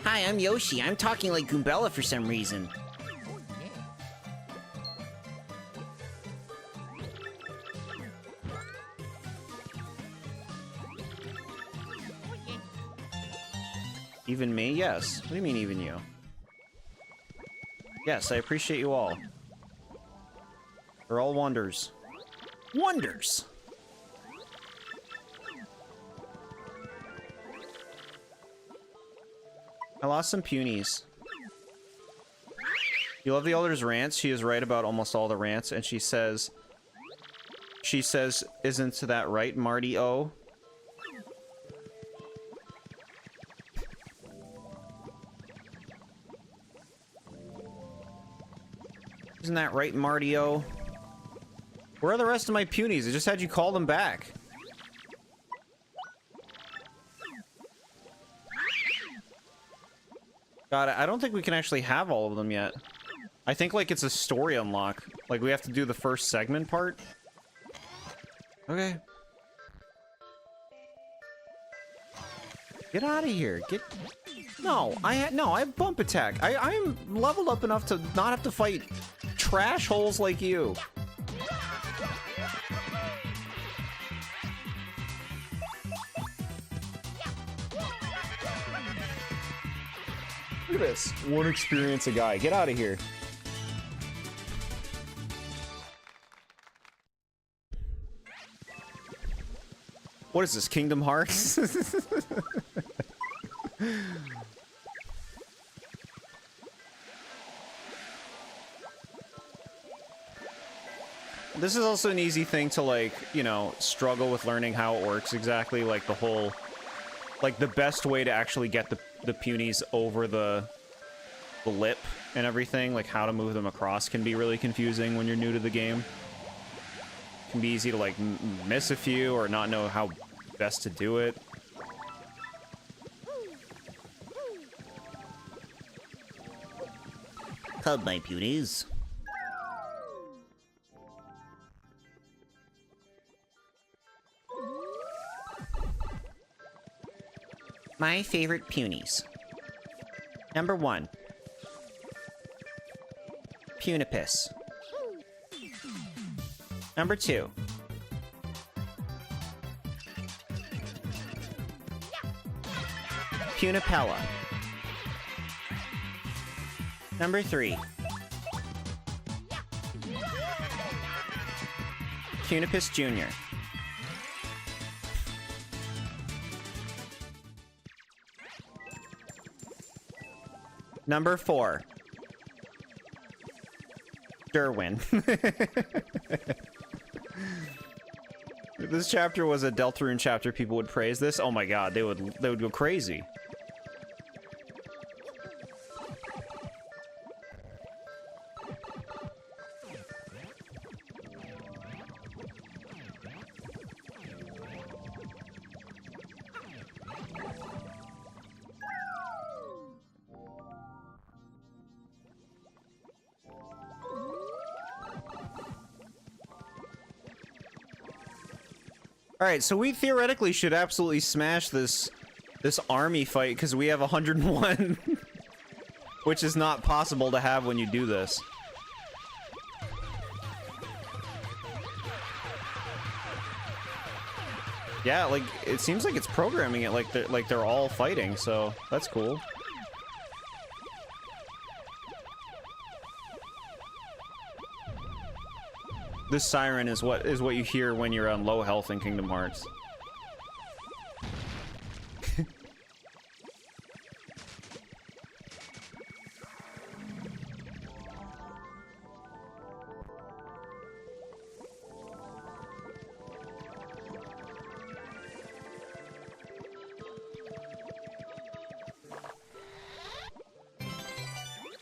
Hi, I'm Yoshi. I'm talking like Goombella for some reason. Even me? Yes. What do you mean, even you? Yes, I appreciate you all. They're all wonders. Wonders! I lost some punies. You love the Elder's rants? She is right about almost all the rants, and she says, isn't that right, Marty O? Isn't that right, Marty O? Where are the rest of my punies? I just had you call them back. God, I don't think we can actually have all of them yet. I think, like, it's a story unlock. Like, we have to do the first segment part. Okay. Get out of here. Get... No, I have bump attack. I'm leveled up enough to not have to fight trash holes like you. Look at this. One experience a guy. Get out of here. What is this, Kingdom Hearts? This is also an easy thing to, like, you know, struggle with learning how it works exactly, like the whole... Like, the best way to actually get the punies over the lip and everything, like how to move them across, can be really confusing when you're new to the game. It can be easy to, like, miss a few or not know how best to do it. Hug my punies. My favorite punies. Number 1. Punipus. Number 2. Punipella. Number 3. Punipus Jr. Number 4. Derwin. If this chapter was a Deltarune chapter, people would praise this. Oh my god, they would go crazy. Alright, so we theoretically should absolutely smash this army fight, because we have 101. Which is not possible to have when you do this. Yeah, like, it seems like it's programming it like they're all fighting, so that's cool. This siren is what you hear when you're on low health in Kingdom Hearts.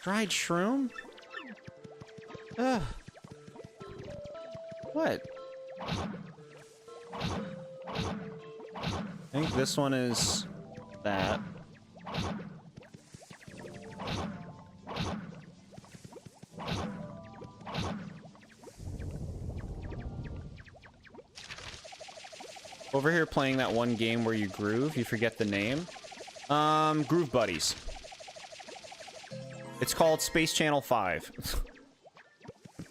Dried shroom? Ugh. What? I think this one is that. Over here playing that one game where you groove, you forget the name. Groove Buddies. It's called Space Channel 5.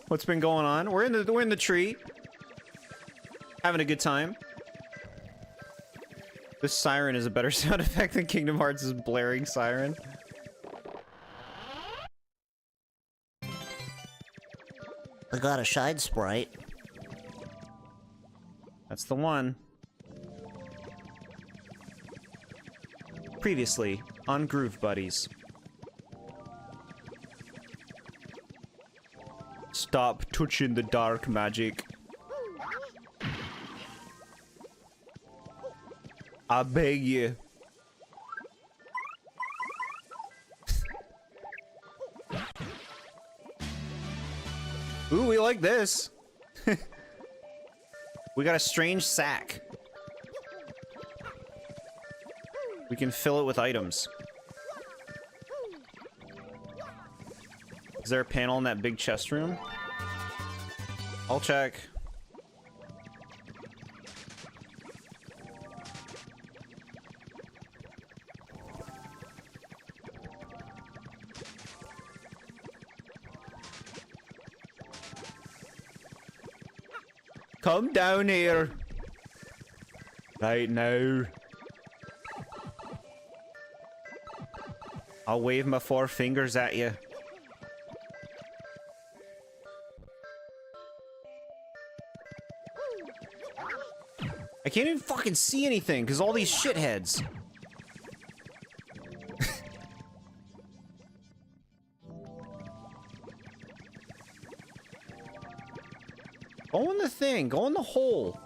What's been going on? We're in the tree. Having a good time. This siren is a better sound effect than Kingdom Hearts' blaring siren. I got a Shine Sprite. That's the one. Previously on Groove Buddies. Stop touching the dark magic. I beg you. Ooh, we like this. We got a strange sack. We can fill it with items. Is there a panel in that big chest room? I'll check. Come down here. Right now. I'll wave my 4 fingers at you. I can't even fucking see anything because all these shitheads. Go in the thing. Go in the hole.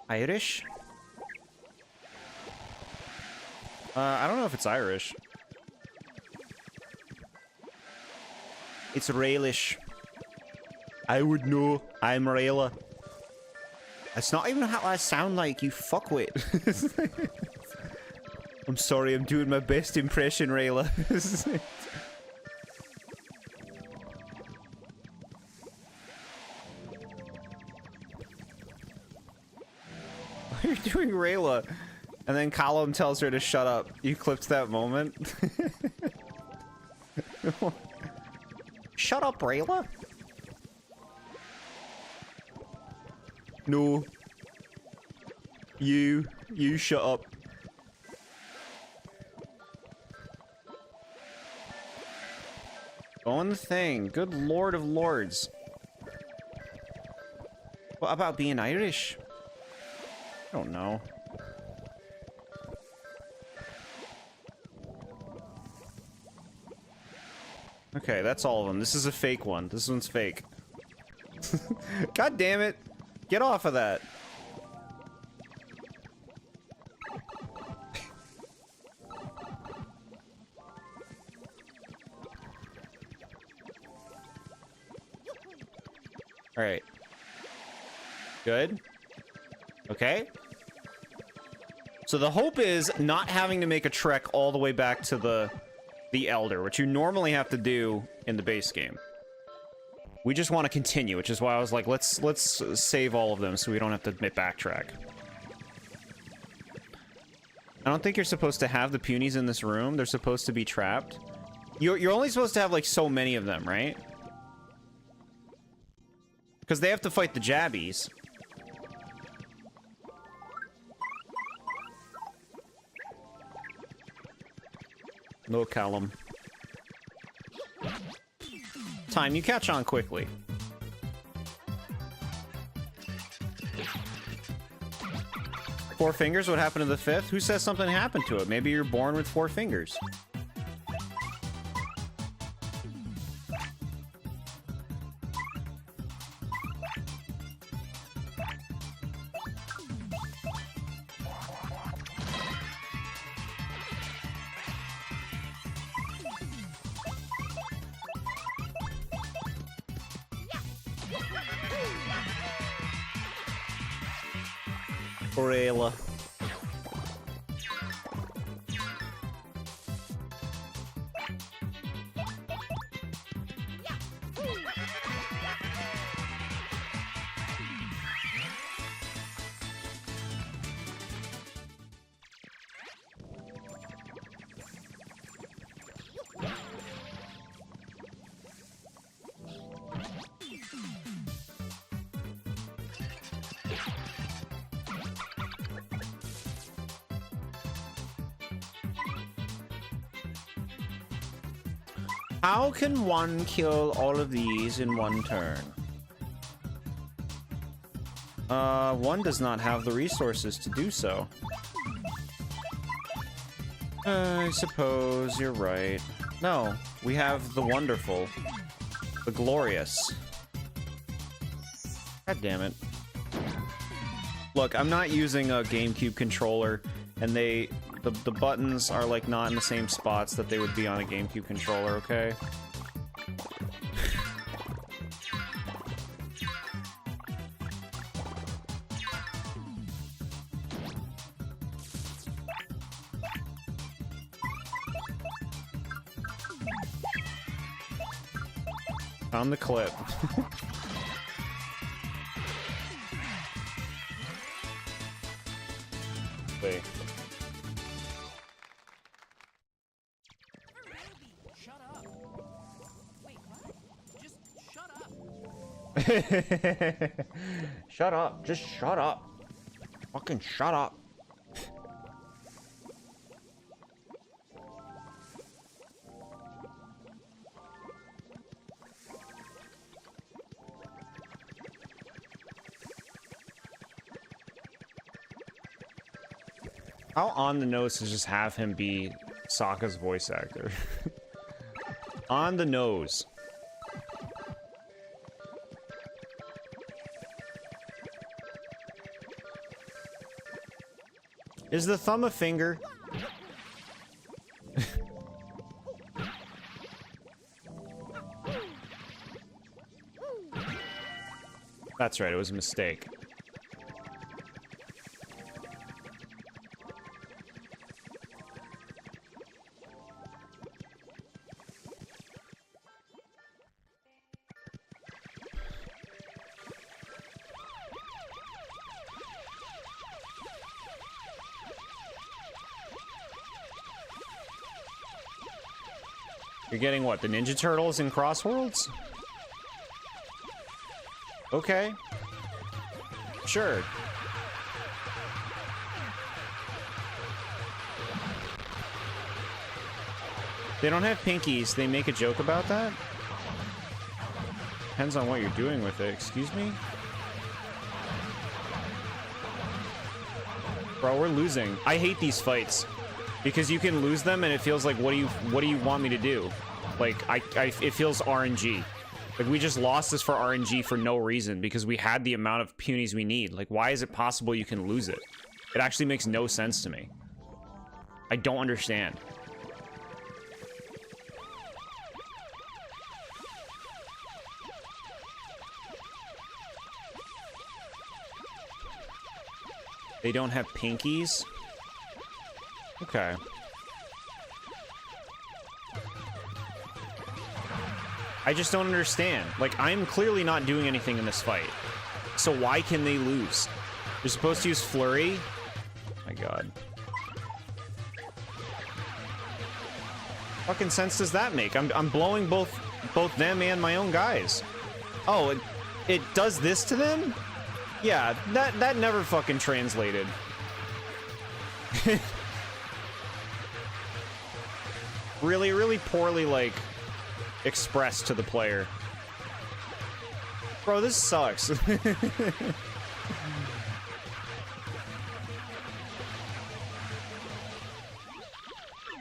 Irish? I don't know if it's Irish. It's Raelish. I would know. I'm Rayla. That's not even how I sound like, you fuckwit. I'm sorry, I'm doing my best impression, Rayla. You're doing Rayla. And then Column tells her to shut up. You clipped that moment. Shut up, Rayla. No. You shut up. Go on the thing. Good lord of lords. What about being Irish? I don't know. Okay, that's all of them. This is a fake one. This one's fake. God damn it. Get off of that. All right. Good. Okay. So the hope is not having to make a trek all the way back to the Elder, which you normally have to do in the base game. We just want to continue, which is why I was like, let's save all of them so we don't have to backtrack. I don't think you're supposed to have the punies in this room. They're supposed to be trapped. You're only supposed to have like so many of them, right? Because they have to fight the jabbies. No, Callum. Time, you catch on quickly. Four fingers? What happened to the fifth? Who says something happened to it? Maybe you're born with 4 fingers. Orela. How can one kill all of these in one turn? One does not have the resources to do so. I suppose you're right. No, we have the wonderful, the glorious. God damn it. Look, I'm not using a GameCube controller, and the buttons are like not in the same spots that they would be on a GameCube controller, okay? Found the clip. Wait. Shut up. Wait, what? Just shut up. Shut up. Just shut up. Fucking shut up. How on the nose to just have him be Sokka's voice actor? On the nose. Is the thumb a finger? That's right, it was a mistake. You're getting what, the Ninja Turtles in Crossworlds? Okay. Sure. They don't have pinkies. They make a joke about that? Depends on what you're doing with it. Excuse me? Bro, we're losing. I hate these fights. Because you can lose them and it feels like, what do you want me to do? Like, it feels RNG. Like, we just lost this for RNG for no reason because we had the amount of punies we need. Like, why is it possible you can lose it? It actually makes no sense to me. I don't understand. They don't have pinkies? Okay. I just don't understand. Like, I'm clearly not doing anything in this fight. So why can they lose? You're supposed to use Flurry? Oh my god. What fucking sense does that make? I'm blowing both them and my own guys. Oh, it does this to them? Yeah, that never fucking translated. Really poorly, like, expressed to the player. Bro, this sucks.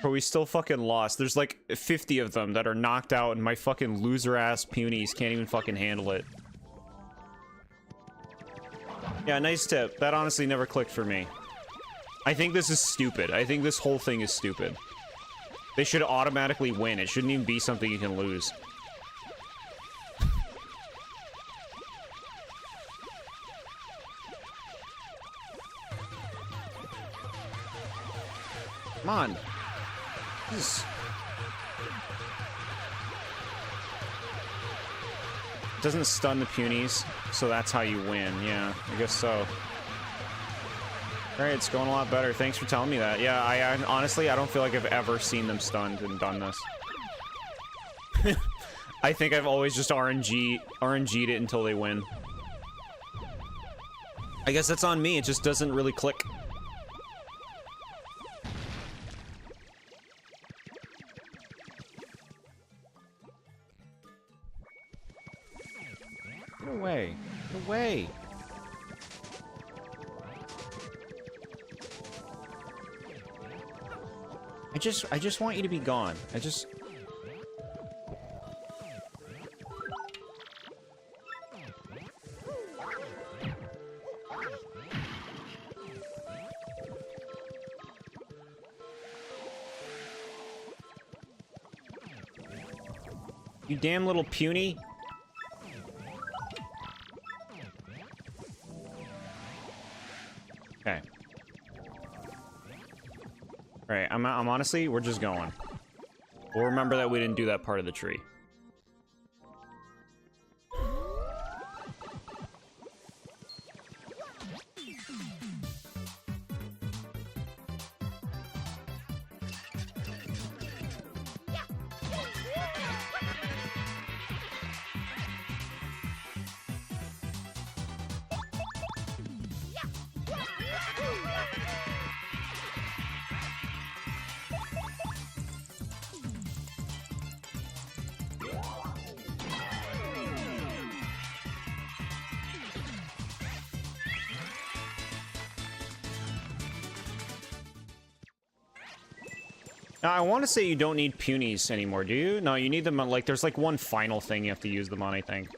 Bro, we still fucking lost. There's like 50 of them that are knocked out and my fucking loser-ass punies can't even fucking handle it. Yeah, nice tip. That honestly never clicked for me. I think this is stupid. I think this whole thing is stupid. They should automatically win. It shouldn't even be something you can lose. Come on. Jesus. Doesn't stun the punies, so that's how you win. Yeah, I guess so. Alright, it's going a lot better. Thanks for telling me that. Yeah, I honestly, I don't feel like I've ever seen them stunned and done this. I think I've always just RNG'd it until they win. I guess that's on me. It just doesn't really click. Get away. Get away. I just want you to be gone. You damn little puny. Okay. Alright, I'm honestly, we're just going. We'll remember that we didn't do that part of the tree. Now, I want to say you don't need punies anymore, do you? No, you need them on, like, there's like one final thing you have to use them on, I think.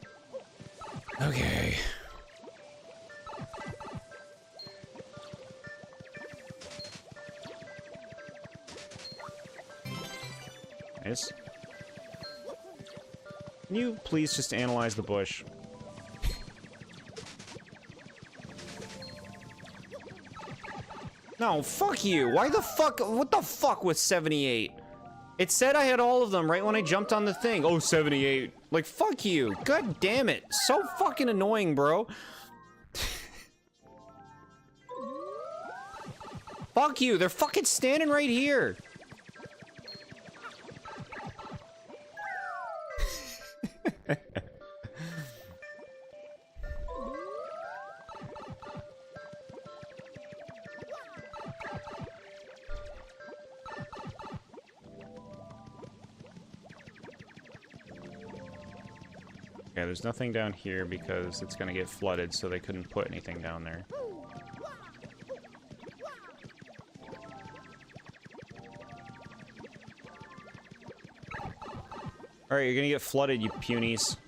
Okay. Nice. Can you please just analyze the bush? No, fuck you. Why the fuck? What the fuck with 78? It said I had all of them right when I jumped on the thing. Oh, 78. Like, fuck you. God damn it. So fucking annoying, bro. Fuck you. They're fucking standing right here. Okay, there's nothing down here because it's gonna get flooded, so they couldn't put anything down there. Alright, you're gonna get flooded, you punies.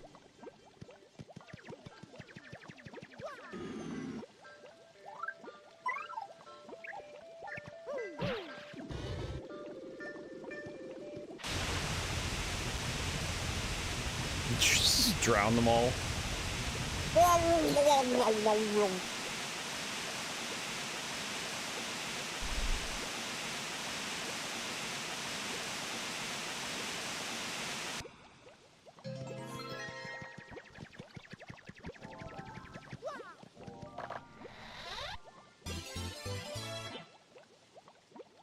Just drown them all.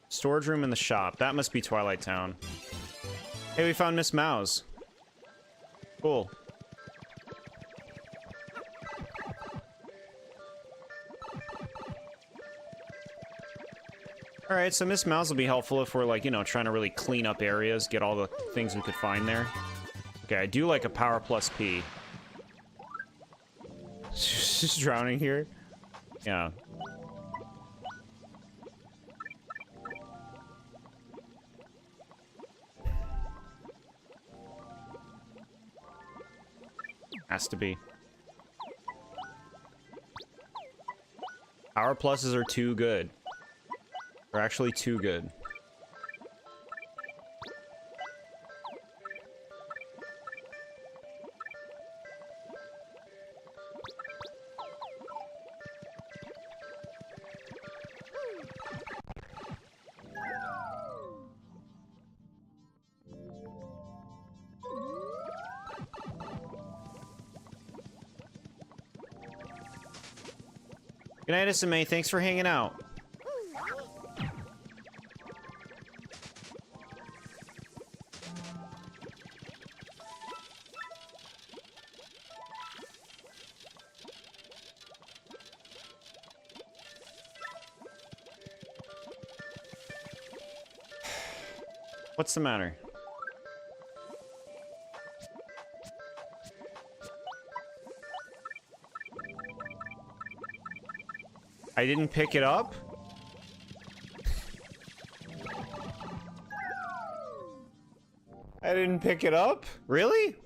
Storage room in the shop. That must be Twilight Town. Hey, we found Miss Mouse. Cool. Alright, so Miss Mouse will be helpful if we're, like, you know, trying to really clean up areas, get all the things we could find there. Okay, I do like a power plus P. Just drowning here? Yeah. Has to be. Power pluses are too good. They're actually too good. Good night, SMA. Thanks for hanging out. What's the matter? I didn't pick it up? I didn't pick it up? Really?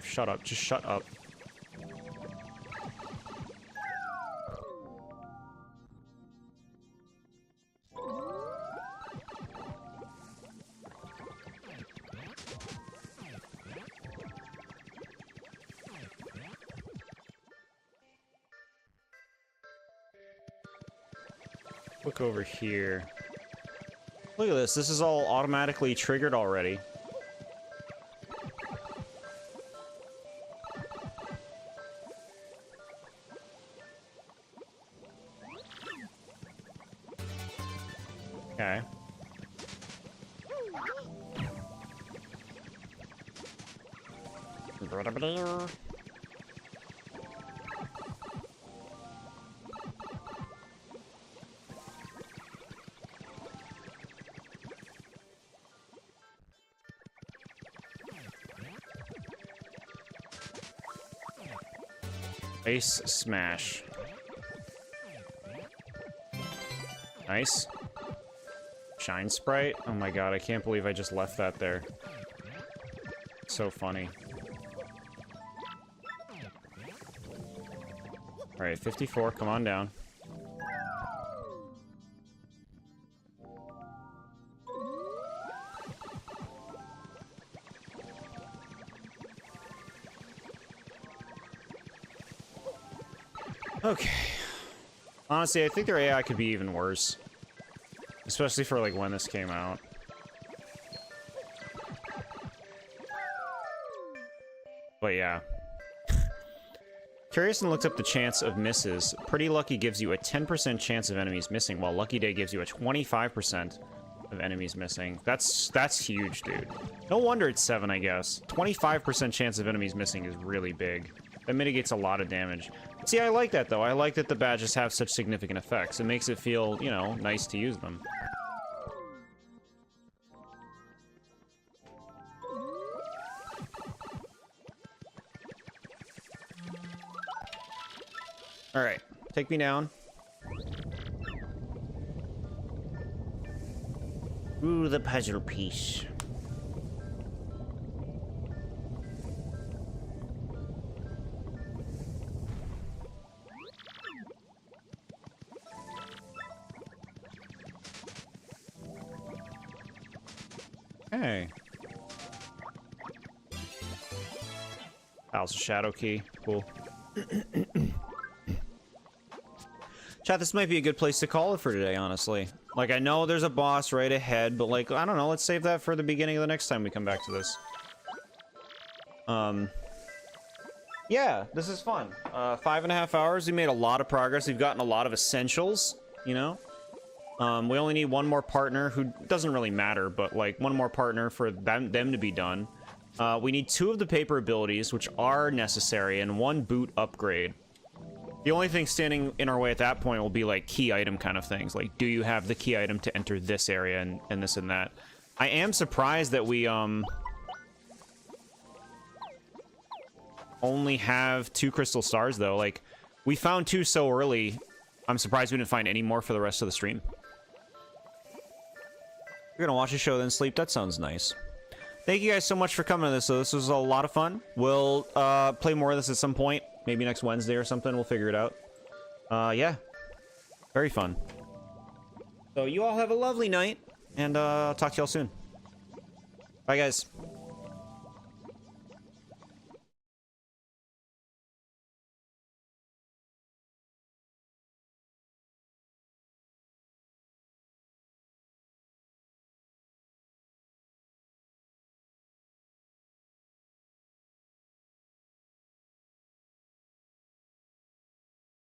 Shut up. Just shut up. Look over here. Look at this. This is all automatically triggered already. Okay. Ace smash. Nice. Shine sprite? Oh my god, I can't believe I just left that there. So funny. Alright, 54, come on down. Okay. Honestly, I think their AI could be even worse. Especially for, like, when this came out. But yeah. Curiously looked up the chance of misses. Pretty Lucky gives you a 10% chance of enemies missing, while Lucky Day gives you a 25% of enemies missing. That's huge, dude. No wonder it's 7, I guess. 25% chance of enemies missing is really big. That mitigates a lot of damage. See, I like that, though. I like that the badges have such significant effects. It makes it feel, you know, nice to use them. Alright, take me down. Ooh, the puzzle piece. Hey. House of Shadow Key. Cool. Chat, this might be a good place to call it for today, honestly. Like, I know there's a boss right ahead, but, like, I don't know, let's save that for the beginning of the next time we come back to this. Yeah, this is fun. 5.5 hours, we made a lot of progress. We've gotten a lot of essentials, you know? We only need one more partner who doesn't really matter, but, like, one more partner for them to be done. We need 2 of the paper abilities, which are necessary, and 1 boot upgrade. The only thing standing in our way at that point will be, like, key item kind of things. Like, do you have the key item to enter this area and this and that? I am surprised that we, only have 2 crystal stars, though. Like, we found 2 so early, I'm surprised we didn't find any more for the rest of the stream. You're gonna watch a show, then sleep? That sounds nice. Thank you guys so much for coming to this. So this was a lot of fun. We'll play more of this at some point. Maybe next Wednesday or something. We'll figure it out. Yeah. Very fun. So you all have a lovely night, and I'll talk to y'all soon. Bye, guys.